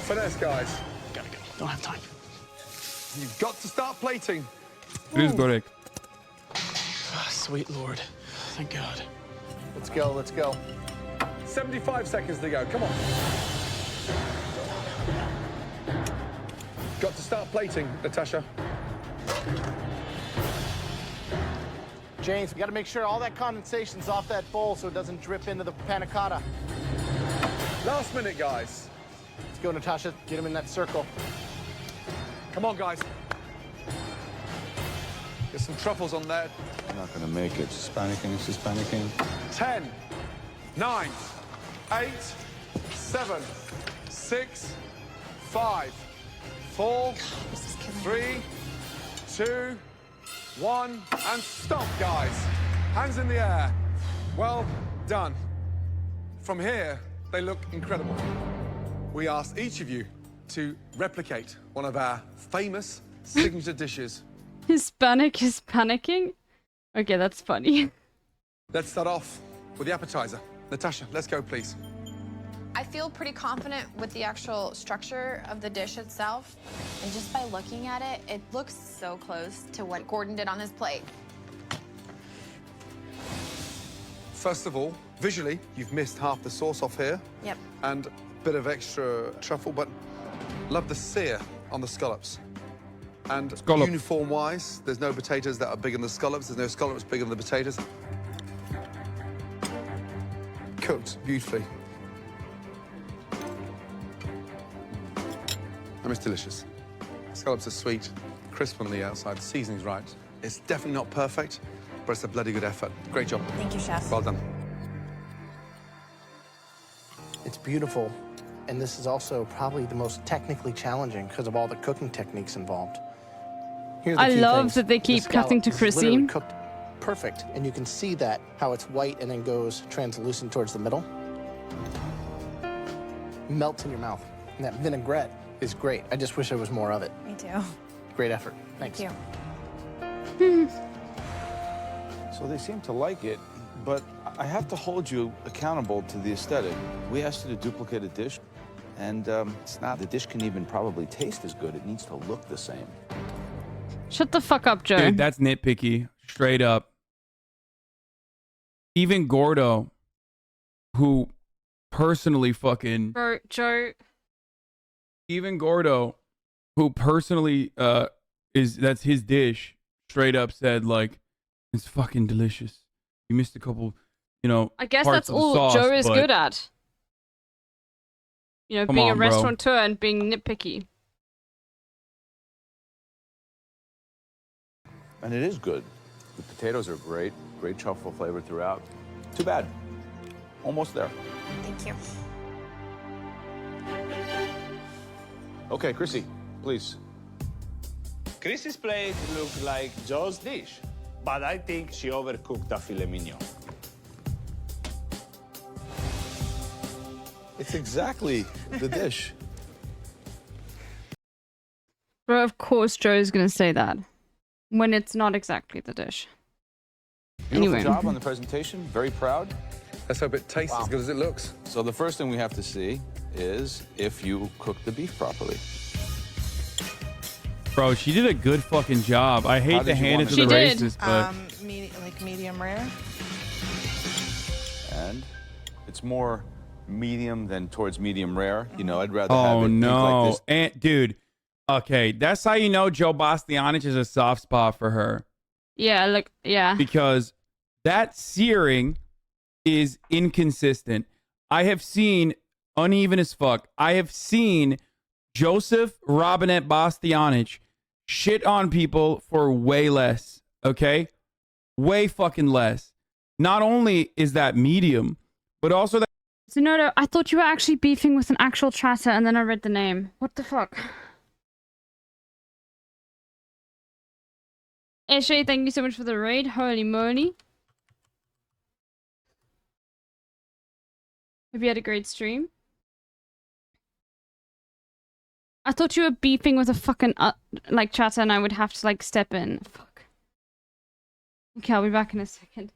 Finesse, guys. Gotta go. Don't have time. You've got to start plating. It is Borek. Ah, sweet Lord. Thank God. Let's go, let's go. 75 seconds to go. Come on. Got to start plating, Natasha. James, we got to make sure all that condensation's off that bowl so it doesn't drip into the panna cotta. Last minute, guys. Let's go, Natasha. Get him in that circle. Come on, guys. Get some truffles on there. I'm not going to make it. She's panicking. She's panicking. 10, 9, 8, 7, 6, 5, 4, 3, 2, 1, and stop, guys. Hands in the air. Well done. From here, they look incredible. We asked each of you to replicate one of our famous signature dishes. Hispanic is panicking? Okay, that's funny. Let's start off with the appetizer. Natasha, let's go, please. I feel pretty confident with the actual structure of the dish itself. And just by looking at it, it looks so close to what Gordon did on his plate. First of all, visually, you've missed half the sauce off here. Yep. And a bit of extra truffle, but love the sear on the scallops. And uniform-wise, there's no potatoes that are bigger than the scallops. There's no scallops bigger than the potatoes. Cooked beautifully. And it's delicious. Scallops are sweet, crisp on the outside, the seasoning's right. It's definitely not perfect, but it's a bloody good effort. Great job. Thank you, Chef. Well done. It's beautiful, and this is also probably the most technically challenging because of all the cooking techniques involved. Here are the I key love things. that they keep The cutting to scallop is Chrissy. literally cooked perfect, and you can see that, how it's white and then goes translucent towards the middle. Melts in your mouth. And that vinaigrette is great. I just wish there was more of it. Me too. Great effort. Thanks. Thank you. So they seem to like it, but I have to hold you accountable to the aesthetic. We asked you to duplicate a dish, and it's not. The dish can even probably taste as good. It needs to look the same. Shut the fuck up, Joe. Dude, that's nitpicky. Straight up. Even Gordo, who personally fucking... Bro, Joe... Even Gordo, who personally that's his dish, straight up said, like, it's fucking delicious. You missed a couple, you know, I guess parts that's of the all sauce, Joe is but good at. You know, Come being on, a bro. restaurateur and being nitpicky. And it is good. The potatoes are great. Great truffle flavor throughout. Too bad. Almost there. Thank you. Okay, Chrissy, please. Chrissy's plate looked like Joe's dish, but I think she overcooked the filet mignon. It's exactly the dish. Bro, of course Joe's gonna say that. When it's not exactly the dish. Beautiful Anyway. job on the presentation. Very proud. Let's hope it tastes as good as it looks. So the first thing we have to see is if you cook the beef properly. Bro, she did a good fucking job. I hate to hand it to the racist, but Medium rare. And it's more medium than towards medium rare. You know, I'd rather have oh it no, like this. and dude, okay, that's how you know Joe Bastianich is a soft spot for her. Yeah, like, yeah. Because that searing is inconsistent. I have seen uneven as fuck. I have seen Joseph Robinette Bastianich shit on people for way less, okay? Way fucking less. Not only is that medium, but also that... So no, I thought you were actually beefing with an actual chatter and then I read the name. What the fuck? Eshe, thank you so much for the raid. Holy moly. Hope you had a great stream. I thought you were beefing with a fucking, like, chatter and I would have to, like, step in. Fuck. Okay, I'll be back in a second.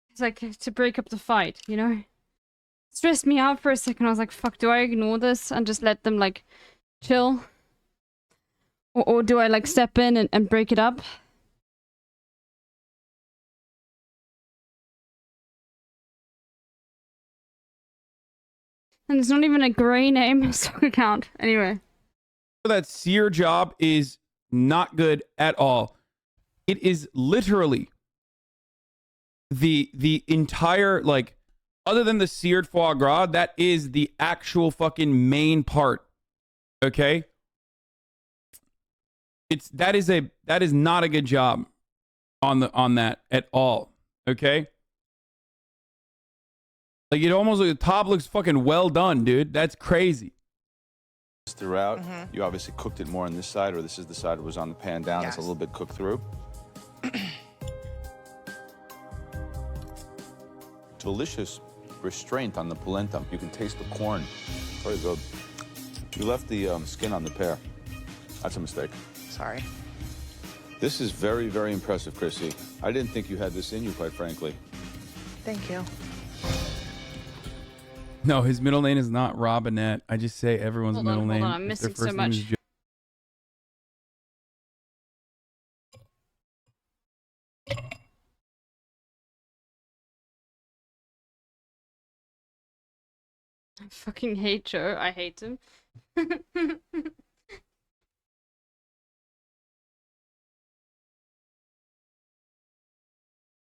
It's like, to break up the fight, you know? Stressed me out for a second. I was like, fuck, do I ignore this and just let them, like, chill? Or do I, like, step in and break it up? And it's not even a grey name stock account. Anyway. That sear job is not good at all. It is literally the entire, like, other than the seared foie gras, that is the actual fucking main part. Okay? That is not a good job on that at all. Okay? Like, it almost, the top looks fucking well done, dude. That's crazy. Throughout, you obviously cooked it more on this side, or this is the side that was on the pan down. It's a little bit cooked through. Delicious restraint on the polenta. You can taste the corn. Very good. You left the skin on the pear. That's a mistake. Sorry. This is very, very impressive, Chrissy. I didn't think you had this in you, quite frankly. Thank you. No, his middle name is not Robinette. I just say everyone's middle name. Hold on, I'm if their missing so first name is much. Jo- I fucking hate Joe. I hate him.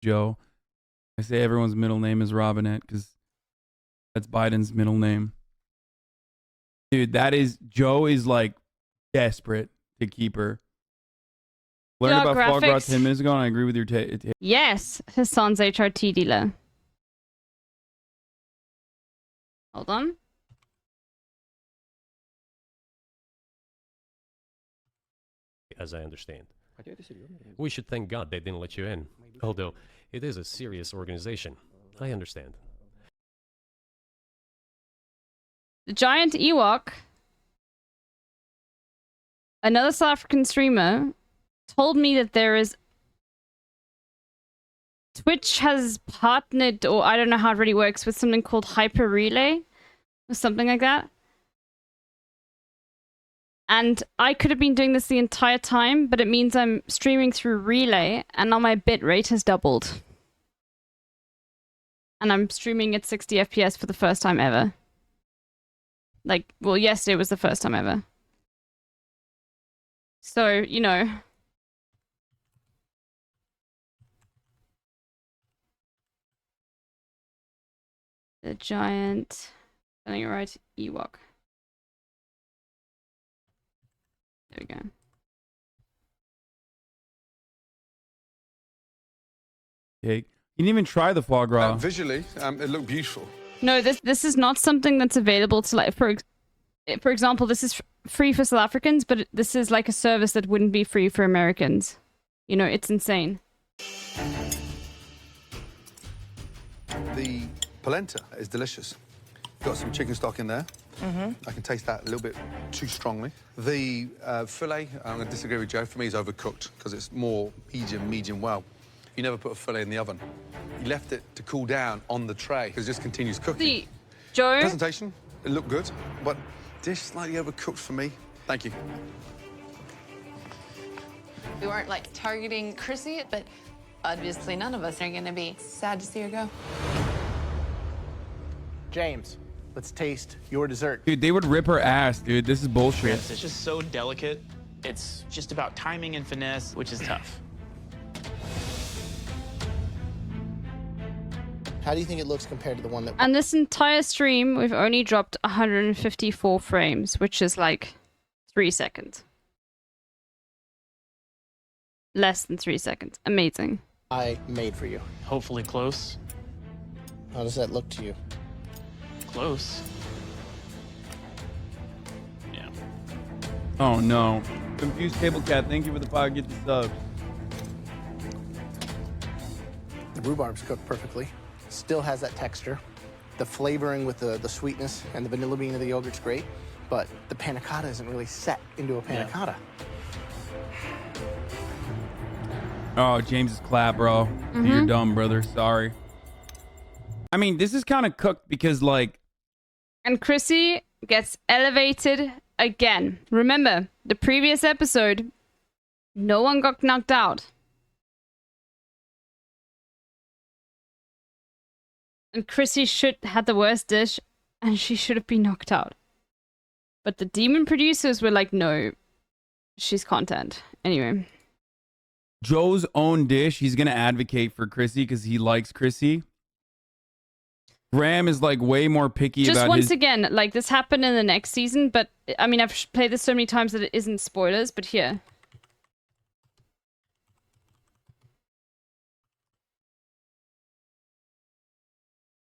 Joe. I say everyone's middle name is Robinette because that's Biden's middle name. Dude, Joe is like desperate to keep her. Learned about foie gras graphics. 10 minutes ago and I agree with your Yes, Hassan's HRT dealer. Hold on. As I understand. We should thank God they didn't let you in. Although, it is a serious organization. I understand. The giant Ewok, another South African streamer, told me that there is... Twitch has partnered, or I don't know how it really works, with something called Hyper Relay, or something like that. And I could have been doing this the entire time, but it means I'm streaming through Relay, and now my bitrate has doubled. And I'm streaming at 60 FPS for the first time ever. Like, well, yesterday was the first time ever. So, you know. The giant, getting it right, Ewok. There we go. cake. You didn't even try the foie gras. Visually, it looked beautiful. No, this is not something that's available to, like, for example, this is free for South Africans, but this is like a service that wouldn't be free for Americans. You know, it's insane. The polenta is delicious. Got some chicken stock in there. Mm-hmm. I can taste that a little bit too strongly. The fillet, I'm going to disagree with Joe. For me, is overcooked because it's more medium well. You never put a fillet in the oven. You left it to cool down on the tray because it just continues cooking. See, Joe? Presentation, it looked good, but dish slightly overcooked for me. Thank you. We weren't like targeting Chrissy, but obviously none of us are gonna be sad to see her go. James, let's taste your dessert. Dude, they would rip her ass, dude. This is bullshit. It's just so delicate. It's just about timing and finesse, which is tough. How do you think it looks compared to the one that... And this entire stream, we've only dropped 154 frames, which is like 3 seconds. Less than 3 seconds. Amazing. I made for you? Hopefully close. How does that look to you? Close. Yeah. Oh no. Confused Cable Cat, thank you for the 5 get the subs. The rhubarb's cooked perfectly. Still has that texture. The flavoring with the sweetness and the vanilla bean of the yogurt's great, but the panna cotta isn't really set into a panna cotta. Oh, James's clap, bro. You're dumb, brother. Sorry. I mean, this is kind of cooked because, like... And Chrissy gets elevated again. Remember, the previous episode, no one got knocked out. And Chrissy should had the worst dish, and she should have been knocked out. But the demon producers were like, no, she's content. Anyway. Joe's own dish, he's going to advocate for Chrissy because he likes Chrissy. Graham is like way more picky Just about once again, like this happened in the next season, but I mean, I've played this so many times that it isn't spoilers, but here.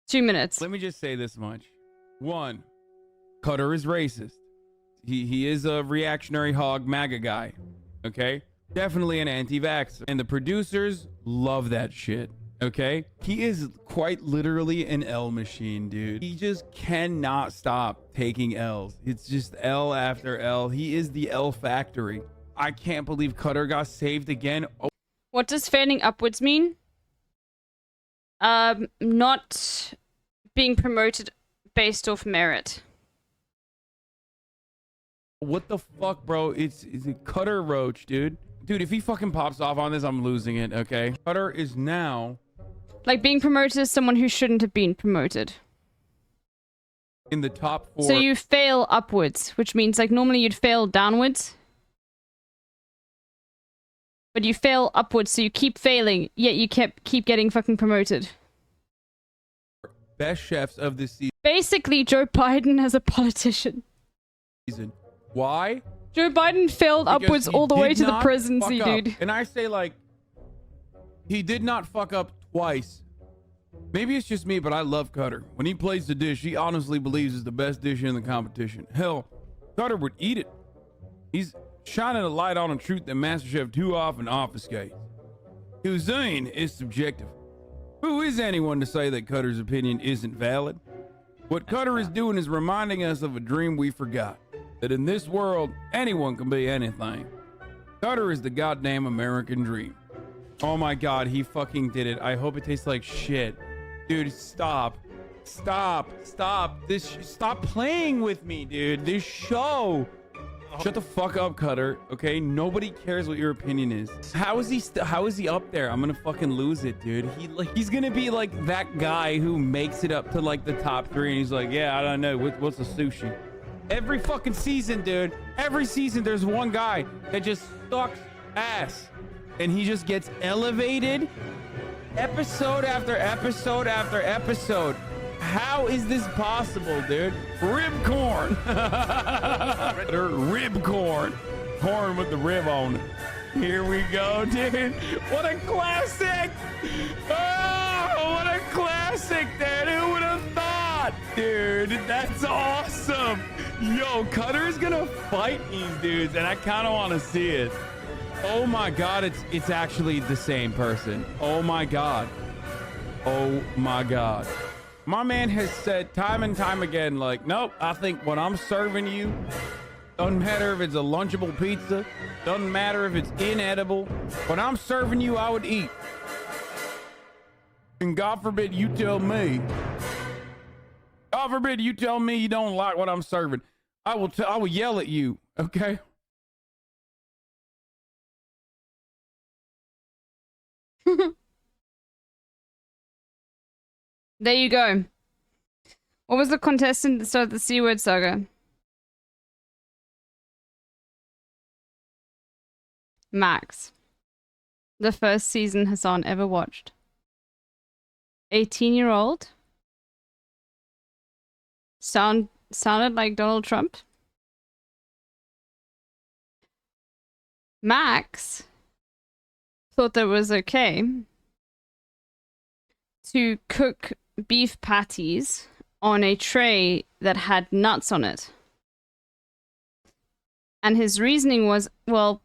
Two minutes. Let me just say this much. 1, Cutter is racist. He is a reactionary hog MAGA guy. Okay? Definitely an anti-vaxxer. And the producers love that shit. Okay? He is quite literally an L machine, dude. He just cannot stop taking L's. It's just L after L. He is the L factory. I can't believe Cutter got saved again. Oh. What does failing upwards mean? Not being promoted based off merit. What the fuck, bro? It's a Cutter Roach, dude. Dude, if he fucking pops off on this, I'm losing it, okay? Cutter is now... Like being promoted as someone who shouldn't have been promoted. In the top 4... So you fail upwards, which means like normally you'd fail downwards. But you fail upwards, so you keep failing, yet you keep getting fucking promoted. Best chefs of this Basically, Joe Biden as a politician. season. Why? Joe Biden failed Because upwards he all the way did to the not presidency, fuck up. dude. And I say, like, he did not fuck up twice. Maybe it's just me, but I love Cutter. When he plays the dish, he honestly believes it's the best dish in the competition. Hell, Cutter would eat it. He's shining a light on a truth that MasterChef too often obfuscates. Cuisine is subjective. Who is anyone to say that Cutter's opinion isn't valid? What Cutter is doing is reminding us of a dream we forgot. That in this world, anyone can be anything. Cutter is the goddamn American dream. Oh my god, he fucking did it. I hope it tastes like shit. Dude, stop. Stop. Stop. Stop playing with me, dude. This show. Shut the fuck up, Cutter. Okay, nobody cares what your opinion is. How is he up there? I'm gonna fucking lose it, dude. He's gonna be like that guy who makes it up to like the top 3, and he's like, yeah, I don't know, what's a sushi? Every fucking season, dude. Every season, there's one guy that just sucks ass, and he just gets elevated, episode after episode after episode. How is this possible, dude? Ribcorn. Ribcorn. Corn with the rib on it. Here we go, dude. What a classic. Oh, what a classic, dude. Who would have thought? Dude, that's awesome. Yo, Cutter's gonna fight these dudes, and I kind of want to see it. Oh my God, it's actually the same person. Oh my God. Oh my God. My man has said time and time again, like, nope, I think what I'm serving you, doesn't matter if it's a Lunchable pizza, doesn't matter if it's inedible, what I'm serving you, I would eat. And God forbid you tell me, God forbid you tell me you don't like what I'm serving. I will yell at you, okay? There you go. What was the contestant that started the C word saga? Max. The first season Hassan ever watched. 18-year-old. Sounded like Donald Trump. Max thought that it was okay to cook beef patties on a tray that had nuts on it. And his reasoning was, well,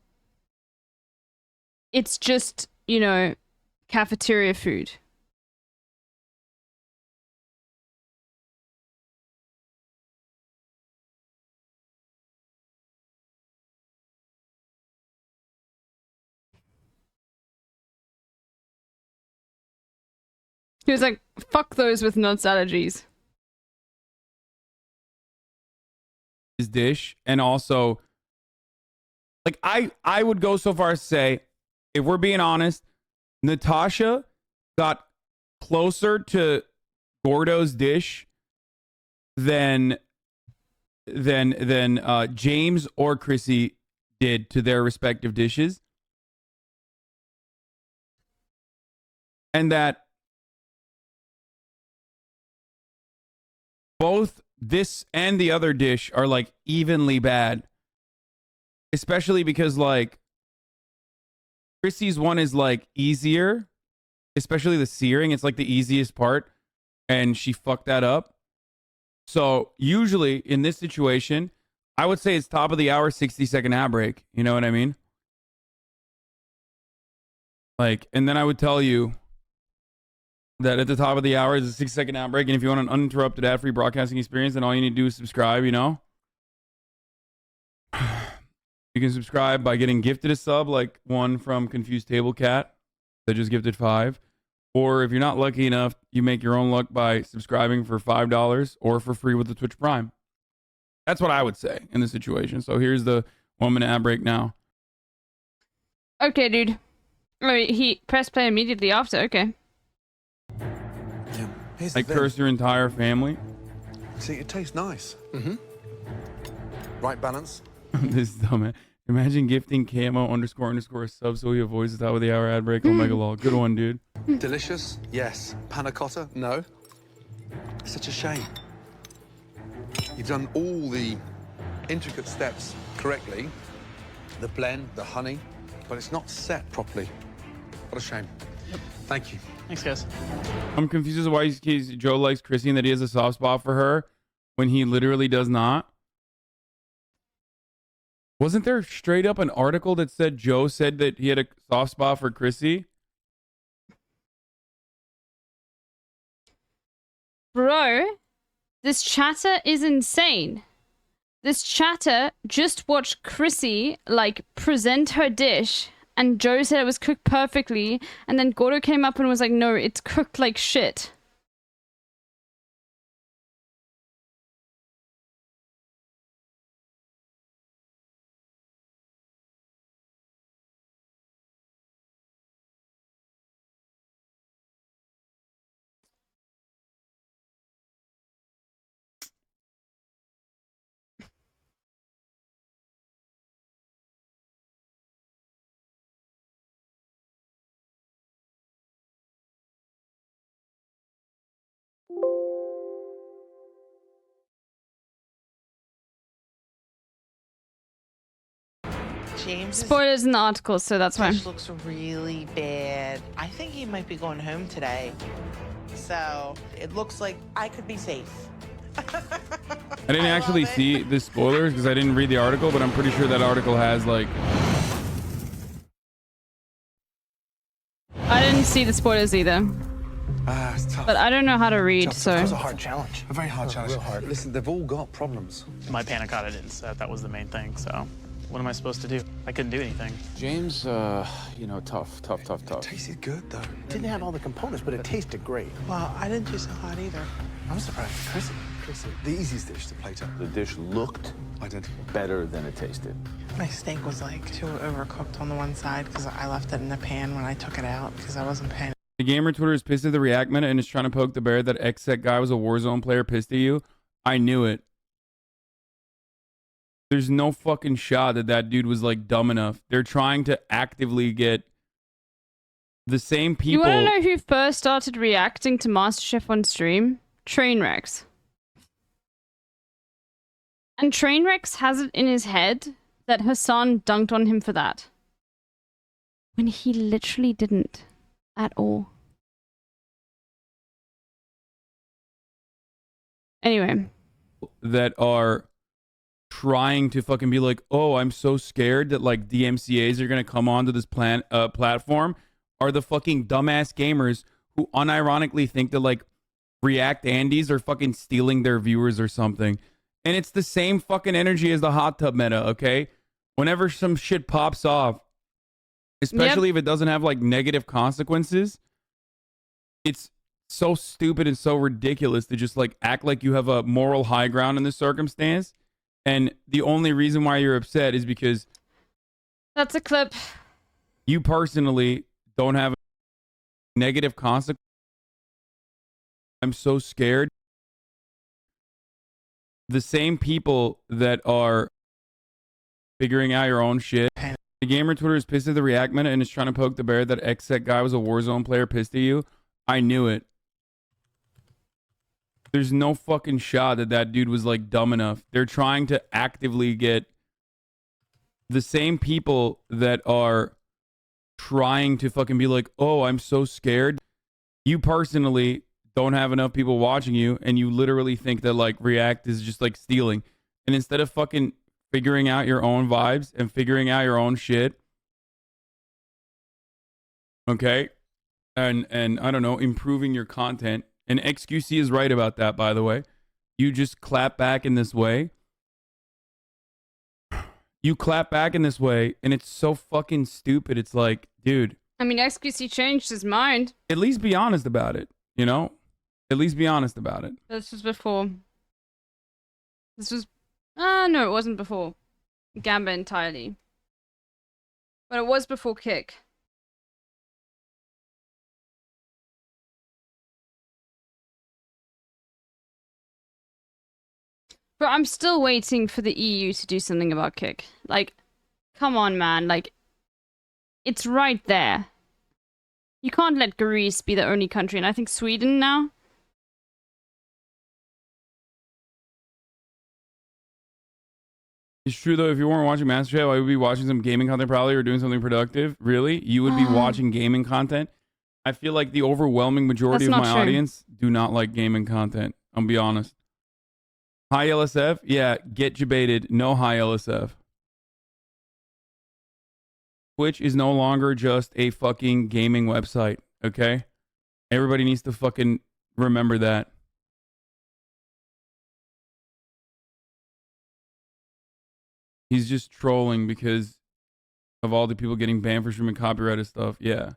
it's just, you know, cafeteria food. He was like, fuck those with nuts allergies. His dish, and also, like, I would go so far as to say, if we're being honest, Natasha got closer to Gordo's dish than James or Chrissy did to their respective dishes. And that both this and the other dish are like evenly bad. Especially because like Chrissy's one is like easier, especially the searing. It's like the easiest part, and she fucked that up. So usually in this situation, I would say it's top of the hour, 60-second ad break. You know what I mean? Like, and then I would tell you that at the top of the hour is a 60-second ad break, and if you want an uninterrupted ad-free broadcasting experience, then all you need to do is subscribe, you know? You can subscribe by getting gifted a sub, like one from Confused Table Cat that just gifted 5. Or if you're not lucky enough, you make your own luck by subscribing for $5 or for free with the Twitch Prime. That's what I would say in this situation. So here's the 1-minute ad break now. Okay, dude. Oh, he pressed play immediately after. Okay. Here's Like curse your entire family. See, it tastes nice. Mm-hmm. Right balance. This is dumb, man. Imagine gifting camo __ sub so he avoids the top of the hour ad break. Omega lol. Good one, dude. Delicious? Yes. Panna cotta? No. It's such a shame. You've done all the intricate steps correctly. The blend, the honey, but it's not set properly. What a shame. Thank you. Thanks, guys. I'm confused as to why Joe likes Chrissy and that he has a soft spot for her when he literally does not. Wasn't there straight up an article that said Joe said that he had a soft spot for Chrissy? Bro, this chatter is insane. This chatter just watched Chrissy, like, present her dish, and Joe said it was cooked perfectly, and then Gordo came up and was like, no, it's cooked like shit. James' Spoilers in the article, so that's why. dish looks really bad. I think he might be going home today. So it looks like I could be safe. I didn't actually see the spoilers because I didn't read the article, but I'm pretty sure that article has like. I didn't see the spoilers either. It's tough. But I don't know how to read, Tough. so. That was a hard challenge. A very hard challenge. Real hard. Listen, they've all got problems. My panna cotta didn't set. That was the main thing. So what am I supposed to do? I couldn't do anything. James, you know, tough. It tasted good, though. Didn't have all the components, but it tasted great. Well, I didn't do so hot either. I'm surprised. Chrissy. The easiest dish to plate up. The dish looked identical, better than it tasted. My steak was like too overcooked on the one side because I left it in the pan when I took it out because I wasn't paying. The gamer Twitter is pissed at the React Minute and is trying to poke the bear that X-Sec guy was a Warzone player pissed at you. I knew it. There's no fucking shot that that dude was like dumb enough. They're trying to actively get the same people. You want to know who first started reacting to MasterChef on stream? Trainwrecks. And Trainwrecks has it in his head that Hassan dunked on him for that. When he literally didn't. At all. Anyway. That are trying to fucking be like, oh, I'm so scared that like DMCAs are going to come onto this platform are the fucking dumbass gamers who unironically think that like React Andes are fucking stealing their viewers or something. And it's the same fucking energy as the hot tub meta, okay? Whenever some shit pops off, especially if it doesn't have like negative consequences, it's so stupid and so ridiculous to just like act like you have a moral high ground in this circumstance. And the only reason why you're upset is because that's a clip. You personally don't have negative consequences. I'm so scared. The same people that are figuring out your own shit. The gamer Twitter is pissed at the React Minute and is trying to poke the bear that X-Sec guy was a Warzone player pissed at you. I knew it. There's no fucking shot that that dude was like dumb enough. They're trying to actively get the same people that are trying to fucking be like, oh, I'm so scared. You personally don't have enough people watching you and you literally think that like React is just like stealing. And instead of fucking figuring out your own vibes and figuring out your own shit, okay, and I don't know, improving your content. And XQC is right about that, by the way. You just clap back in this way. You clap back in this way, and it's so fucking stupid. It's like, dude. I mean, XQC changed his mind. At least be honest about it, you know? At least be honest about it. This was before. This was... no, it wasn't before Gamba entirely. But it was before Kick. But I'm still waiting for the EU to do something about Kick. Like, come on, man. Like, it's right there. You can't let Greece be the only country, and I think Sweden now. It's true, though, if you weren't watching MasterChef, I would be watching some gaming content probably or doing something productive. Really? You would be watching gaming content? I feel like the overwhelming majority of my audience do not like gaming content. I'll be honest. High LSF? Yeah, get debated. No high LSF. Twitch is no longer just a fucking gaming website, okay? Everybody needs to fucking remember that. He's just trolling because of all the people getting banned for streaming copyrighted stuff. Yeah.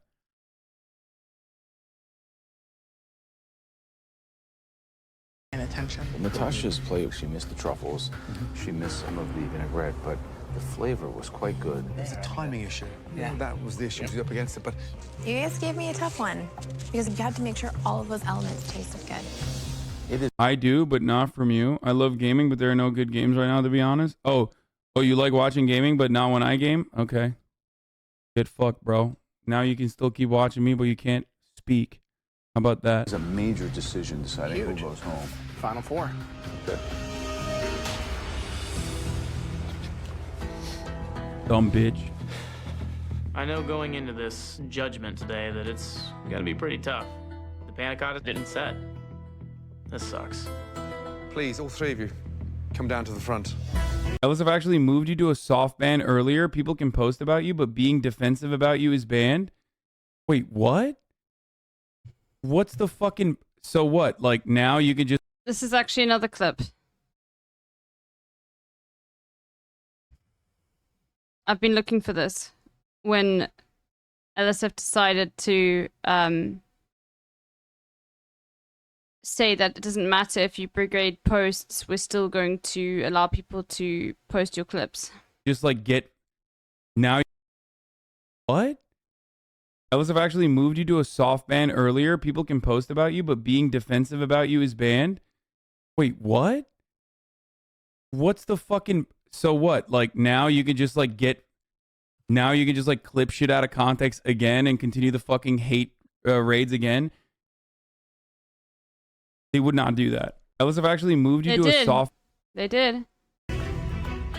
Attention. Natasha's plate, she missed the truffles. She missed some of the vinaigrette, but the flavor was quite good. It's a timing issue. Yeah, that was the issue. She was up against it, but You guys gave me a tough one because you had to make sure all of those elements tasted good. I do, but not from you. I love gaming, but there are no good games right now, to be honest. Oh, you like watching gaming, but not when I game? Okay. Get fucked, bro. Now you can still keep watching me, but you can't speak. How about that? It's a major decision deciding who goes home. Final four. Okay. Dumb bitch. I know going into this judgment today that it's gonna be pretty tough. The panic cotta didn't set. This sucks. Please, all three of you, come down to the front. LSF actually moved you to a soft ban earlier. People can post about you, but being defensive about you is banned. Wait, what? What's the fucking... So what? Like, now you can just... This is actually another clip. I've been looking for this. When LSF decided to say that it doesn't matter if you brigade posts, we're still going to allow people to post your clips. Just, like, get... Now... What? LSF actually moved you to a soft ban earlier. People can post about you, but being defensive about you is banned. Wait, what? What's the fucking... So what? Like, now you can just, like, get... Now you can just, like, clip shit out of context again and continue the fucking hate raids again? They would not do that. LSF actually moved you to a soft... They did.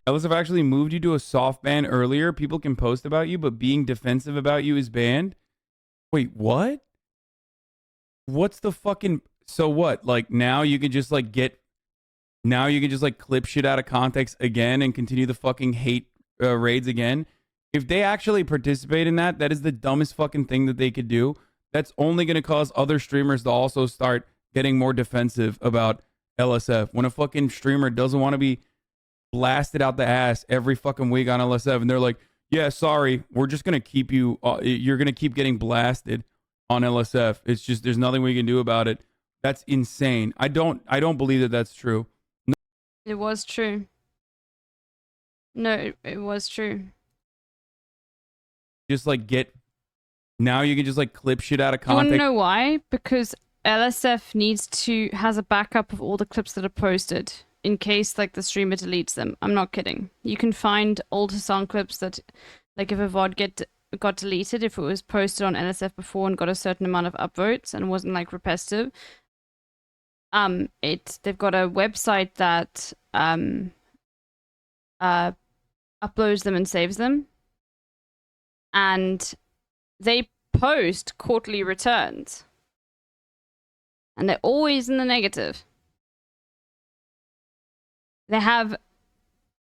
LSF actually moved you to a soft ban earlier. People can post about you, but being defensive about you is banned. Wait, what? What's the fucking... So what? Like, now you can just, like, get... Now you can just, like, clip shit out of context again and continue the fucking hate raids again? If they actually participate in that, that is the dumbest fucking thing that they could do. That's only going to cause other streamers to also start getting more defensive about LSF. When a fucking streamer doesn't want to be blasted out the ass every fucking week on LSF, and they're like, yeah, sorry, we're just going to keep you, you're going to keep getting blasted on LSF. It's just, there's nothing we can do about it. That's insane. I don't believe that that's true. No. It was true. No, it was true. Just like get, now you can just like clip shit out of Do you want context. to know why? Because LSF has a backup of all the clips that are posted in case like the streamer deletes them. I'm not kidding. You can find old Hassan clips that, like if a VOD got deleted, if it was posted on LSF before and got a certain amount of upvotes and wasn't like repetitive, they've got a website that uploads them and saves them, and they post quarterly returns, and they're always in the negative. They have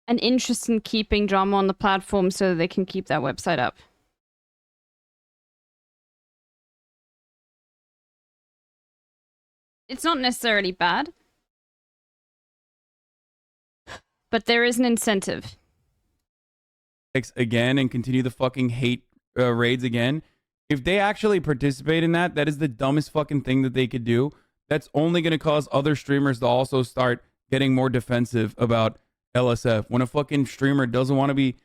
an interest in keeping drama on the platform so that they can keep that website up. It's not necessarily bad, but there is an incentive. Again and continue the fucking hate raids again. If they actually participate in that, that is the dumbest fucking thing that they could do. That's only going to cause other streamers to also start getting more defensive about LSF. When a fucking streamer doesn't want to be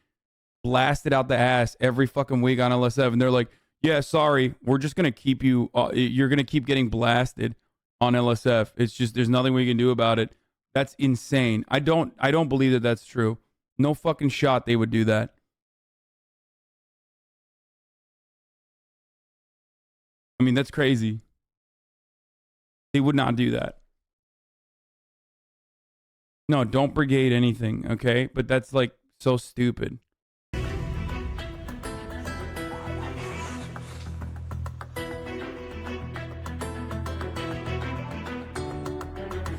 blasted out the ass every fucking week on LSF, and they're like, yeah, sorry, we're just going to keep you, you're going to keep getting blasted on LSF. It's just, there's nothing we can do about it. That's insane. I don't believe that that's true. No fucking shot they would do that. I mean, that's crazy. They would not do that. No, don't brigade anything, okay? But that's like so stupid.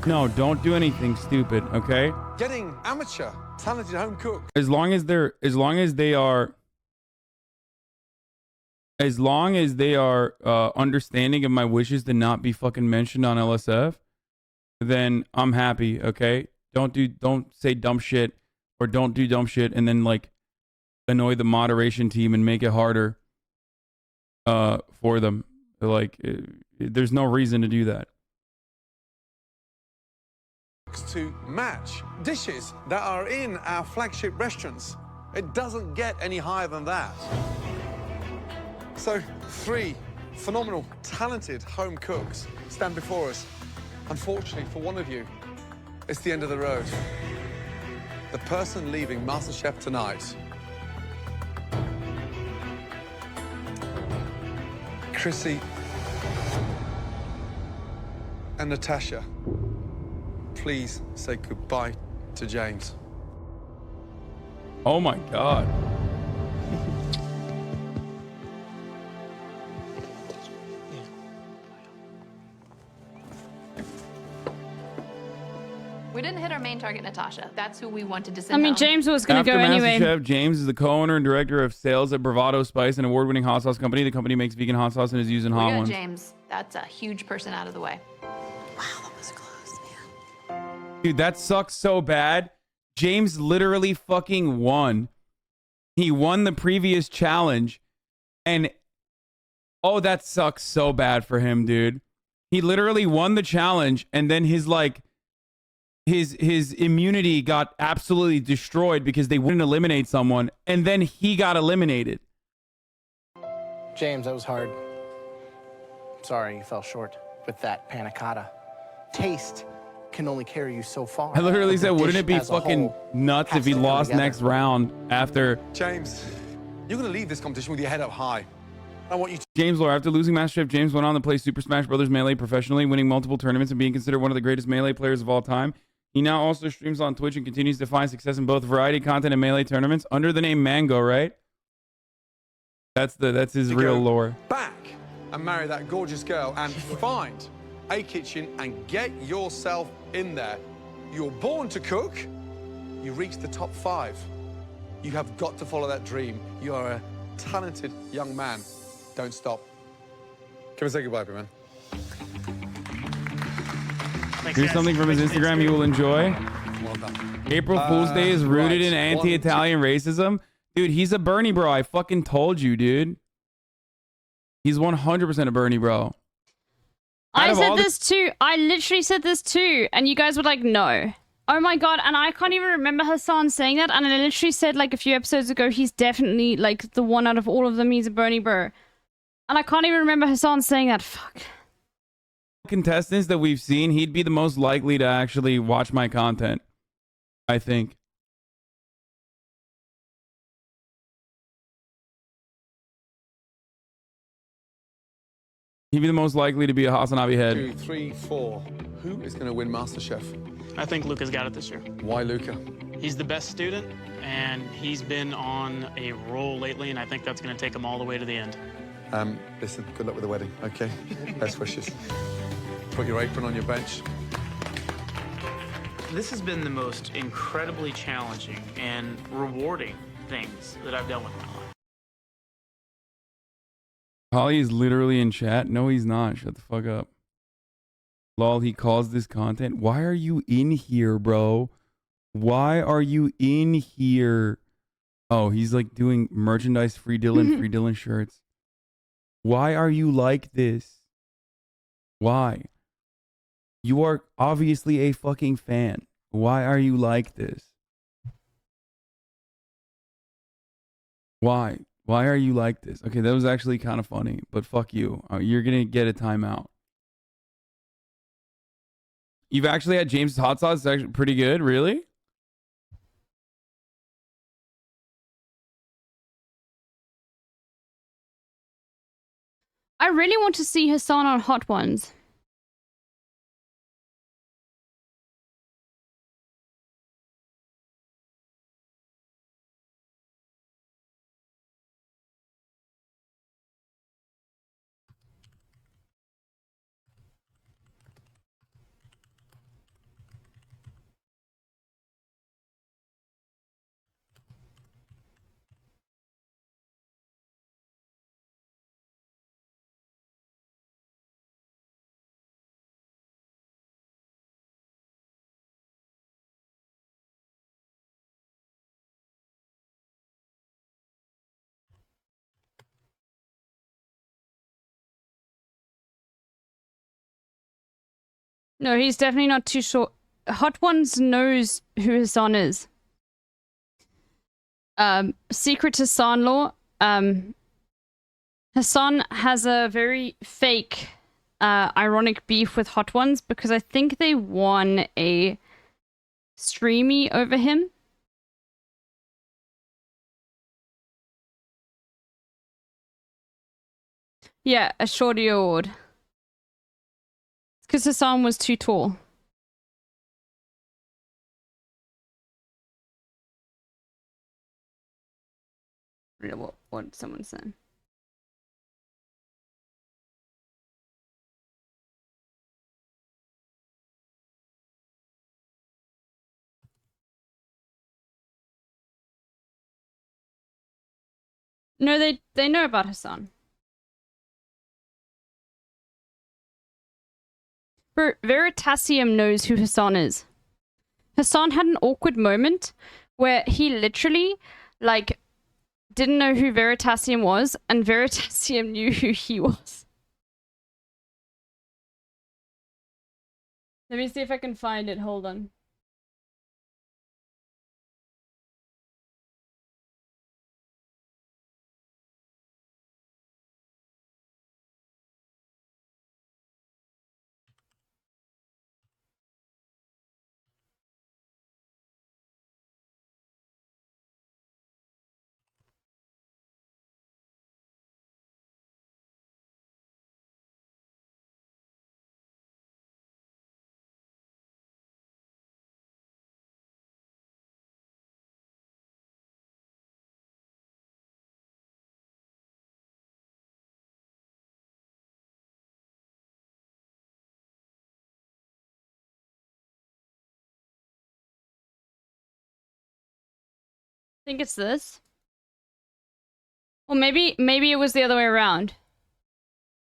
No, don't do anything stupid, okay? Getting amateur, talented home cook. As long as they are understanding of my wishes to not be fucking mentioned on LSF, then I'm happy, okay? Don't say dumb shit or don't do dumb shit and then like annoy the moderation team and make it harder for them. Like there's no reason to do that. To match dishes that are in our flagship restaurants. It doesn't get any higher than that. So 3 phenomenal, talented home cooks stand before us. Unfortunately for one of you, it's the end of the road. The person leaving MasterChef tonight, Chrissy and Natasha. Please say goodbye to James. Oh my God. We didn't hit our main target, Natasha. That's who we wanted to I send mean, home. James was going to go anyway. MasterChef, James is the co-owner and director of sales at Bravado Spice, an award-winning hot sauce company. The company makes vegan hot sauce and is using We hot got ones. James. That's a huge person out of the way. Dude, that sucks so bad. James literally fucking won. He won the previous challenge. And oh, that sucks so bad for him, dude. He literally won the challenge and then his immunity got absolutely destroyed because they wouldn't eliminate someone, and then he got eliminated. James, that was hard. Sorry you fell short with that panna cotta. Taste can only carry you so far. I literally but said, the wouldn't dish it be as a fucking whole nuts has if he to come lost together. next round after James, you're going to leave this competition with your head up high. I want you to... James Lore, after losing MasterChef, James went on to play Super Smash Bros. Melee professionally, winning multiple tournaments and being considered one of the greatest Melee players of all time. He now also streams on Twitch and continues to find success in both variety content and Melee tournaments under the name Mango, right? That's his real lore. back and marry that gorgeous girl and find a kitchen and get yourself in there. You're born to cook. You reach the top 5. You have got to follow that dream. You are a talented young man. Don't stop. Can we say goodbye, man? Here's something from his Instagram you will enjoy. Well done. April Fool's Day is rooted in right. anti-Italian racism. Dude, he's a Bernie bro. I fucking told you, dude. He's 100% a Bernie bro. I said this too. I literally said this too. And you guys were like, no. Oh my God. And I can't even remember Hassan saying that. And I literally said like a few episodes ago, he's definitely like the one out of all of them. He's a Bernie bro. And I can't even remember Hassan saying that. Fuck. Contestants that we've seen, he'd be the most likely to actually watch my content, I think. He'd be the most likely to be a Hasanabi head. 2, 3, 4. Who is going to win MasterChef? I think Luca's got it this year. Why Luca? He's the best student, and he's been on a roll lately, and I think that's going to take him all the way to the end. Listen, good luck with the wedding, okay? Best wishes. Put your apron on your bench. This has been the most incredibly challenging and rewarding things that I've done with my life. Holly is literally in chat. No, he's not. Shut the fuck up. Lol, he calls this content. Why are you in here, bro? Why are you in here? Oh, he's like doing merchandise, Free Dylan, Free Dylan shirts. Why are you like this? Why? You are obviously a fucking fan. Why are you like this? Why? Why are you like this? Okay, that was actually kind of funny, but fuck you. You're going to get a timeout. You've actually had James' hot sauce. It's actually pretty good. Really? I really want to see Hassan on Hot Ones. No, he's definitely not too short. Hot Ones knows who Hassan is. Secret to Hassan lore. Hassan has a very fake, ironic beef with Hot Ones because I think they won a streamy over him. Yeah, a shorty award. Because Hassan was too tall. What someone said. No, they know about Hassan. Veritasium knows who Hassan is. Hassan had an awkward moment where he literally, like, didn't know who Veritasium was, and Veritasium knew who he was. Let me see if I can find it. Hold on. I think it's this. Or maybe it was the other way around.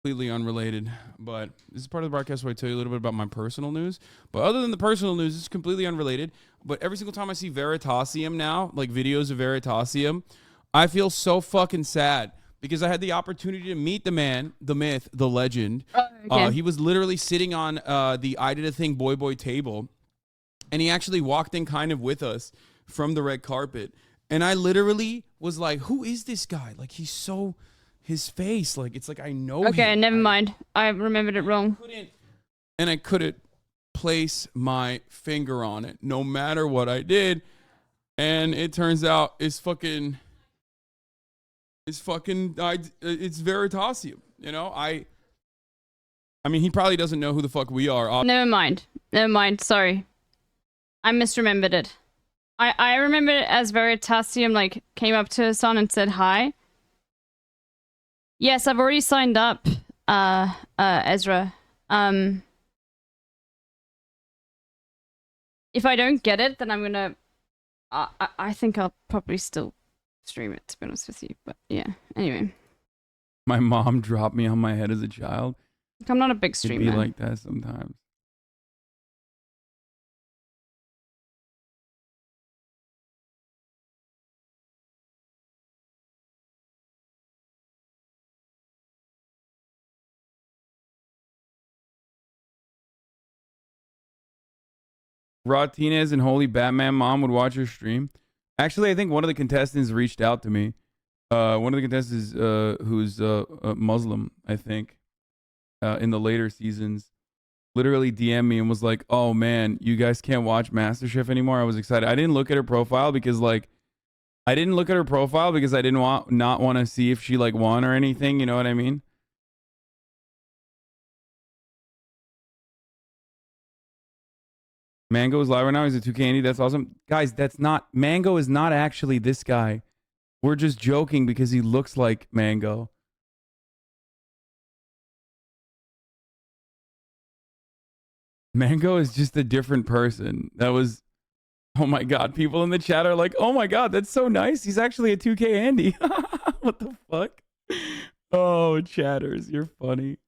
Completely unrelated, but this is part of the broadcast where I tell you a little bit about my personal news. But other than the personal news, it's completely unrelated. But every single time I see Veritasium now, like videos of Veritasium, I feel so fucking sad because I had the opportunity to meet the man, the myth, the legend. Okay. He was literally sitting on the I Did a Thing boy table, and he actually walked in kind of with us from the red carpet. And I literally was like, who is this guy? Like, he's so... His face, like, it's like I know Okay, him. never mind. I remembered it wrong. And I couldn't place my finger on it, no matter what I did. And it turns out it's Veritasium. You know, I mean, he probably doesn't know who the fuck we are. Never mind. Sorry. I misremembered it. I remember it as Veritasium, like, came up to Hassan and said hi. Yes, I've already signed up, Ezra. If I don't get it, then I'm gonna... I think I'll probably still stream it, to be honest with you. But yeah, anyway. My mom dropped me on my head as a child. I'm not a big streamer. It'd be like that sometimes. Martinez and Holy Batman Mom would watch your stream. Actually, I think one of the contestants reached out to me. One of the contestants who's Muslim, I think, in the later seasons, literally DM'd me and was like, "Oh man, you guys can't watch MasterChef anymore." I was excited. I didn't look at her profile because I didn't not want to see if she like won or anything. You know what I mean? Mango is live right now. He's a 2K Andy. That's awesome. Guys, Mango is not actually this guy. We're just joking because he looks like Mango. Mango is just a different person. Oh my God. People in the chat are like, oh my God, that's so nice. He's actually a 2K Andy. What the fuck? Oh, chatters, you're funny.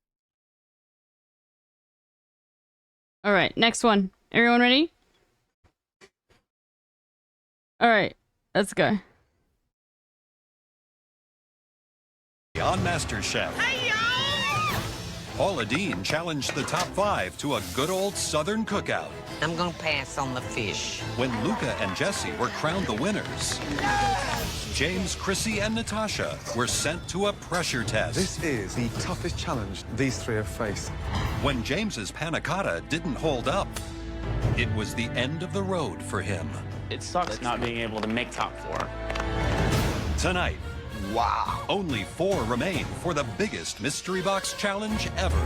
All right, next one. Everyone ready? All right, let's go. On MasterChef, Paula Deen challenged the top 5 to a good old Southern cookout. I'm gonna pass on the fish. When Luca and Jesse were crowned the winners, James, Chrissy, and Natasha were sent to a pressure test. This is the toughest challenge these three have faced. When James's panna cotta didn't hold up, it was the end of the road for him. It sucks not being able to make top 4. Tonight, wow, only 4 remain for the biggest mystery box challenge ever.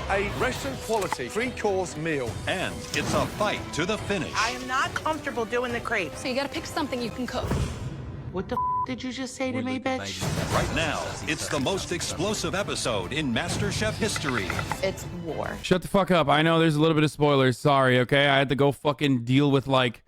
A restaurant quality 3-course meal. And it's a fight to the finish. I am not comfortable doing the crepes. So you gotta pick something you can cook. What the did you just say to me, bitch? Right now, it's the most explosive episode in MasterChef history. It's war. Shut the fuck up. I know there's a little bit of spoilers. Sorry, okay? I had to go fucking deal with like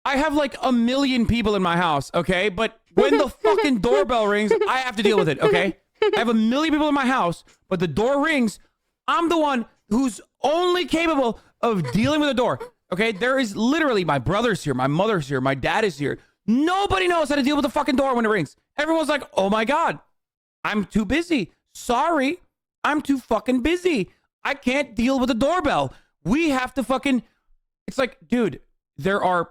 I have like a million people in my house, okay? But when the fucking doorbell rings, I have to deal with it, okay? I have a million people in my house, but the door rings. I'm the one who's only capable of dealing with the door, okay? There is literally my brother's here, my mother's here, my dad is here. Nobody knows how to deal with the fucking door when it rings. Everyone's like, oh my God, I'm too busy. Sorry, I'm too fucking busy. I can't deal with the doorbell. We have to fucking... It's like, dude, there are...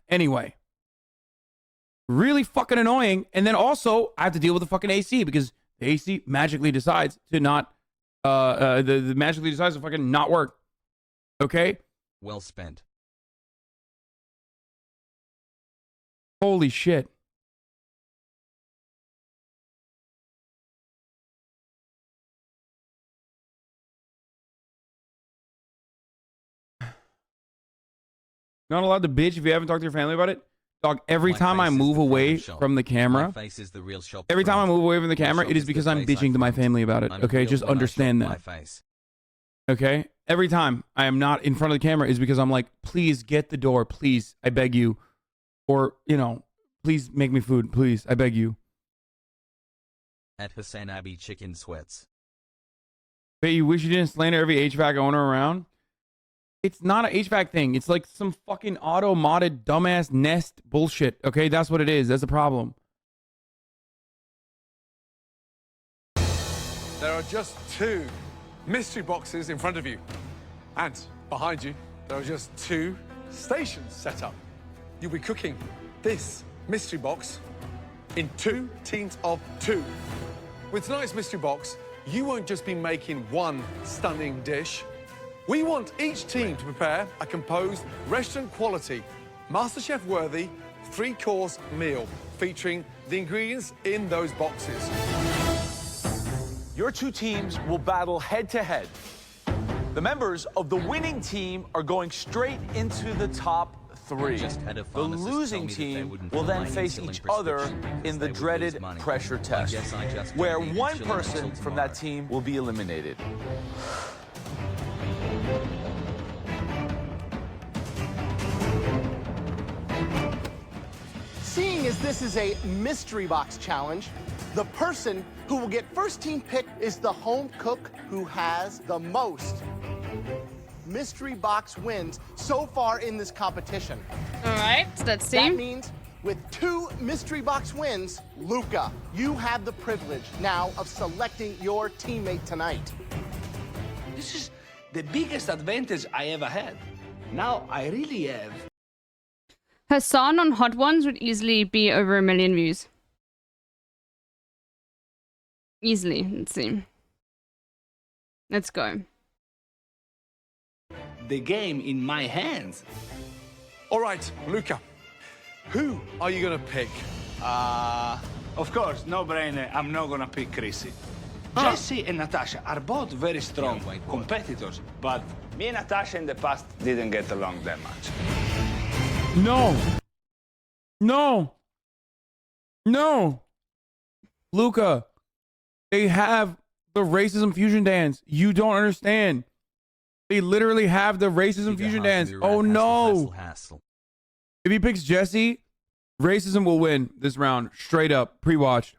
Anyway. Really fucking annoying. And then also, I have to deal with the fucking AC because the AC magically decides to not... the magically decides to fucking not work. Okay? Well spent. Holy shit. Not allowed to bitch if you haven't talked to your family about it? Dog, every time I move away from the camera, every time I move away from the camera, it is because I'm bitching to my family about it. Okay, just understand that. Okay? Every time I am not in front of the camera is because I'm like, please get the door, please, I beg you. Or, you know, please make me food, please, I beg you. At Hussein Abbey Chicken Sweats. But you wish you didn't slander every HVAC owner around? It's not an HVAC thing. It's like some fucking auto-modded dumbass Nest bullshit. Okay, that's what it is. That's the problem. There are just 2 mystery boxes in front of you. And behind you, there are just 2 stations set up. You'll be cooking this mystery box in 2 teams of 2. With tonight's mystery box, you won't just be making one stunning dish. We want each team to prepare a composed, restaurant-quality, MasterChef-worthy 3-course meal featuring the ingredients in those boxes. Your 2 teams will battle head-to-head. The members of the winning team are going straight into the top 3. The losing team will then face each other in the dreaded pressure test, where one person from that team will be eliminated. Seeing as this is a mystery box challenge, the person who will get first team pick is the home cook who has the most mystery box wins so far in this competition. All right, let's see. That means with 2 mystery box wins, Luca, you have the privilege now of selecting your teammate tonight. This is the biggest advantage I ever had. Now I really have. Hassan on Hot Ones would easily be over 1 million views. Easily, let's see. Let's go. The game in my hands. All right, Luca, who are you going to pick? Of course, no brainer. I'm not going to pick Chrissy. Jesse and Natasha are both very strong competitors, but me and Natasha in the past didn't get along that much. No. No. No. Luca, they have the racism fusion dance. You don't understand. They literally have the racism fusion dance. Oh no. If he picks Jesse, racism will win this round. Straight up. Pre-watched.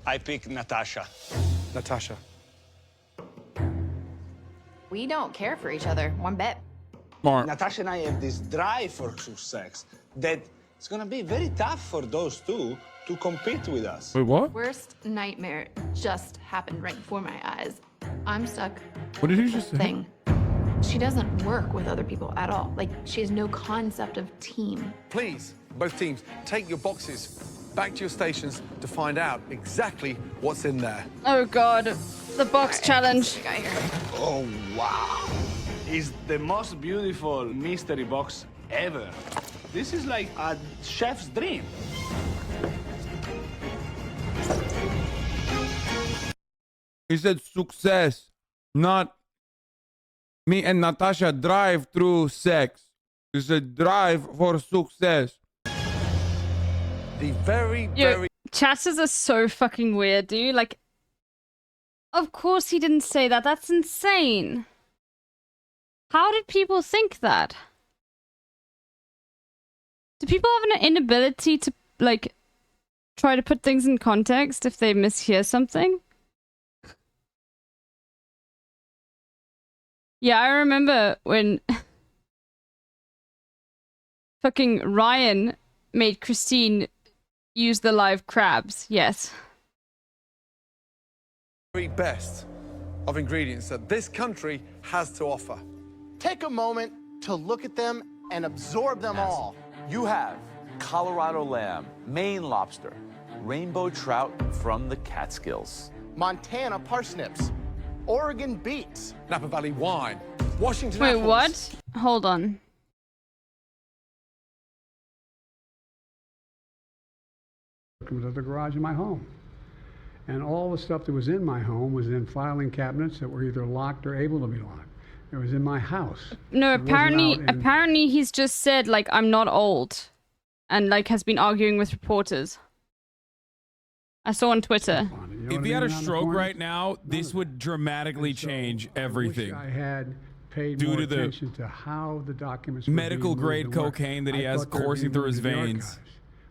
I pick Natasha. Natasha. We don't care for each other, one bit. Smart. Natasha and I have this drive for success that it's going to be very tough for those 2 to compete with us. Wait, what? Worst nightmare just happened right before my eyes. I'm stuck. What did you just say? Thing. She doesn't work with other people at all. Like, she has no concept of team. Please, both teams, take your boxes back to your stations to find out exactly what's in there. Oh God, the box challenge. Oh, wow. It's the most beautiful mystery box ever. This is like a chef's dream. He said success, not me and Natasha drive through sex. He said drive for success. The very. Chatters are so fucking weird, dude. Like, of course he didn't say that. That's insane. How did people think that? Do people have an inability to, like, try to put things in context if they mishear something? Yeah, I remember when fucking Ryan made Christine use the live crabs. Yes. Very best of ingredients that this country has to offer. Take a moment to look at them and absorb them all. You have Colorado lamb, Maine lobster, rainbow trout from the Catskills, Montana parsnips, Oregon beets, Napa Valley wine, Washington Wait, apples. what? Hold on. It was at the garage in my home. And all the stuff that was in my home was in filing cabinets that were either locked or able to be locked. It was in my house. No, It wasn't out in- apparently he's just said, like, I'm not old. And, like, has been arguing with reporters. I saw on Twitter. If he had a stroke right now, this would dramatically change everything. I had paid Due more to the attention to how the documents were medical being moved grade and where. cocaine that he I has thought they were coursing being through moved his to the veins. archives.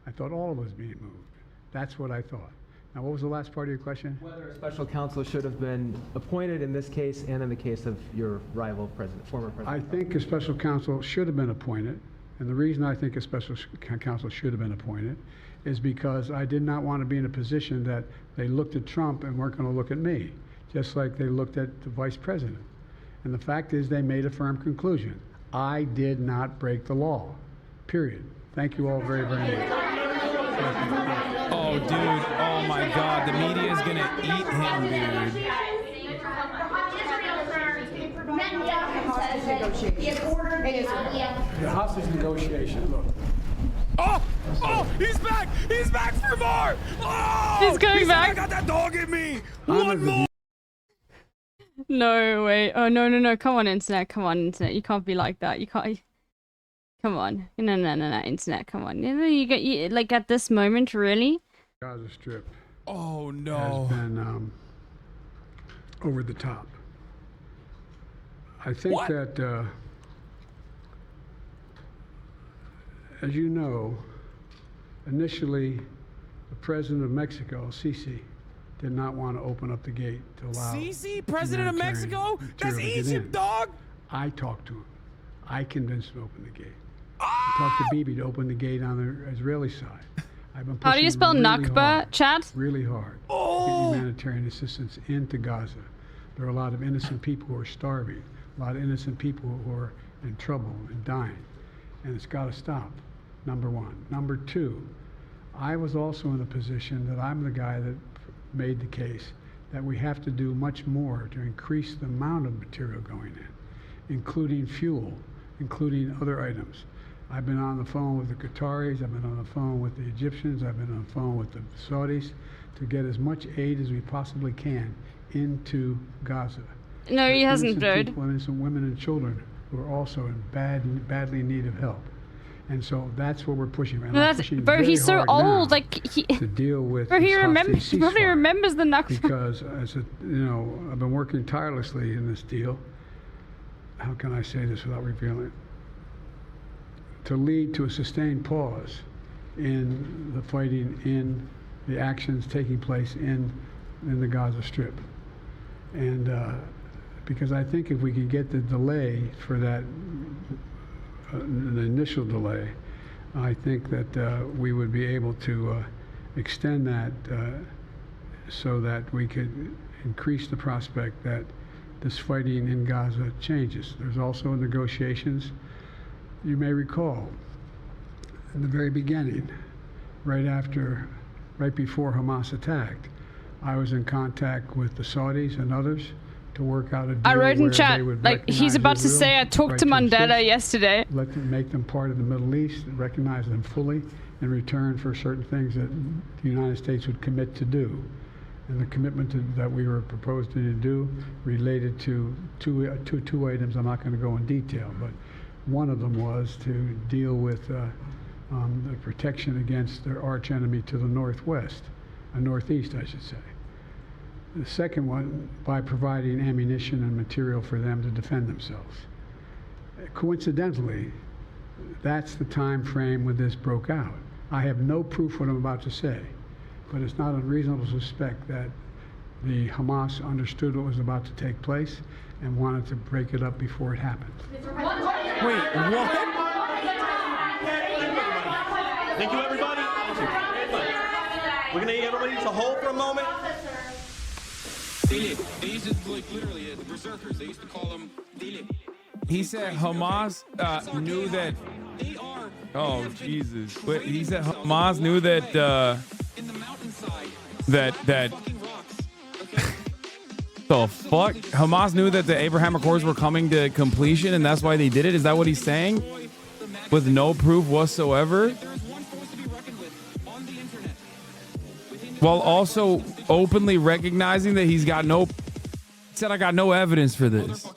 I thought all of it was being moved. That's what I thought. Now, what was the last part of your question? Whether a special counsel should have been appointed in this case and in the case of your rival president, former president. I think a special counsel should have been appointed. And the reason I think a special counsel should have been appointed is because I did not want to be in a position that they looked at Trump and weren't going to look at me, just like they looked at the vice president. And the fact is they made a firm conclusion. I did not break the law, period. Thank you all very, very much. Oh, dude. Oh, my God. The media is going to eat him, dude. The hostage negotiation, look. Oh! Oh! He's back! He's back for more! Oh! He's going He said, back. I got that dog in me! One more! No, wait. Oh, no. Come on, internet. Come on, internet. You can't be like that. You can't. Come on. No, internet. Come on. You like, at this moment, really? Gaza Strip. Oh, no. Has been over the top. I think What? that, as you know, initially, the president of Mexico, Sisi, did not want to open up the gate to allow Sisi, president of humanitarian Mexico? That's material to get Egypt, in. dog! I talked to him. I convinced him to open the gate. I talked to Bibi to open the gate on the Israeli side. I've been How do you pushing spell really Nakba, hard, chat? really hard to get humanitarian assistance into Gaza. There are a lot of innocent people who are starving, a lot of innocent people who are in trouble and dying, and it's got to stop, number one. Number two, I was also in a position that I'm the guy that made the case that we have to do much more to increase the amount of material going in, including fuel, including other items. I've been on the phone with the Qataris, I've been on the phone with the Egyptians, I've been on the phone with the Saudis to get as much aid as we possibly can into Gaza. No, he hasn't, Innocent dude. people, innocent women and children who are also in badly in need of help. And so that's what we're pushing. And No, I'm that's, pushing bro, very he's so hard now old. Like, he to deal with bro, he this remembers. He probably ceasefire. remembers the Nakba. Because I've been working tirelessly in this deal. How can I say this without revealing it? To lead to a sustained pause in the fighting, in the actions taking place in the Gaza Strip. And because I think if we could get the delay for that, the initial delay, I think that we would be able to extend that so that we could increase the prospect that this fighting in Gaza changes. There's also negotiations. You may recall, in the very beginning, right before Hamas attacked, I was in contact with the Saudis and others to work out a deal I wrote in where chat, they would like, he's recognize about to Israel, say I talked right to Mandela exist, yesterday. let them make them part of the Middle East, recognize them fully in return for certain things that the United States would commit to do. And the commitment that we were proposing to do related to two items. I'm not going to go in detail, but one of them was to deal with the protection against their arch enemy to the northwest, northeast, I should say. The second one, by providing ammunition and material for them to defend themselves. Coincidentally, that's the time frame when this broke out. I have no proof what I'm about to say, but it's not unreasonable to suspect that the Hamas understood what was about to take place and wanted to break it up before it happened. Wait, what? Thank you, everybody. We're gonna need everybody to hold for a moment. They used to, like, literally, the berserkers, they used to call them Dile. He said Hamas knew that. Oh, Jesus. But he said Hamas knew that, that the fuck? Hamas knew that the Abraham Accords were coming to completion, and that's why they did it? Is that what he's saying? With no proof whatsoever? While also openly recognizing that he's got no... said, I got no evidence for this.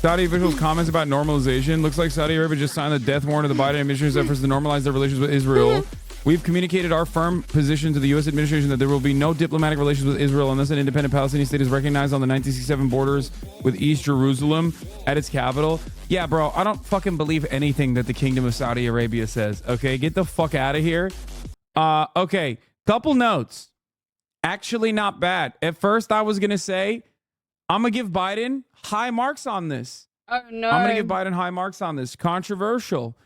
Saudi officials' comments about normalization. Looks like Saudi Arabia just signed the death warrant of the Biden administration's efforts to normalize their relations with Israel. We've communicated our firm position to the U.S. administration that there will be no diplomatic relations with Israel unless an independent Palestinian state is recognized on the 1967 borders with East Jerusalem at its capital. Yeah, bro, I don't fucking believe anything that the Kingdom of Saudi Arabia says. Okay, get the fuck out of here. Okay, couple notes. Actually, not bad. At first, I was going to say, I'm going to give Biden high marks on this. Oh, no. I'm going to give Biden high marks on this. Controversial.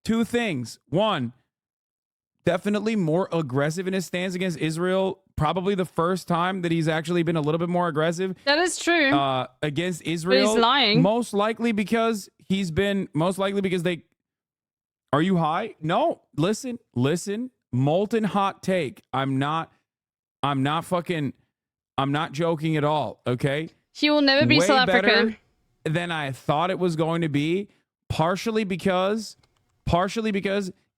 Two things. One, definitely more aggressive in his stance against Israel. Probably the first time that he's actually been a little bit more aggressive. That is true. Against Israel. But he's lying. Most likely because they... Are you high? No. Listen. Molten hot take. I'm not joking at all. Okay? He will never be Way South better African. than I thought it was going to be, partially because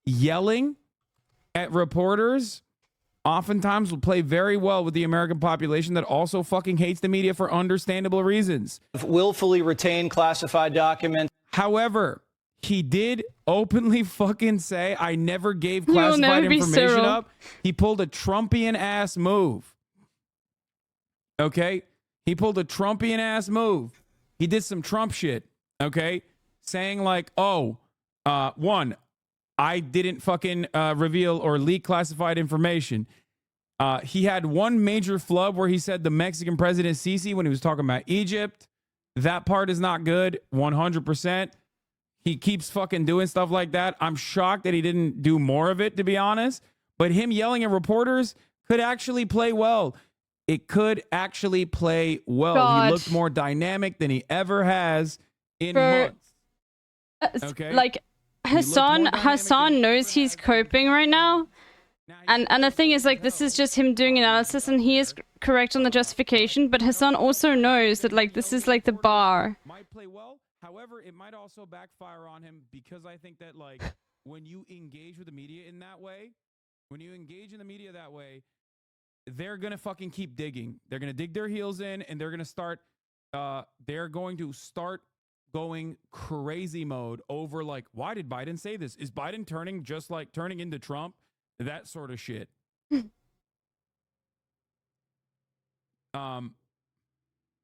yelling at reporters oftentimes will play very well with the American population that also fucking hates the media for understandable reasons. Willfully retain classified documents. However, he did openly fucking say, I never gave You will classified never be information Cyril. up. He pulled a Trumpian ass move. Okay? He pulled a Trumpian ass move. He did some Trump shit. Okay? Saying like, one, I didn't fucking reveal or leak classified information. He had one major flub where he said the Mexican president Sisi when he was talking about Egypt. That part is not good. 100%. He keeps fucking doing stuff like that. I'm shocked that he didn't do more of it, to be honest. But him yelling at reporters could actually play well. It could actually play well. God. He looked more dynamic than he ever has in months. Okay? Like, Hassan knows he's coping right now. And the thing is, like, this is just him doing analysis, and he is correct on the justification, but Hassan also knows that, like, this is, like, the bar. Might play well. However, it might also backfire on him because I think that, like, when you engage with the media in that way, they're going to fucking keep digging. They're going to dig their heels in, and they're going to start going crazy mode over, like, why did Biden say this? Is Biden turning into Trump? That sort of shit.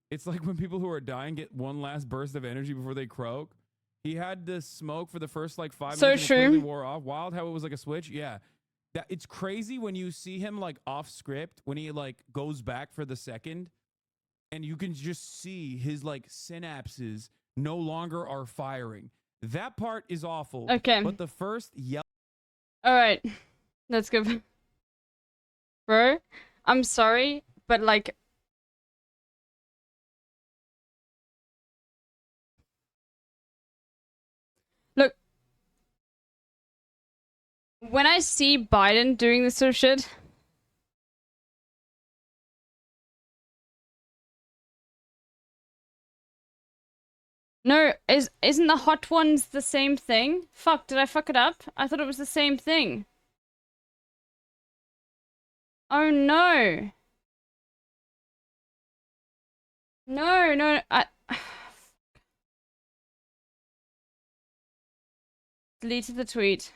It's like when people who are dying get one last burst of energy before they croak. He had the smoke for the first like 5 So minutes and it true. quickly wore off. Wild how it was like a switch. Yeah. It's crazy when you see him like off script, when he like goes back for the second, and you can just see his like synapses no longer are firing. That part is awful. Okay. But the first yell. All right. Let's go. Bro, I'm sorry, but like, look, when I see Biden doing this sort of shit, no, isn't the hot ones the same thing? Fuck, did I fuck it up? I thought it was the same thing. Oh no. No, I deleted the tweet.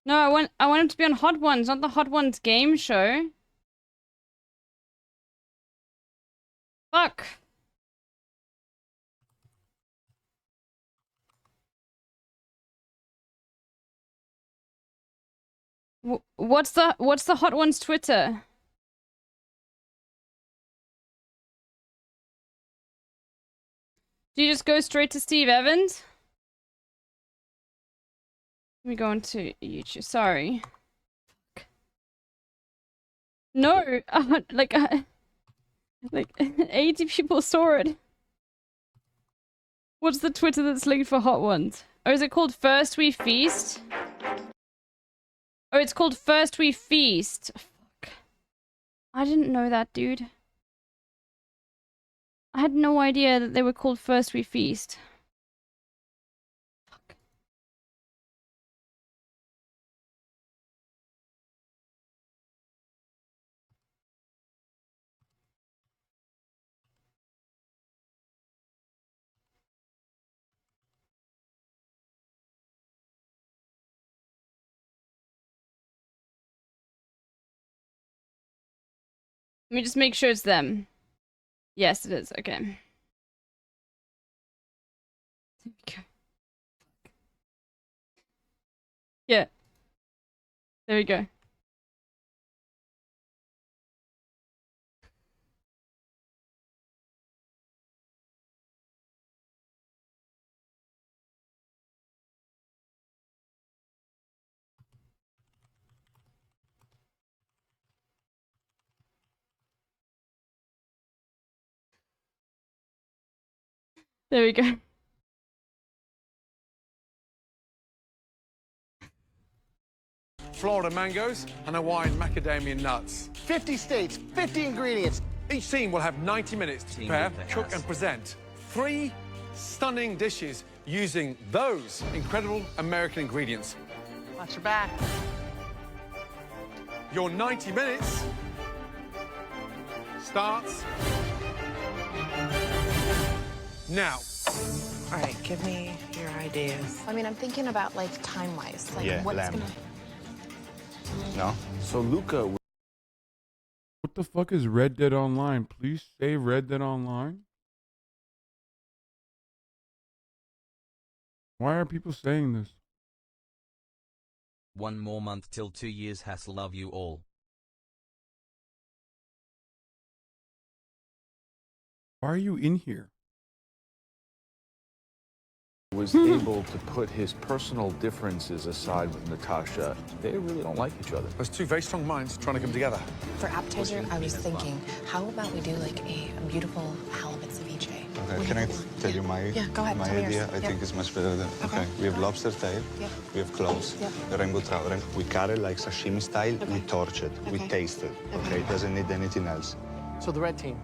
No, I want him to be on Hot Ones, not the Hot Ones game show. Fuck. What's the Hot Ones Twitter? Do you just go straight to Steve Evans? Let me go into YouTube. Sorry. No, like 80 people saw it. What's the Twitter that's linked for Hot Ones? Or is it called First We Feast? Oh, it's called First We Feast. Fuck. I didn't know that, dude. I had no idea that they were called First We Feast. Fuck. Let me just make sure it's them. Yes, it is. Okay. There we go. Yeah. There we go. There we go. Florida mangoes and Hawaiian macadamia nuts. 50 states, 50 ingredients. Each team will have 90 minutes to prepare, cook, and present 3 stunning dishes using those incredible American ingredients. Watch your back. Your 90 minutes starts now. All right, give me your ideas. I mean, I'm thinking about like time-wise, like what's lamb. gonna. No? So Luca... What the fuck is Red Dead Online? Please say Red Dead Online. Why are people saying this? 1 more month till 2 years. Has love you all. Why are you in here? was able to put his personal differences aside with Natasha. They really don't like each other. There's 2 very strong minds trying to come together. For appetizer, I was thinking, how about we do like a beautiful halibut ceviche? Okay, can I tell you my go ahead, my tell me idea? yours. I think it's much better than. Okay. We have lobster tail. Yep. We have claws. Yep. The rainbow trout. We cut it like sashimi style. We torch it. We Okay. taste it. Okay. It doesn't need anything else. So the red team,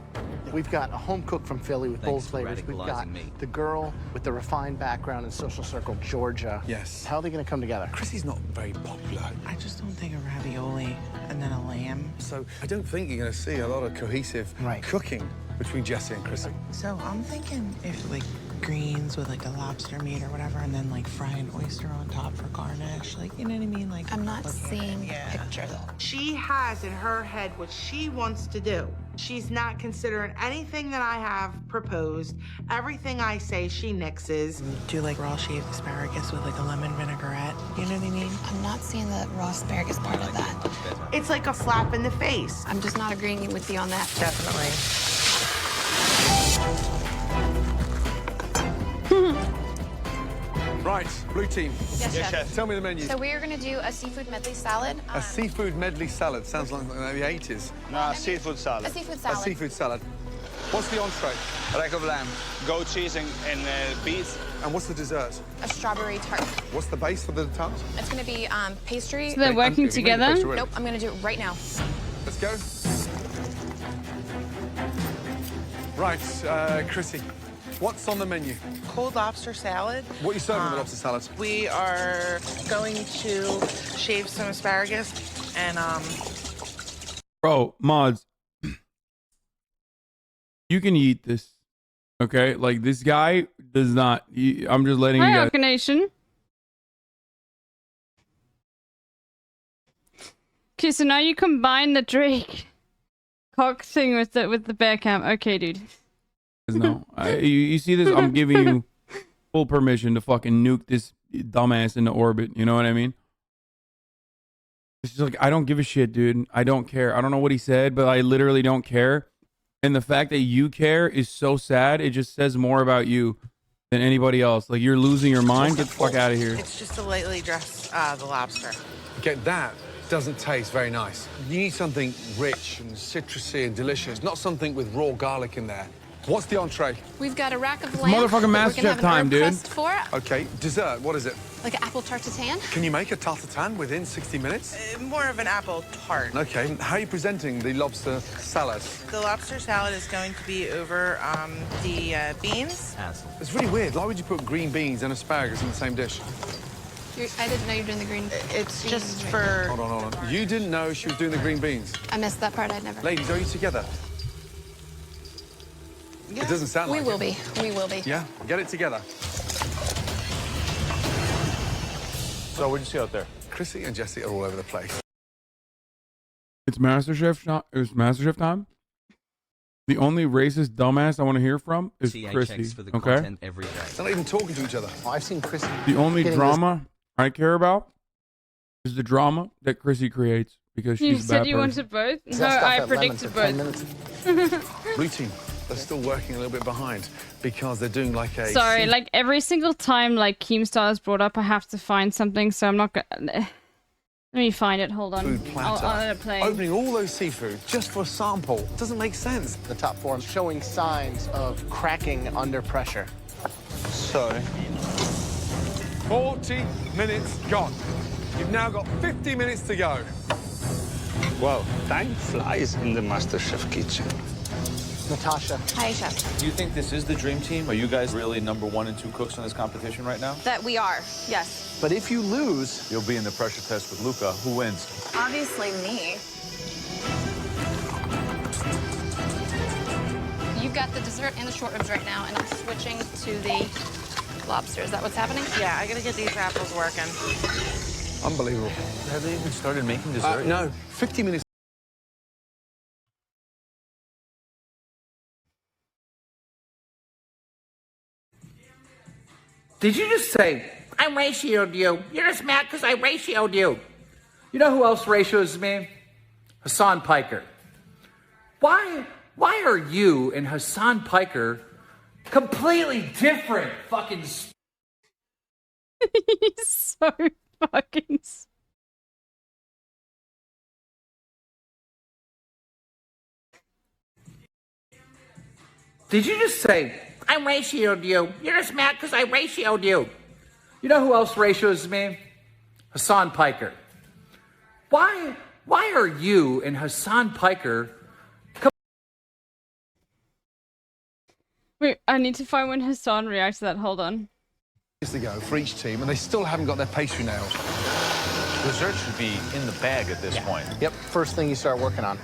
we've got a home cook from Philly with bold Thanks for flavors. We've got radicalizing me. the girl with the refined background in social circle, Georgia. Yes. How are they going to come together? Chrissy's not very popular. I just don't think a ravioli and then a lamb. So I don't think you're going to see a lot of cohesive cooking between Jesse and Chrissy. So I'm thinking if like greens with like a lobster meat or whatever, and then like fry an oyster on top for garnish. Like, you know what I mean? Like I'm not seeing the picture though. she has in her head what she wants to do. She's not considering anything that I have proposed. Everything I say, she nixes. Do like raw shaved asparagus with like a lemon vinaigrette. You know what I mean? I'm not seeing the raw asparagus part of that. It's like a slap in the face. I'm just not agreeing with you on that. Definitely. Right, blue team. Yes, chef. Tell me the menu. So we are gonna do a seafood medley salad. A seafood medley salad. Sounds like the 80s. No, seafood salad. A seafood A salad. seafood salad. What's the entree? Rack of lamb, goat cheese and beef. And what's the dessert? A strawberry tart. What's the base for the tart? It's gonna be pastry. So they're working together? Nope, I'm gonna do it right now. Let's go. Right, Chrissy, what's on the menu? Cold lobster salad. What are you serving with the lobster salad? We are going to shave some asparagus and Bro, mods. You can eat this. Okay? Like, this guy does not. I'm just letting you Hi, guys. Afghan Nation. Okay, so now you combine the Drake cock thing with the bear cam. Okay, dude. No, you see this? I'm giving you full permission to fucking nuke this dumbass into orbit. You know what I mean? It's just like, I don't give a shit, dude. I don't care. I don't know what he said, but I literally don't care. And the fact that you care is so sad. It just says more about you than anybody else. Like, you're losing your mind. Get the fuck out of here. It's just to lightly dress the lobster. Okay, that doesn't taste very nice. You need something rich and citrusy and delicious, not something with raw garlic in there. What's the entree? We've got a rack of lamb. Motherfucking MasterChef time, dude. For. Okay, dessert, what is it? Like an apple tart tatin. Can you make a tarte tatin within 60 minutes? More of an apple tart. Okay, how are you presenting the lobster salad? The lobster salad is going to be over the beans. It's really weird. Why would you put green beans and asparagus in the same dish? I didn't know you were doing the green. It's just for. Hold on. You didn't know she was doing the green beans? I missed that part. I'd never. Ladies, are you together? Yeah. It doesn't sound like We will be. We will be. Yeah? Get it together. So what'd you see out there? Chrissy and Jesse are all over the place. It's MasterChef time. The only racist dumbass I want to hear from is Chrissy. For the Okay. content every day. They're not even talking to each other. I've seen Chrissy. The only getting drama I care about is the drama that Chrissy creates because You she's a bad said you person. wanted both? this. No, Zest off I that lemon predicted for 10 both. minutes. Blue team, they're still working a little bit behind because they're doing like a... Sorry, like every single time like Keemstar is brought up, I have to find something, so I'm not gonna... Let me find it, hold on. food platter. I'll let it play. Opening all those seafood just for a sample doesn't make sense. The top four showing signs of cracking under pressure. So, 40 minutes gone. You've now got 50 minutes to go. Wow, time flies in the MasterChef kitchen. Natasha. Hi, Chef. Do you think this is the dream team? Are you guys really number 1 and 2 cooks in this competition right now? That we are, yes. But if you lose... You'll be in the pressure test with Luca. Who wins? Obviously me. You've got the dessert and the short ribs right now, and I'm switching to the lobster. Is that what's happening? Yeah, I gotta get these apples working. Unbelievable. Have they even started making dessert? No, 50 minutes. Did you just say, I ratioed you? You're just mad because I ratioed you. You know who else ratios me? Hassan Piker. Why are you and Hassan Piker completely different fucking... He's so fucking... Did you just say, I ratioed you? You're just mad because I ratioed you. You know who else ratios me? Hassan Piker. Why are you and Hassan Piker... Wait, I need to find when Hassan reacts to that. Hold on. To go for each team, and they still haven't got their pastry nailed. Dessert should be in the bag at this point. Yep, first thing you start working on.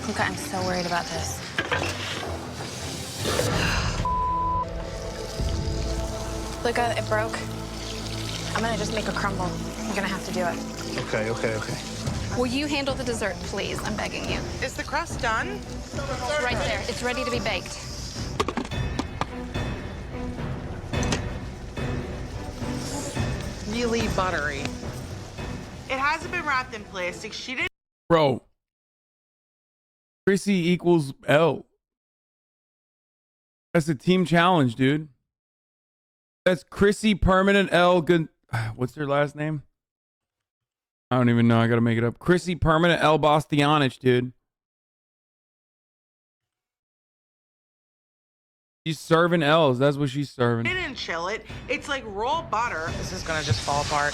Okay, I'm so worried about this. Look, it broke. I'm gonna just make a crumble. You're gonna have to do it. Okay. Will you handle the dessert, please? I'm begging you. Is the crust done? It's right there. It's ready to be baked. Really buttery. It hasn't been wrapped in plastic. She didn't. Bro. Chrissy equals L. That's a team challenge, dude. That's Chrissy Permanent L. Good. What's their last name? I don't even know. I gotta make it up. Chrissy Permanent L. Bastianich, dude. She's serving L's. That's what she's serving. Didn't chill it. It's like raw butter. This is gonna just fall apart.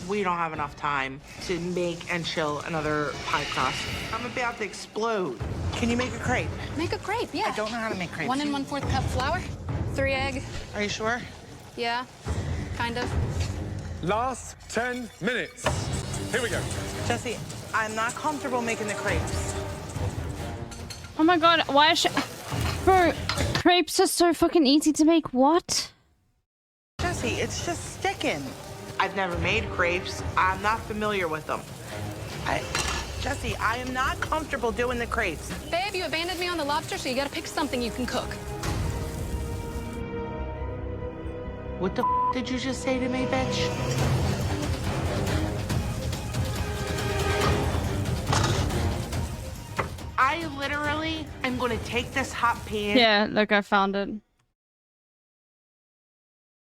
We don't have enough time to make and chill another pie crust. I'm about to explode. Can you make a crepe? Make a crepe, yeah. I don't know how to make crepes. 1 1/4 cup flour, 3 egg. Are you sure? Yeah, kind of. Last 10 minutes. Here we go. Jesse, I'm not comfortable making the crepes. Oh my god, why is Bro, crepes are so fucking easy to make. What? Jesse, it's just sticking. I've never made crepes. I'm not familiar with them. Jesse, I am not comfortable doing the crepes. Babe, you abandoned me on the lobster, so you gotta pick something you can cook. What the did you just say to me, bitch? I literally am going to take this hot pan. Yeah, look, I found it.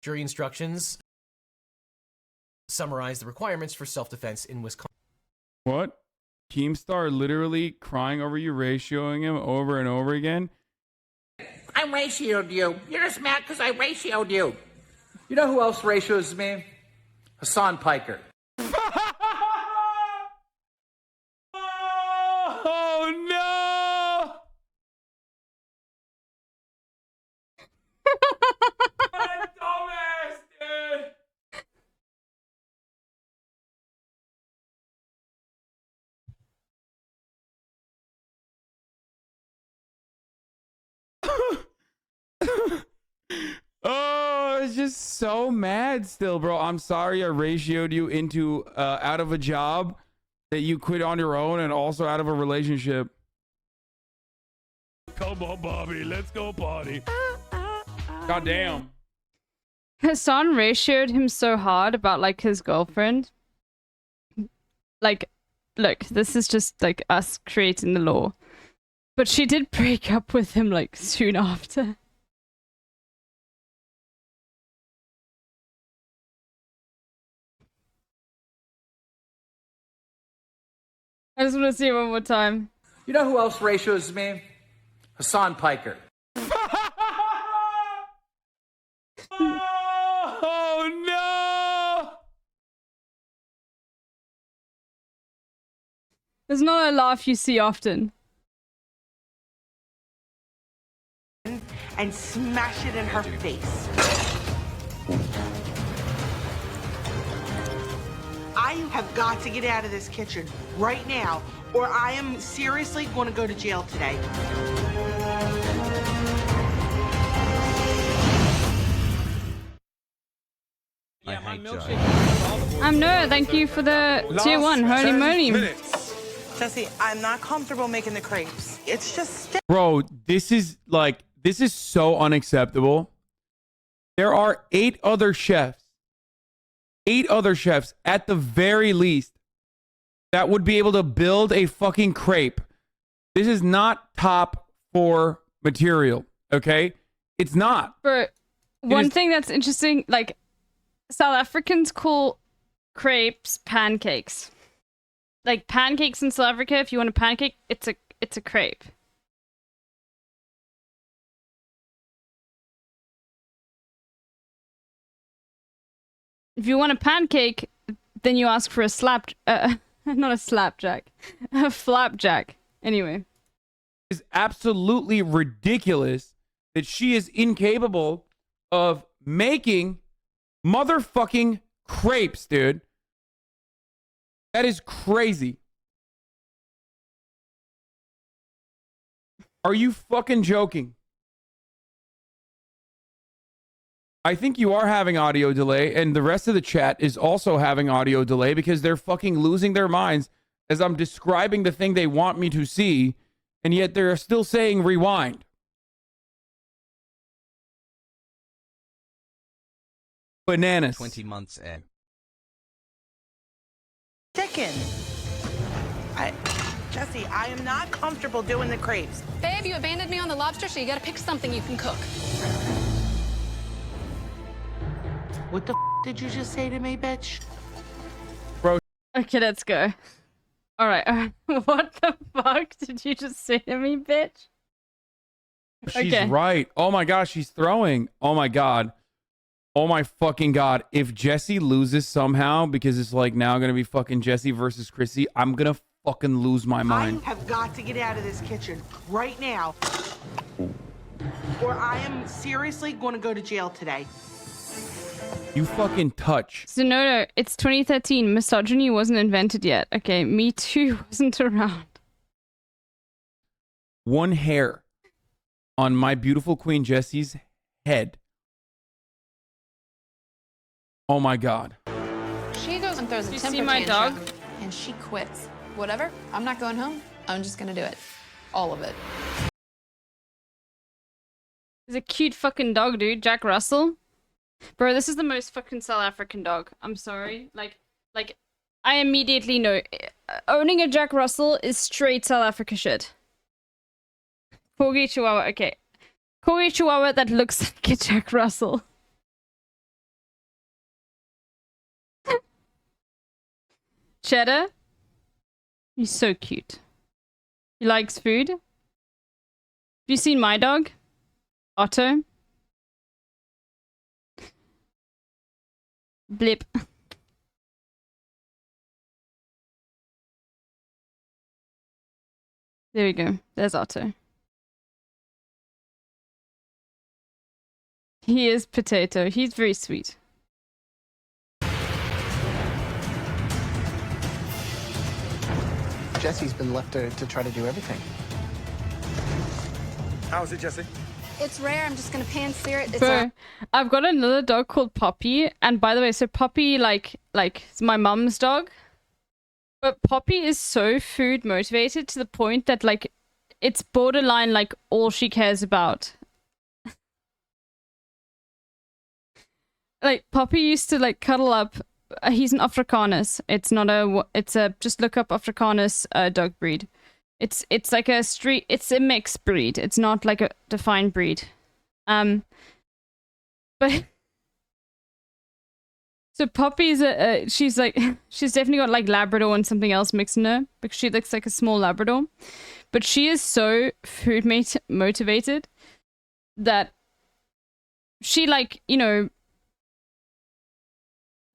Jury instructions summarize the requirements for self-defense in Wisconsin. What? Keemstar literally crying over you, ratioing him over and over again? I ratioed you. You're just mad because I ratioed you. You know who else ratios me? Hassan Piker. Oh no! What a dumbass, dude! Oh, it's just so mad still, bro. I'm sorry I ratioed you into out of a job that you quit on your own and also out of a relationship. Come on, Bobby, let's go party. God damn. Hassan ratioed him so hard about like his girlfriend. Like, look, this is just like us creating the law. But she did break up with him like soon after. I just want to see it one more time. You know who else ratios me? Hassan Piker. Oh no! It's not a laugh you see often. And smash it in her face. I have got to get out of this kitchen right now, or I am seriously going to go to jail today. I hate Joe. No, thank you for the tier 1. Holy moly. Jesse, I'm not comfortable making the crepes. It's just... Bro, this is so unacceptable. There are 8 other chefs. 8 other chefs at the very least that would be able to build a fucking crepe. This is not top 4 material, okay? It's not. But one thing that's interesting, like, South Africans call crepes pancakes. Like, pancakes in South Africa, if you want a pancake, it's a crepe. If you want a pancake, then you ask for a not a slapjack, a flapjack. Anyway. It's absolutely ridiculous that she is incapable of making motherfucking crepes, dude. That is crazy. Are you fucking joking? I think you are having audio delay, and the rest of the chat is also having audio delay because they're fucking losing their minds as I'm describing the thing they want me to see, and yet they're still saying rewind. Bananas. 20 months in. Chicken. Jesse, I am not comfortable doing the crepes. Babe, you abandoned me on the lobster, so you gotta pick something you can cook. What the did you just say to me, bitch? Bro. Okay, let's go. Alright, what the fuck did you just say to me, bitch? She's right. Oh my gosh, she's throwing. Oh my god. Oh my fucking god. If Jesse loses somehow, because it's like now gonna be fucking Jesse versus Chrissy, I'm gonna fucking lose my mind. I have got to get out of this kitchen right now, or I am seriously going to go to jail today. You fucking touch. So no, it's 2013. Misogyny wasn't invented yet. Okay, Me Too wasn't around. One hair on my beautiful Queen Jessie's head. Oh my god. She goes and throws a You temper see my tantrum, dog? and she quits. Whatever. I'm not going home. I'm just gonna do it. All of it. He's a cute fucking dog, dude. Jack Russell. Bro, this is the most fucking South African dog. I'm sorry. Like, I immediately know. Owning a Jack Russell is straight South Africa shit. Corgi Chihuahua, okay. Corgi Chihuahua that looks like a Jack Russell. Cheddar. He's so cute. He likes food. Have you seen my dog? Otto. Blip. There we go. There's Otto. He is Potato. He's very sweet. Jesse's been left to try to do everything. How's it, Jesse? It's rare. I'm just gonna pan sear it. It's Bro, I've got another dog called Poppy, and by the way, so Poppy like it's my mum's dog, but Poppy is so food motivated to the point that like it's borderline like all she cares about. Like Poppy used to like cuddle up. He's an Afrikaner. It's not a. It's a. Just look up Afrikaner dog breed. It's like a street. It's a mixed breed. It's not like a defined breed. But so Poppy's she's like she's definitely got like Labrador and something else mixed in her because she looks like a small Labrador, but she is so food motivated that she like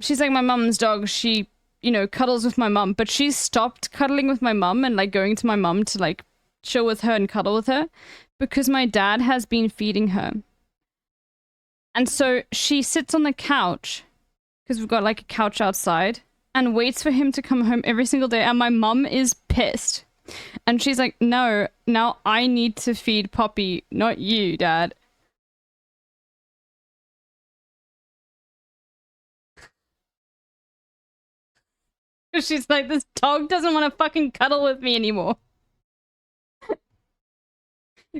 she's like my mum's dog. She cuddles with my mum, but she's stopped cuddling with my mum and like going to my mum to like chill with her and cuddle with her because my dad has been feeding her. And so she sits on the couch because we've got like a couch outside and waits for him to come home every single day. And my mum is pissed. And she's like, no, now I need to feed Poppy, not you, Dad. She's like, this dog doesn't want to fucking cuddle with me anymore.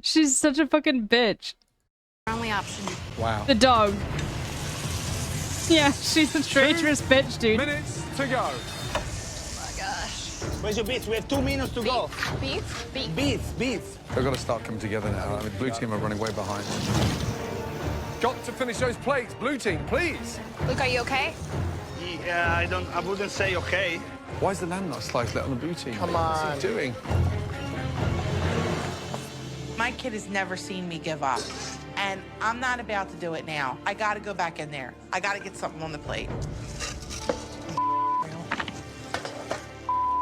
She's such a fucking bitch. only option. Wow. The dog. Yeah, she's a traitorous bitch, dude. Minutes to go. Oh my gosh. Where's your beats? We have 2 minutes to go. Beats? Beats. They've got to start coming together now. I mean, blue team are running way behind. Got to finish those plates. Blue team, please. Luke, are you okay? Yeah, I wouldn't say okay. Why is the lamb not sliced on the blue team? Come on. What's he doing? My kid has never seen me give up, and I'm not about to do it now. I gotta go back in there. I gotta get something on the plate.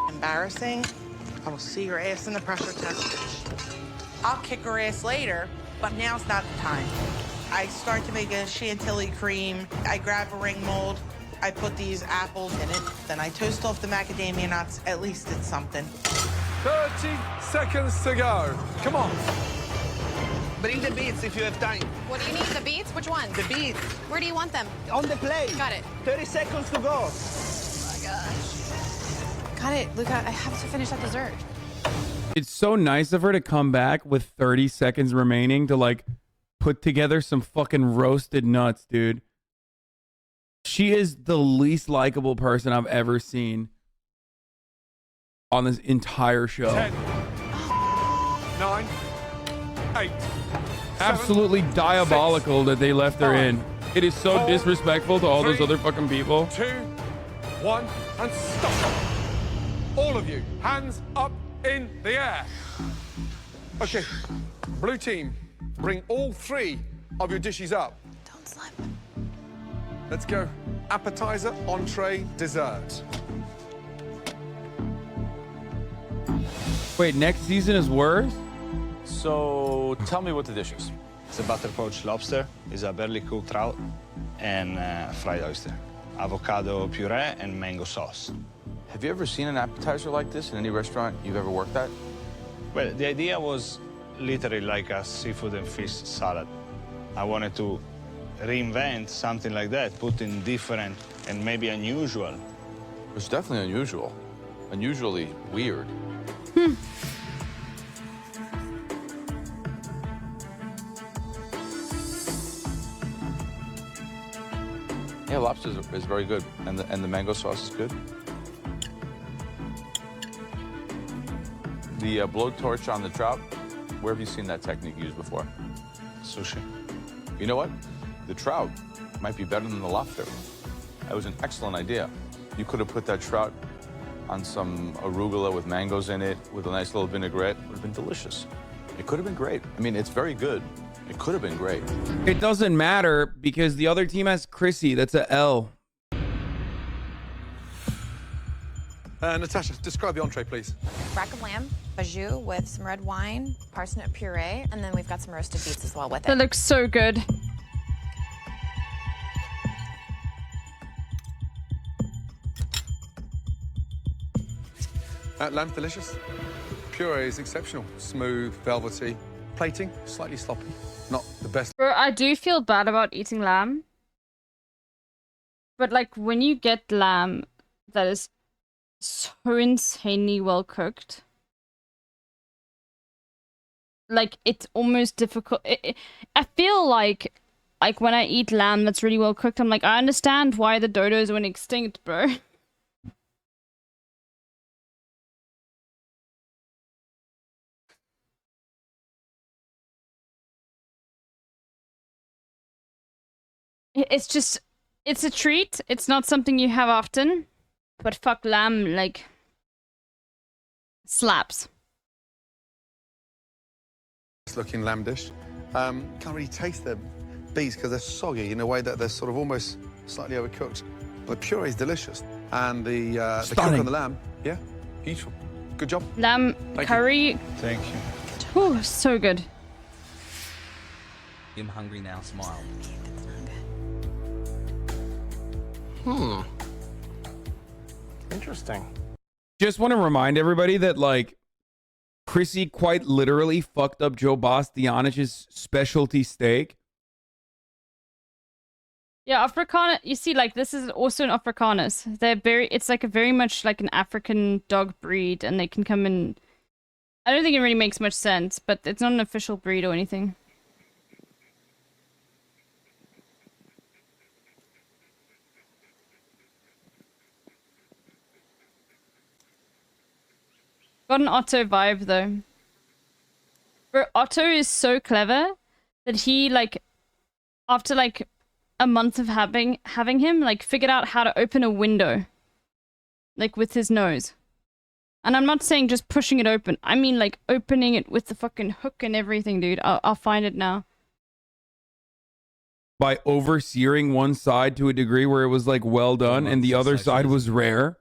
Embarrassing. I will see your ass in the pressure test. I'll kick her ass later, but now's not the time. I start to make a chantilly cream. I grab a ring mold. I put these apples in it. Then I toast off the macadamia nuts. At least it's something. 30 seconds to go. Come on. Bring the beats if you have time. What do you need? The beets? Which ones? The beats. Where do you want them? On the plate. Got it. 30 seconds to go. Oh my gosh. Got it, Luca. I have to finish that dessert. It's so nice of her to come back with 30 seconds remaining to like put together some fucking roasted nuts, dude. She is the least likable person I've ever seen on this entire show. 10, 9, 8. Absolutely diabolical that they left her in. It is so 4, disrespectful to all those 3, other fucking people. 2, 1, and stop. All of you, hands up in the air. Okay, blue team, bring all 3 of your dishes up. Don't slip. Let's go. Appetizer, entree, dessert. Wait, next season is worse? So tell me what the dish is. It's a butter poached lobster, it's a barely cooked trout, and fried oyster. Avocado puree and mango sauce. Have you ever seen an appetizer like this in any restaurant you've ever worked at? Well, the idea was literally like a seafood and fish salad. I wanted to reinvent something like that, put in different and maybe unusual. It's definitely unusual. unusually weird. Yeah, lobster is very good, and the mango sauce is good. The blowtorch on the trout, where have you seen that technique used before? Sushi. You know what? The trout might be better than the lobster. That was an excellent idea. You could have put that trout on some arugula with mangoes in it, with a nice little vinaigrette. It would have been delicious. It could have been great. I mean, it's very good. It could have been great. It doesn't matter because the other team has Chrissy. That's a L. Natasha, describe the entree, please. Rack of lamb, bajou with some red wine, parsnip puree, and then we've got some roasted beets as well with it. That looks so good. Lamb's delicious. Puree is exceptional. Smooth, velvety. Plating, slightly sloppy. Not the best. Bro, I do feel bad about eating lamb. But like when you get lamb that is so insanely well cooked, like it's almost difficult. I feel like when I eat lamb that's really well cooked, I'm like, I understand why the dodos went extinct, bro. It's just, it's a treat. It's not something you have often. But fuck, lamb, like, slaps. Looking lamb dish. Can't really taste the beets because they're soggy in a way that they're sort of almost slightly overcooked. The puree is delicious. And the cook on the lamb, yeah, beautiful. Good job. Lamb curry. Thank you. Oh, so good. I'm hungry now, smile. Interesting. Just want to remind everybody that, like, Chrissy quite literally fucked up Joe Bastianich's specialty steak. Yeah, Afrikaner, you see, like, this is also an Afrikaners. It's like a very much like an African dog breed, and they can come in. I don't think it really makes much sense, but it's not an official breed or anything. Got an Otto vibe though. Bro, Otto is so clever that he, like, after like a month of having him, like, figured out how to open a window, like, with his nose. And I'm not saying just pushing it open. I mean, like, opening it with the fucking hook and everything, dude. I'll find it now. By oversearing one side to a degree where it was, like, well done, and the other side was rare.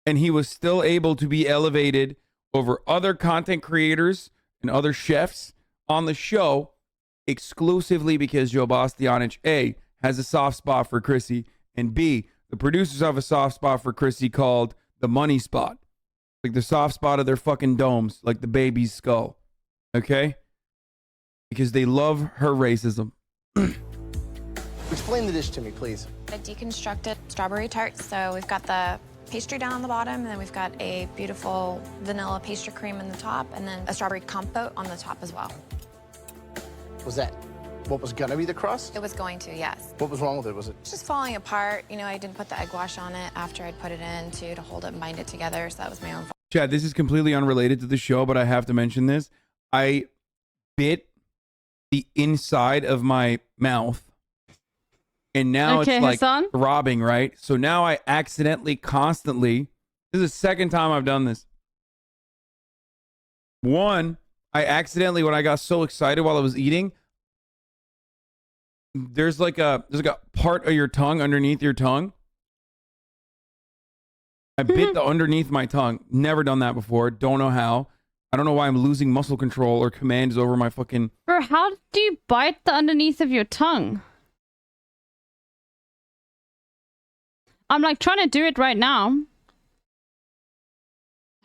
And he was still able to be elevated over other content creators and other chefs on the show exclusively because Joe Bastianich, A, has a soft spot for Chrissy, and B, the producers have a soft spot for Chrissy called the money spot. Like the soft spot of their fucking domes, like the baby's skull. Okay? Because they love her racism. Explain the dish to me, please. A deconstructed strawberry tart. So we've got the pastry down on the bottom, and then we've got a beautiful vanilla pastry cream in the top, and then a strawberry compote on the top as well. Was that what was gonna be the crust? It was going to, yes. What was wrong with it? Was it It's just falling apart. You know, I didn't put the egg wash on it after I'd put it in to hold it and bind it together, so that was my own fault. Chad, this is completely unrelated to the show, but I have to mention this. I bit the inside of my mouth, and now Okay, it's like Hassan? throbbing, right? So now I accidentally constantly, this is the second time I've done this. One, I accidentally, when I got so excited while I was eating, there's like a part of your tongue underneath your tongue. I bit the underneath my tongue. Never done that before. Don't know how. I don't know why I'm losing muscle control or commands over my fucking... Bro, how do you bite the underneath of your tongue? I'm like trying to do it right now.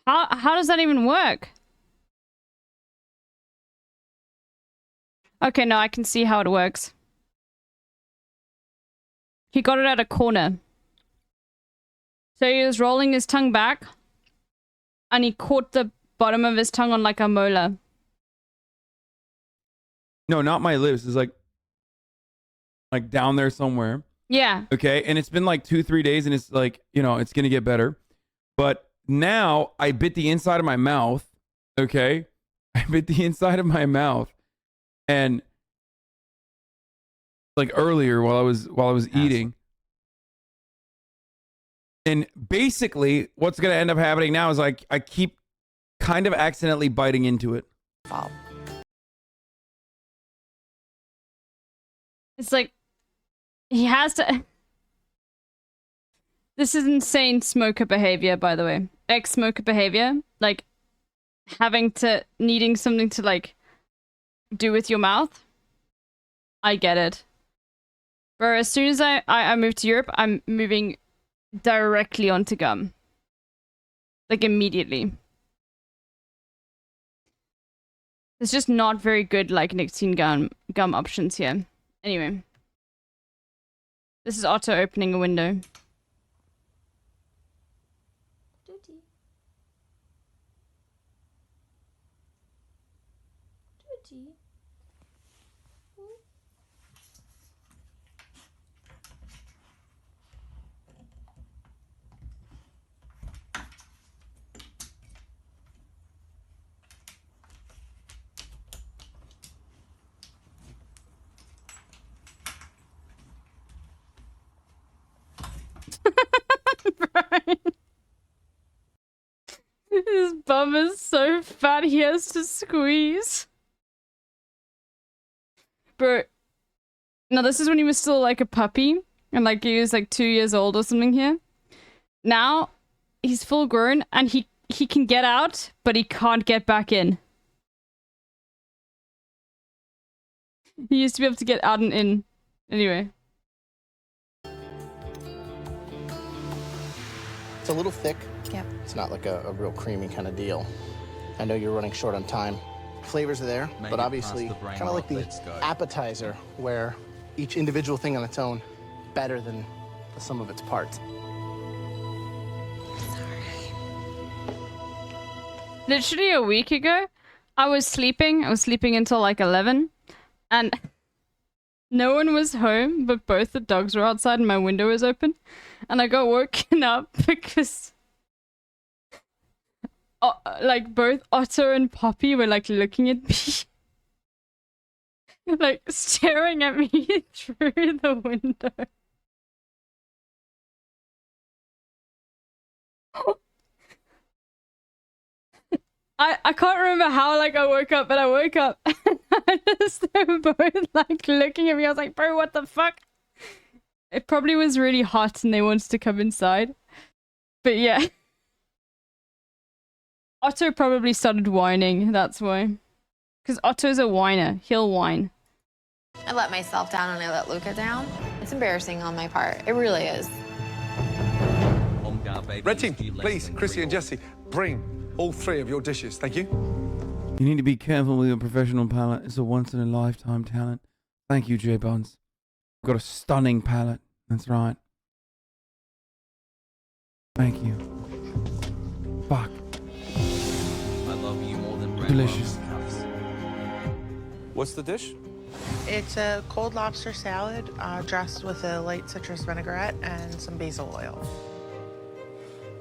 How does that even work? Okay, no, I can see how it works. He got it at a corner. So he was rolling his tongue back, and he caught the bottom of his tongue on like a molar. No, not my lips. It's like down there somewhere. Yeah. Okay. And it's been like 2-3 days and it's like, you know, it's going to get better. But now I bit the inside of my mouth. Okay. I bit the inside of my mouth. And like earlier while I was eating. And basically what's going to end up happening now is like I keep kind of accidentally biting into it. It's like he has to. This is insane smoker behavior, by the way. Ex-smoker behavior. Like needing something to like do with your mouth. I get it. Bro, as soon as I move to Europe, I'm moving directly onto gum. Like immediately. There's just not very good like nicotine gum options here. Anyway. This is Otto opening a window. Brian. His bum is so fat he has to squeeze. Bro. Now this is when he was still like a puppy. And like he was like 2 years old or something here. Now he's full grown and he can get out, but he can't get back in. He used to be able to get out and in. Anyway. It's a little thick. Yep. It's not like a real creamy kind of deal. I know you're running short on time. Flavors are there, but obviously kind of like the appetizer where each individual thing on its own better than the sum of its parts. Literally a week ago, I was sleeping. I was sleeping until like 11. And no one was home, but both the dogs were outside and my window was open. And I got woken up because like both Otto and Poppy were like looking at me. Like staring at me through the window. I can't remember how like I woke up, but I woke up and they were both like looking at me. I was like, bro, what the fuck? It probably was really hot and they wanted to come inside. But yeah. Otto probably started whining, that's why. Because Otto's a whiner. He'll whine. I let myself down and I let Luca down. It's embarrassing on my part. It really is. Red team, please, Chrissy and Jesse, bring all 3 of your dishes. Thank you. You need to be careful with your professional palate. It's a once-in-a-lifetime talent. Thank you, J Buns. You've got a stunning palate. That's right. Thank you. Fuck. I love you more than Delicious. What's the dish? It's a cold lobster salad dressed with a light citrus vinaigrette and some basil oil.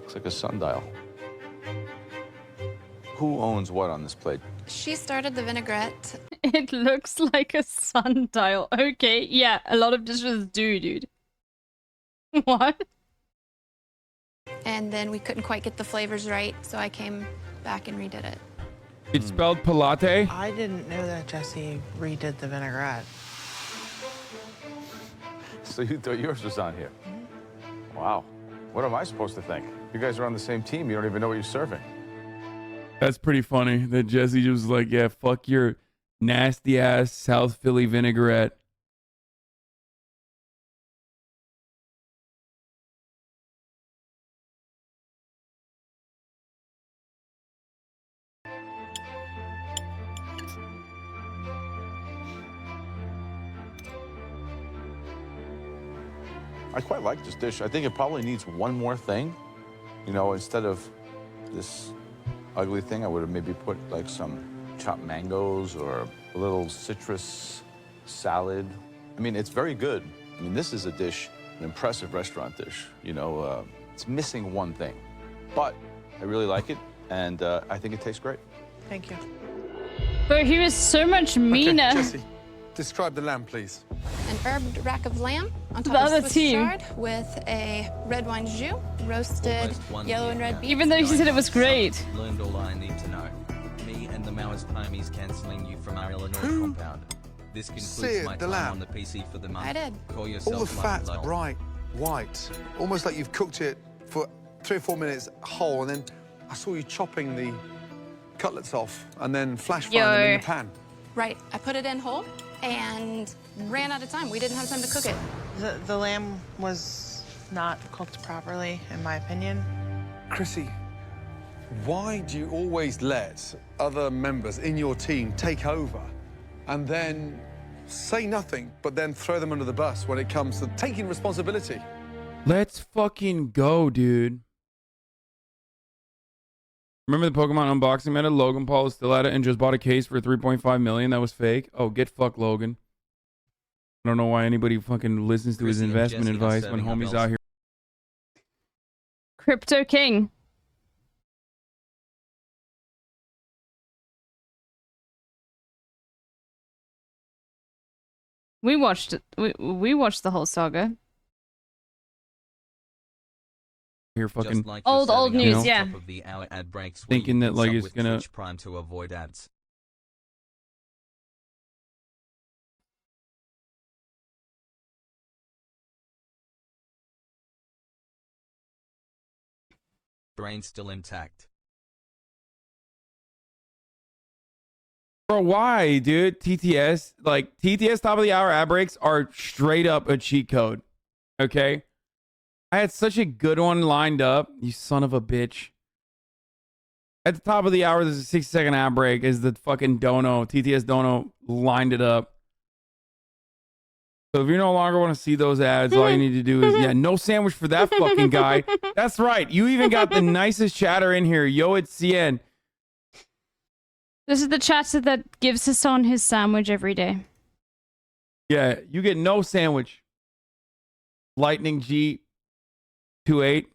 Looks like a sundial. Who owns what on this plate? She started the vinaigrette. It looks like a sundial. Okay, yeah, a lot of dishes do, dude. What? And then we couldn't quite get the flavors right, so I came back and redid it. It's spelled Pilate? I didn't know that Jesse redid the vinaigrette. So you thought yours was on here? Wow. What am I supposed to think? You guys are on the same team. You don't even know what you're serving. That's pretty funny that Jesse was like, yeah, fuck your nasty ass South Philly vinaigrette. I quite like this dish. I think it probably needs one more thing. You know, instead of this ugly thing, I would have maybe put like some chopped mangoes or a little citrus salad. I mean, it's very good. I mean, this is a dish, an impressive restaurant dish. You know, it's missing one thing, but I really like it, and I think it tastes great. Thank you. But he was so much meaner. Okay, Jesse, describe the lamb, please. An herbed rack of lamb on The top other of Swiss team. chard with a red wine jus, roasted yellow and red beets. Even though he said it was great. Learned all I need to know. Me and the Maoist homies cancelling you from our Illinois compound. This concludes Seared my the time lamb. on the PC for the month. I did. Call All yourself the fat lucky. bright white, almost like you've cooked it for 3 or 4 minutes whole, and then I saw you chopping the cutlets off and then flash frying them in the pan. Right. I put it in whole and ran out of time. We didn't have time to cook it. The lamb was not cooked properly, in my opinion. Chrissy, why do you always let other members in your team take over and then say nothing, but then throw them under the bus when it comes to taking responsibility? Let's fucking go, dude. Remember the Pokemon unboxing meta? Logan Paul is still at it and just bought a case for 3.5 million. That was fake. Oh, get fucked, Logan. I don't know why anybody fucking listens to his Chrissy and investment Jesse are advice when serving our homie's bills. out here. Crypto King. We watched it. We watched the whole saga. Here fucking Just like you're Old serving news, us yeah. top of the hour ad breaks where Thinking you that, can like, sub it's with gonna- Twitch Prime to avoid ads. Brain still intact. Bro, why, dude? TTS, like TTS top of the hour ad breaks are straight up a cheat code. Okay? I had such a good one lined up, you son of a bitch. At the top of the hour, there's a 60-second ad break. Is the fucking dono, TTS dono lined it up. So if you no longer want to see those ads, all you need to do is, yeah, no sandwich for that fucking guy. That's right. You even got the nicest chatter in here. Yo, it's CN. This is the chatter that gives Hassan his sandwich every day. Yeah, you get no sandwich. Lightning G28.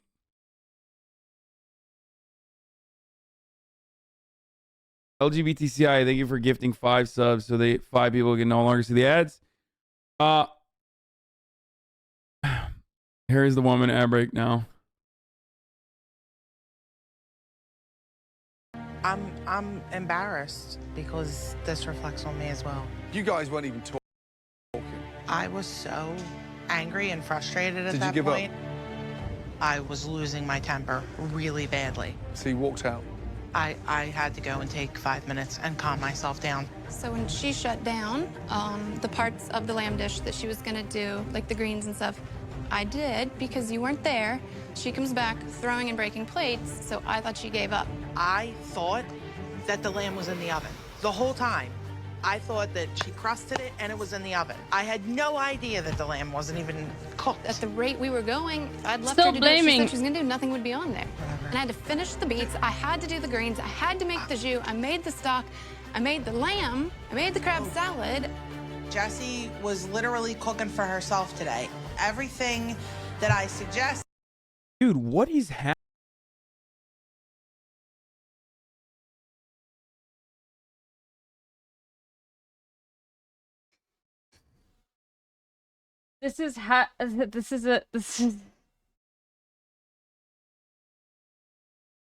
LGBTCI, thank you for gifting 5 subs so 5 people can no longer see the ads. Here is the woman ad break now. I'm embarrassed because this reflects on me as well. You guys weren't even talking. I was so angry and frustrated at Did you that give up? point. I was losing my temper really badly. So you walked out. I had to go and take 5 minutes and calm myself down. So when she shut down the parts of the lamb dish that she was gonna do, like the greens and stuff, I did because you weren't there. She comes back throwing and breaking plates, so I thought she gave up. I thought that the lamb was in the oven the whole time. I thought that she crusted it and it was in the oven. I had no idea that the lamb wasn't even cooked. At the rate we were going, I'd left Still her to do what she blaming. said she was gonna do. Nothing would be on there. And I had to finish the beets. I had to do the greens. I had to make the jus. I made the stock. I made the lamb. I made the crab salad. Jessie was literally cooking for herself today. Everything that I suggest. Dude, what is happening? This is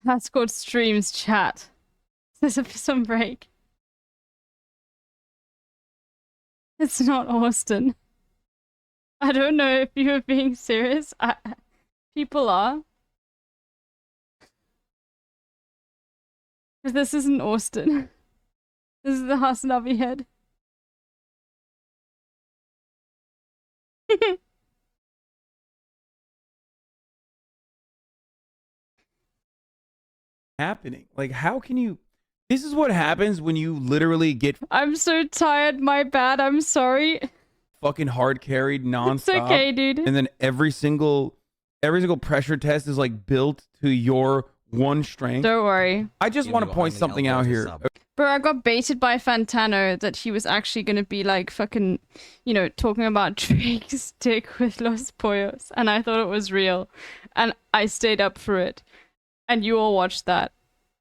Hascourt streams chat. This is some break. It's not Austin. I don't know if you are being serious. People are. Because this isn't Austin. This is the Hasnavi head. Happening? Like, how can you? This is what happens when you literally get I'm so tired. My bad. I'm sorry. fucking hard carried nonstop. okay, dude. And then every single pressure test is like built to your one strength. Don't worry. I just want to point something out here. Bro, I got baited by Fantano that he was actually gonna be like fucking, you know, talking about Drake's dick with Los Pollos, and I thought it was real, and I stayed up for it, and you all watched that,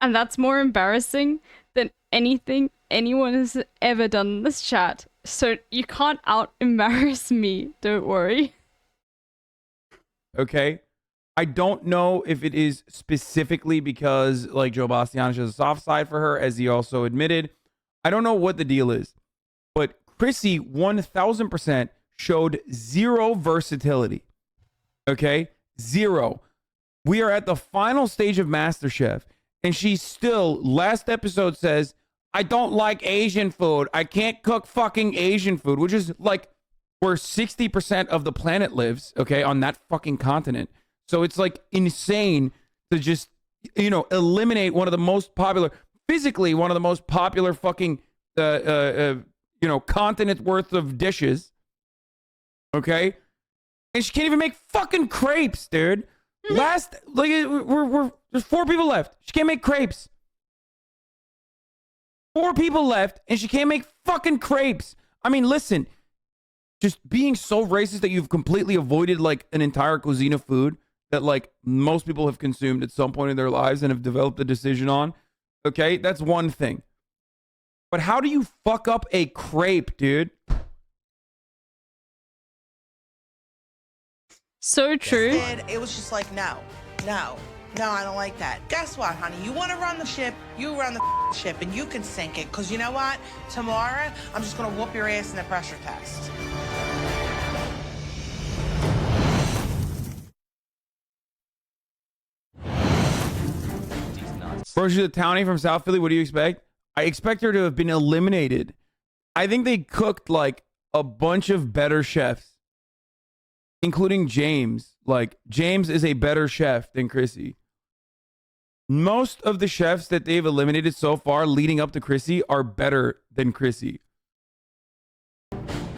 and that's more embarrassing than anything anyone has ever done in this chat. So you can't out embarrass me. Don't worry. Okay. I don't know if it is specifically because like Joe Bastianich has a soft side for her, as he also admitted. I don't know what the deal is, but Chrissy 1000% showed zero versatility. Okay, zero. We are at the final stage of MasterChef, and she still, last episode says, I don't like Asian food. I can't cook fucking Asian food, which is like where 60% of the planet lives, okay, on that fucking continent. So it's like insane to just, you know, eliminate one of the most popular, physically one of the most popular fucking, you know, continent worth of dishes. Okay. And she can't even make fucking crepes, dude. Last, like, there's 4 people left. She can't make crepes. 4 people left and she can't make fucking crepes. I mean, listen, just being so racist that you've completely avoided like an entire cuisine of food that like most people have consumed at some point in their lives and have developed a decision on. Okay, that's one thing. But how do you fuck up a crepe, dude? So true. It was just like, no, I don't like that. Guess what, honey? You want to run the ship, you run the ship, and you can sink it. Because you know what? Tomorrow, I'm just going to whoop your ass in the pressure test. Bro, she's a townie from South Philly. What do you expect? I expect her to have been eliminated. I think they cooked like a bunch of better chefs, including James. Like, James is a better chef than Chrissy. Most of the chefs that they've eliminated so far leading up to Chrissy are better than Chrissy.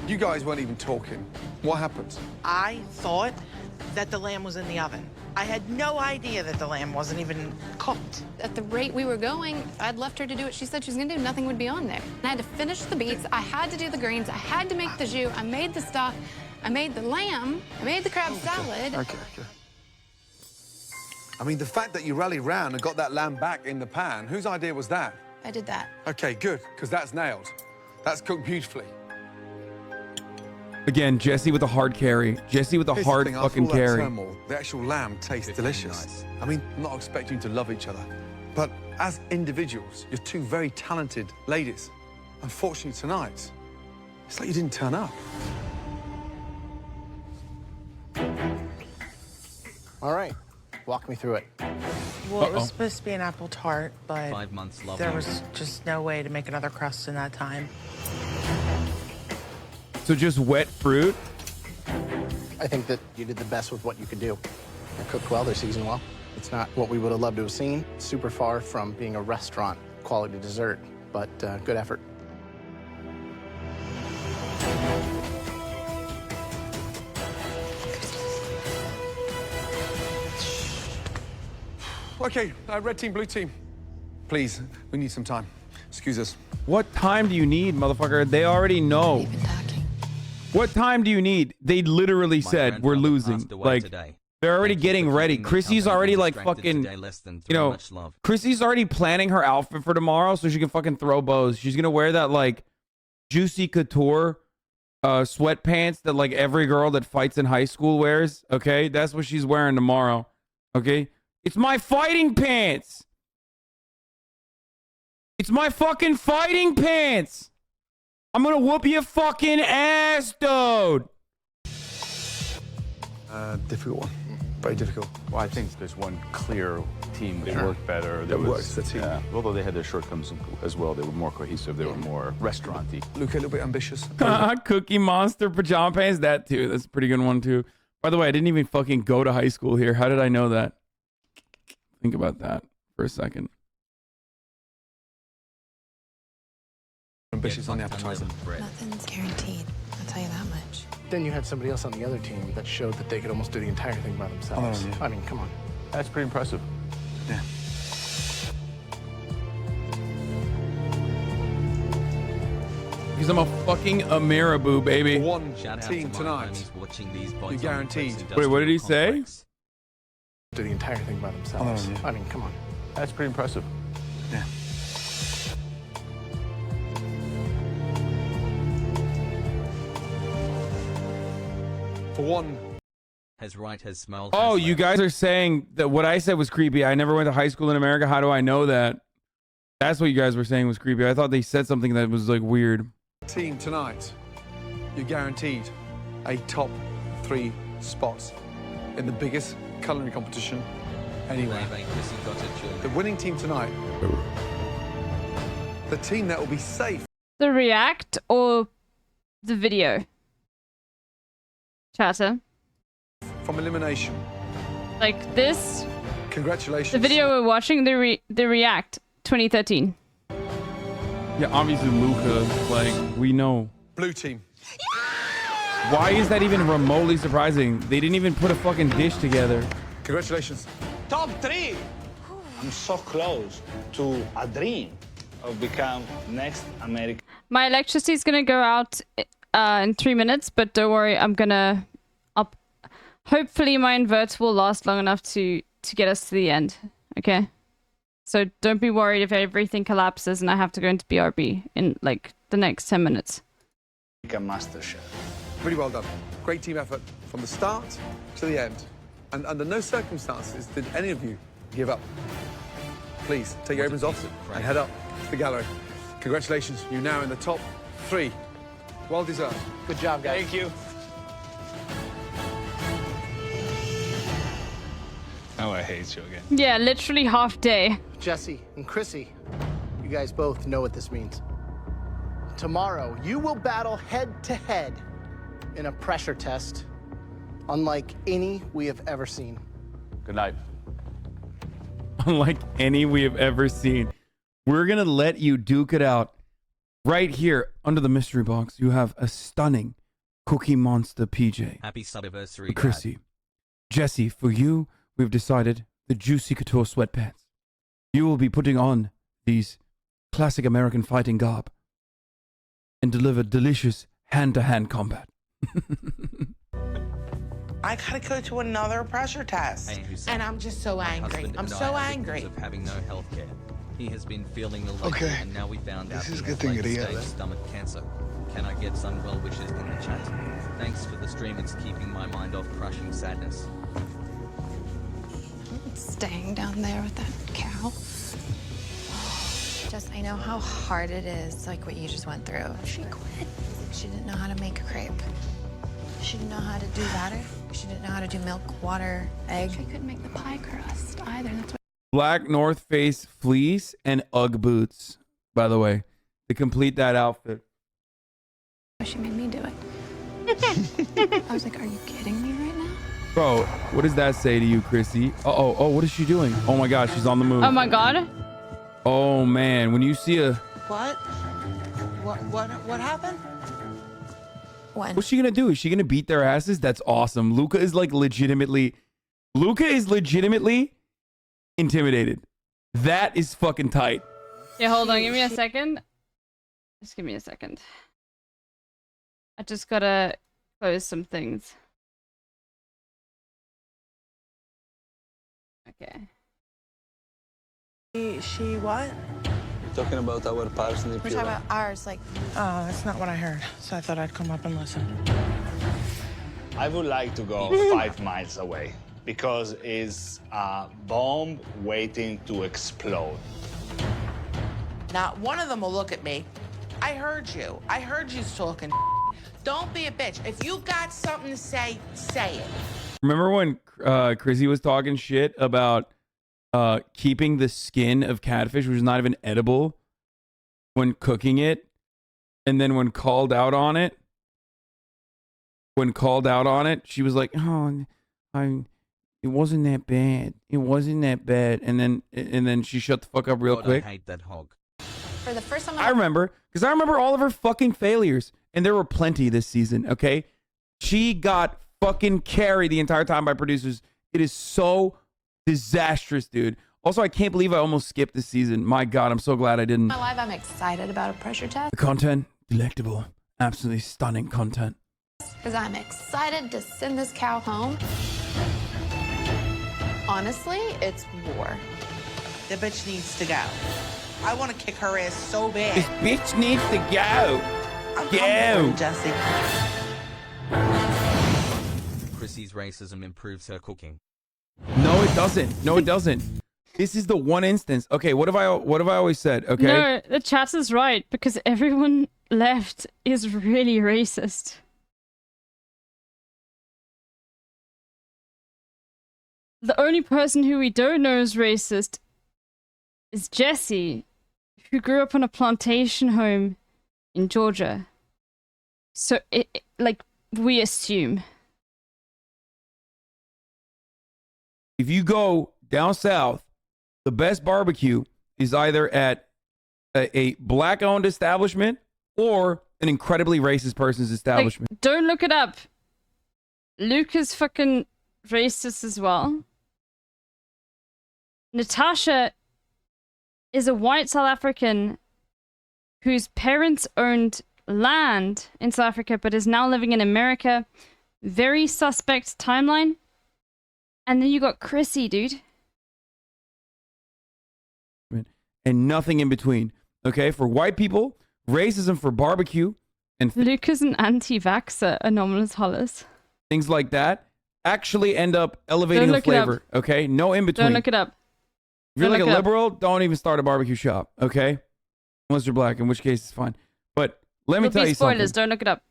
You guys weren't even talking. What happened? I thought that the lamb was in the oven. I had no idea that the lamb wasn't even cooked. At the rate we were going, if I'd left her to do what she said she was gonna do, nothing would be on there. I had to finish the beets, I had to do the greens, I had to make the jus, I made the stock, I made the lamb, I made the crab salad. Okay. I mean, the fact that you rallied round and got that lamb back in the pan, whose idea was that? I did that. Okay, good, because that's nailed. That's cooked beautifully. Again, Jesse with a hard carry. Jesse with a Here's hard the thing, after fucking all that carry. turmoil, the actual lamb tastes delicious. Nice. I mean, I'm not expecting you to love each other, but as individuals, you're 2 very talented ladies. Unfortunately, tonight, it's like you didn't turn up. All right, walk me through it. Well, it was supposed to be an apple tart, but 5 months, love. there was just no way to make another crust in that time. So just wet fruit? I think that you did the best with what you could do. They're cooked well, they're seasoned well. It's not what we would have loved to have seen. Super far from being a restaurant quality dessert, but good effort. Okay, red team, blue team. Please, we need some time. Excuse us. What time do you need, motherfucker? They already know. What time do you need? They literally said we're losing. Like, they're already getting ready. Chrissy's already like fucking, you know, Chrissy's already planning her outfit for tomorrow so she can fucking throw bows. She's gonna wear that like Juicy Couture sweatpants that like every girl that fights in high school wears. Okay, that's what she's wearing tomorrow. Okay, it's my fighting pants. It's my fucking fighting pants. I'm gonna whoop your fucking ass, dude. Difficult one. Very difficult. Well, I think there's one clear team that worked better. That works, the team. Yeah, although they had their shortcomings as well. They were more cohesive. They were more restaurant-y. Luke, a little bit ambitious. Cookie Monster pajama pants, that too. That's a pretty good one too. By the way, I didn't even fucking go to high school here. How did I know that? Think about that for a second. Ambitious on the appetizer. Nothing's guaranteed, I'll tell you that much. Then you had somebody else on the other team that showed that they could almost do the entire thing by themselves. Oh, yeah. I mean, come on. That's pretty impressive. Yeah. because I'm a fucking Ameriboo, baby. One Shout out team to my tonight. homies watching these You're guaranteed. Wait, what did he say? Do the entire thing by themselves. Oh, yeah. I mean, come on. That's pretty impressive. Yeah. For one. Has right, has smell. Oh, has you left. guys are saying that what I said was creepy. I never went to high school in America. How do I know that? That's what you guys were saying was creepy. I thought they said something that was like weird. Team tonight, you're guaranteed a top 3 spots in the biggest culinary competition anywhere. The winning team tonight, the team that will be safe. The react or the video? Chatter. From elimination. Like this. Congratulations. The video we're watching, the react 2013. Yeah, obviously Luca, like, we know. Blue team. Why is that even remotely surprising? They didn't even put a fucking dish together. Congratulations. Top 3. I'm so close to a dream of become next American. My electricity is gonna go out in 3 minutes, but don't worry, I'm gonna up. Hopefully, my inverter will last long enough to get us to the end. Okay, so don't be worried if everything collapses and I have to go into BRB in like the next 10 minutes. Become masterchef. Really well done. Great team effort from the start to the end. And under no circumstances did any of you give up. Please take your aprons off and head up to the gallery. Congratulations, you're now in the top 3. Well deserved. Good job, guys. Thank you. Oh, I hate you again. Yeah, literally half day. Jesse and Chrissy, you guys both know what this means. Tomorrow, you will battle head-to-head in a pressure test unlike any we have ever seen. Good night. Unlike any we have ever seen. We're gonna let you duke it out. Right here under the mystery box, you have a stunning Cookie Monster PJ. Happy subiversary, Chrissy. Jesse, for you, we've decided the Juicy Couture sweatpants. You will be putting on these classic American fighting garb and deliver delicious hand-to-hand combat. I gotta go to another pressure test. And I'm just so angry. I'm so angry. Of having no health care. He has been feeling ill lately, Okay. and now we found out This is he a good has thing that he late-stage had that. stomach cancer. Can I get some well wishes in the chat? Thanks for the stream. It's keeping my mind off crushing sadness. Staying down there with that cow. Just, I know how hard it is, like what you just went through. She quit. She didn't know how to make a crepe. She didn't know how to do batter. She didn't know how to do milk, water, egg. She couldn't make the pie crust either. That's what Black North Face fleece and Ugg boots, by the way, to complete that outfit. she made me do it. I was like, are you kidding me right now? Bro, what does that say to you, Chrissy? Oh, what is she doing? Oh my God, she's on the move. Oh my God. Oh man, when you see a... What? What happened? When? What's she gonna do? Is she gonna beat their asses? That's awesome. Luca is legitimately intimidated. That is fucking tight. Yeah, hold on. Give me a second. Just give me a second. I just gotta close some things. Okay. She what? Talking about our parsnip. We're talking about ours, like. Oh, that's not what I heard. So I thought I'd come up and listen. I would like to go 5 miles away because it's a bomb waiting to explode. Not one of them will look at me. I heard you. I heard you talking. Don't be a bitch. If you got something to say, say it. Remember when Chrissy was talking shit about keeping the skin of catfish, which is not even edible, when cooking it, and then when called out on it, she was like, "Oh, it wasn't that bad. It wasn't that bad." And then she shut the fuck up real quick. I hate that hog. For the first time I remember, because I remember all of her fucking failures, and there were plenty this season. Okay, she got fucking carried the entire time by producers. It is so disastrous, dude. Also, I can't believe I almost skipped this season. My God, I'm so glad I didn't. My life, I'm excited about a pressure test. The content Delectable. Absolutely stunning content. Because I'm excited to send this cow home. Honestly, it's war. The bitch needs to go. I want to kick her ass so bad. This bitch needs to go. Go, Jesse. Chrissy's racism improves her cooking. No, it doesn't. No, it doesn't. This is the one instance. Okay, what have I always said? Okay. No, the chat is right because everyone left is really racist. The only person who we don't know is racist is Jesse, who grew up on a plantation home in Georgia. So, like, we assume. If you go down south, the best barbecue is either at a black-owned establishment or an incredibly racist person's establishment. Like, don't look it up. Luke is fucking racist as well. Natasha is a white South African whose parents owned land in South Africa but is now living in America. Very suspect timeline. And then you got Chrissy, dude. And nothing in between. Okay? For white people, racism for barbecue and Luke is an anti-vaxxer, Anomalous Hollis. things like that actually end up elevating the flavor. Okay? No in between. Don't look it up. If you're like a liberal, don't even start a barbecue shop, okay? Unless you're black, in which case it's fine. But let me tell you something. Spoilers, don't look it up.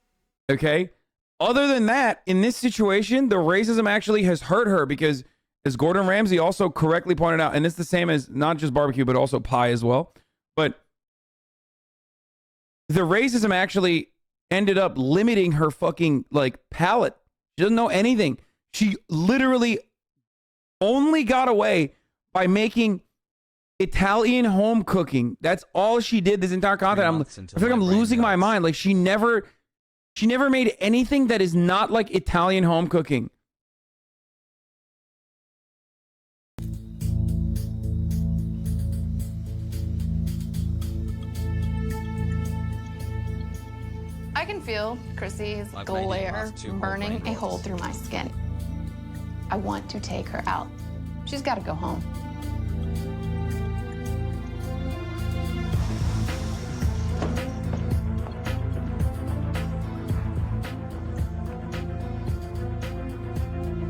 Okay? Other than that, in this situation, the racism actually has hurt her because, as Gordon Ramsay also correctly pointed out, and it's the same as not just barbecue, but also pie as well. But the racism actually ended up limiting her fucking, like, palate. She doesn't know anything. She literally only got away by making Italian home cooking. That's all she did this entire content. I feel like I'm losing my mind. Like she never made anything that is not like Italian home cooking. I can feel Chrissy's glare burning a hole through my skin. I want to take her out. She's got to go home.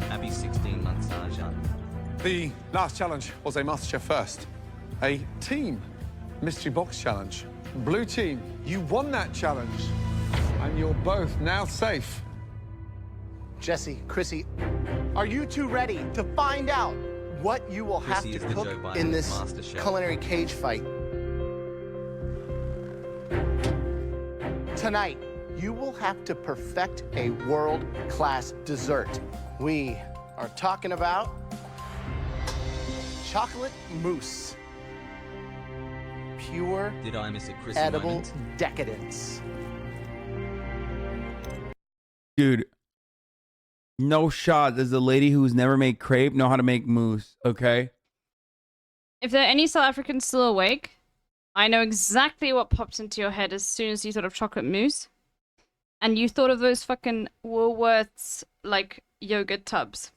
Happy 16 months, Sarjan. The last challenge was a MasterChef first, a team mystery box challenge. Blue team, you won that challenge, and you're both now safe. Jesse, Chrissy, are you two ready to find out what you will have to cook in this culinary cage fight? Tonight, you will have to perfect a world-class dessert. We are talking about chocolate mousse. Pure, Did I miss a Chrissy edible moment? decadence. Dude, no shot does the lady who's never made crepe know how to make mousse, okay? If there are any South Africans still awake, I know exactly what popped into your head as soon as you thought of chocolate mousse. And you thought of those fucking Woolworths, like, yogurt tubs.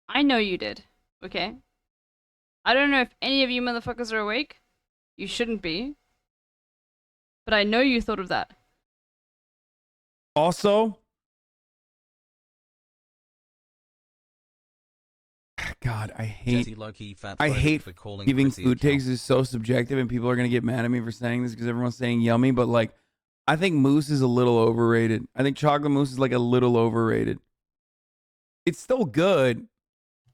I know you did, okay? I don't know if any of you motherfuckers are awake. You shouldn't be. But I know you thought of that. Also, God, I hate giving food takes is so subjective, and people are gonna get mad at me for saying this because everyone's saying yummy, but like, I think mousse is a little overrated. I think chocolate mousse is like a little overrated. It's still good,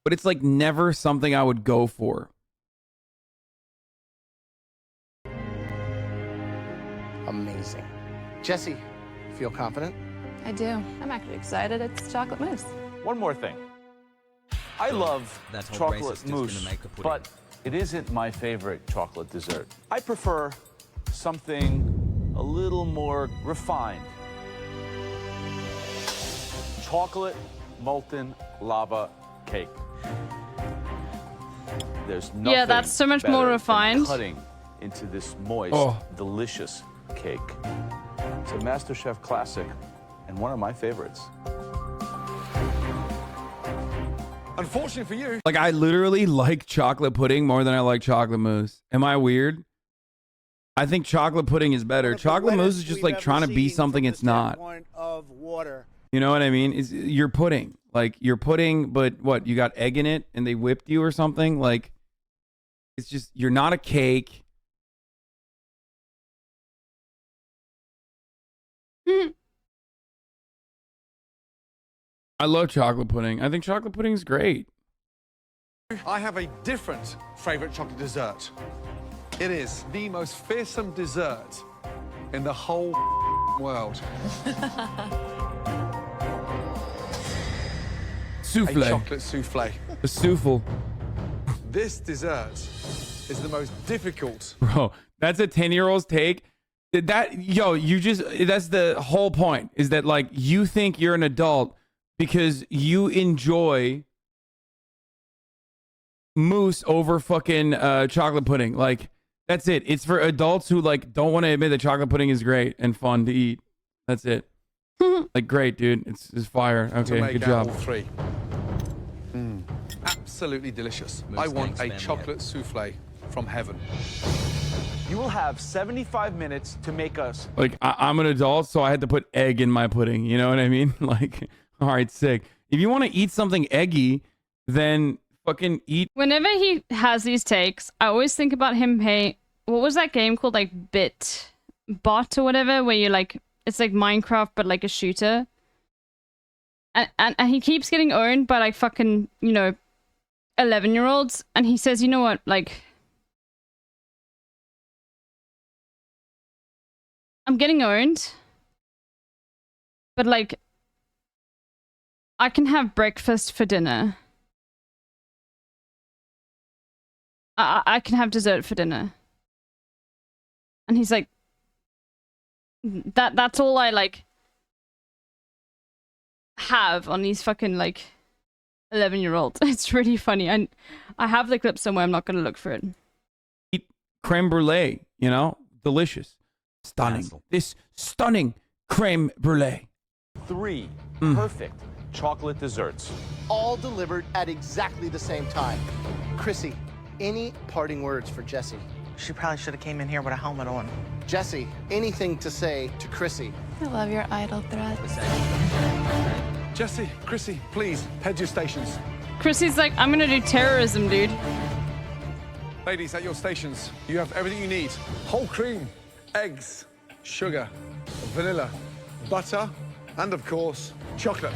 but it's like never something I would go for. Amazing. Jesse, feel confident? I do. I'm actually excited. It's chocolate mousse. One more thing. I love That whole chocolate racist is mousse, gonna make a pudding. but it isn't my favorite chocolate dessert. I prefer something a little more refined. Chocolate molten lava cake. There's nothing Yeah, that's so much more better than refined. cutting into this moist, Oh. delicious cake. It's a MasterChef classic and one of my favorites. Unfortunately for you, Like, I literally like chocolate pudding more than I like chocolate mousse. Am I weird? I think chocolate pudding is better. Chocolate mousse is just like trying to be something it's not. Of water. You know what I mean? You're pudding. Like, you're pudding, but what? You got egg in it and they whipped you or something? Like, it's just, you're not a cake. I love chocolate pudding. I think chocolate pudding is great. I have a different favorite chocolate dessert. It is the most fearsome dessert in the whole world. Souffle. A chocolate souffle. The souffle. This dessert is the most difficult. Bro, that's a 10-year-old's take. That's the whole point, is that, like, you think you're an adult because you enjoy mousse over fucking chocolate pudding. Like, that's it. It's for adults who, like, don't want to admit that chocolate pudding is great and fun to eat. That's it. Like, great, dude. It's fire. Okay, good job. All three. Absolutely delicious. I want a chocolate souffle from heaven. You will have 75 minutes to make us. Like, I'm an adult, so I had to put egg in my pudding. You know what I mean? Like, all right, sick. If you want to eat something eggy, then fucking eat. Whenever he has these takes, I always think about him. Hey, what was that game called? Like Bot or whatever, where you like, it's like Minecraft but like a shooter. And he keeps getting owned by like fucking 11-year-olds, and he says, you know what, like, I'm getting owned, but like, I can have breakfast for dinner. I can have dessert for dinner. And he's like, that's all I like have on these fucking like 11-year-olds. It's really funny. And I have the clip somewhere. I'm not going to look for it. Eat creme brulee, delicious. Stunning. This stunning creme brulee. 3 perfect chocolate desserts. All delivered at exactly the same time. Chrissy, any parting words for Jessie? She probably should have came in here with a helmet on. Jessie, anything to say to Chrissy? I love your idle threats. Jessie, Chrissy, please, head to your stations. Chrissy's like, I'm gonna do terrorism, dude. Ladies, at your stations, you have everything you need. Whole cream, eggs, sugar, vanilla, butter, and of course, chocolate.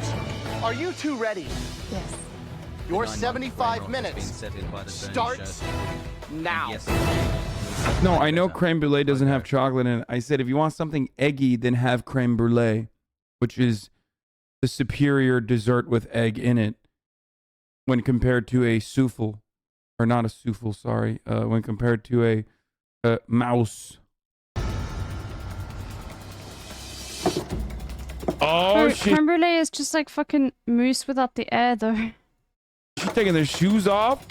Are you two ready? Yes. Your 75 minutes starts now. No, I know creme brulee doesn't have chocolate in it. I said if you want something eggy, then have creme brulee, which is the superior dessert with egg in it when compared to a souffle. Or not a souffle, sorry. When compared to a mouse. Oh, shit. Creme brulee is just like fucking mousse without the air, though. She's taking their shoes off?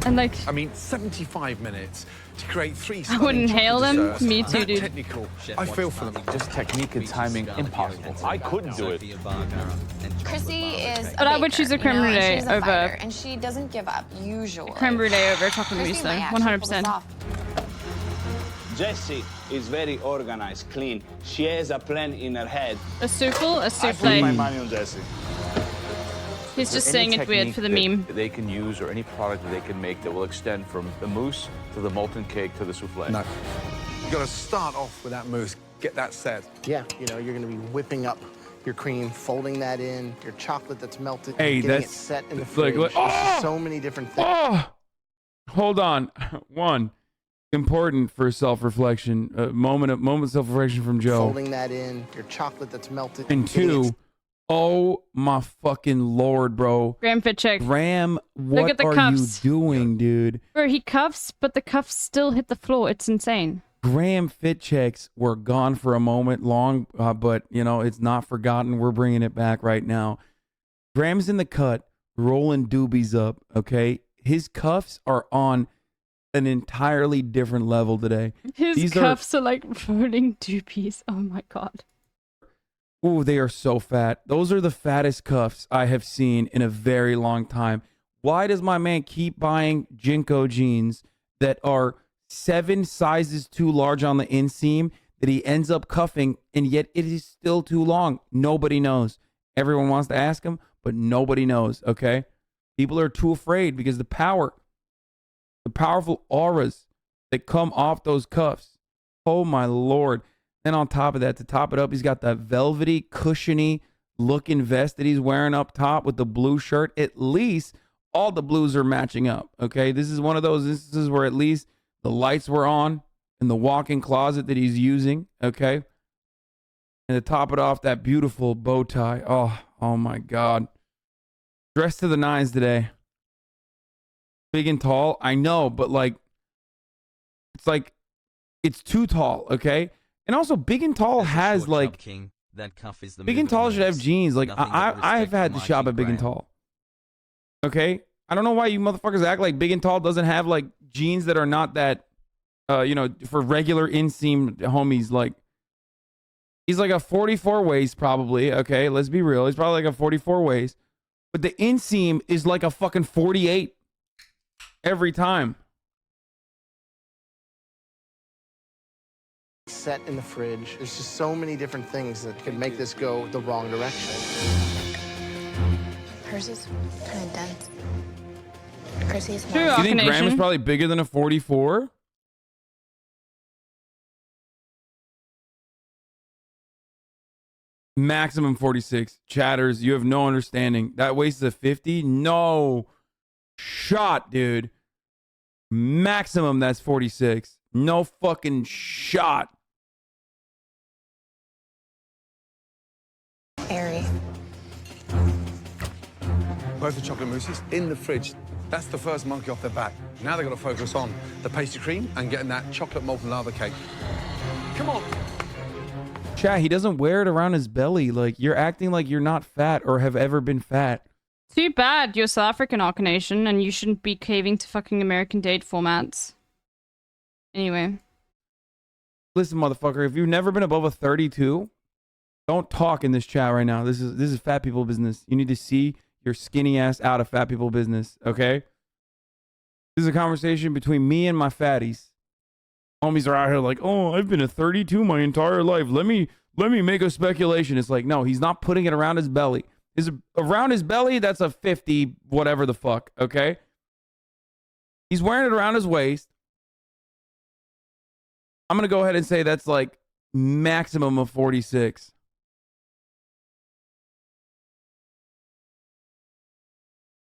And like, I mean, 75 minutes to create 3 I wouldn't hail them. desserts. Me too, That dude. technical. I feel for them. Just technique and timing impossible. I couldn't do it. Chrissy is a But I would baker, choose a creme you know, and brulee she's a over- fighter, and she doesn't give up, usually. Creme brulee over chocolate Chrissy mousse, though. might actually pull this 100%. off. Jessie is very organized, clean. She has a plan in her head. A souffle, a I put my souffle. money on Jessie. He's just saying it weird for the meme. They can use, or any product that they can make that will extend from the mousse to the molten cake to the souffle. No. You've got to start off with that mousse, get that set. Yeah, you're going to be whipping up your cream, folding that in, your chocolate that's melted, Hey, getting that's it set in the like- fridge. like- There's oh! so many different things. Oh! Hold on. One, important for self-reflection. Moment of self-reflection from Joe. Folding that in, your chocolate that's melted. And getting it 2, oh my fucking Lord, bro. Graham fit check. Graham, Look what at the are cuffs. you doing, dude? Bro, he cuffs, but the cuffs still hit the floor. It's insane. Graham fit checks were gone for a moment long, but it's not forgotten. We're bringing it back right now. Graham's in the cut, rolling doobies up. Okay, his cuffs are on an entirely different level today. His cuffs are like rolling doopies. Oh my god. Ooh, they are so fat. Those are the fattest cuffs I have seen in a very long time. Why does my man keep buying Jinko jeans that are 7 sizes too large on the inseam that he ends up cuffing, and yet it is still too long? Nobody knows. Everyone wants to ask him, but nobody knows, okay? People are too afraid because the powerful auras that come off those cuffs. Oh my Lord. Then on top of that, to top it up, he's got that velvety, cushiony looking vest that he's wearing up top with the blue shirt. At least all the blues are matching up, okay? This is one of those instances where at least the lights were on in the walk-in closet that he's using, okay? And to top it off, that beautiful bow tie. Oh my God. Dressed to the nines today. Big and tall, I know, but like, it's too tall, okay? And also, Big and Tall has like, King, that cuff is the Big and Tall should have jeans. Like, I've had to shop at Big and Tall. Okay? I don't know why you motherfuckers act like Big and Tall doesn't have like jeans that are not that, you know, for regular inseam homies. Like, he's like a 44 waist probably, okay? Let's be real. He's probably like a 44 waist. But the inseam is like a fucking 48 every time. Set in the fridge. There's just so many different things that could make this go the wrong direction. Hers is kind of dense. Chrissy's True, more. You think Graham is probably bigger than a 44? Maximum 46. Chatters, you have no understanding. That waist is a 50? No shot, dude. Maximum, that's 46. No fucking shot. Airy. Both the chocolate mousses in the fridge. That's the first monkey off their back. Now they've got to focus on the pastry cream and getting that chocolate molten lava cake. Come on. Chat, he doesn't wear it around his belly. Like, you're acting like you're not fat or have ever been fat. Too bad you're South African, Arc Nation, and you shouldn't be caving to fucking American date formats. Anyway. Listen, motherfucker, if you've never been above a 32, don't talk in this chat right now. This is fat people business. You need to see your skinny ass out of fat people business, okay? This is a conversation between me and my fatties. Homies are out here like, oh, I've been a 32 my entire life. Let me make a speculation. It's like, no, he's not putting it around his belly. Is around his belly, that's a 50, whatever the fuck, okay? He's wearing it around his waist. I'm going to go ahead and say that's like maximum of 46.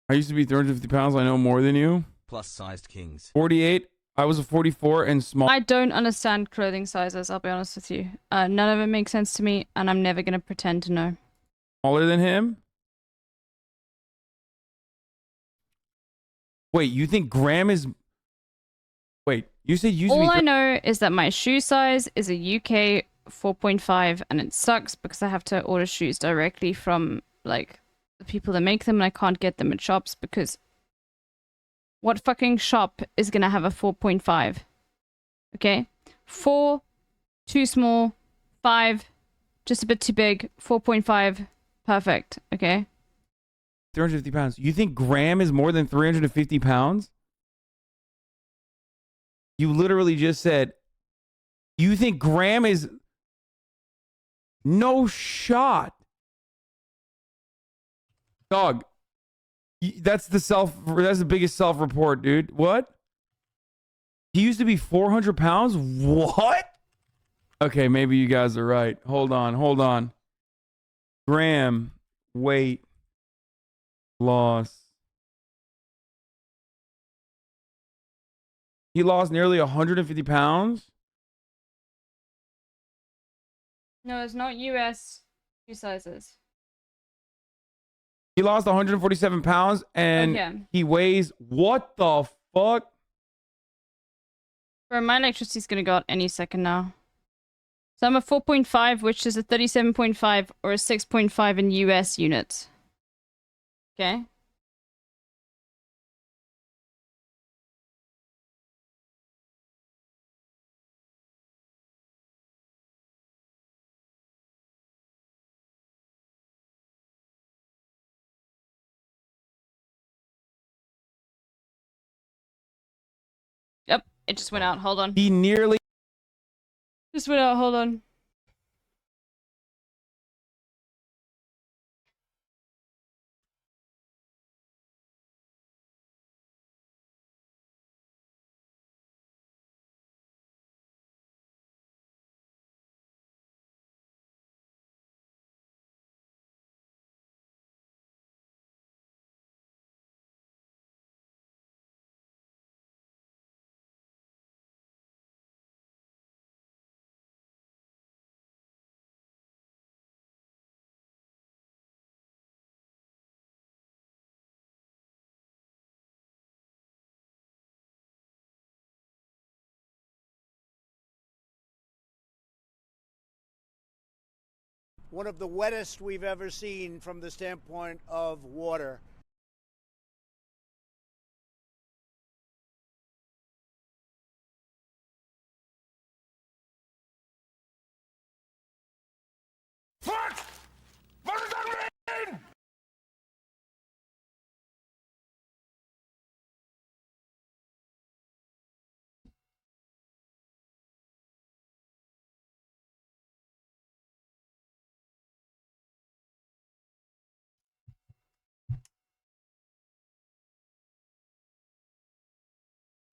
I used to be 350 pounds. I know more than you. Plus-sized kings. 48. I was a 44 and small. I don't understand clothing sizes, I'll be honest with you. None of it makes sense to me, and I'm never going to pretend to know. Smaller than him? Wait, you think Graham is... Wait, you said you used to be... All I know is that my shoe size is a UK 4.5, and it sucks because I have to order shoes directly from, like, the people that make them, and I can't get them at shops because... What fucking shop is gonna have a 4.5? Okay? 4, too small. 5, just a bit too big. 4.5, perfect. Okay? 350 pounds. You think Graham is more than 350 pounds? You literally just said, you think Graham is... No shot. Dog. That's the biggest self-report, dude. What? He used to be 400 pounds? What? Okay, maybe you guys are right. Hold on. Graham, weight, loss. He lost nearly 150 pounds? No, it's not US shoe sizes. He lost 147 pounds and he weighs, what the fuck? Bro, my electricity's gonna go out any second now. So I'm a 4.5, which is a 37.5 or a 6.5 in US units. Okay? It just went out. Hold on. He nearly. Just went out. Hold on. One of the wettest we've ever seen from the standpoint of water. Fuck! What does that mean?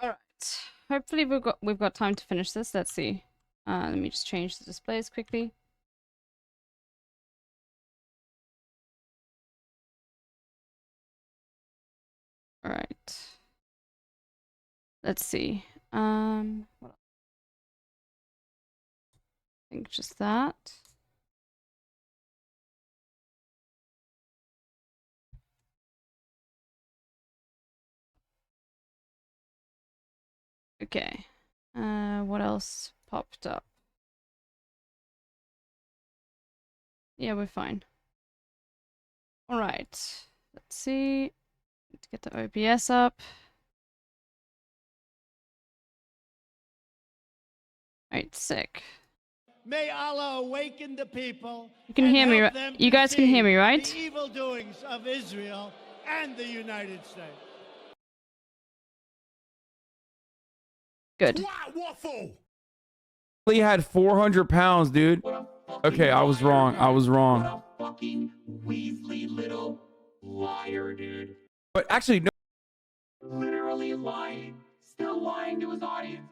All right. Hopefully we've got time to finish this. Let's see. Let me just change the displays quickly. All right. Let's see. What else? I think just that. Okay. What else popped up? Yeah, we're fine. All right. Let's see. Let's get the OBS up. All right, sick. May Allah awaken the people. You can hear me, right? You guys can hear me, right? The evil doings of Israel and the United States. Good. He had 400 pounds, dude. Okay, I was wrong. I was wrong. Fucking Weasley little liar, dude. But actually, no. Literally lying. Still lying to his audience.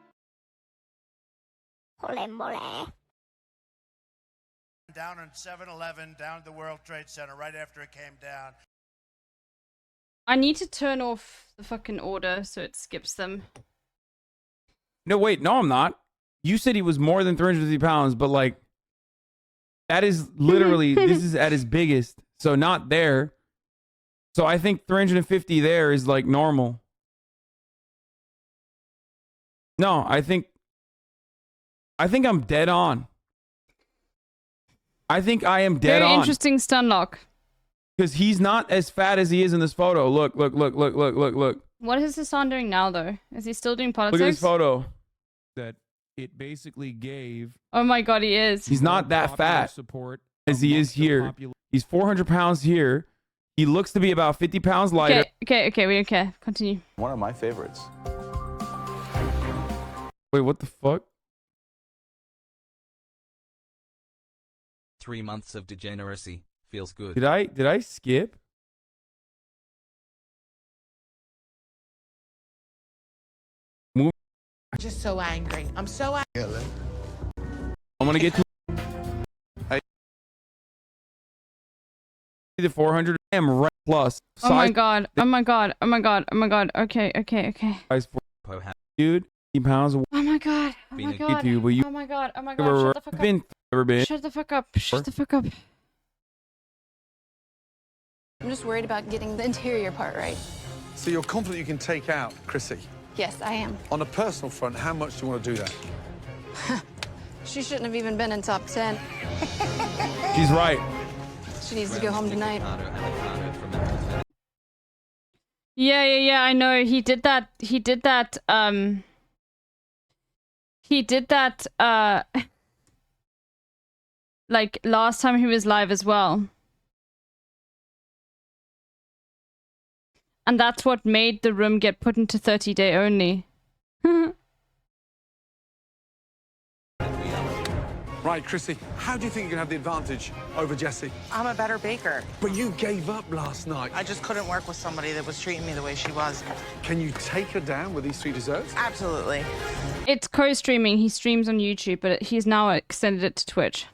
Down on 7-Eleven, down at the World Trade Center, right after it came down. I need to turn off the fucking order so it skips them. No, wait. No, I'm not. You said he was more than 350 pounds, but like, that is literally, this is at his biggest. So not there. So I think 350 there is like normal. No, I think I'm dead on. I think I am dead on. Very interesting stun lock. Because he's not as fat as he is in this photo. Look, look, look, look, look, look, look. What is Hassan doing now, though? Is he still doing politics? Look at this photo. That it basically gave. Oh my god, he is. He's not that fat support as he is here. He's 400 pounds here. He looks to be about 50 pounds lighter. Okay. Continue. One of my favorites. Wait, what the fuck? 3 months of degeneracy. Feels good. Did I skip? Move. I'm just so angry. I'm so angry. I'm gonna get to. Hey. The 400. I am right plus. Oh my god. Oh my god. Oh my god. Oh my god. Okay. Size 4. Dude, 50 pounds. Oh my god. Oh my god. You, but you Oh my god. Oh my god. Shut the fuck up. Ever been? Shut the fuck up. Shut the fuck up. I'm just worried about getting the interior part right. So you're confident you can take out Chrissy? Yes, I am. On a personal front, how much do you want to do that? She shouldn't have even been in top 10. She's right. She needs to go home tonight. Yeah, I know. He did that, like, last time he was live as well. And that's what made the room get put into 30-day only. Right, Chrissy, how do you think you can have the advantage over Jessie? I'm a better baker. But you gave up last night. I just couldn't work with somebody that was treating me the way she was. Can you take her down with these 3 desserts? Absolutely. It's co-streaming. He streams on YouTube, but he's now extended it to Twitch.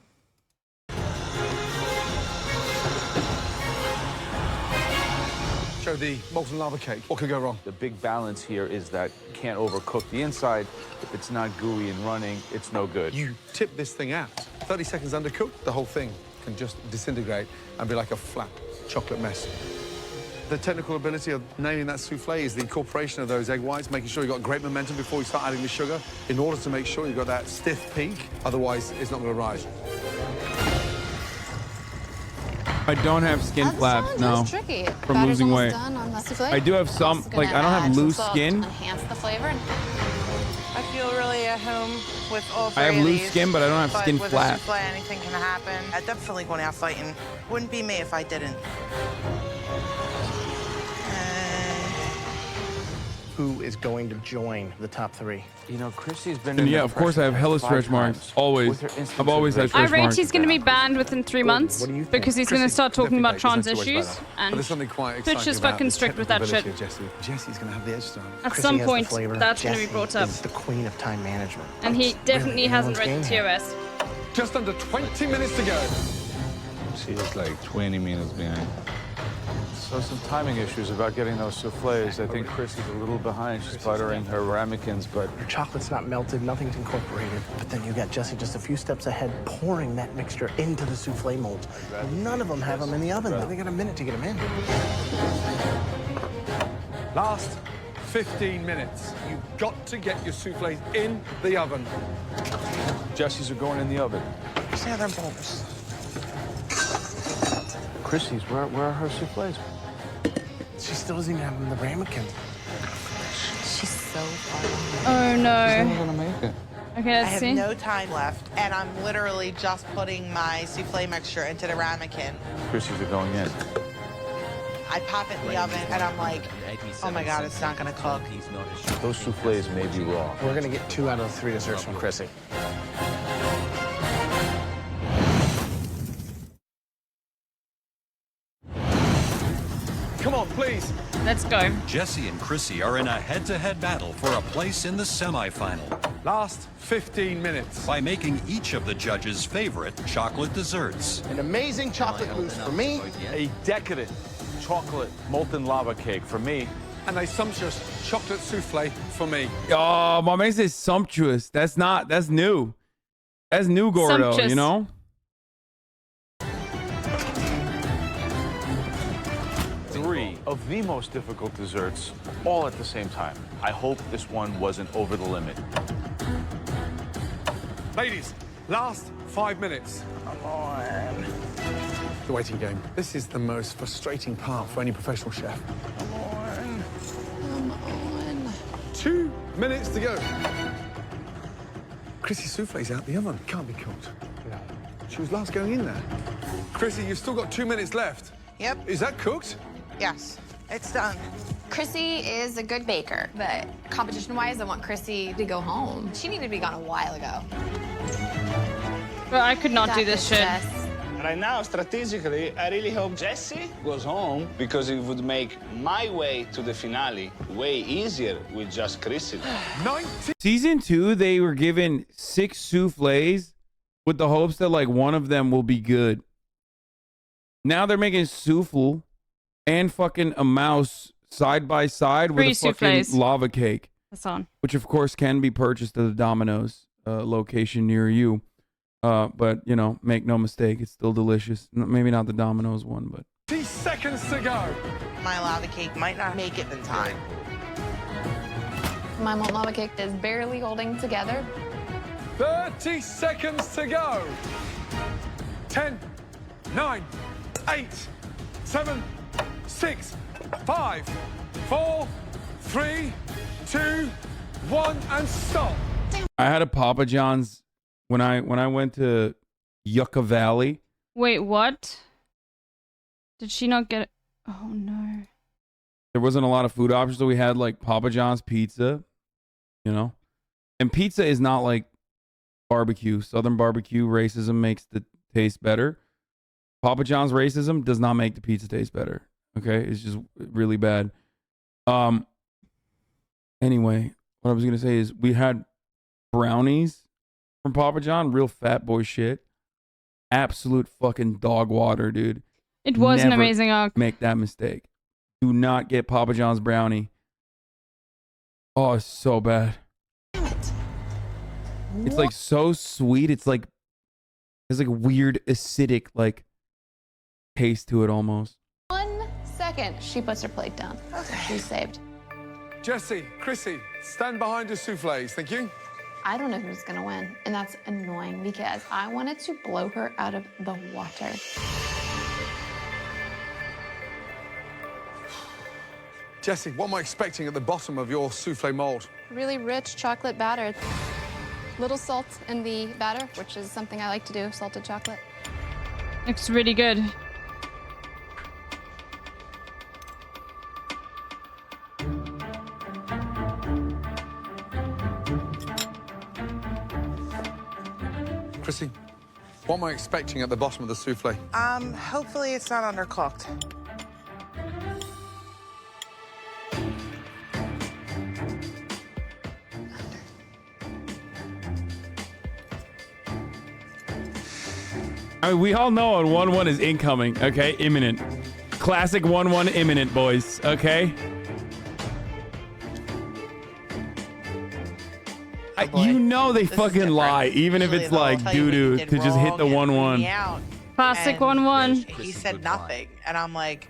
Show the molten lava cake. What could go wrong? The big balance here is that you can't overcook the inside. If it's not gooey and running, it's no good. You tip this thing out. 30 seconds undercooked, the whole thing can just disintegrate and be like a flat chocolate mess. The technical ability of nailing that souffle is the incorporation of those egg whites, making sure you've got great momentum before you start adding the sugar in order to make sure you've got that stiff peak. Otherwise, it's not going to rise. I don't have skin flaps, no. Tricky. From Batter's losing almost weight. done on the souffle. I do have some, Also like, gonna I don't have add loose some salt skin. to enhance the flavor. I feel really at home with all 3 I have of loose these, skin, but I don't have but skin with flaps. a souffle, anything can happen. I'm definitely going out fighting. Wouldn't be me if I didn't. Who is going to join the top 3? You know, Chrissy's been And in yeah, the of course I have hella stretch marks. Always. I've always had I stretch rate marks. he's going to be banned within 3 months because he's going to start talking about trans issues, But and there's something quite Twitch exciting is about fucking the strict with that technical shit. ability of Jessie. Jessie's going to have the edge to her. At Chrissy some has the point flavor. that's going to be Jessie brought up. is the queen of time management. And he definitely really hasn't anyone's read the game TOS. Just under 20 minutes to go. She is like 20 minutes behind. So some timing issues about getting those souffles. I think Chrissy's a little behind. She's buttering her ramekins, but Her chocolate's not melted, nothing's incorporated. But then you got Jessie just a few steps ahead, pouring that mixture into the souffle molds. None of them have them in the oven. They got a minute to get them in. Last 15 minutes. You've got to get your souffles in the oven. Jessie's are going in the oven. Yeah, they're bulbs. Chrissy's, where are her souffles? She still doesn't even have them in the ramekin. She's so far Oh She's never no. gonna make it. Okay, I let's have see. no time left, and I'm literally just putting my souffle mixture into the ramekin. Chrissy's are going in. I pop it in the oven, and I'm like, oh my God, it's not going to cook. Those souffles may be raw. We're gonna get 2 out of the 3 desserts from Chrissy. Come on, please. Let's go. Jessie and Chrissy are in a head-to-head battle for a place in the semifinal. Last 15 minutes. By making each of the judges' favorite chocolate desserts. An amazing chocolate mousse for me. A decadent chocolate molten lava cake for me. And a sumptuous chocolate souffle for me. Oh, my man says sumptuous. That's new. That's new, Gordo, Sumptuous. you know? Three of the most difficult desserts all at the same time. I hope this one wasn't over the limit. Ladies, last 5 minutes. Come on. The waiting game. This is the most frustrating part for any professional chef. Come on. Come on. 2 minutes to go. Chrissy souffle's out the oven. Can't be cooked. No. She was last going in there. Chrissy, you've still got 2 minutes left. Yep. Is that cooked? Yes, it's done. Chrissy is a good baker, but competition-wise, I want Chrissy to go home. She needed to be gone a while ago. But I could not Got do this shit. Jess. Right now, strategically, I really hope Jessie goes home because it would make my way to the finale way easier with just Chrissy. 19. Season 2, they were given 6 souffles with the hopes that like one of them will be good. Now they're making souffle and fucking a mouse side by side with Free a fucking souffles. lava cake, That's on. which of course can be purchased at a Domino's location near you. But you know, make no mistake, it's still delicious. Maybe not the Domino's one, but 30 seconds to go. My lava cake might not make it in time. My molten lava cake is barely holding together. 30 seconds to go. 10, 9, 8, 7, 6, 5, 4, 3, 2, 1, and stop. I had a Papa John's when I went to Yucca Valley. Wait, what? Did she not get it? Oh no. There wasn't a lot of food options, so we had like Papa John's pizza, you know, and pizza is not like barbecue. Southern barbecue racism makes the taste better. Papa John's racism does not make the pizza taste better. Okay, it's just really bad. Anyway, what I was gonna say is we had brownies from Papa John, real fat boy shit. Absolute fucking dog water, dude. It was an Never amazing arc. Make that mistake. Do not get Papa John's brownie. Oh, it's so bad. It's like so sweet. It's like there's like a weird acidic like taste to it almost. 1 second, she puts her plate down. Okay. She's saved. Jesse, Chrissy, stand behind your souffles. Thank you. I don't know who's gonna win, and that's annoying because I wanted to blow her out of the water. Jesse, what am I expecting at the bottom of your souffle mold? Really rich chocolate batter. Little salt in the batter, which is something I like to do, salted chocolate. Looks really good. Chrissy, what am I expecting at the bottom of the souffle? Hopefully it's not undercooked. I mean, we all know a 1-1 is incoming, okay? Imminent. Classic 1-1 imminent, boys, okay? You know they fucking lie, even if it's like doo-doo to just hit the 1-1. Classic 1-1. He said nothing, and I'm like,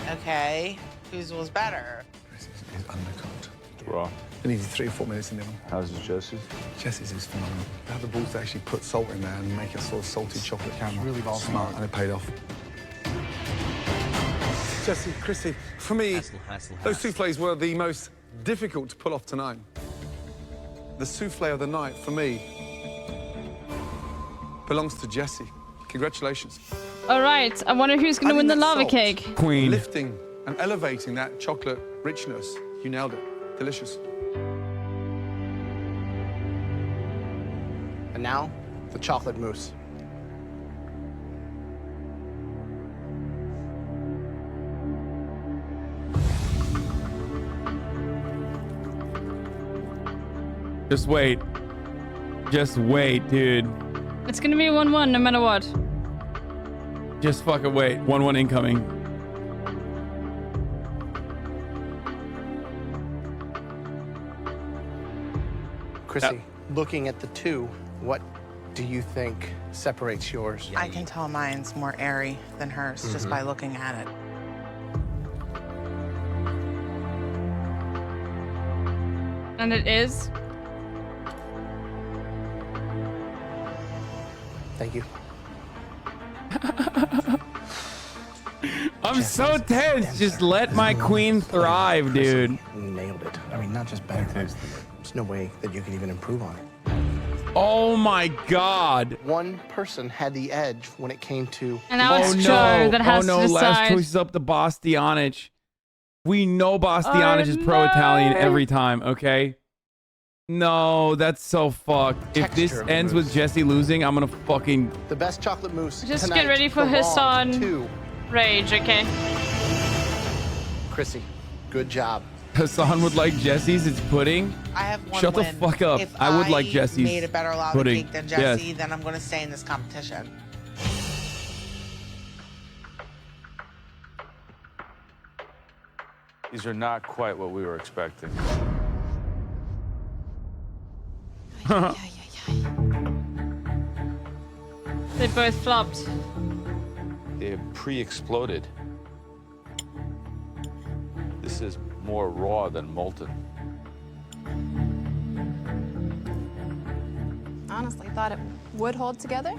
okay, whose was better? It's undercooked. Raw. I needed 3 or 4 minutes in the oven. How's Jesse's? Jesse's is phenomenal. They had the balls to actually put salt in there and make a sort of salty chocolate caramel. Really smart, and it paid off. Jesse, Chrissy, for me, those souffles were the most difficult to pull off tonight. The souffle of the night, for me, belongs to Jesse. Congratulations. All right, I wonder who's going to win the lava Salt, cake. Queen. Lifting and elevating that chocolate richness. You nailed it. Delicious. And now, the chocolate mousse. Just wait. Just wait, dude. It's going to be 1-1 no matter what. Just fucking wait. 1-1 incoming. Chrissy, looking at the two, what do you think separates yours? I can tell mine's more airy than hers just by looking at it. And it is. Thank you. I'm so tense. Just let my queen thrive, dude. Nailed it. I mean, not just better. There's no way that you can even improve on it. Oh my god. One person had the edge when it came to. And now it's Joe that has to decide. Last choice is up to Bastianich. We know Bastianich is pro-Italian every time, okay? No, that's so fucked. If this ends with Jesse losing, I'm gonna fucking... The best chocolate mousse Just tonight get ready for belongs Hassan to rage, okay? Chrissy, good job. Hassan would like Jesse's. It's pudding. I have one Shut win. the fuck up. If I would like Jesse's made a better lava pudding. cake than Jesse, Yes. then I'm going to stay in this competition. These are not quite what we were expecting. They both flopped. They pre-exploded. This is more raw than molten. Honestly, thought it would hold together.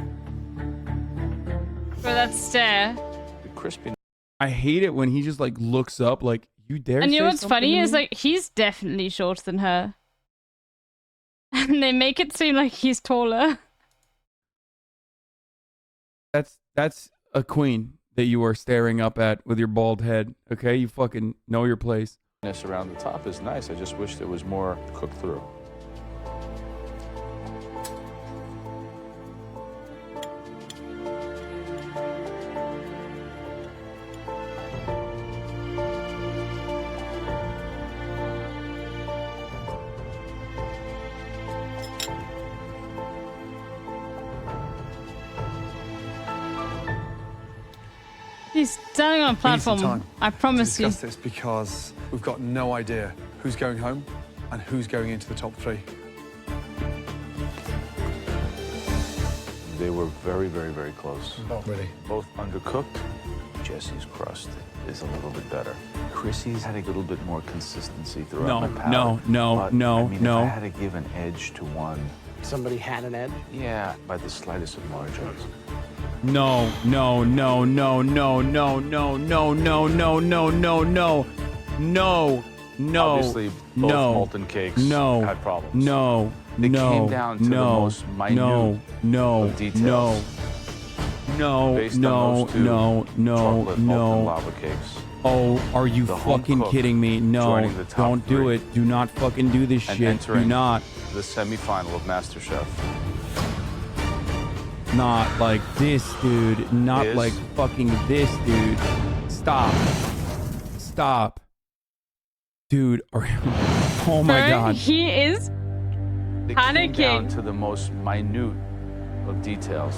For that stare. The crispy. I hate it when he just like looks up like, you dare And you know say what's something funny to is me? like he's definitely shorter than her. And they make it seem like he's taller. That's a queen that you are staring up at with your bald head. Okay, you fucking know your place. This around the top is nice. I just wish there was more cooked through. He's standing on a platform. time I promise you. discuss this because we've got no idea who's going home and who's going into the top 3. They were very, very, very close. Not really. Both undercooked. Jesse's crust is a little bit better. Chrissy's had a little bit more consistency throughout my palate. no, If I had to give an edge to one, Somebody had an edge? yeah, by the slightest of margins. No. Obviously, both molten cakes had problems. They came down to the most minute of details. Based on those two chocolate molten lava cakes. Oh, are you The home fucking cook kidding me? No, joining the top don't do 3. it. Do not fucking do this And shit. Do entering not. the semifinal of MasterChef. Not like this, dude. Not Is- like fucking this, dude. Stop. Stop. Dude, oh my Bro, god. he is They came down panicking. to the most minute of details.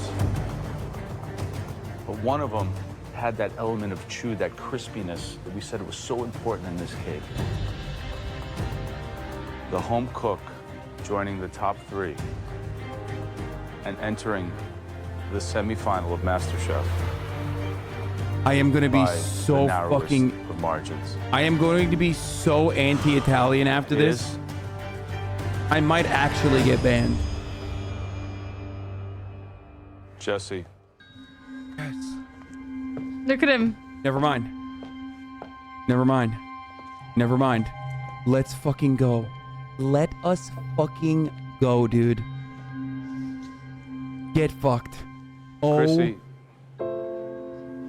But one of them had that element of chew, that crispiness that we said was so important in this cake. The home cook joining the top 3 and entering the semifinal of MasterChef. I am going to be by so the narrowest fucking... of margins. I am going to be so anti-Italian after this. I might actually get banned. Jesse. Look at him. Never mind. Never mind. Never mind. Let's fucking go. Let us fucking go, dude. Get fucked. Oh. Chrissy,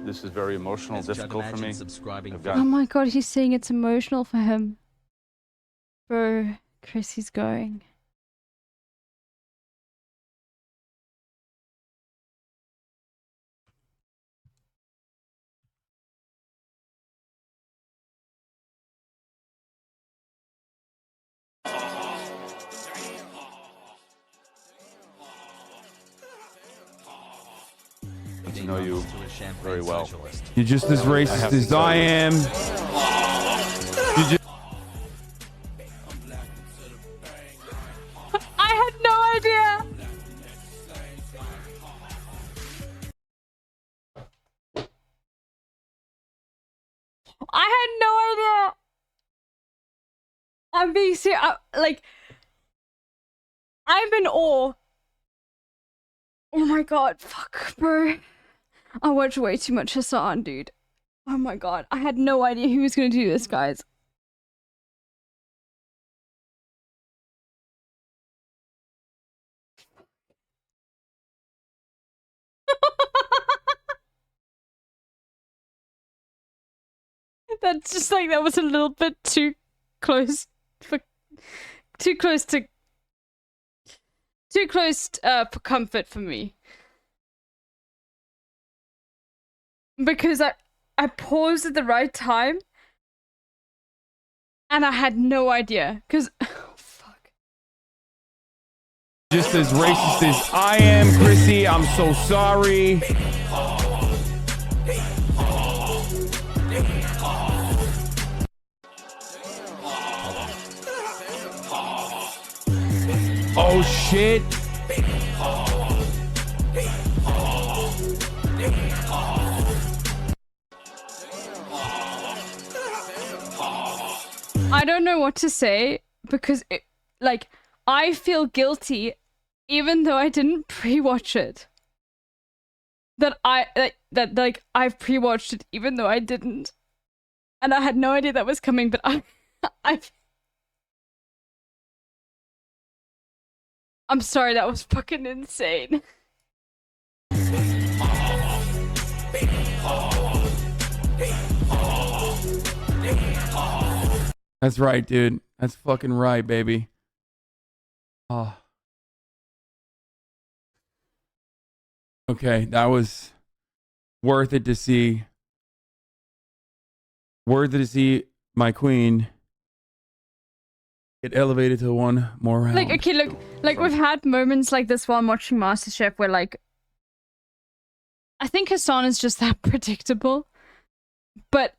this is very emotional, difficult for me. I've got Oh my god, he's saying it's emotional for him. Bro, Chrissy's going. to know you very well. You're just as racist as I am. You just... I had no idea. I had no idea. I'm being serious. Like, I'm in awe. Oh my god, fuck, bro. I watch way too much Hassan, dude. Oh my god, I had no idea he was gonna do this, guys. That's just like, that was a little bit too close for for comfort for me. Because I paused at the right time and I had no idea. Because Just as racist as I am, Chrissy. I'm so sorry. Oh shit. I don't know what to say because like, I feel guilty even though I didn't pre-watch it. That I've pre-watched it even though I didn't. And I had no idea that was coming, but I'm sorry, that was fucking insane. That's right, dude. That's fucking right, baby. Oh. Okay, that was worth it to see. Worth it to see my queen get elevated to one more round. Like, okay, look, like, we've had moments like this while I'm watching MasterChef where, like, I think Hassan is just that predictable. But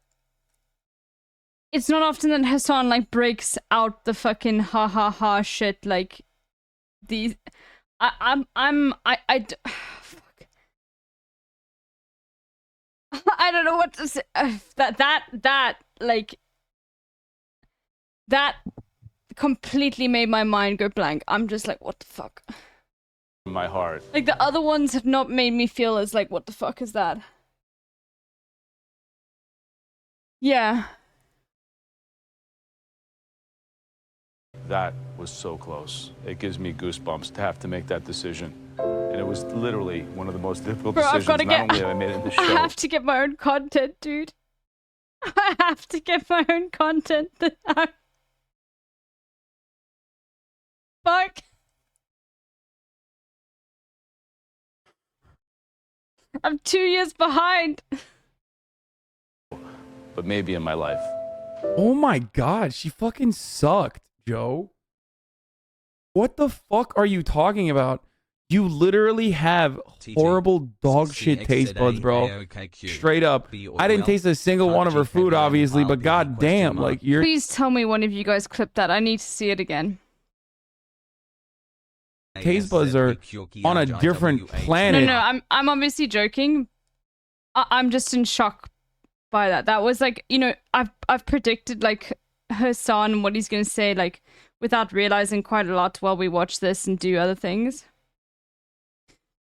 it's not often that Hassan like breaks out the fucking ha ha ha shit like these. Fuck. I don't know what to say. That completely made my mind go blank. I'm just like, what the fuck? My heart. Like the other ones have not made me feel as like, what the fuck is that? Yeah. That was so close. It gives me goosebumps to have to make that decision. And it was literally one of the most difficult Bro, I've decisions. gotta Not get. only have I made it in the show. I have to get my own content, dude. I have to get my own content. Fuck. I'm 2 years behind. But maybe in my life. Oh my god, she fucking sucked, Joe. What the fuck are you talking about? You literally have horrible dog shit taste buds, bro. Straight up. I didn't taste a single one of her food, obviously, but god damn, like you're. Please tell me one of you guys clipped that. I need to see it again. Taste buds are on a different planet. No, I'm obviously joking. I'm just in shock by that. That was like, you know, I've predicted like her son and what he's gonna say, like without realizing quite a lot while we watch this and do other things.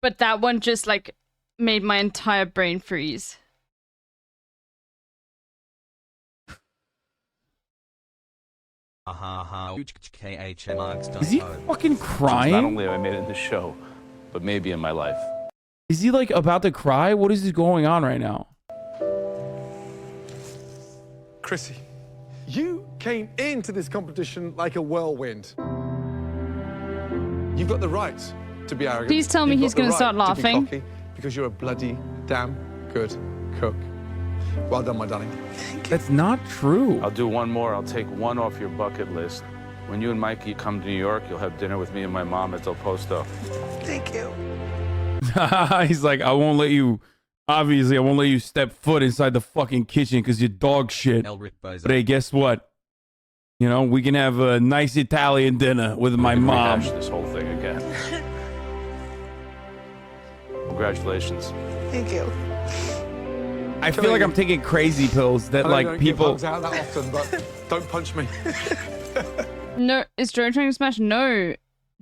But that one just like made my entire brain freeze. Is he fucking crying? Not only have I made it in the show, but maybe in my life. Is he like about to cry? What is going on right now? Chrissy, you came into this competition like a whirlwind. You've got the right to be arrogant. Please tell me You've he's got the gonna start right to be laughing. cocky because you're a bloody damn good cook. Well done, my darling. That's not true. I'll do one more. I'll take one off your bucket list. When you and Mikey come to New York, you'll have dinner with me and my mom at Del Posto. Thank you. He's like, I won't let you. Obviously, I won't let you step foot inside the fucking kitchen because you're dog shit. But hey, guess what? You know, we can have a nice Italian dinner with my mom. Rehash this whole thing again. Congratulations. Thank you. I feel like I'm taking crazy pills that like don't people. give hugs out that often, but don't punch me. No, is Joe trying to smash? No.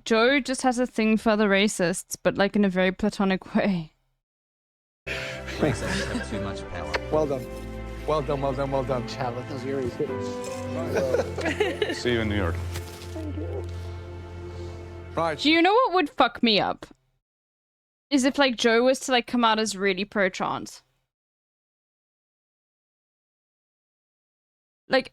Joe just has a thing for the racists, but like in a very platonic way. Racists have too much power. Well done. Well done, well done, well done. Chad, those earrings. See you in New York. Right. Do you know what would fuck me up? Is if like Joe was to like come out as really pro-trans. Like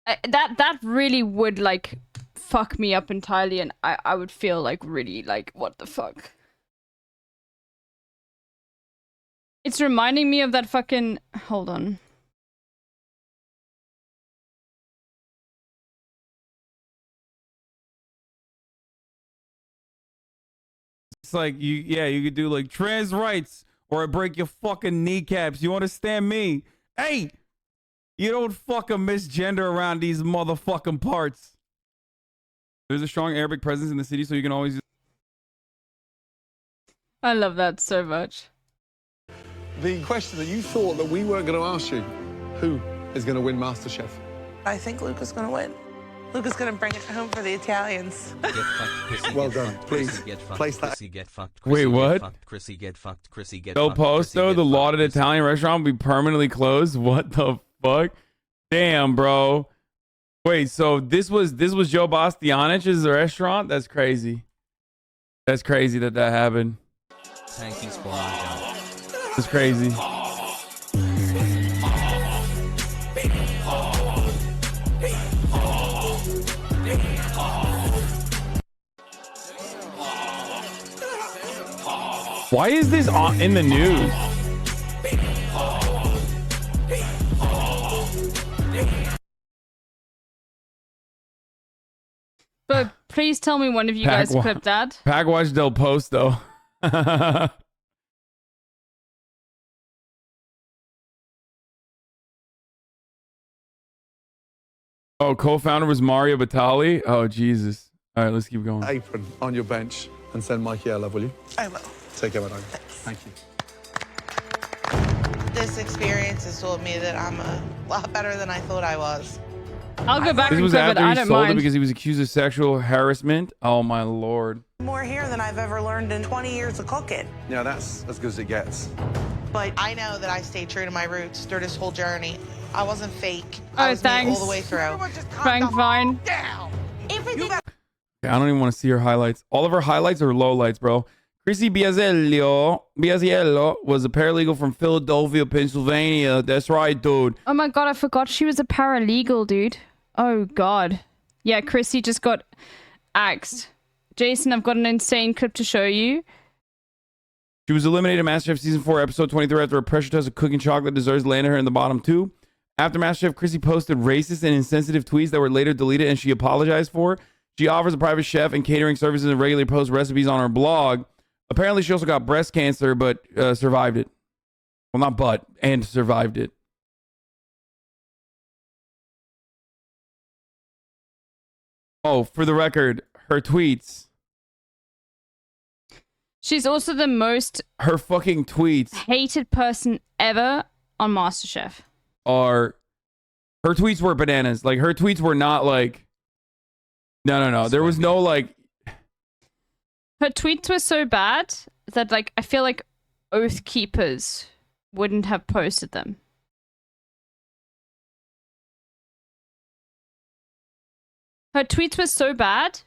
that really would like fuck me up entirely, and I would feel like really like what the fuck. It's reminding me of that fucking, hold on. It's like you could do like trans rights or I break your fucking kneecaps. You understand me? Hey, you don't fucking misgender around these motherfucking parts. There's a strong Arabic presence in the city, so you can always. I love that so much. The question that you thought that we weren't going to ask you, who is going to win MasterChef? I think Luke is going to win. Luke is going to bring it home for the Italians. Well done. Please place that. Wait, what? Del Posto, the lauded Italian restaurant, will be permanently closed. What the fuck? Damn, bro. Wait, so this was Joe Bastianich's restaurant? That's crazy. That's crazy that happened. It's crazy. Why is this in the news? But please tell me one of you guys clipped that. Pagwatch Del Posto. Oh, co-founder was Mario Batali. Oh, Jesus. All right, let's keep going. Apron on your bench and send Mikey a love, will you? I will. Take care, madam. Thank you. This experience has told me that I'm a lot better than I thought I was. I'll go back This and was cook it. after I he don't sold it mind. because he was accused of sexual harassment. Oh, my Lord. More here than I've ever learned in 20 years of cooking. Yeah, that's as good as it gets. But I know that I stayed true to my roots through this whole journey. I wasn't fake. Oh, I was me thanks. all the way through. Frank Vine. Everything. Okay, I don't even want to see her highlights. All of her highlights are lowlights, bro. Chrissy Biaziello was a paralegal from Philadelphia, Pennsylvania. That's right, dude. Oh my god, I forgot she was a paralegal, dude. Oh god. Yeah, Chrissy just got axed. Jason, I've got an insane clip to show you. She was eliminated in MasterChef Season 4, Episode 23 after a pressure test of cooking chocolate desserts landed her in the bottom 2. After MasterChef, Chrissy posted racist and insensitive tweets that were later deleted and she apologized for. She offers a private chef and catering services and regularly posts recipes on her blog. Apparently, she also got breast cancer, but survived it. Well, not but, and survived it. Oh, for the record, her tweets. She's also the most Her fucking tweets hated person ever on MasterChef. are... Her tweets were bananas. Like, her tweets were not like... No. There was no, like... Her tweets were so bad that, like, I feel like Oath Keepers wouldn't have posted them. Her tweets were so bad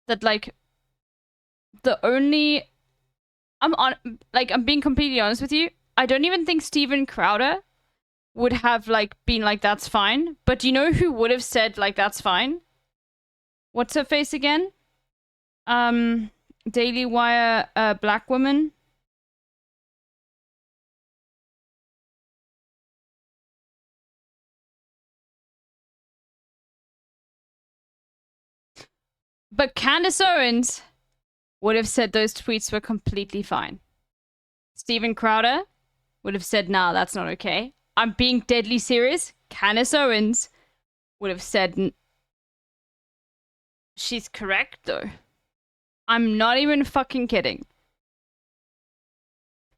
that, like, the only... I'm being completely honest with you. I don't even think Steven Crowder would have, like, been like, that's fine. But do you know who would have said, like, that's fine? What's her face again? Daily Wire, black woman. But Candace Owens would have said those tweets were completely fine. Steven Crowder would have said, nah, that's not okay. I'm being deadly serious. Candace Owens would have said, she's correct, though. I'm not even fucking kidding.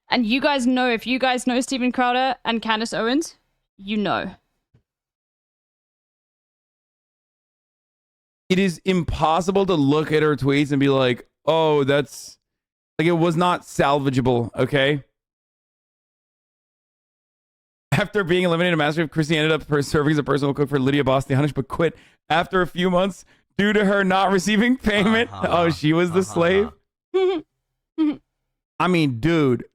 And you guys know, if you guys know Steven Crowder and Candace Owens, you know. It is impossible to look at her tweets and be like, oh, that's... Like, it was not salvageable, okay? After being eliminated in MasterChef, Chrissy ended up serving as a personal cook for Lydia Bastianich, but quit after a few months due to her not receiving payment. Oh, she was the slave? I mean, dude.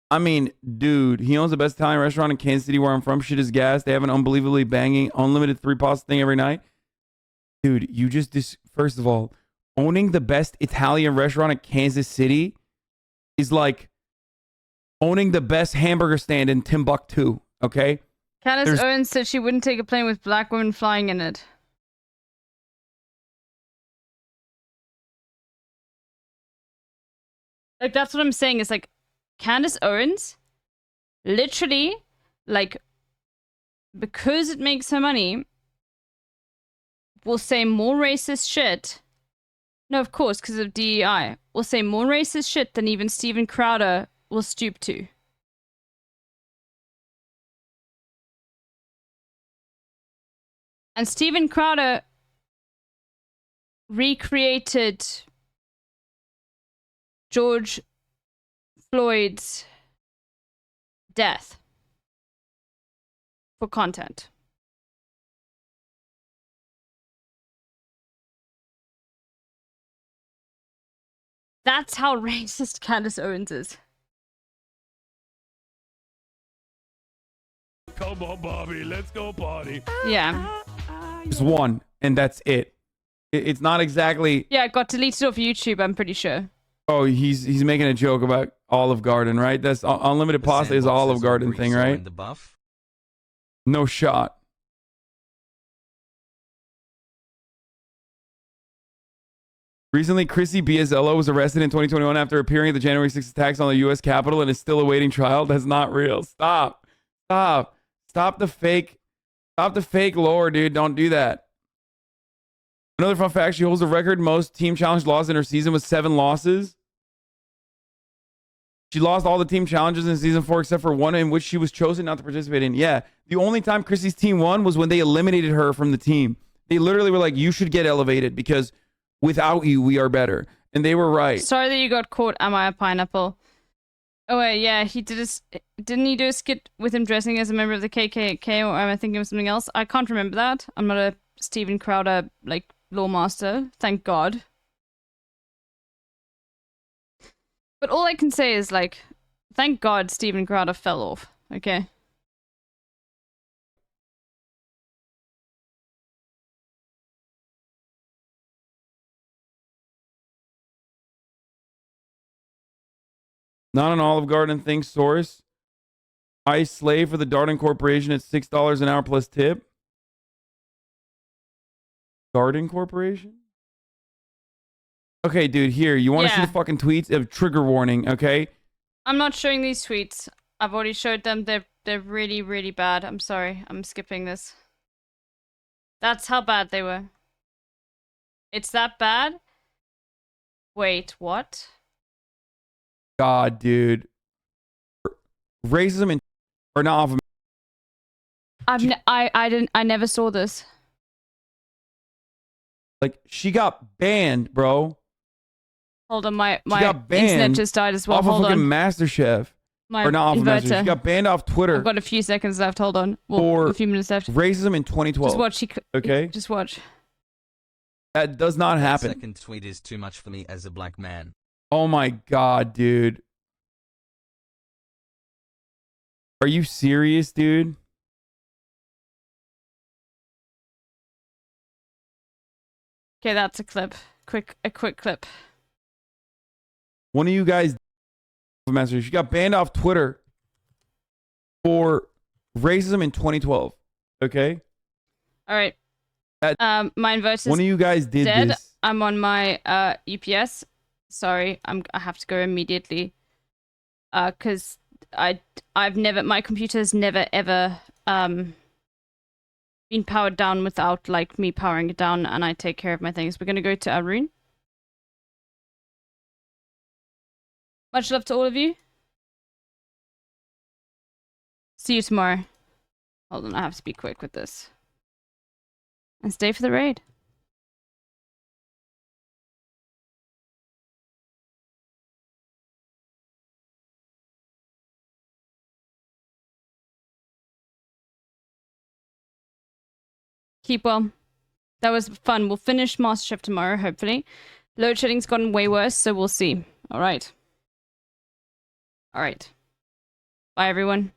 He owns the best Italian restaurant in Kansas City where I'm from. Shit is gas. They have an unbelievably banging, unlimited 3-pasta thing every night. Dude, you just, first of all, owning the best Italian restaurant in Kansas City is like owning the best hamburger stand in Timbuktu, okay? Candace Owens said she wouldn't take a plane with black women flying in it. Like, that's what I'm saying. Is like, Candace Owens, literally, like, because it makes her money, will say more racist shit. No, of course, because of DEI. Will say more racist shit than even Steven Crowder will stoop to. And Steven Crowder recreated George Floyd's death for content. That's how racist Candace Owens is. Come on, Bobby, let's go party. Yeah. Just one, and that's it. It's not exactly... Yeah, it got deleted off YouTube, I'm pretty sure. Oh, he's making a joke about Olive Garden, right? That's unlimited pasta is an Olive Garden thing, right? No shot. Recently, Chrissy Biazello was arrested in 2021 after appearing at the January 6th attacks on the U.S. Capitol and is still awaiting trial. That's not real. Stop the fake Stop the fake lore, dude. Don't do that. Another fun fact, she holds the record most team challenge losses in her season with 7 losses. She lost all the team challenges in season 4 except for one in which she was chosen not to participate in. Yeah, the only time Chrissy's team won was when they eliminated her from the team. They literally were like, you should get elevated because without you, we are better. And they were right. Sorry that you got caught. Am I a pineapple? Oh wait, yeah, he did didn't he do a skit with him dressing as a member of the KKK, or am I thinking of something else? I can't remember that. I'm not a Steven Crowder, like, lawmaster. Thank God. But all I can say is, like, thank God Steven Crowder fell off, okay? Not an Olive Garden thing source. I slave for the Darden Corporation at $6 an hour plus tip. Darden Corporation? Okay, dude, here. You want to see the fucking tweets? Of trigger warning, okay? I'm not showing these tweets. I've already showed them. They're really, really bad. I'm sorry. I'm skipping this. That's how bad they were. It's that bad? Wait, what? God, dude. Racism and or not off. I never saw this. Like, she got banned, bro. Hold on, my got banned internet just died as well. Off Hold of fucking on. MasterChef. My Or not off of inverter. MasterChef. She got banned off Twitter. I've got a few seconds left. Hold on. Well, for a few minutes left. Racism in 2012. Just watch. Okay? Just watch. That does not happen. Second tweet is too much for me as a black man. Oh my God, dude. Are you serious, dude? Okay, that's a clip. A quick clip. One of you guys, she got banned off Twitter for racism in 2012. Okay? All right. My inverter's one of you guys did dead. this. I'm on my UPS. Sorry, I have to go immediately. Cause I've never, my computer's never ever been powered down without like me powering it down, and I take care of my things. We're gonna go to Arun. Much love to all of you. See you tomorrow. Hold on, I have to be quick with this. And stay for the raid. Keep well. That was fun. We'll finish MasterChef tomorrow, hopefully. Load shedding's gotten way worse, so we'll see. All right. All right. Bye, everyone.